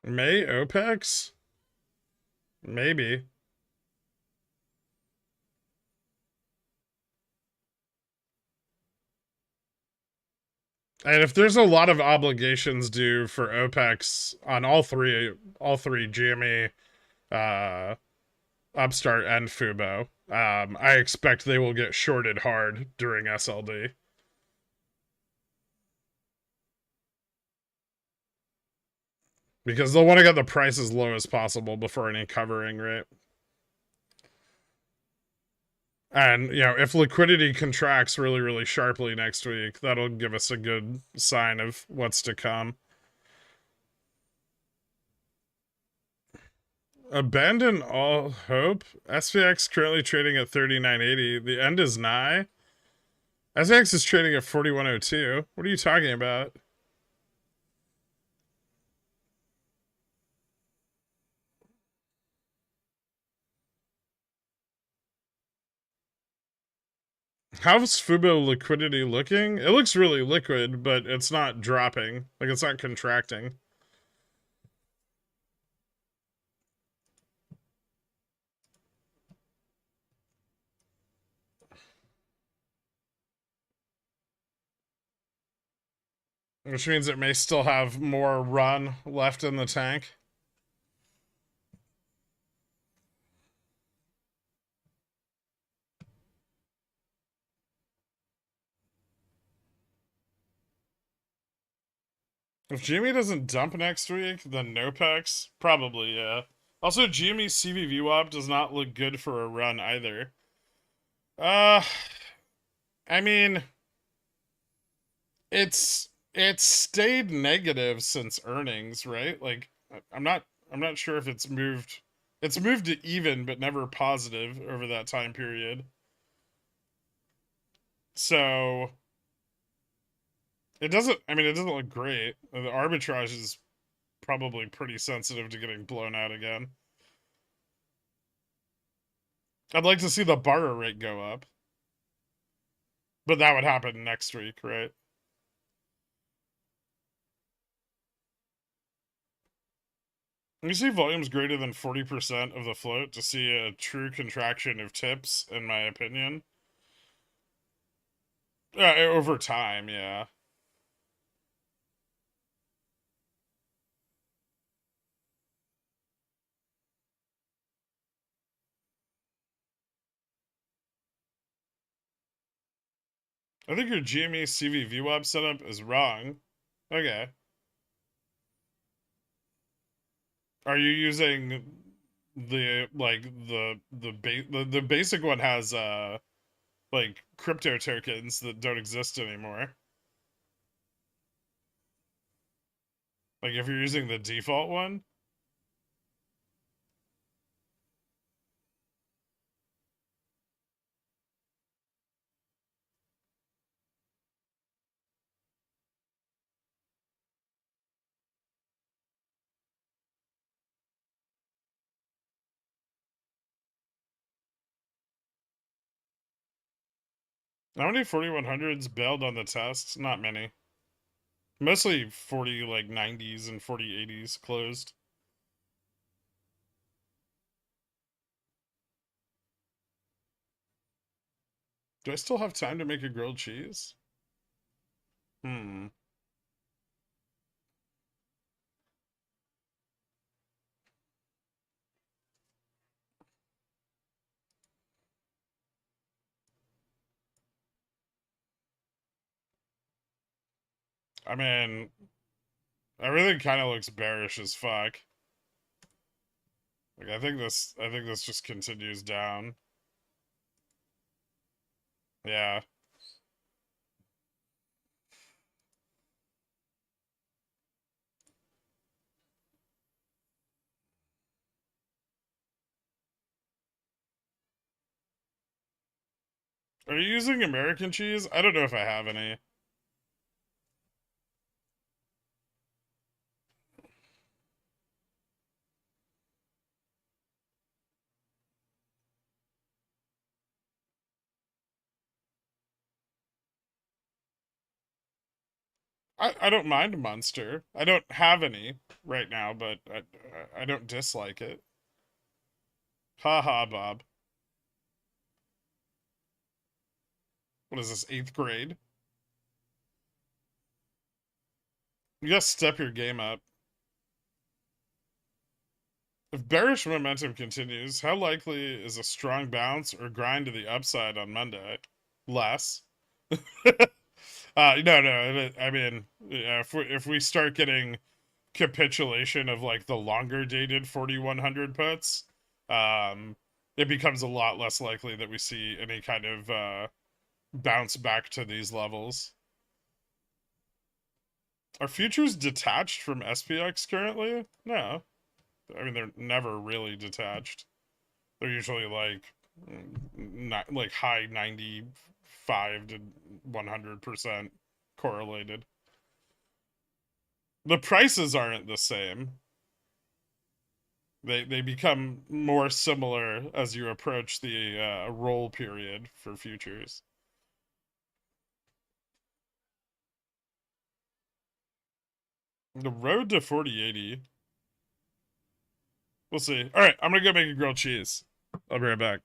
S3: May OPEX? Maybe. And if there's a lot of obligations due for OPEX on all three GME, uh, Upstart, and Fubo, I expect they will get shorted hard during SLD. Because they'll want to get the price as low as possible before any covering, right? And, if liquidity contracts really, really sharply next week, that'll give us a good sign of what's to come. Abandon all hope. SPX currently trading at 39.80. The end is nigh. SPX is trading at 41.02. What are you talking about? How's Fubo liquidity looking? It looks really liquid, but it's not dropping. Like, it's not contracting. Which means it may still have more run left in the tank. If GME doesn't dump next week, then NoPEX? Probably, yeah. Also, GME CVVWAP does not look good for a run either. Uh, I mean, it's stayed negative since earnings, right? Like, I'm not sure if it's moved. It's moved to even, but never positive over that time period. So it doesn't. I mean, it doesn't look great. The arbitrage is probably pretty sensitive to getting blown out again. I'd like to see the barter rate go up, but that would happen next week, right? When you see volumes greater than 40% of the float to see a true contraction of tips, in my opinion. Over time, yeah. I think your GME CV VWAP setup is wrong. Okay. Are you using the basic one has like crypto tokens that don't exist anymore? Like if you're using the default one? How many 4100s bailed on the test? Not many. Mostly 40 like 90s and 4080s closed. Do I still have time to make a grilled cheese? Hmm. I mean, everything kind of looks bearish as fuck. Like I think this just continues down. Yeah. Are you using American cheese? I don't know if I have any. I don't mind Monster. I don't have any right now, but I don't dislike it. Ha ha, Bob. What is this, 8th grade? You gotta step your game up. If bearish momentum continues, how likely is a strong bounce or grind to the upside on Monday? Less. No. I mean, yeah, if we start getting capitulation of like the longer dated 4100 puts, um, it becomes a lot less likely that we see any kind of bounce back to these levels. Are futures detached from SPX currently? No. I mean, they're never really detached. They're usually like not like high 95 to 100% correlated. The prices aren't the same. They become more similar as you approach the roll period for futures. The road to 4080. We'll see. All right, I'm gonna go make a grilled cheese. I'll be right back.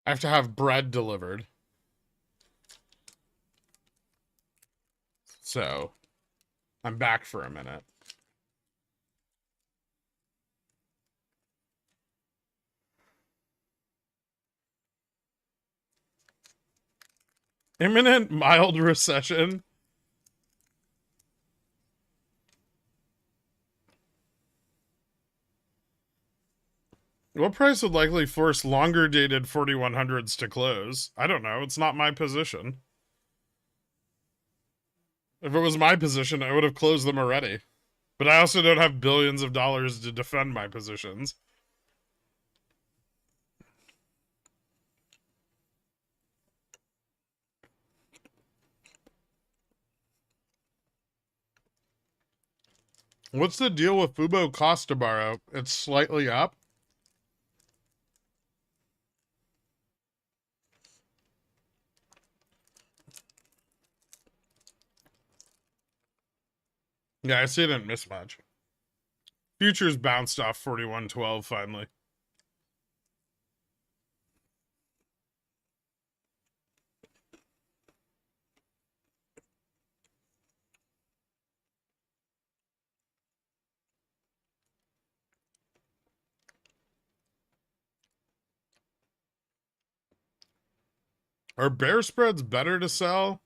S3: I have to have bread delivered. So I'm back for a minute. Imminent mild recession. What price would likely force longer dated 4100s to close? I don't know. It's not my position. If it was my position, I would have closed them already. But I also don't have billions of dollars to defend my positions. What's the deal with Fubo cost to borrow? It's slightly up. Yeah, I see it didn't miss much. Futures bounced off 4112 finally. Are bear spreads better to sell?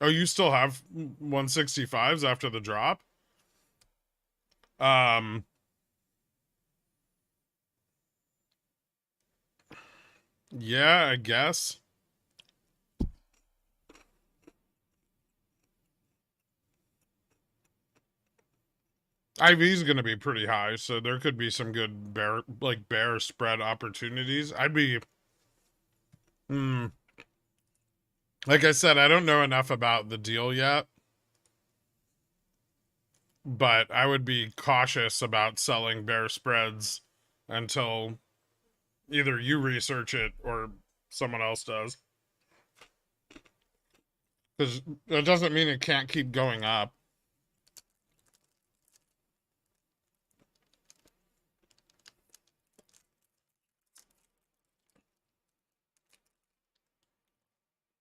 S3: Oh, you still have 165s after the drop? Yeah, I guess. IV's going to be pretty high, so there could be some good bear spread opportunities. I'd be like I said, I don't know enough about the deal yet, but I would be cautious about selling bear spreads until either you research it or someone else does. Because that doesn't mean it can't keep going up.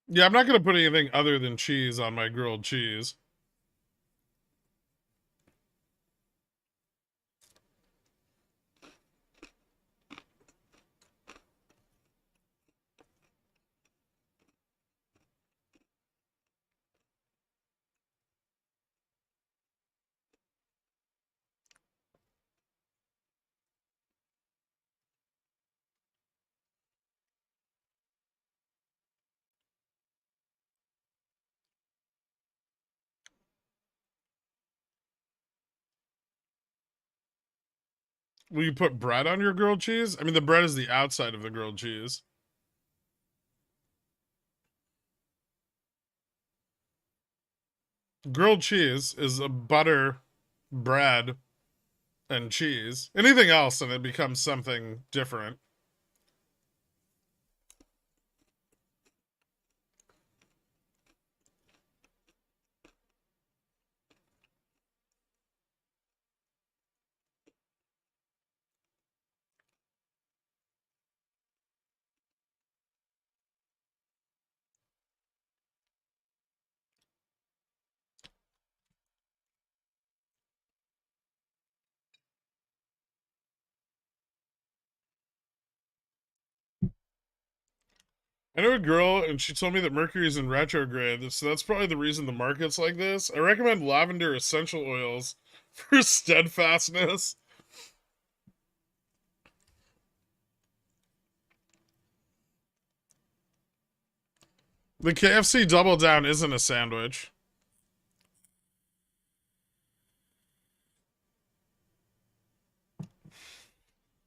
S3: Yeah, I'm not going to put anything other than cheese on my grilled cheese. Will you put bread on your grilled cheese? I mean, the bread is the outside of the grilled cheese. Grilled cheese is a butter, bread, and cheese. Anything else, and it becomes something different. I know a girl, and she told me that Mercury's in retrograde, so that's probably the reason the market's like this. I recommend lavender essential oils for steadfastness. The KFC Double Down isn't a sandwich.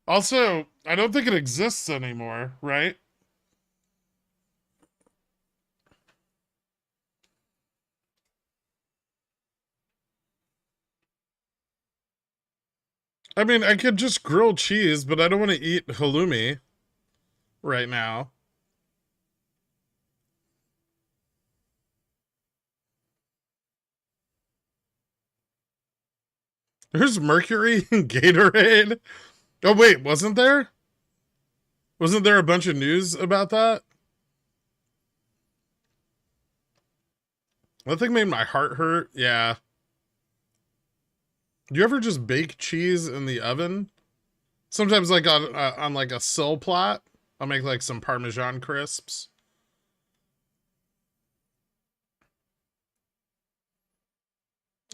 S3: Also, I don't think it exists anymore, right? I mean, I could just grill cheese, but I don't want to eat halloumi right now. There's Mercury and Gatorade. Oh, wait, wasn't there? Wasn't there a bunch of news about that? That thing made my heart hurt. Yeah. Do you ever just bake cheese in the oven? Sometimes, like on like a sill plot, I'll make like some Parmesan crisps.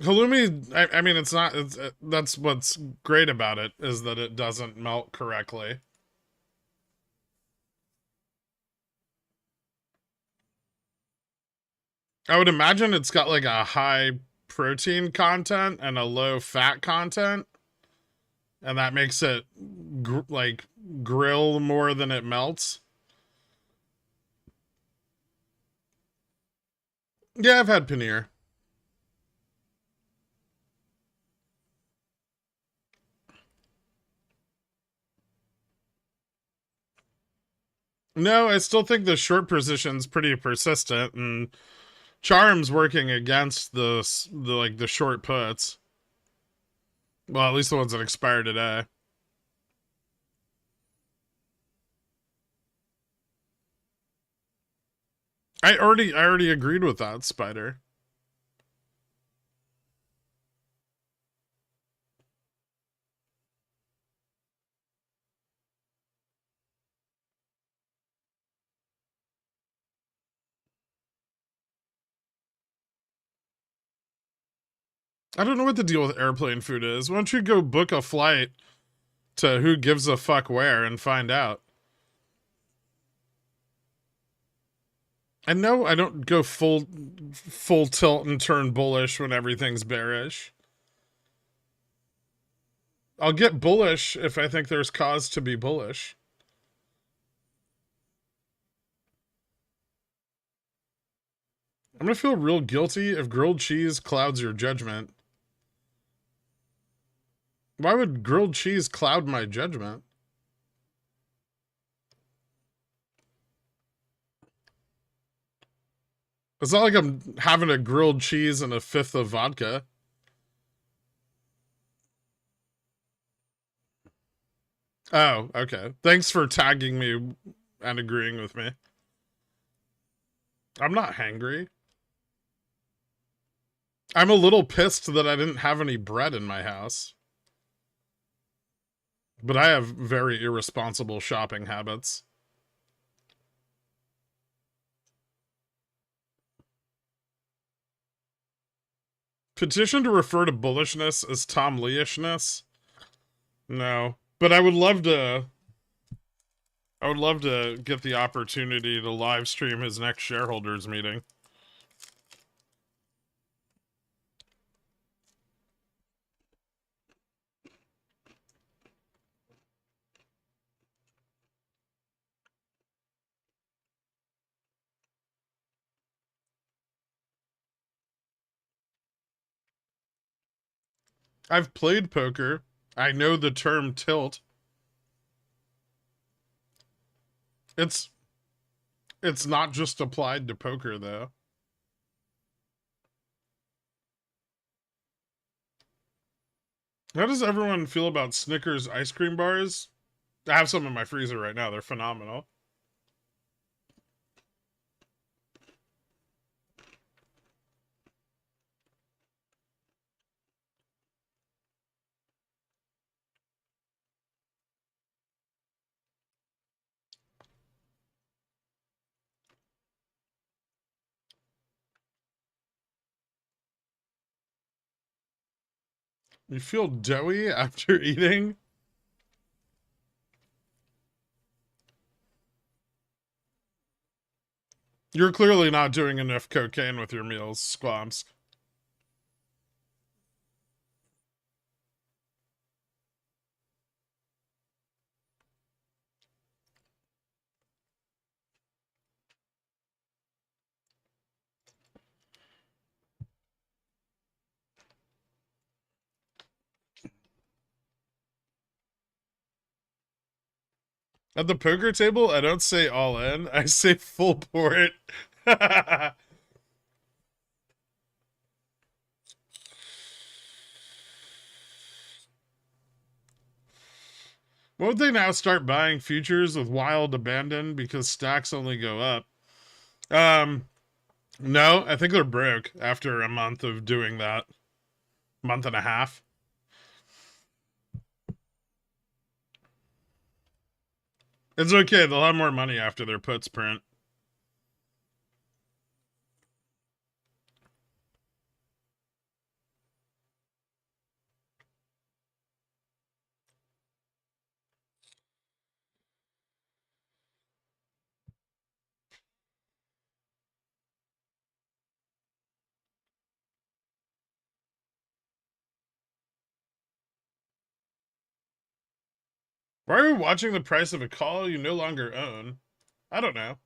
S3: Halloumi, I mean, it's not. That's what's great about it is that it doesn't melt correctly. I would imagine it's got like a high protein content and a low fat content, and that makes it like grill more than it melts. Yeah, I've had paneer. No, I still think the short position's pretty persistent, and Charm's working against the like the short puts. Well, at least the ones that expire today. I already agreed with that, Spider. I don't know what the deal with airplane food is. Why don't you go book a flight to who gives a fuck where and find out? And no, I don't go full tilt and turn bullish when everything's bearish. I'll get bullish if I think there's cause to be bullish. I'm gonna feel real guilty if grilled cheese clouds your judgment. Why would grilled cheese cloud my judgment? It's not like I'm having a grilled cheese and a fifth of vodka. Oh, okay. Thanks for tagging me and agreeing with me. I'm not hangry. I'm a little pissed that I didn't have any bread in my house. But I have very irresponsible shopping habits. Petition to refer to bullishness as Tom Lee-ishness? No. But I would love to get the opportunity to live stream his next shareholders meeting. I've played poker. I know the term tilt. It's not just applied to poker though. How does everyone feel about Snickers ice cream bars? I have some in my freezer right now. They're phenomenal. You feel doughy after eating? You're clearly not doing enough cocaine with your meals, Squamps. At the poker table, I don't say all in. I say full port. Won't they now start buying futures with wild abandon because stocks only go up? No, I think they're broke after a month of doing that. Month and a half. It's okay. They'll have more money after their puts print. Why are you watching the price of a call you no longer own? I don't know.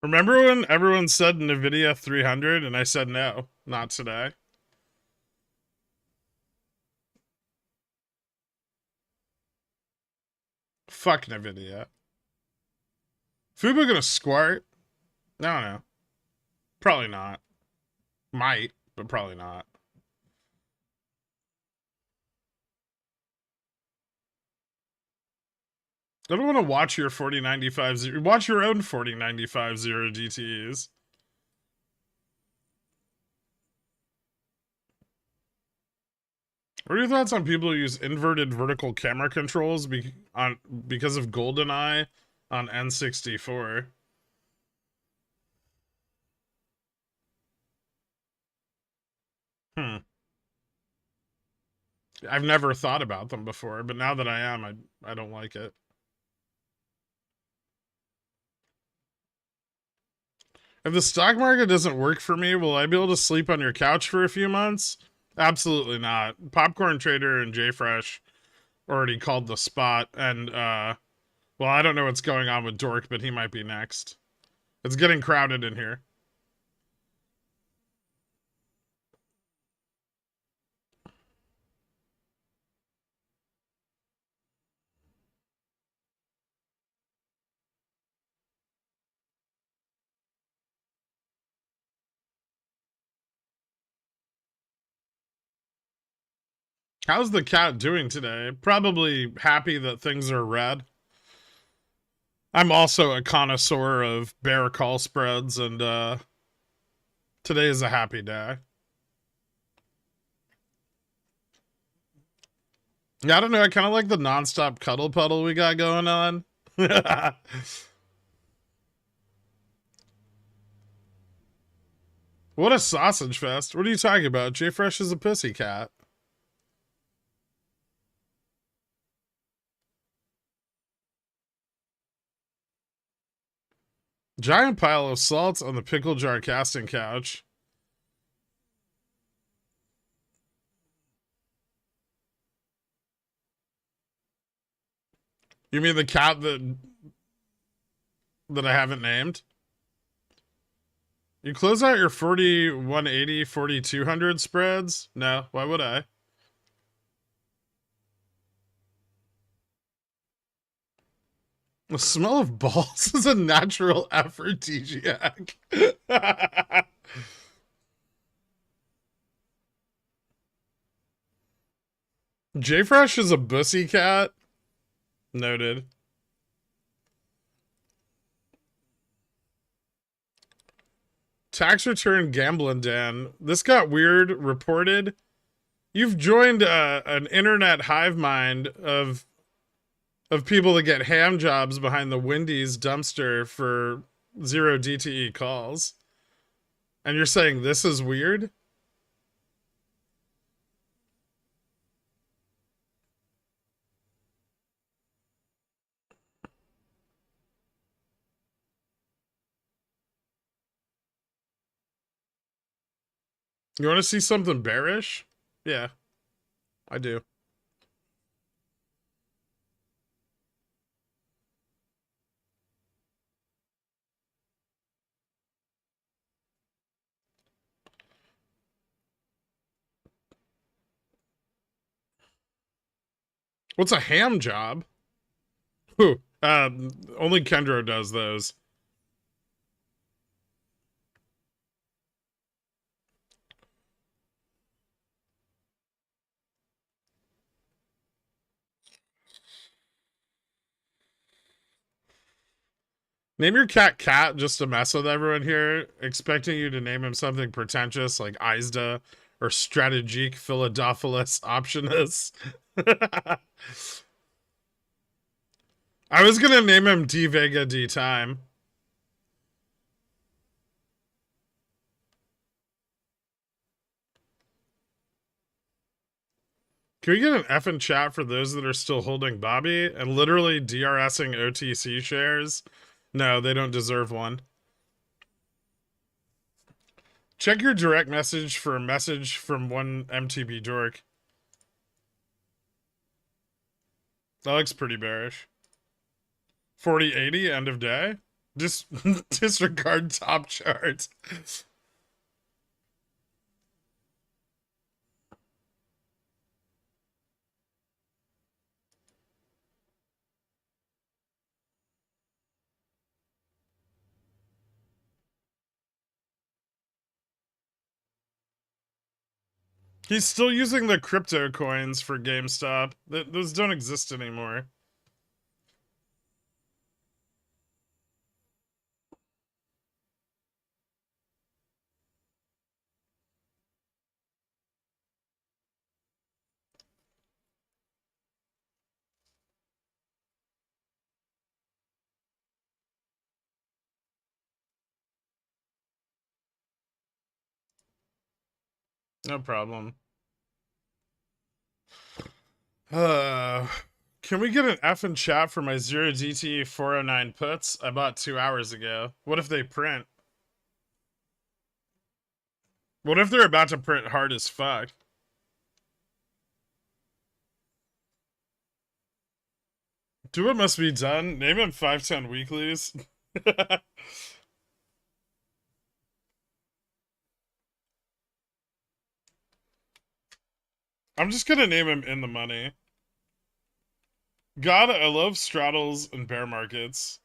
S3: Remember when everyone said NVIDIA 300 and I said no, not today? Fuck NVIDIA. Fubo gonna squirt? I don't know. Probably not. Might, but probably not. I don't want to watch your 4095 watch your own 4095 zero DTEs. What are your thoughts on people who use inverted vertical camera controls because of GoldenEye on N64? I've never thought about them before, but now that I am, I don't like it. If the stock market doesn't work for me, will I be able to sleep on your couch for a few months? Absolutely not. Popcorn Trader and JFresh already called the spot, and well, I don't know what's going on with Dork, but he might be next. It's getting crowded in here. How's the cat doing today? Probably happy that things are red. I'm also a connoisseur of bear call spreads, and today is a happy day. Yeah, I don't know. I kind of like the nonstop cuddle puddle we got going on. What a sausage fest. What are you talking about? J Fresh is a pussy cat. Giant pile of salt on the pickle jar casting couch. You mean the cat that I haven't named? You close out your 40, 180, 4200 spreads? No, why would I? The smell of balls is a natural aphrodisiac. J-Fresh is a bussy cat. Noted. Tax return gambling Dan. This got weird. Reported. You've joined an internet hive mind of people that get ham jobs behind the Wendy's dumpster for zero DTE calls. And you're saying this is weird? You want to see something bearish? Yeah, I do. What's a ham job? Whew. Only Kendro does those. Name your cat Cat just to mess with everyone here, expecting you to name him something pretentious like Isda or Strategique Philadelphilus Optionus. I was gonna name him D Vega D Time. Can we get an F in chat for those that are still holding Bobby and literally DRSing OTC shares? No, they don't deserve one. Check your direct message for a message from one MTB dork. That looks pretty bearish. 4080 end of day? Just disregard top chart. He's still using the crypto coins for GameStop. Those don't exist anymore. No problem. Can we get an F in chat for my 0DTE 409 puts I bought 2 hours ago? What if they print? What if they're about to print hard as fuck? Do what must be done. Name him 510 weeklies. I'm just gonna name him In the Money. God, I love straddles and bear markets.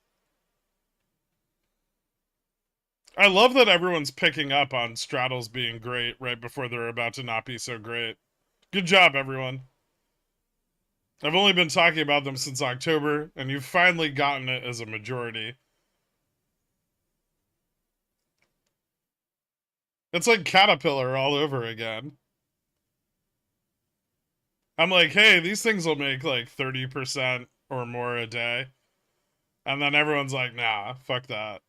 S3: I love that everyone's picking up on straddles being great right before they're about to not be so great. Good job, everyone. I've only been talking about them since October, and you've finally gotten it as a majority. It's like Caterpillar all over again. I'm like, hey, these things will make like 30% or more a day. And then everyone's like, nah, fuck that.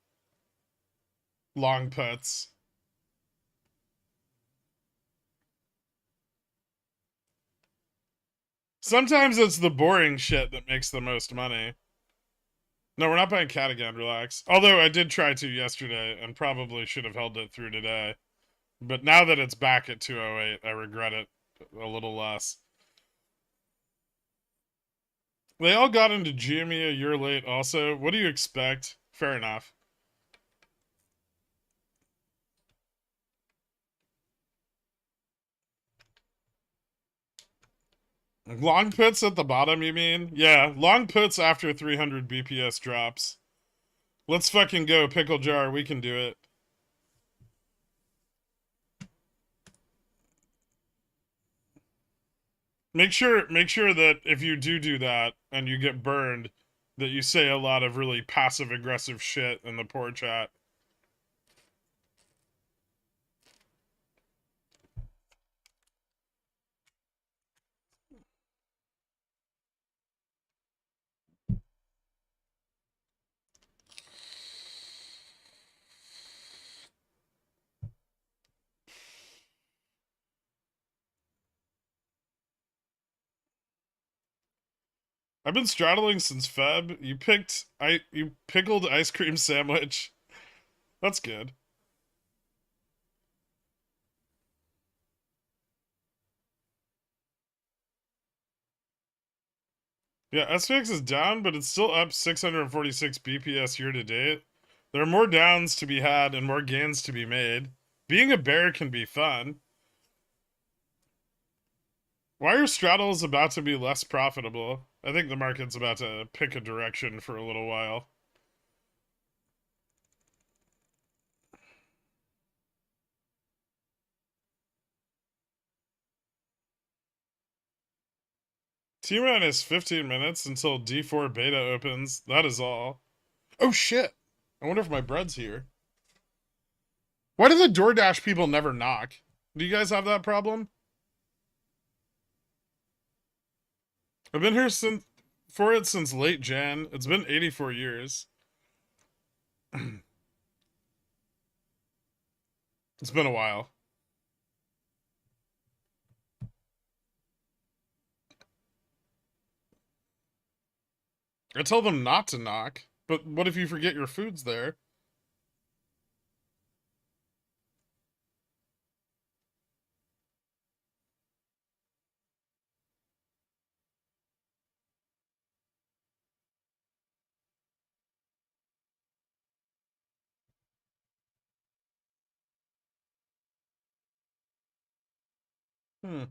S3: Long puts. Sometimes it's the boring shit that makes the most money. No, we're not buying cat again, relax. Although I did try to yesterday and probably should have held it through today. But now that it's back at 208, I regret it a little less. They all got into GME a year late also. What do you expect? Fair enough. Long puts at the bottom, you mean? Yeah, long puts after 300 BPS drops. Let's fucking go, Pickle Jar. We can do it. Make sure that if you do that and you get burned, that you say a lot of really passive aggressive shit in the poor chat. I've been straddling since Feb. You pickled ice cream sandwich. That's good. Yeah, SPX is down, but it's still up 646 BPS year to date. There are more downs to be had and more gains to be made. Being a bear can be fun. Why are straddles about to be less profitable? I think the market's about to pick a direction for a little while. T-minus 15 minutes until D4 beta opens. That is all. Oh shit! I wonder if my bread's here. Why do the DoorDash people never knock? Do you guys have that problem? I've been here since late Jan. It's been 84 years. It's been a while. I tell them not to knock, but what if you forget your food's there? Hmm.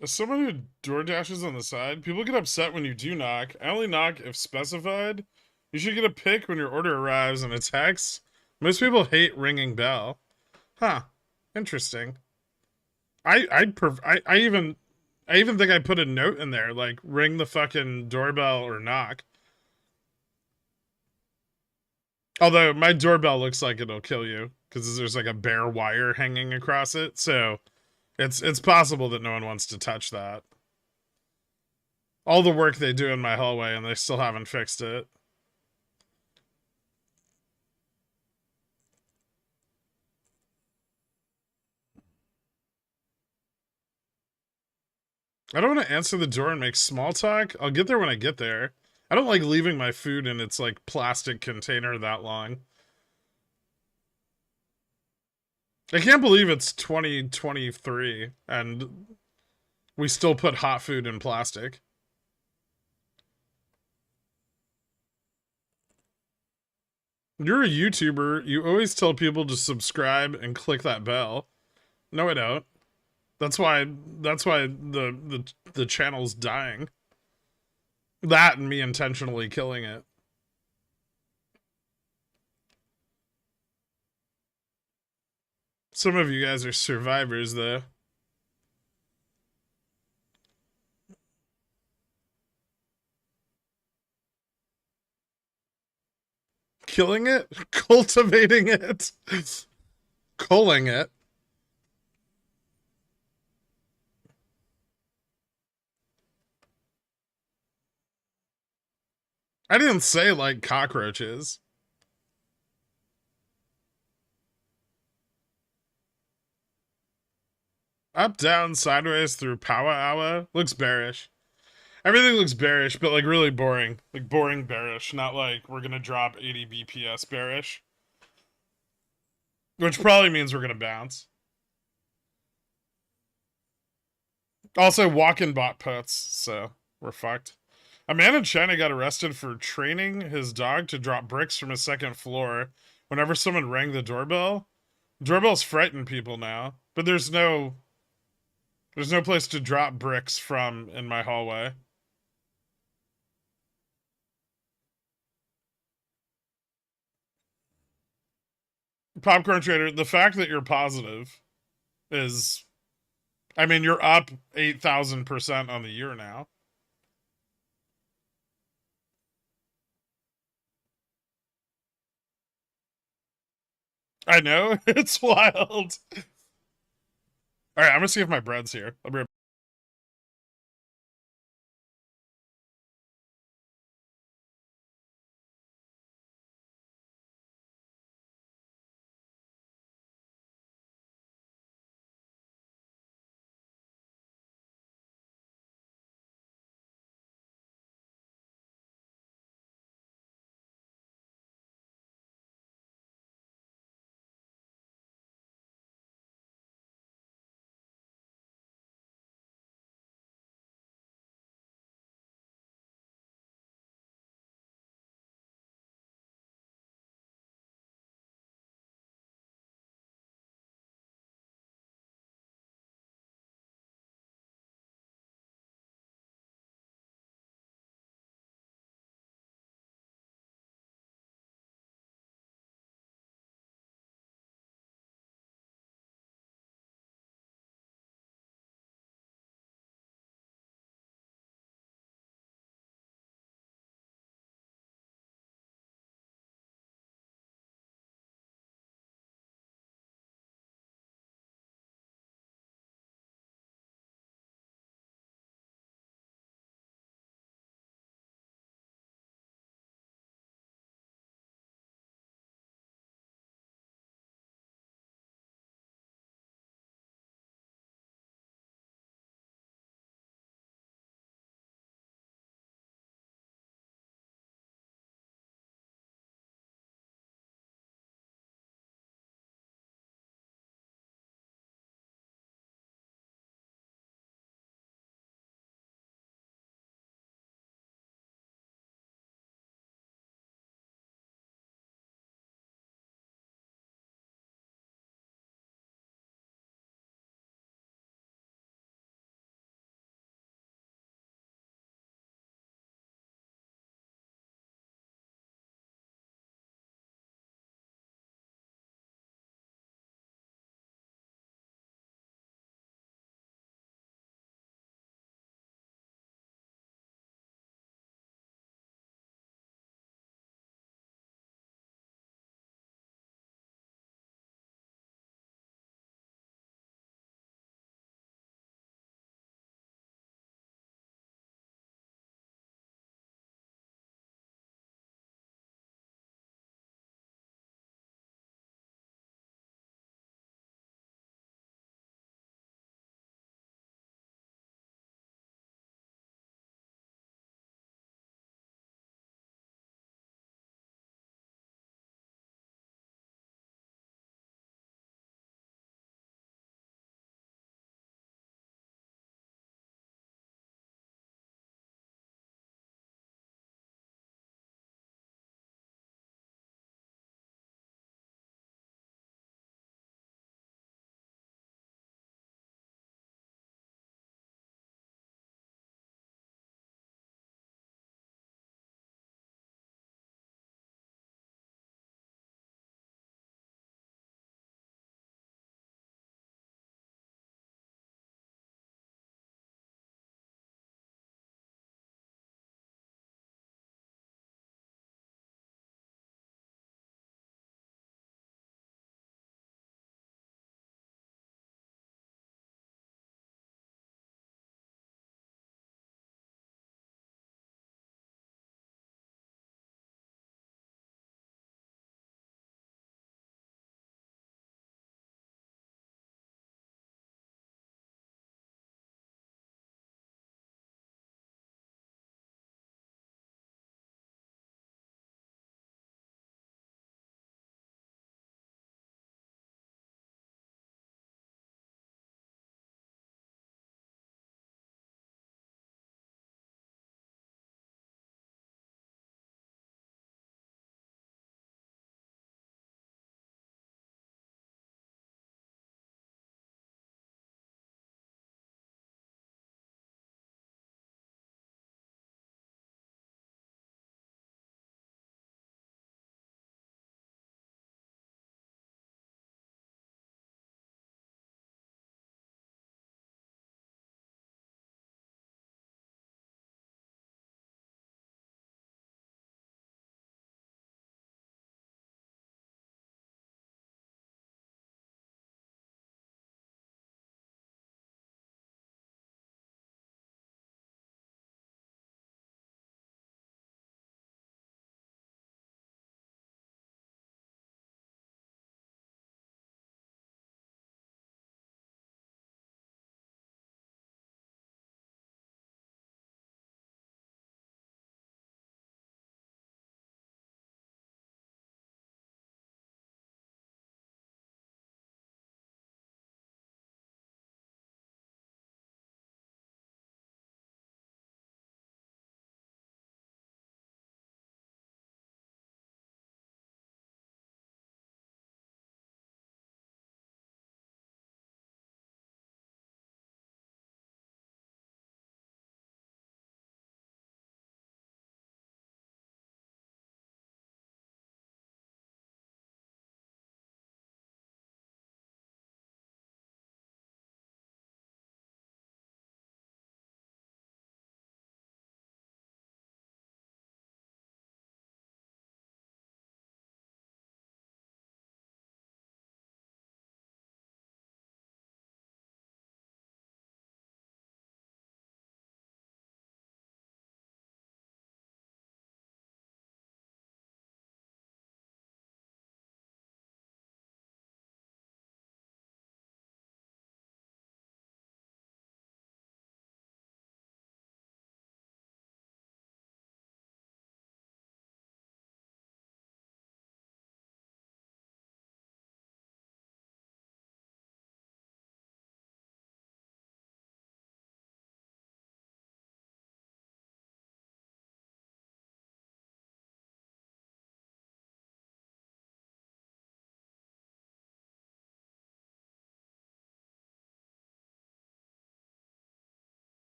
S3: As someone who door dashes on the side, people get upset when you do knock. I only knock if specified. You should get a pick when your order arrives and a text. Most people hate ringing bell. Huh. Interesting. I even think I put a note in there like ring the fucking doorbell or knock. Although my doorbell looks like it'll kill you because there's like a bare wire hanging across it, so it's possible that no one wants to touch that. All the work they do in my hallway and they still haven't fixed it. I don't want to answer the door and make small talk. I'll get there when I get there. I don't like leaving my food in its like plastic container that long. I can't believe it's 2023 and we still put hot food in plastic. You're a YouTuber. You always tell people to subscribe and click that bell. No, I don't. That's why the channel's dying. That and me intentionally killing it. Some of you guys are survivors though. Killing it? Cultivating it? Culling it? I didn't say like cockroaches. Up, down, sideways, through power hour. Looks bearish. Everything looks bearish, but like really boring. Like boring bearish, not like we're gonna drop 80 BPS bearish. Which probably means we're gonna bounce. Also, walk-in bot puts, so we're fucked. A man in China got arrested for training his dog to drop bricks from a second floor whenever someone rang the doorbell. Doorbells frighten people now, but there's no place to drop bricks from in my hallway. Popcorn Trader, the fact that you're positive is, I mean, you're up 8,000% on the year now. I know, it's wild. All right, I'm gonna see if my bread's here. I'll be right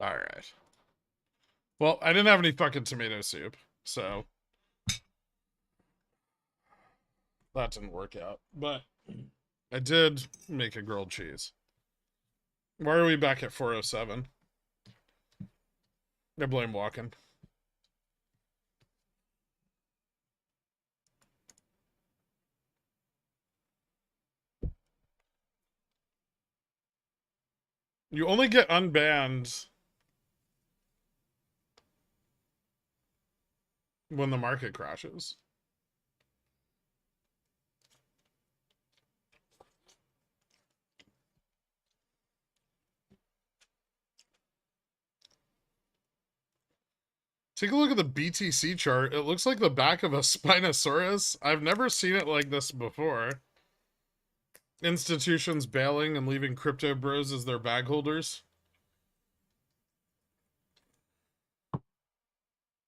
S3: All right. Well, I didn't have any fucking tomato soup, so that didn't work out. But I did make a grilled cheese. Why are we back at 407? I blame walking. You only get unbanned when the market crashes. Take a look at the BTC chart. It looks like the back of a Spinosaurus. I've never seen it like this before. Institutions bailing and leaving crypto bros as their bag holders.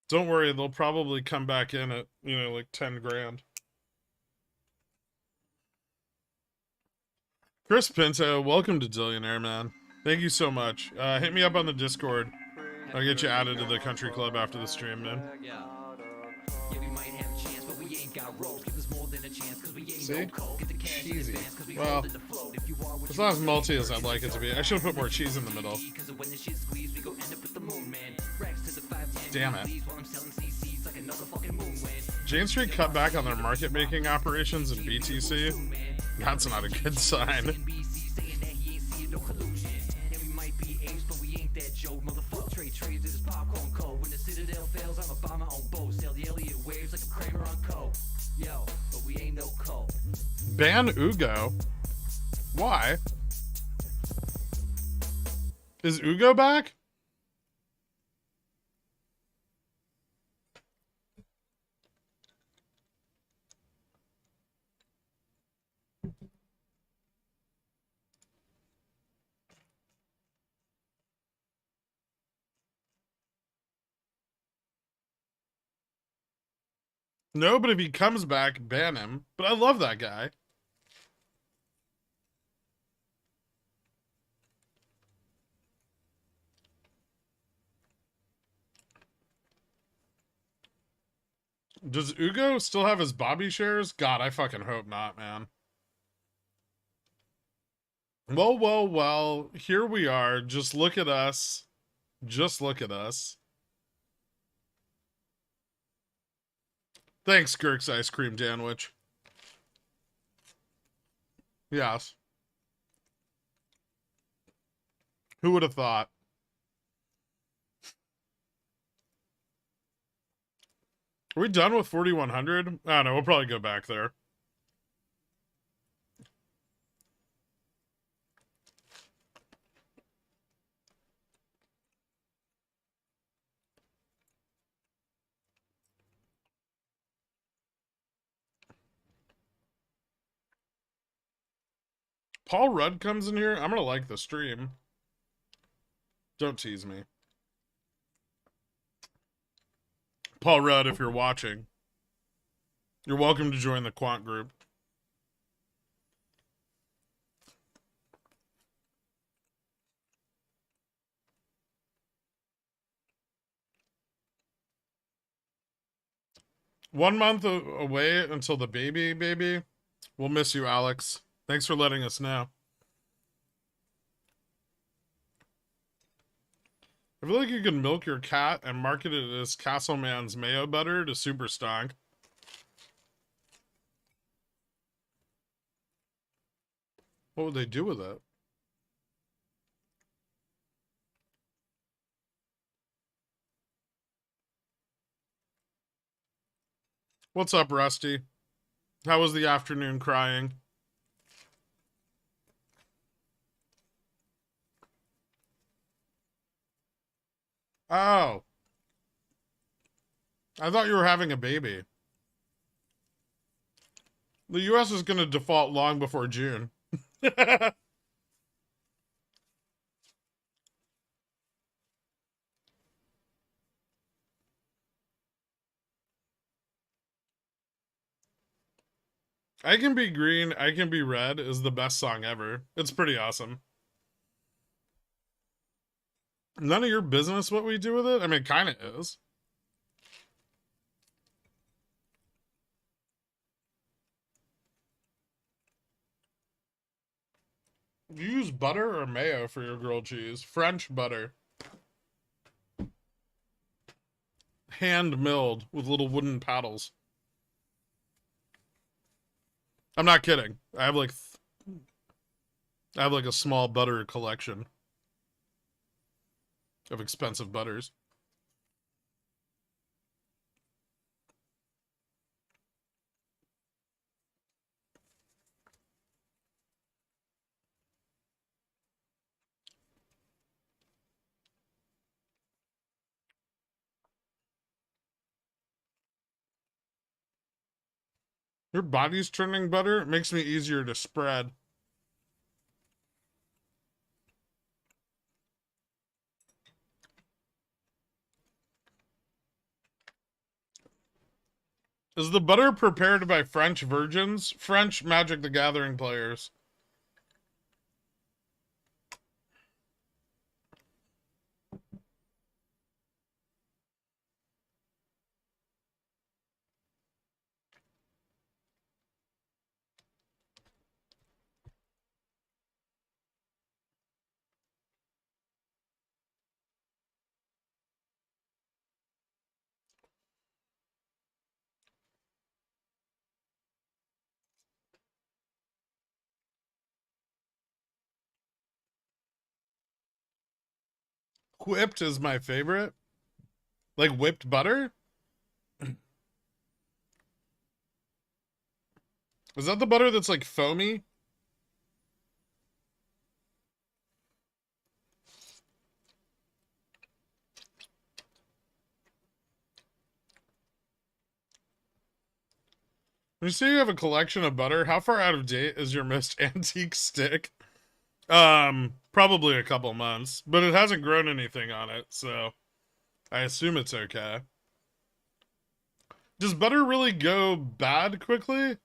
S3: Don't worry, they'll probably come back in at, like 10 grand. Chris Pinto, welcome to Dillionaire, man. Thank you so much. Hit me up on the Discord. I'll get you added to the country club after the stream, man.
S4: Yeah. Yeah, we might have a chance, but we ain't got roles. Give us more than a chance, cause we ain't
S3: See?
S4: no coke. Get the cash in
S3: Cheesy.
S4: advance, cause we
S3: Well,
S4: hold in the float. If you are what
S3: it's
S4: you
S3: not as
S4: be,
S3: malty as I'd like it to be. I should have put more cheese in the middle.
S4: Cause when the shit squeeze, we go end up with the moon, man. Racks to the 510.
S3: Damn it.
S4: While I'm selling CCs like another fucking moon win.
S3: Jane Street cut back on their market making operations in BTC. That's not a good sign.
S4: NBC saying that he ain't seen no collusion. And we might be apes, but we ain't that Joe. Motherfucker, trade trades, this is popcorn code. When the Citadel fails, I'm a bomber on boat. Sail the Elliott waves like a Kramer on coke. Yo, but we ain't no cult.
S3: Ban Ugo? Why? Is Ugo back? No, but if he comes back, ban him. But I love that guy. Does Ugo still have his Bobby shares? God, I fucking hope not, man. Well, well, well. Here we are. Just look at us. Just look at us. Thanks, Girk's Ice Cream Danwich. Yes. Who would have thought? Are we done with 4,100? I don't know. We'll probably go back there. Paul Rudd comes in here. I'm going to like the stream. Don't tease me. Paul Rudd, if you're watching, you're welcome to join the quant group. One month away until the baby. We'll miss you, Alex. Thanks for letting us know. I feel like you can milk your cat and market it as Castleman's mayo butter to super stonk. What would they do with it? What's up, Rusty? How was the afternoon crying? Oh. I thought you were having a baby. The US is going to default long before June. I Can Be Green, I Can Be Red is the best song ever. It's pretty awesome. None of your business what we do with it? I mean, it kind of is. Do you use butter or mayo for your grilled cheese? French butter. Hand milled with little wooden paddles. I'm not kidding. I have like a small butter collection of expensive butters. Your body's turning butter. It makes me easier to spread. Is the butter prepared by French virgins? French Magic the Gathering players. Whipped is my favorite. Like whipped butter? Is that the butter that's like foamy? When you say you have a collection of butter, how far out of date is your most antique stick? Probably a couple months, but it hasn't grown anything on it, so I assume it's okay. Does butter really go bad quickly?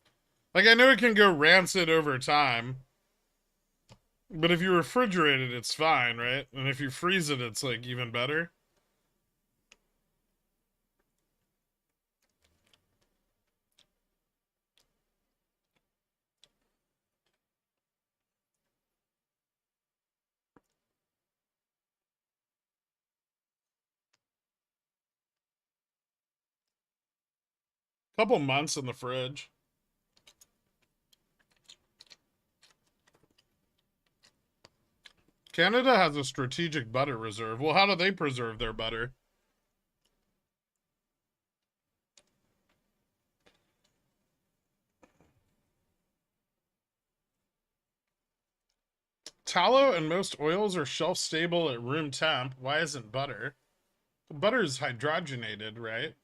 S3: Like, I know it can go rancid over time, but if you refrigerate it, it's fine, right? And if you freeze it, it's like even better. Couple months in the fridge. Canada has a strategic butter reserve. Well, how do they preserve their butter? Tallow and most oils are shelf stable at room temp. Why isn't butter? Butter is hydrogenated, right?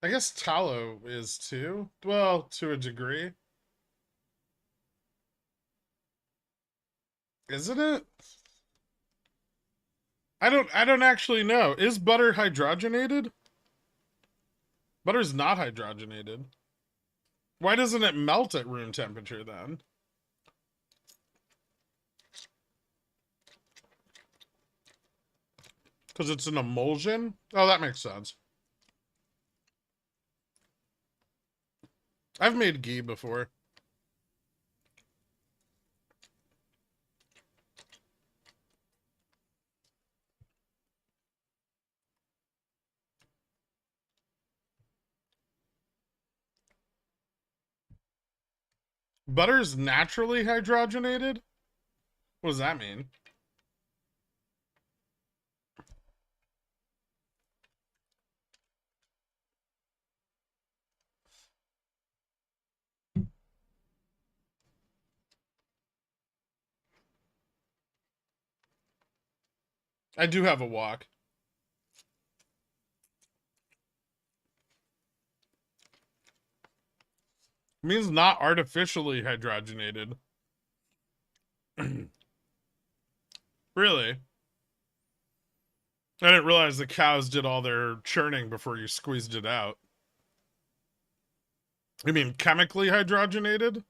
S3: I guess tallow is too. Well, to a degree. Isn't it? I don't actually know. Is butter hydrogenated? Butter's not hydrogenated. Why doesn't it melt at room temperature then? Because it's an emulsion? Oh, that makes sense. I've made ghee before. Butter's naturally hydrogenated? What does that mean? I do have a wok. It means not artificially hydrogenated. Really? I didn't realize the cows did all their churning before you squeezed it out. You mean chemically hydrogenated?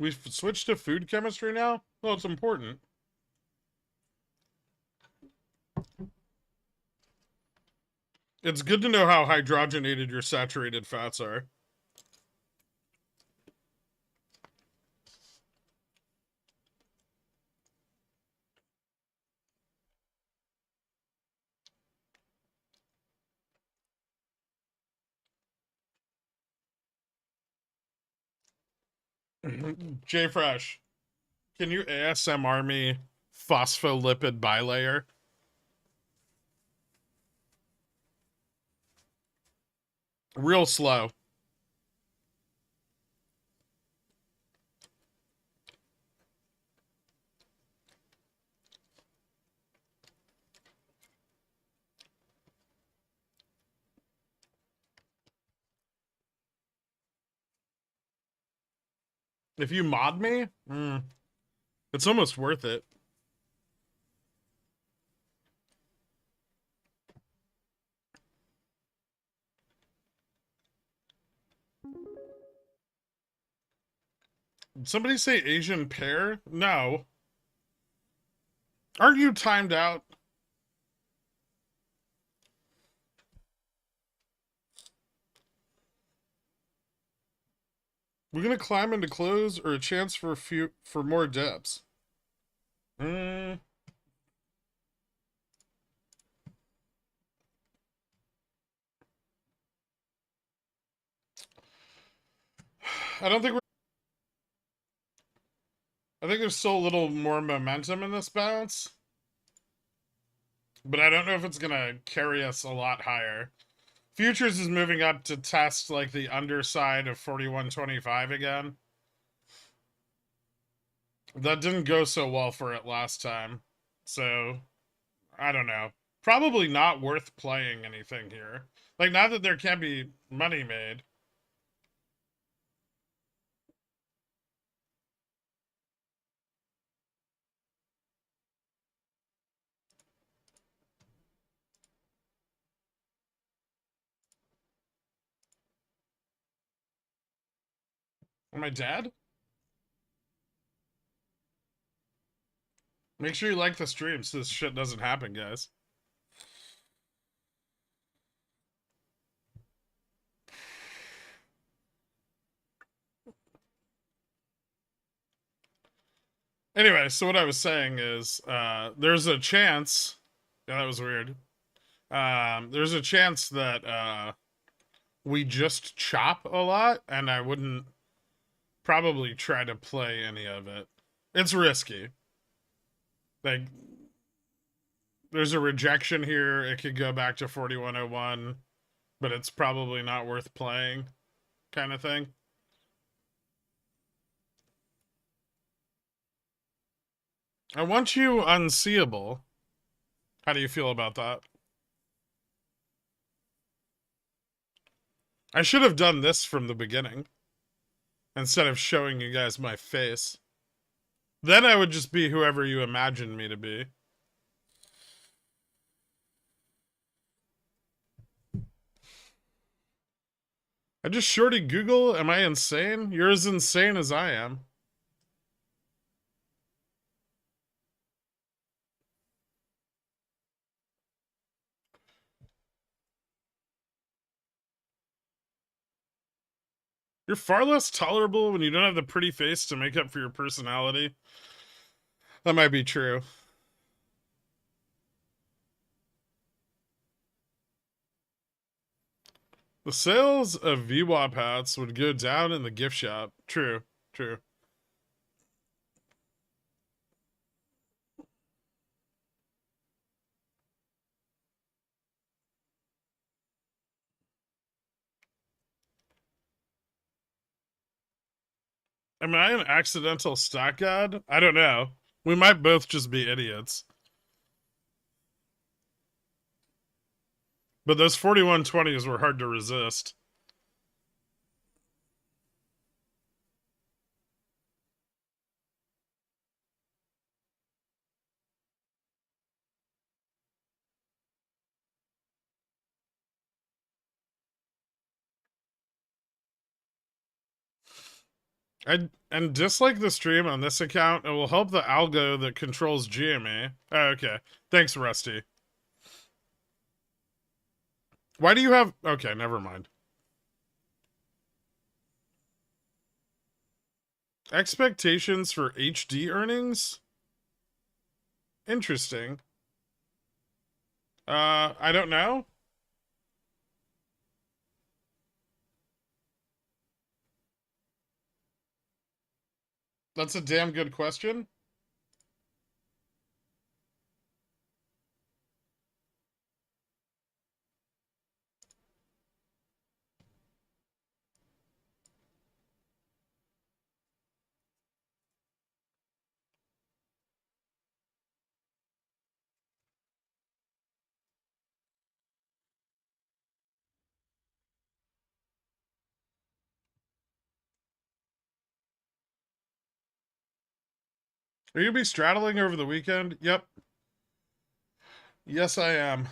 S3: We've switched to food chemistry now? Well, it's important. It's good to know how hydrogenated your saturated fats are. J Fresh, can you ASMR me phospholipid bilayer? Real slow. If you mod me, it's almost worth it. Did somebody say Asian pear? No. Aren't you timed out? We're gonna climb into close or a chance for more depths. I don't think we're. I think there's still a little more momentum in this bounce, but I don't know if it's gonna carry us a lot higher. Futures is moving up to test like the underside of 41.25 again. That didn't go so well for it last time, so I don't know. Probably not worth playing anything here. Like, not that there can't be money made. Am I dead? Make sure you like the stream so this shit doesn't happen, guys. Anyway, so what I was saying is there's a chance. Yeah, that was weird. There's a chance that we just chop a lot, and I wouldn't probably try to play any of it. It's risky. Like, there's a rejection here. It could go back to 4101, but it's probably not worth playing, kind of thing. I want you unseeable. How do you feel about that? I should have done this from the beginning instead of showing you guys my face. Then I would just be whoever you imagined me to be. I just shorty Google. Am I insane? You're as insane as I am. You're far less tolerable when you don't have the pretty face to make up for your personality. That might be true. The sales of VWAP hats would go down in the gift shop. True, true. Am I an accidental stock god? I don't know. We might both just be idiots. But those 4120s were hard to resist. And dislike the stream on this account. It will help the algo that controls GMA. Oh, okay. Thanks, Rusty. Why do you have... Okay, never mind. Expectations for HD earnings? Interesting. I don't know. That's a damn good question. Are you gonna be straddling over the weekend? Yep. Yes, I am.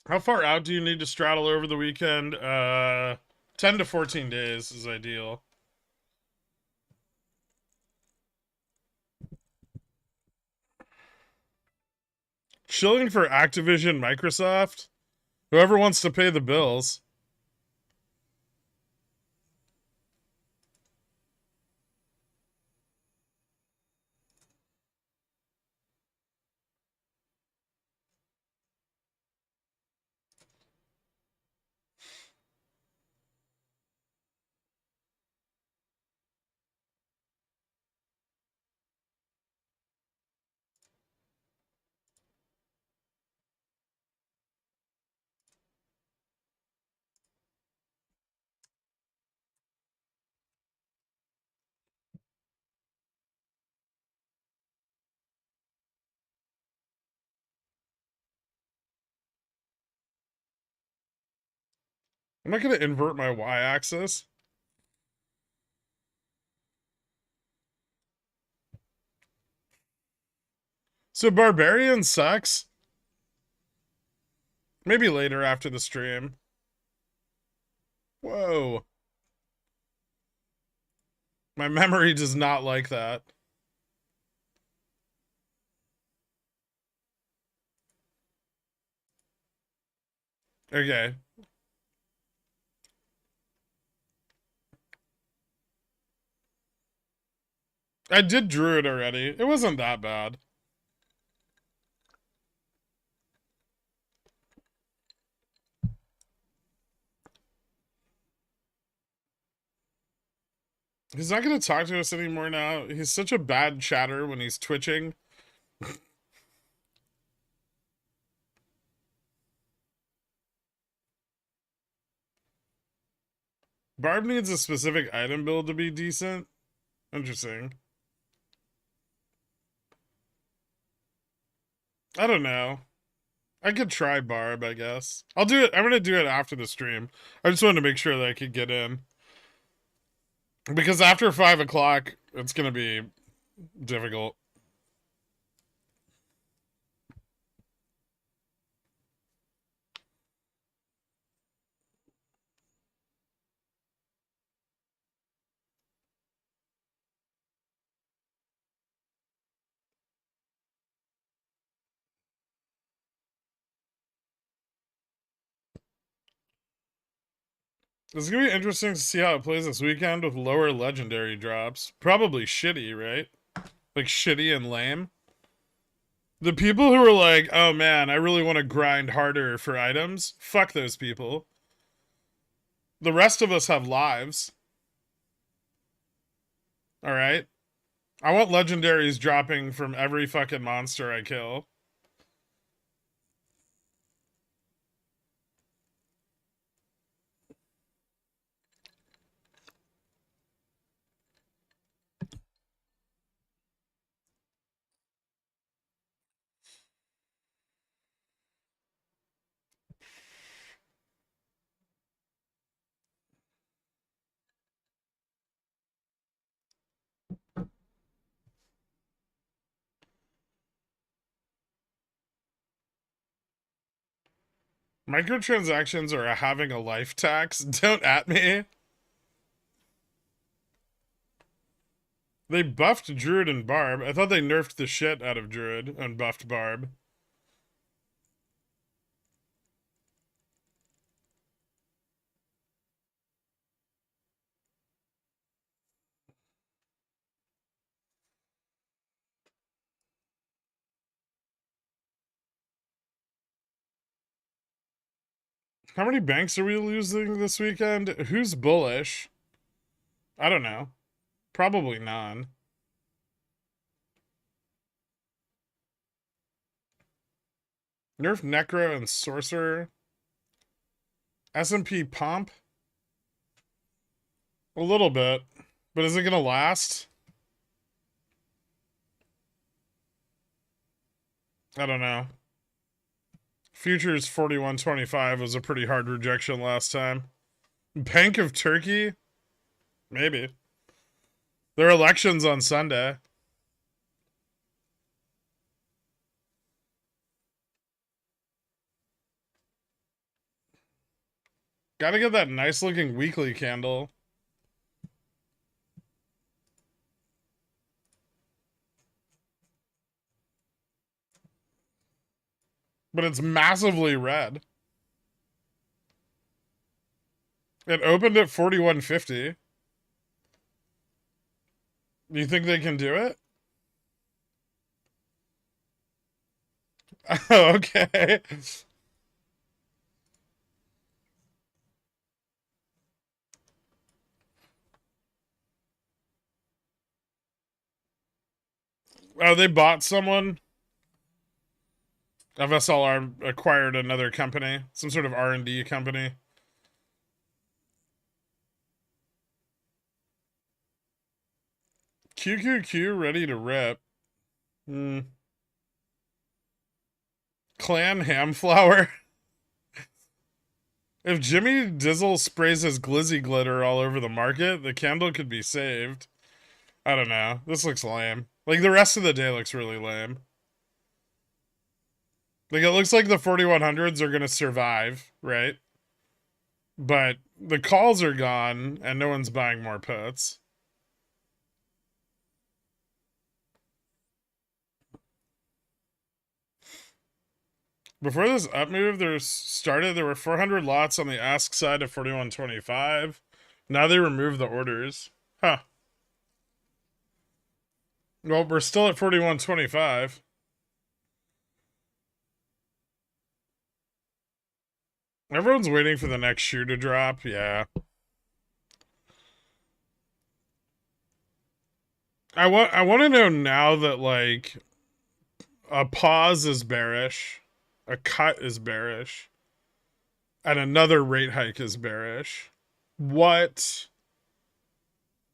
S3: How far out do you need to straddle over the weekend? 10 to 14 days is ideal. Shilling for Activision, Microsoft. Whoever wants to pay the bills. I'm not going to invert my y-axis. So Barbarian sucks. Maybe later after the stream. Whoa. My memory does not like that. Okay. I did Druid already. It wasn't that bad. He's not going to talk to us anymore now. He's such a bad chatter when he's twitching. Barb needs a specific item build to be decent. Interesting. I don't know. I could try Barb, I guess. I'll do it. I'm going to do it after the stream. I just wanted to make sure that I could get in. Because after 5 o'clock, it's going to be difficult. It's going to be interesting to see how it plays this weekend with lower legendary drops. Probably shitty, right? Like shitty and lame. The people who are like, oh man, I really want to grind harder for items, fuck those people. The rest of us have lives. All right. I want legendaries dropping from every fucking monster I kill. Microtransactions are having a life tax. Don't at me. They buffed Druid and Barb. I thought they nerfed the shit out of Druid and buffed Barb. How many banks are we losing this weekend? Who's bullish? I don't know. Probably none. Nerf Necro and Sorcerer. S&P Pump. A little bit. But is it going to last? I don't know. Futures 41.25 was a pretty hard rejection last time. Bank of Turkey? Maybe. There are elections on Sunday. Gotta get that nice looking weekly candle. But it's massively red. It opened at 41.50. Do you think they can do it? Oh, okay. Oh, they bought someone? FSLR acquired another company. Some sort of R&D company. QQQ ready to rip. Clan Hamflower. If Jimmy Dizzle sprays his glizzy glitter all over the market, the candle could be saved. I don't know. This looks lame. Like, the rest of the day looks really lame. Like, it looks like the 4100s are going to survive, right? But the calls are gone, and no one's buying more puts. Before this up move, there were 400 lots on the ask side of 4125. Now they removed the orders. Huh. Well, we're still at 4125. Everyone's waiting for the next shoe to drop. Yeah. I want to know now that, like, a pause is bearish, a cut is bearish, and another rate hike is bearish. What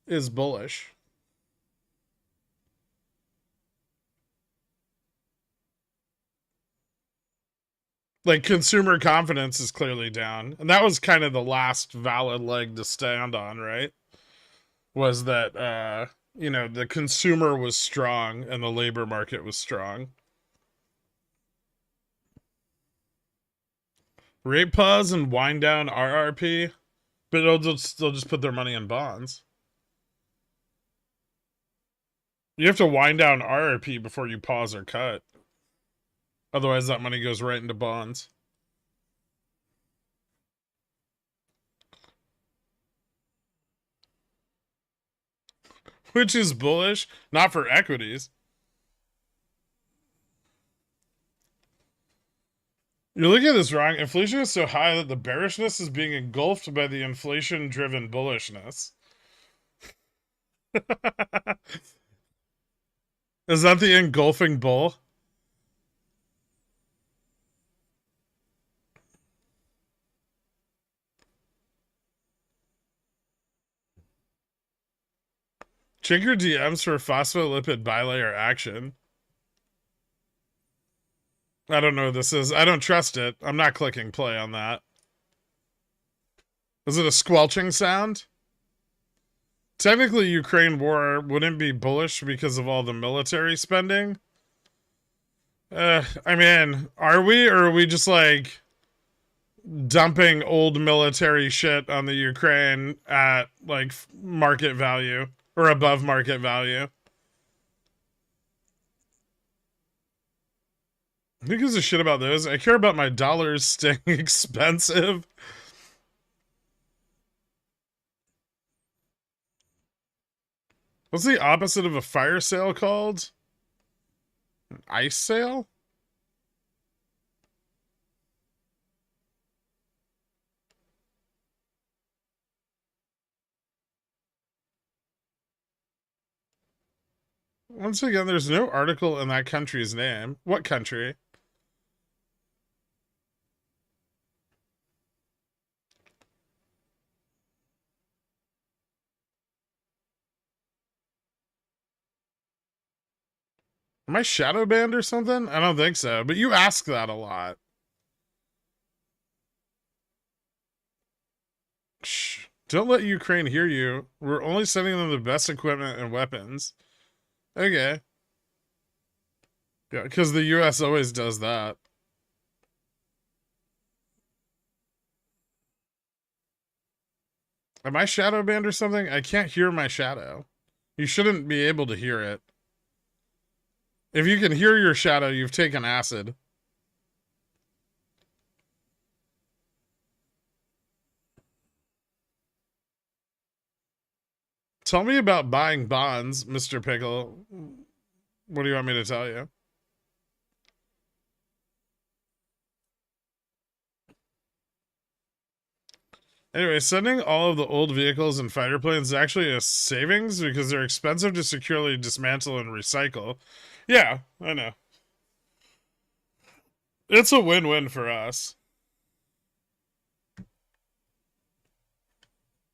S3: is bullish? Like, consumer confidence is clearly down. And that was kind of the last valid leg to stand on, right? Was that, the consumer was strong and the labor market was strong. Rate pause and wind down RRP, but they'll just put their money in bonds. You have to wind down RRP before you pause or cut. Otherwise, that money goes right into bonds. Which is bullish, not for equities. You're looking at this wrong. Inflation is so high that the bearishness is being engulfed by the inflation-driven bullishness. Is that the engulfing bull? Check your DMs for phospholipid bilayer action. I don't know what this is. I don't trust it. I'm not clicking play on that. Is it a squelching sound? Technically, Ukraine war wouldn't be bullish because of all the military spending. I mean, are we, or are we just like dumping old military shit on the Ukraine at like market value or above market value? Who gives a shit about those? I care about my dollars staying expensive. What's the opposite of a fire sale called? An ice sale? Once again, there's no article in that country's name. What country? Am I shadow banned or something? I don't think so, but you ask that a lot. Shh. Don't let Ukraine hear you. We're only sending them the best equipment and weapons. Okay. Yeah, because the US always does that. Am I shadow banned or something? I can't hear my shadow. You shouldn't be able to hear it. If you can hear your shadow, you've taken acid. Tell me about buying bonds, Mr. Pickle. What do you want me to tell you? Anyway, sending all of the old vehicles and fighter planes is actually a savings because they're expensive to securely dismantle and recycle. Yeah, I know. It's a win-win for us.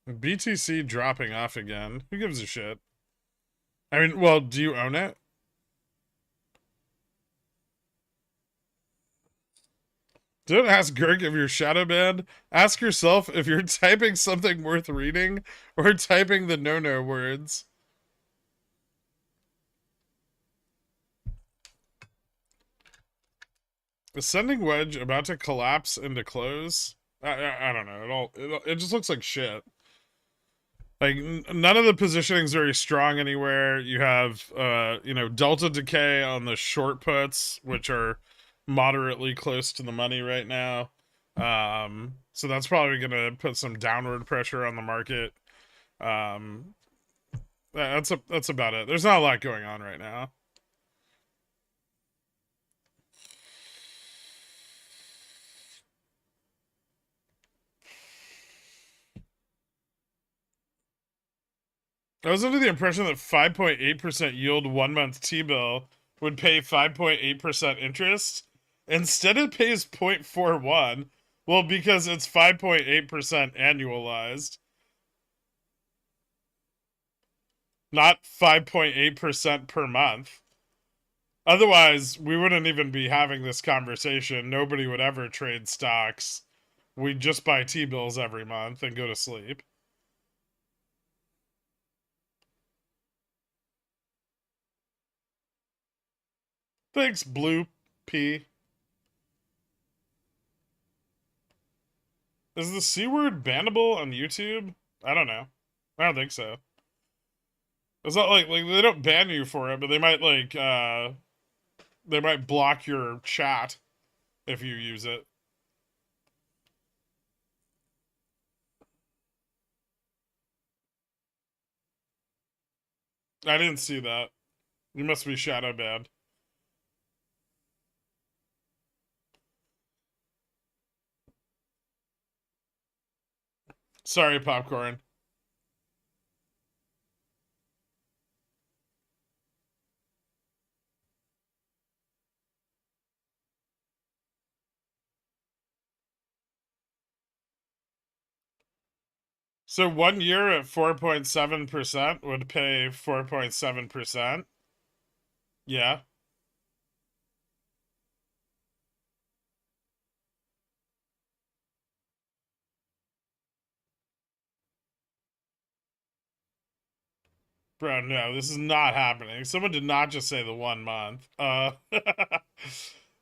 S3: BTC dropping off again. Who gives a shit? I mean, well, do you own it? Don't ask Gherk if you're shadow banned. Ask yourself if you're typing something worth reading or typing the no-no words. Ascending wedge about to collapse into close. I don't know. It just looks like shit. Like none of the positioning is very strong anywhere. You have delta decay on the short puts, which are moderately close to the money right now. So that's probably going to put some downward pressure on the market. That's about it. There's not a lot going on right now. I was under the impression that 5.8% yield 1 month T-bill would pay 5.8% interest. Instead, it pays 0.41. Well, because it's 5.8% annualized, not 5.8% per month. Otherwise, we wouldn't even be having this conversation. Nobody would ever trade stocks. We'd just buy T-bills every month and go to sleep. Thanks, Blue P. Is the C word bannable on YouTube? I don't know. I don't think so. It's not like they don't ban you for it, but they might they might block your chat if you use it. I didn't see that. You must be shadow banned. Sorry, Popcorn. So 1 year at 4.7% would pay 4.7%. Yeah. Bro, no, this is not happening. Someone did not just say the 1 month.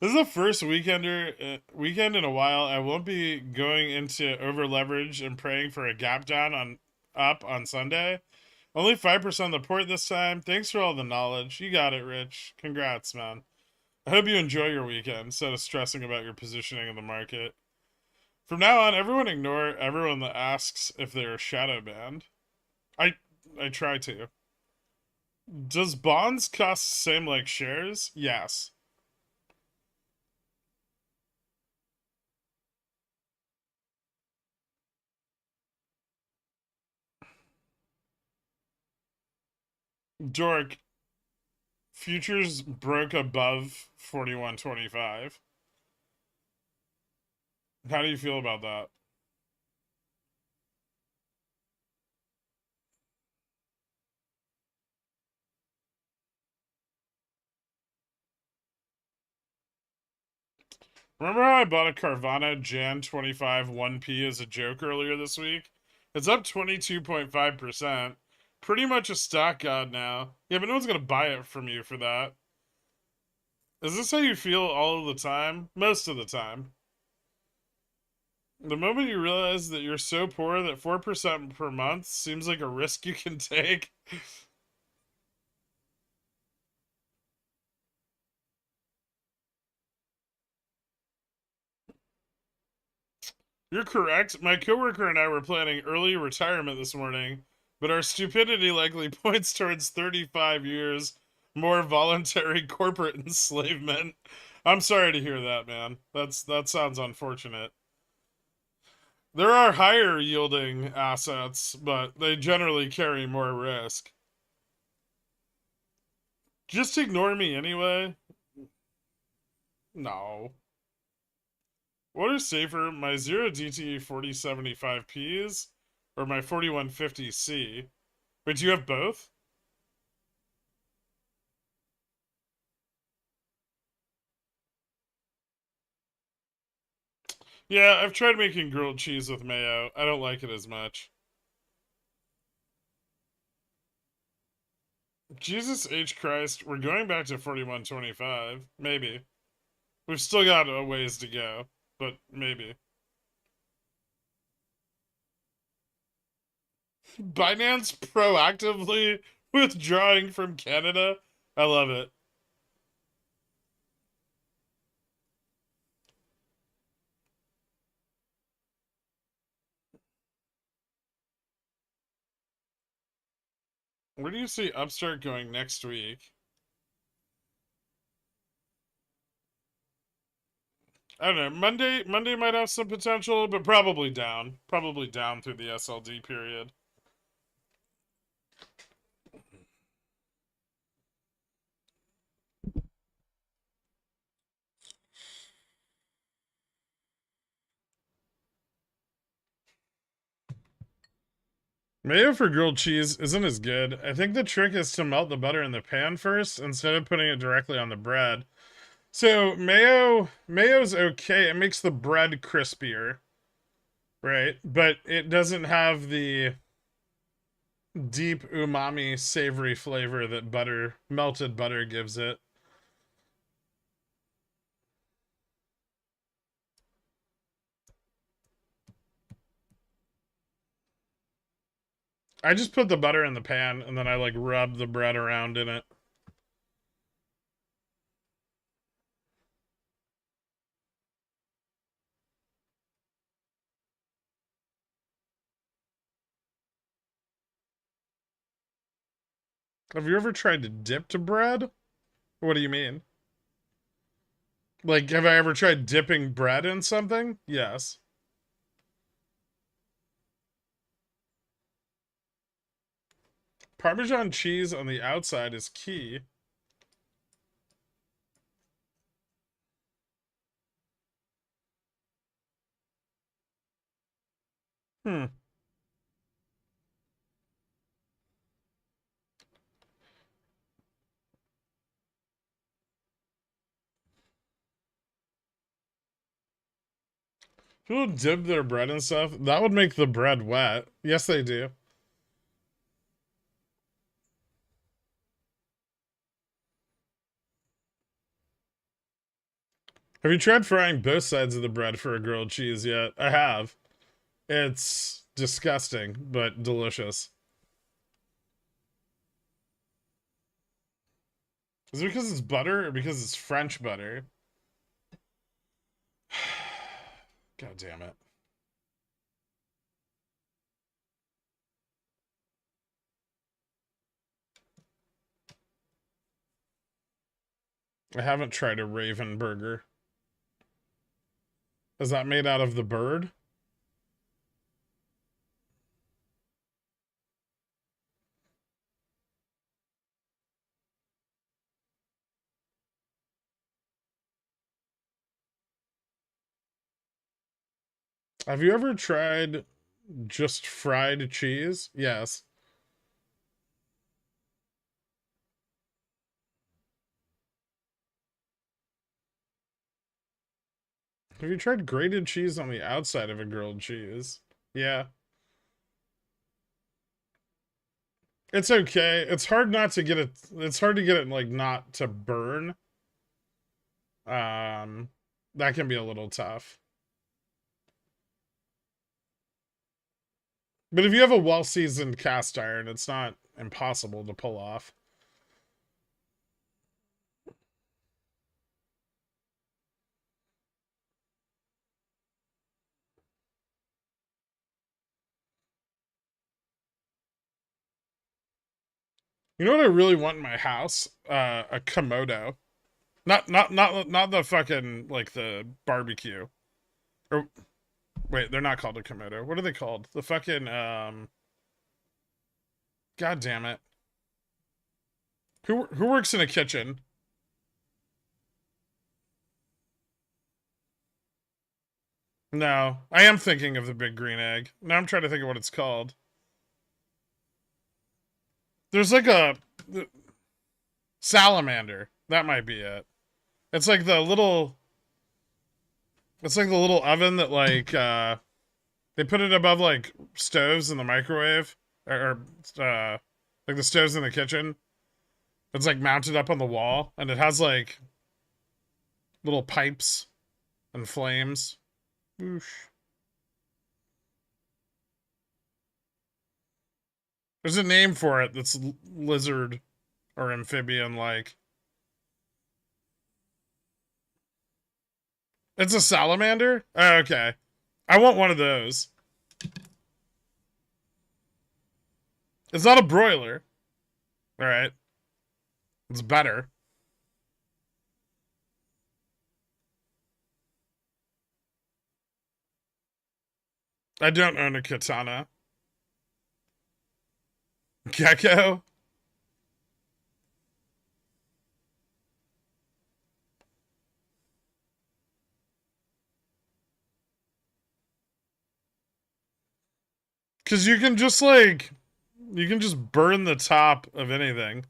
S3: This is the first weekend in a while. I won't be going into over leverage and praying for a gap down on up on Sunday. Only 5% of the port this time. Thanks for all the knowledge. You got it, Rich. Congrats, man. I hope you enjoy your weekend instead of stressing about your positioning in the market. From now on, everyone ignore everyone that asks if they're shadow banned. I I try to. Does bonds cost the same like shares? Yes. Dork, futures broke above 41.25. How do you feel about that? Remember how I bought a Carvana Jan 25 1P as a joke earlier this week? It's up 22.5%. Pretty much a stock god now. Yeah, but no one's gonna buy it from you for that. Is this how you feel all of the time? Most of the time. The moment you realize that you're so poor that 4% per month seems like a risk you can take. You're correct. My coworker and I were planning early retirement this morning, but our stupidity likely points towards 35 years more voluntary corporate enslavement. I'm sorry to hear that, man. That sounds unfortunate. There are higher yielding assets, but they generally carry more risk. Just ignore me anyway. No. What are safer, my 0DTE 4075Ps or my 4150C? Wait, do you have both? Yeah, I've tried making grilled cheese with mayo. I don't like it as much. Jesus H. Christ, we're going back to 4125. Maybe. We've still got a ways to go, but maybe. Binance proactively withdrawing from Canada? I love it. Where do you see Upstart going next week? I don't know. Monday might have some potential, but probably down. Probably down through the SLD period. Mayo for grilled cheese isn't as good. I think the trick is to melt the butter in the pan first instead of putting it directly on the bread. So mayo's okay. It makes the bread crispier, right? But it doesn't have the deep umami savory flavor that melted butter gives it. I just put the butter in the pan and then I like rub the bread around in it. Have you ever tried to dip to bread? What do you mean? Like, have I ever tried dipping bread in something? Yes. Parmesan cheese on the outside is key. Hmm. People dip their bread and stuff. That would make the bread wet. Yes, they do. Have you tried frying both sides of the bread for a grilled cheese yet? I have. It's disgusting, but delicious. Is it because it's butter or because it's French butter? God damn it. I haven't tried a Raven burger. Is that made out of the bird? Have you ever tried just fried cheese? Yes. Have you tried grated cheese on the outside of a grilled cheese? Yeah. It's okay. It's hard not to get it. It's hard to get it, like, not to burn. That can be a little tough. But if you have a well-seasoned cast iron, it's not impossible to pull off. You know what I really want in my house? A Komodo. Not the fucking, like, the barbecue. Or wait, they're not called a Komodo. What are they called? The fucking God damn it. Who works in a kitchen? No, I am thinking of the big green egg. Now I'm trying to think of what it's called. There's like a salamander. That might be it. It's like the little. It's like the little oven that, like, they put it above, like, stoves in the microwave, or like the stoves in the kitchen. It's like mounted up on the wall, and it has like little pipes and flames. Whoosh. There's a name for it that's lizard or amphibian like. It's a salamander? Oh, okay. I want one of those. It's not a broiler. Alright. It's better. I don't own a katana. Gecko? Because you can just, like, you can just burn the top of anything.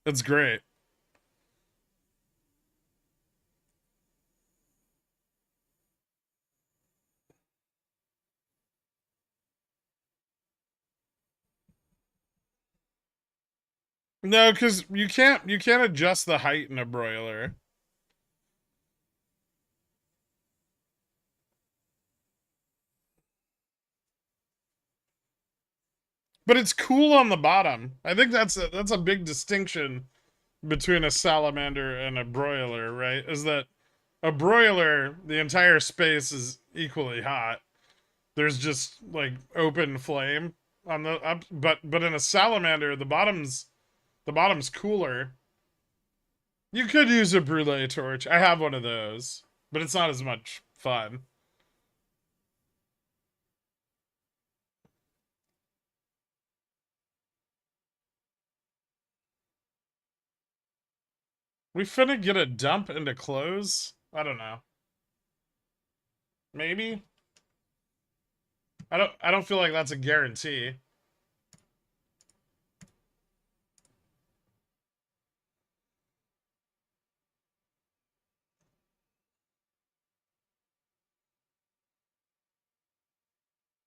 S3: It's great. No, because you can't adjust the height in a broiler. But it's cool on the bottom. I think that's a big distinction between a salamander and a broiler, right? Is that a broiler, the entire space is equally hot. There's just, like, open flame on the up, but in a salamander, the bottom's cooler. You could use a brulee torch. I have one of those, but it's not as much fun. We finna get a dump into clothes? I don't know. Maybe? I don't feel like that's a guarantee.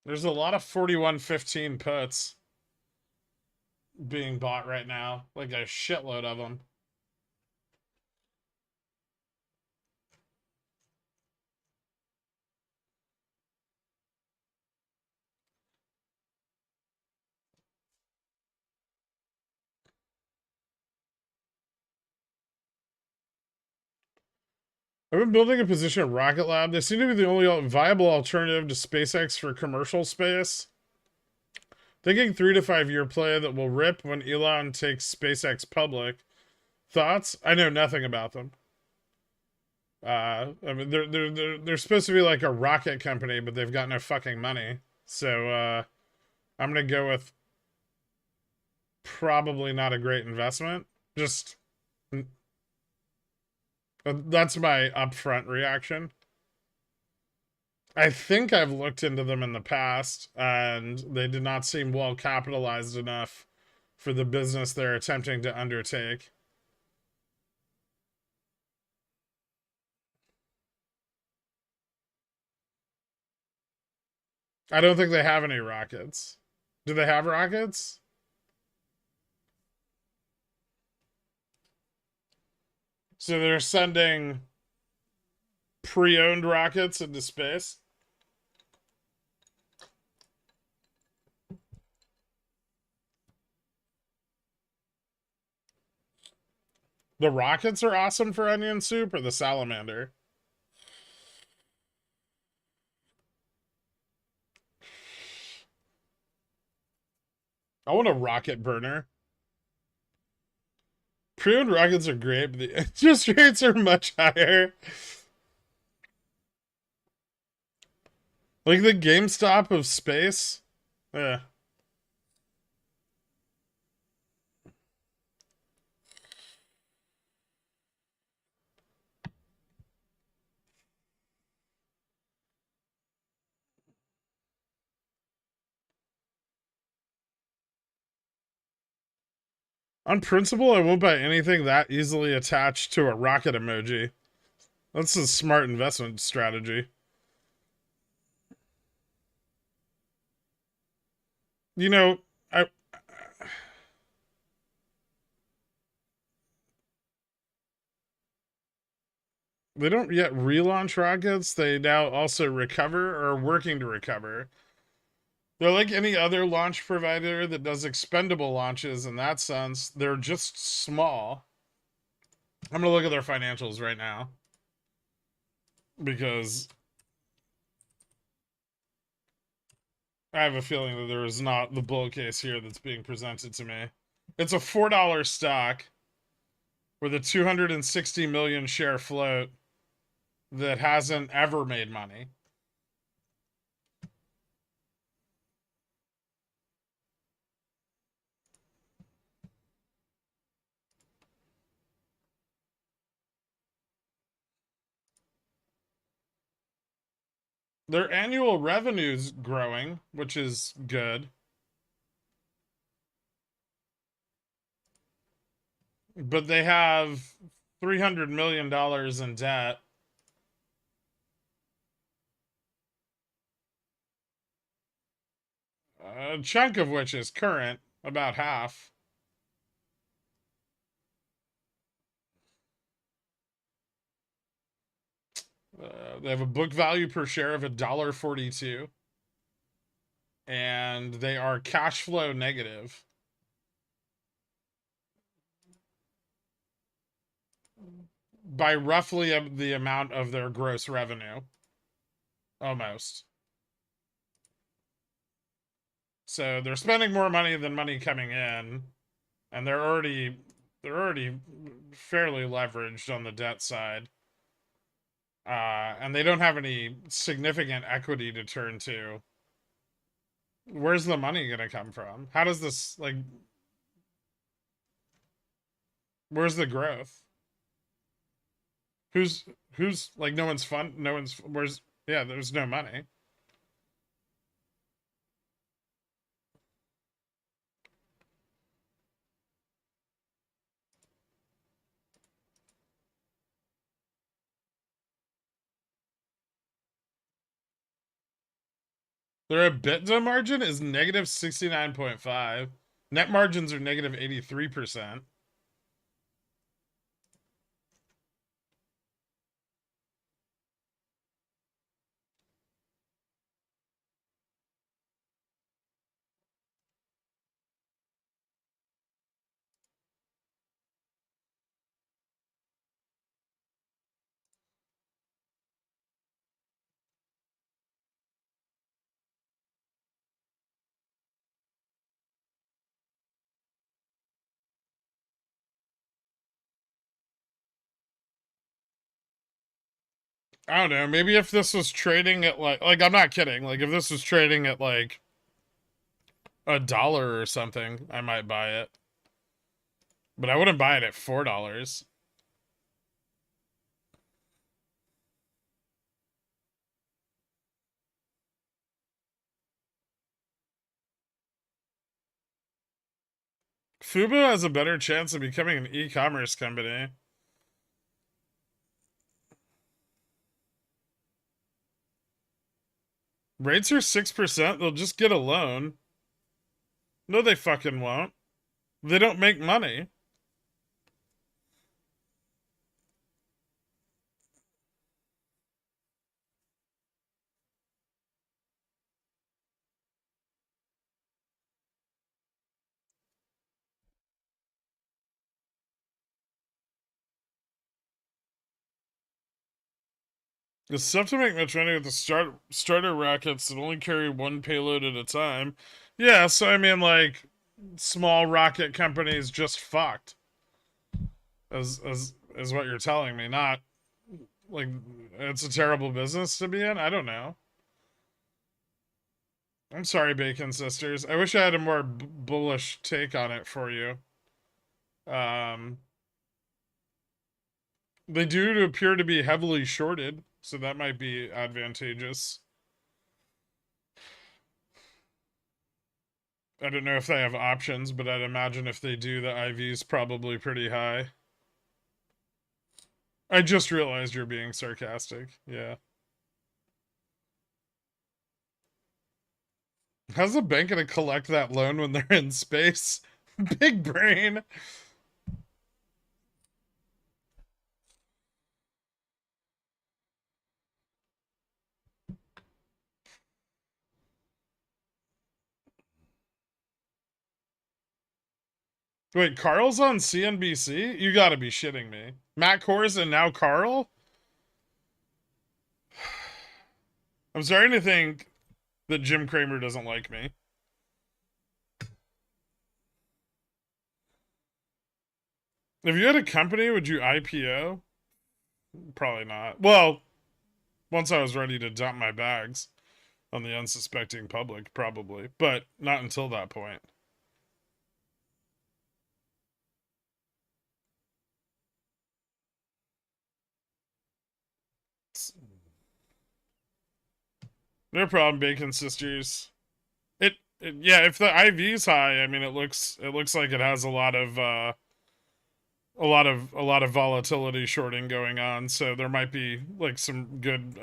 S3: There's a lot of 4115 puts being bought right now, like a shitload of them. I've been building a position at Rocket Lab. They seem to be the only viable alternative to SpaceX for commercial space. Thinking 3 to 5 year play that will rip when Elon takes SpaceX public. Thoughts? I know nothing about them. I mean, they're supposed to be like a rocket company, but they've got no fucking money. So I'm gonna go with probably not a great investment. Just that's my upfront reaction. I think I've looked into them in the past, and they did not seem well capitalized enough for the business they're attempting to undertake. I don't think they have any rockets. Do they have rockets? So they're sending pre-owned rockets into space? The rockets are awesome for onion soup, or the salamander? I want a rocket burner. Pre-owned rockets are great, but the interest rates are much higher. Like the GameStop of space? Yeah. On principle, I won't buy anything that easily attached to a rocket emoji. That's a smart investment strategy. You know, I they don't yet relaunch rockets. They now also recover or are working to recover. They're like any other launch provider that does expendable launches in that sense. They're just small. I'm going to look at their financials right now because I have a feeling that there is not the bull case here that's being presented to me. It's a $4 stock with a 260 million share float that hasn't ever made money. Their annual revenue's growing, which is good. But they have $300 million in debt. A chunk of which is current, about half. They have a book value per share of $1.42. And they are cash flow negative. By roughly the amount of their gross revenue. Almost. So they're spending more money than money coming in. And they're already fairly leveraged on the debt side. And they don't have any significant equity to turn to. Where's the money gonna come from? How does this, like, where's the growth? Who's like, no one's fun, no one's, where's, yeah, there's no money. Their EBITDA margin is negative 69.5. Net margins are negative 83%. I don't know. Maybe if this was trading at like I'm not kidding. Like if this was trading at like $1 or something, I might buy it. But I wouldn't buy it at $4. Fubo has a better chance of becoming an e-commerce company. Rates are 6%. They'll just get a loan. No, they fucking won't. They don't make money. It's tough to make much money with the starter rockets that only carry one payload at a time. Yeah, so I mean, like, small rocket companies just fucked. As what you're telling me, not like it's a terrible business to be in. I don't know. I'm sorry, Bacon Sisters. I wish I had a more bullish take on it for you. They do appear to be heavily shorted, so that might be advantageous. I don't know if they have options, but I'd imagine if they do, the IV is probably pretty high. I just realized you're being sarcastic. Yeah. How's the bank gonna collect that loan when they're in space? Big brain. Wait, Carl's on CNBC? You gotta be shitting me. Matt Kors and now Carl? I'm starting to think that Jim Cramer doesn't like me. If you had a company, would you IPO? Probably not. Well, once I was ready to dump my bags on the unsuspecting public, probably. But not until that point. No problem, Bacon Sisters. Yeah, if the IV's high, I mean it looks like it has a lot of volatility shorting going on, so there might be like some good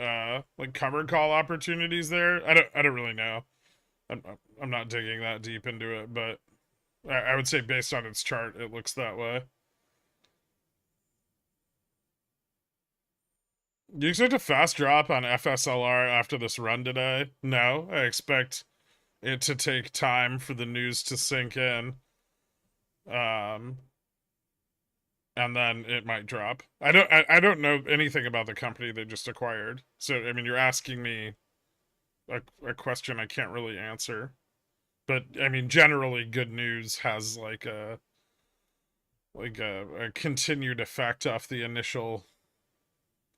S3: like cover call opportunities there. I don't really know. I'm not digging that deep into it, but I would say based on its chart, it looks that way. Do you expect a fast drop on FSLR after this run today? No, I expect it to take time for the news to sink in. And then it might drop. I don't know anything about the company they just acquired. So I mean you're asking me a question I can't really answer. But I mean generally good news has like a continued effect off the initial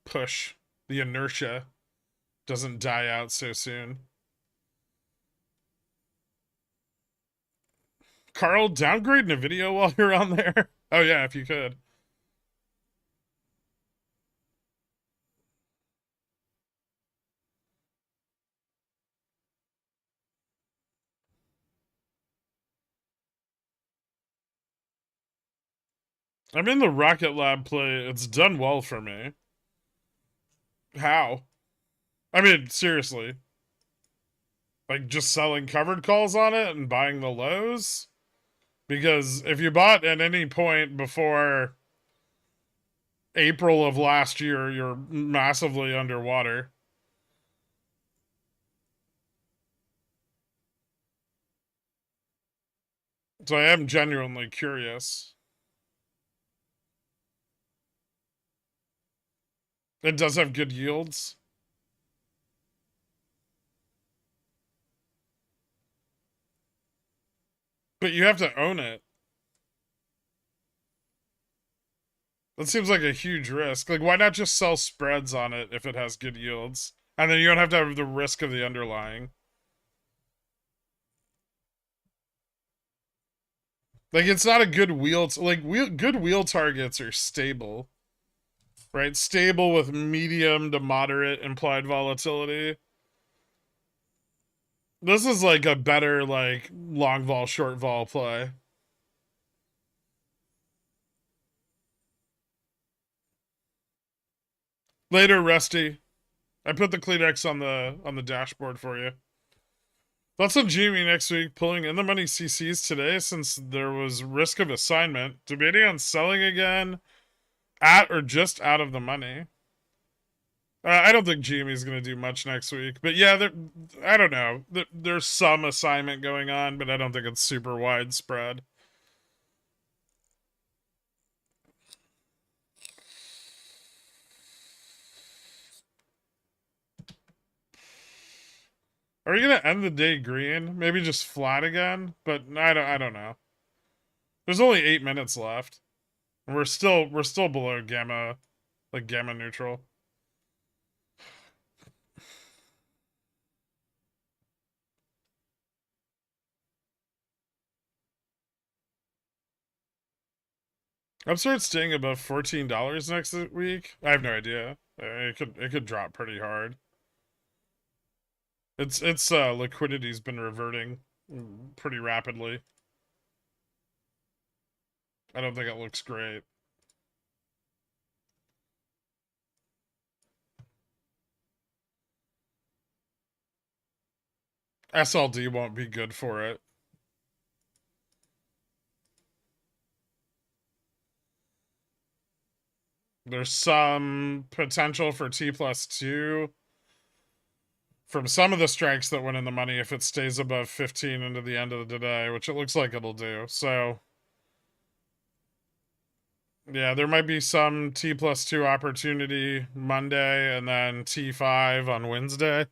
S3: push. The inertia doesn't die out so soon. Carl, downgrading a video while you're on there? Oh yeah, if you could. I'm in the Rocket Lab play. It's done well for me. How? I mean, seriously. Like just selling covered calls on it and buying the lows? Because if you bought at any point before April of last year, you're massively underwater. So I am genuinely curious. It does have good yields. But you have to own it. That seems like a huge risk. Like, why not just sell spreads on it if it has good yields? And then you don't have to have the risk of the underlying. Like, it's not a good wheel. Good wheel targets are stable. Right? Stable with medium to moderate implied volatility. This is like a better, like, long vol, short vol play. Later, Rusty. I put the Kleenex on the dashboard for you. Thoughts on GME next week, pulling in the money CCs today since there was risk of assignment, debating on selling again at or just out of the money. I don't think GME is going to do much next week, but yeah, I don't know. There's some assignment going on, but I don't think it's super widespread. Are we gonna end the day green? Maybe just flat again? But I don't know. There's only 8 minutes left. And we're still below gamma, like gamma neutral. Upstart staying above $14 next week. I have no idea. It could drop pretty hard. Its liquidity's been reverting pretty rapidly. I don't think it looks great. SLD won't be good for it. There's some potential for T+2 from some of the strikes that went in the money if it stays above 15 into the end of the day, which it looks like it'll do. So, yeah, there might be some T+2 opportunity Monday and then T5 on Wednesday.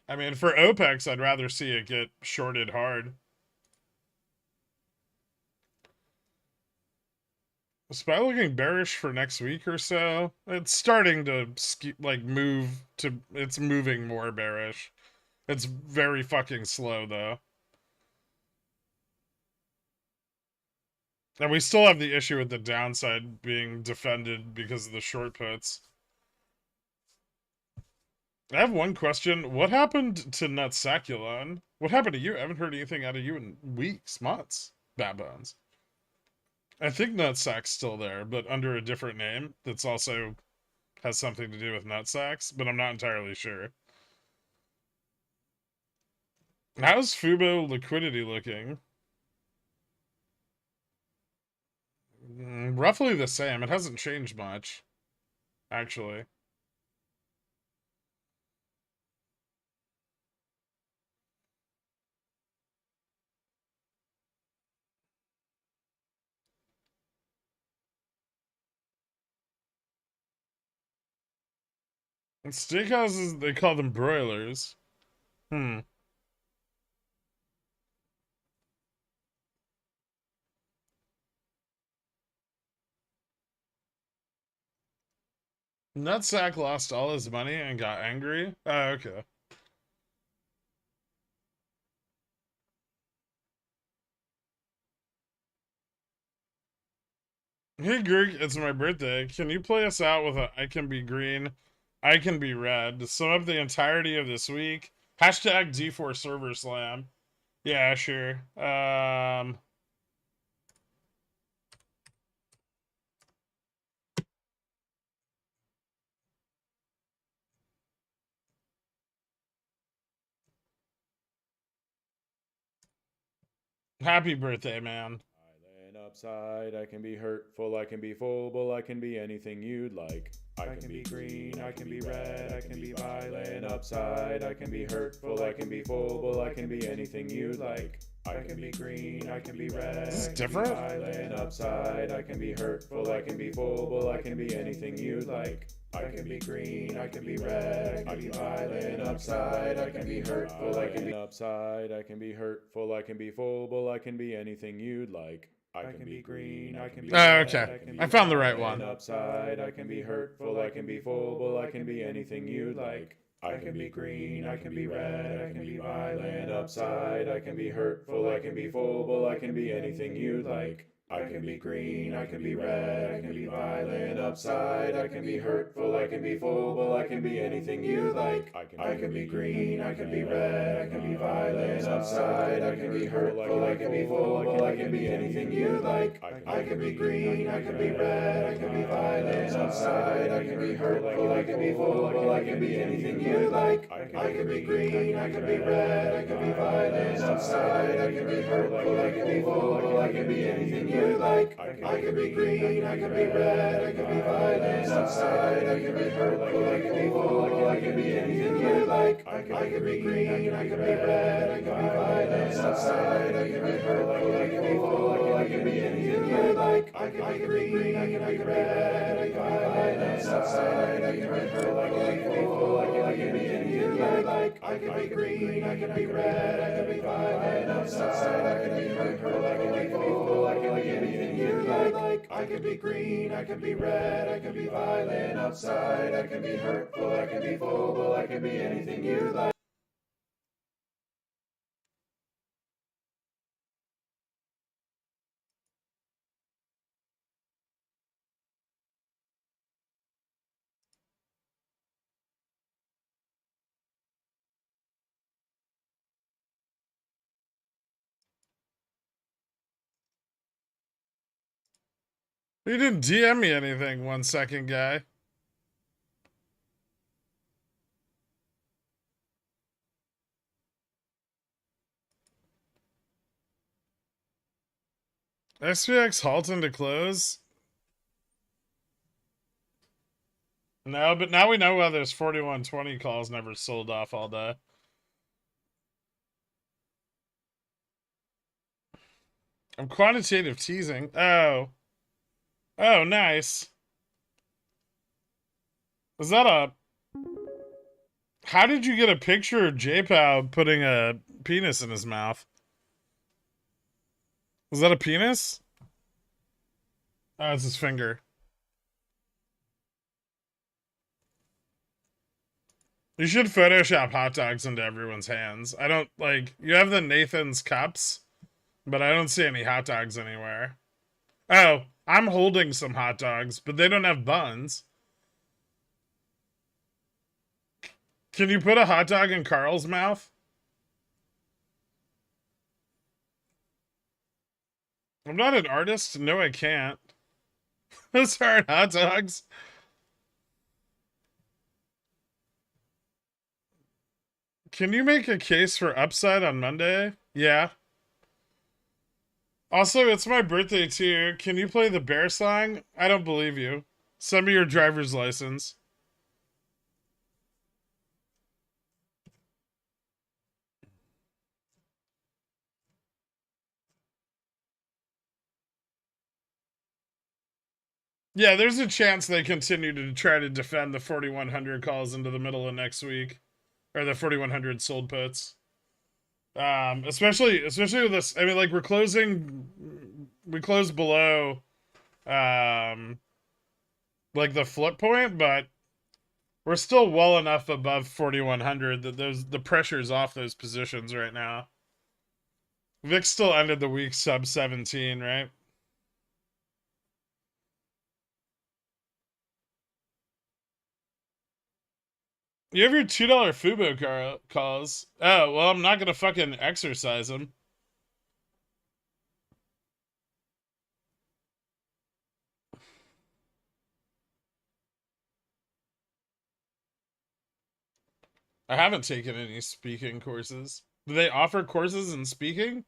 S3: I mean, for OPEX, I'd rather see it get shorted hard. Is SPY looking bearish for next week or so? It's starting to move to. It's moving more bearish. It's very fucking slow though. And we still have the issue with the downside being defended because of the short puts. I have one question. What happened to Nutsaculon? What happened to you? I haven't heard anything out of you in weeks, months. Babones. I think Nutsac's still there, but under a different name that's also has something to do with Nutsacks, but I'm not entirely sure. How's Fubo liquidity looking? Roughly the same. It hasn't changed much, actually. And steakhouses, they call them broilers. Hmm. Nutsack lost all his money and got angry? Oh, okay. Hey Greg, it's my birthday. Can you play us out with a I can be green, I can be red to sum up the entirety of this week? Hashtag D4 server slam. Yeah, sure. Happy birthday, man.
S5: Island upside, I can be hurtful, I can be full, I can be anything you'd like. I can be green, I can be red, I can be violent upside, I can be hurtful, I can be full, I can be anything you'd like. I can be green, I can be red,
S3: This is
S5: I can
S3: different?
S5: be violent upside, I can be hurtful, I can be full, I can be anything you'd like. I can be green, I can be red, I can be violent upside, I can be hurtful, I can be upside, I can be hurtful, I can be full, I can be anything you'd like. I can be green, I can be
S3: Oh,
S5: red,
S3: okay.
S5: can be
S3: I found the right
S5: violent
S3: one.
S5: upside, I can be hurtful, I can be full, I can be anything you'd like. I can be green, I can be red, I can be violent upside, I can be hurtful, I can be full, I can be anything you'd like. I can be green, I can be red, I can be violent upside, I can be hurtful, I can be full, I can be anything you like. I can be green, I can be red, I can be violent upside, I can be hurtful, I can be full, I can be anything you like. I can be green, I can be red, I can be violent upside, I can be hurtful, I can be full, I can be anything you like. I can be green, I can be red, I can be violent upside, I can be hurtful, I can be full, I can be anything you like. I can be green, I can be red, I can be violent outside, I can be hurtful, I can be full, I can be anything you like. I can be green, I can be red, I can be violent outside, I can be hurtful, I can be full, I can be anything you like. I can be green, I can be red, I can be violent outside, I can be hurtful, I can be full, I can be anything you like. I can be green, I can be red, I can be violent outside, I can be hurtful, I can be full, I can be anything you like. I can be green, I can be red, I can be violent outside, I can be hurtful, I can be full, I can be anything you like.
S3: You didn't DM me anything 1 second, guy. SPX halting to close? No, but now we know why those 4120 calls never sold off all day. I'm quantitative teasing. Oh. Oh, nice. Is that a... How did you get a picture of JPOW putting a penis in his mouth? Was that a penis? Oh, it's his finger. You should Photoshop hot dogs into everyone's hands. I don't, like, you have the Nathan's cups, but I don't see any hot dogs anywhere. Oh, I'm holding some hot dogs, but they don't have buns. Can you put a hot dog in Carl's mouth? I'm not an artist. No, I can't. Those aren't hot dogs. Can you make a case for upside on Monday? Yeah. Also, it's my birthday too. Can you play the bear song? I don't believe you. Send me your driver's license. Yeah, there's a chance they continue to try to defend the 4100 calls into the middle of next week, or the 4100 sold puts. Especially with this. I mean, like we closed below, like the flip point, but we're still well enough above 4100 that the pressure's off those positions right now. Vic still ended the week sub 17, right? You have your $2 Fubo calls. Oh, well, I'm not gonna fucking exercise them. I haven't taken any speaking courses. Do they offer courses in speaking?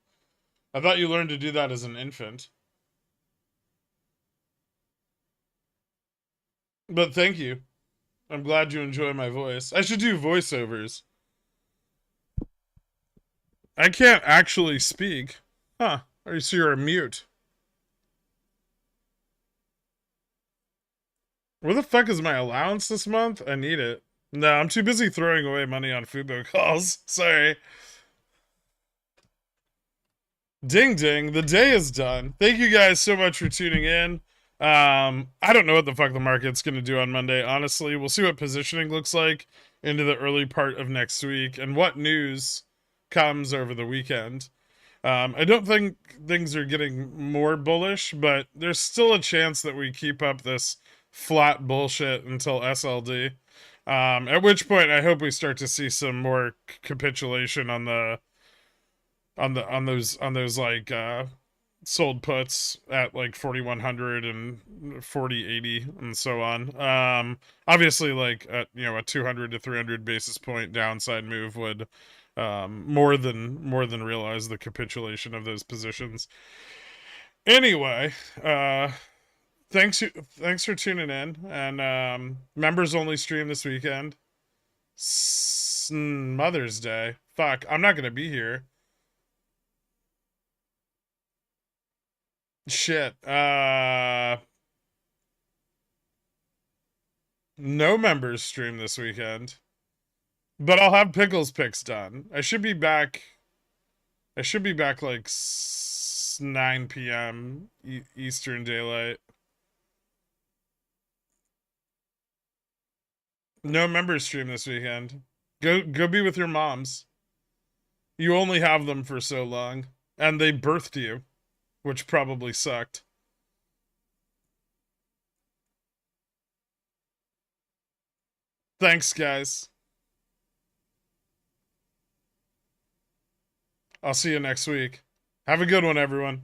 S3: I thought you learned to do that as an infant. But thank you. I'm glad you enjoy my voice. I should do voiceovers. I can't actually speak. Huh. So you're a mute. Where the fuck is my allowance this month? I need it. No, I'm too busy throwing away money on Fubo calls. Sorry. Ding ding, the day is done. Thank you guys so much for tuning in. I don't know what the fuck the market's gonna do on Monday, honestly. We'll see what positioning looks like into the early part of next week and what news comes over the weekend. I don't think things are getting more bullish, but there's still a chance that we keep up this flat bullshit until SLD. At which point I hope we start to see some more capitulation on those like sold puts at like 4100 and 4080 and so on. Obviously like at, you know, a 200 to 300 basis point downside move would more than realize the capitulation of those positions. Anyway, thanks for tuning in, and members only stream this weekend. Mother's Day. Fuck, I'm not gonna be here. Shit. No members stream this weekend. But I'll have Pickles picks done. I should be back like 9 p.m. Eastern Daylight. No members stream this weekend. Go be with your moms. You only have them for so long, and they birthed you, which probably sucked. Thanks, guys. I'll see you next week. Have a good one, everyone.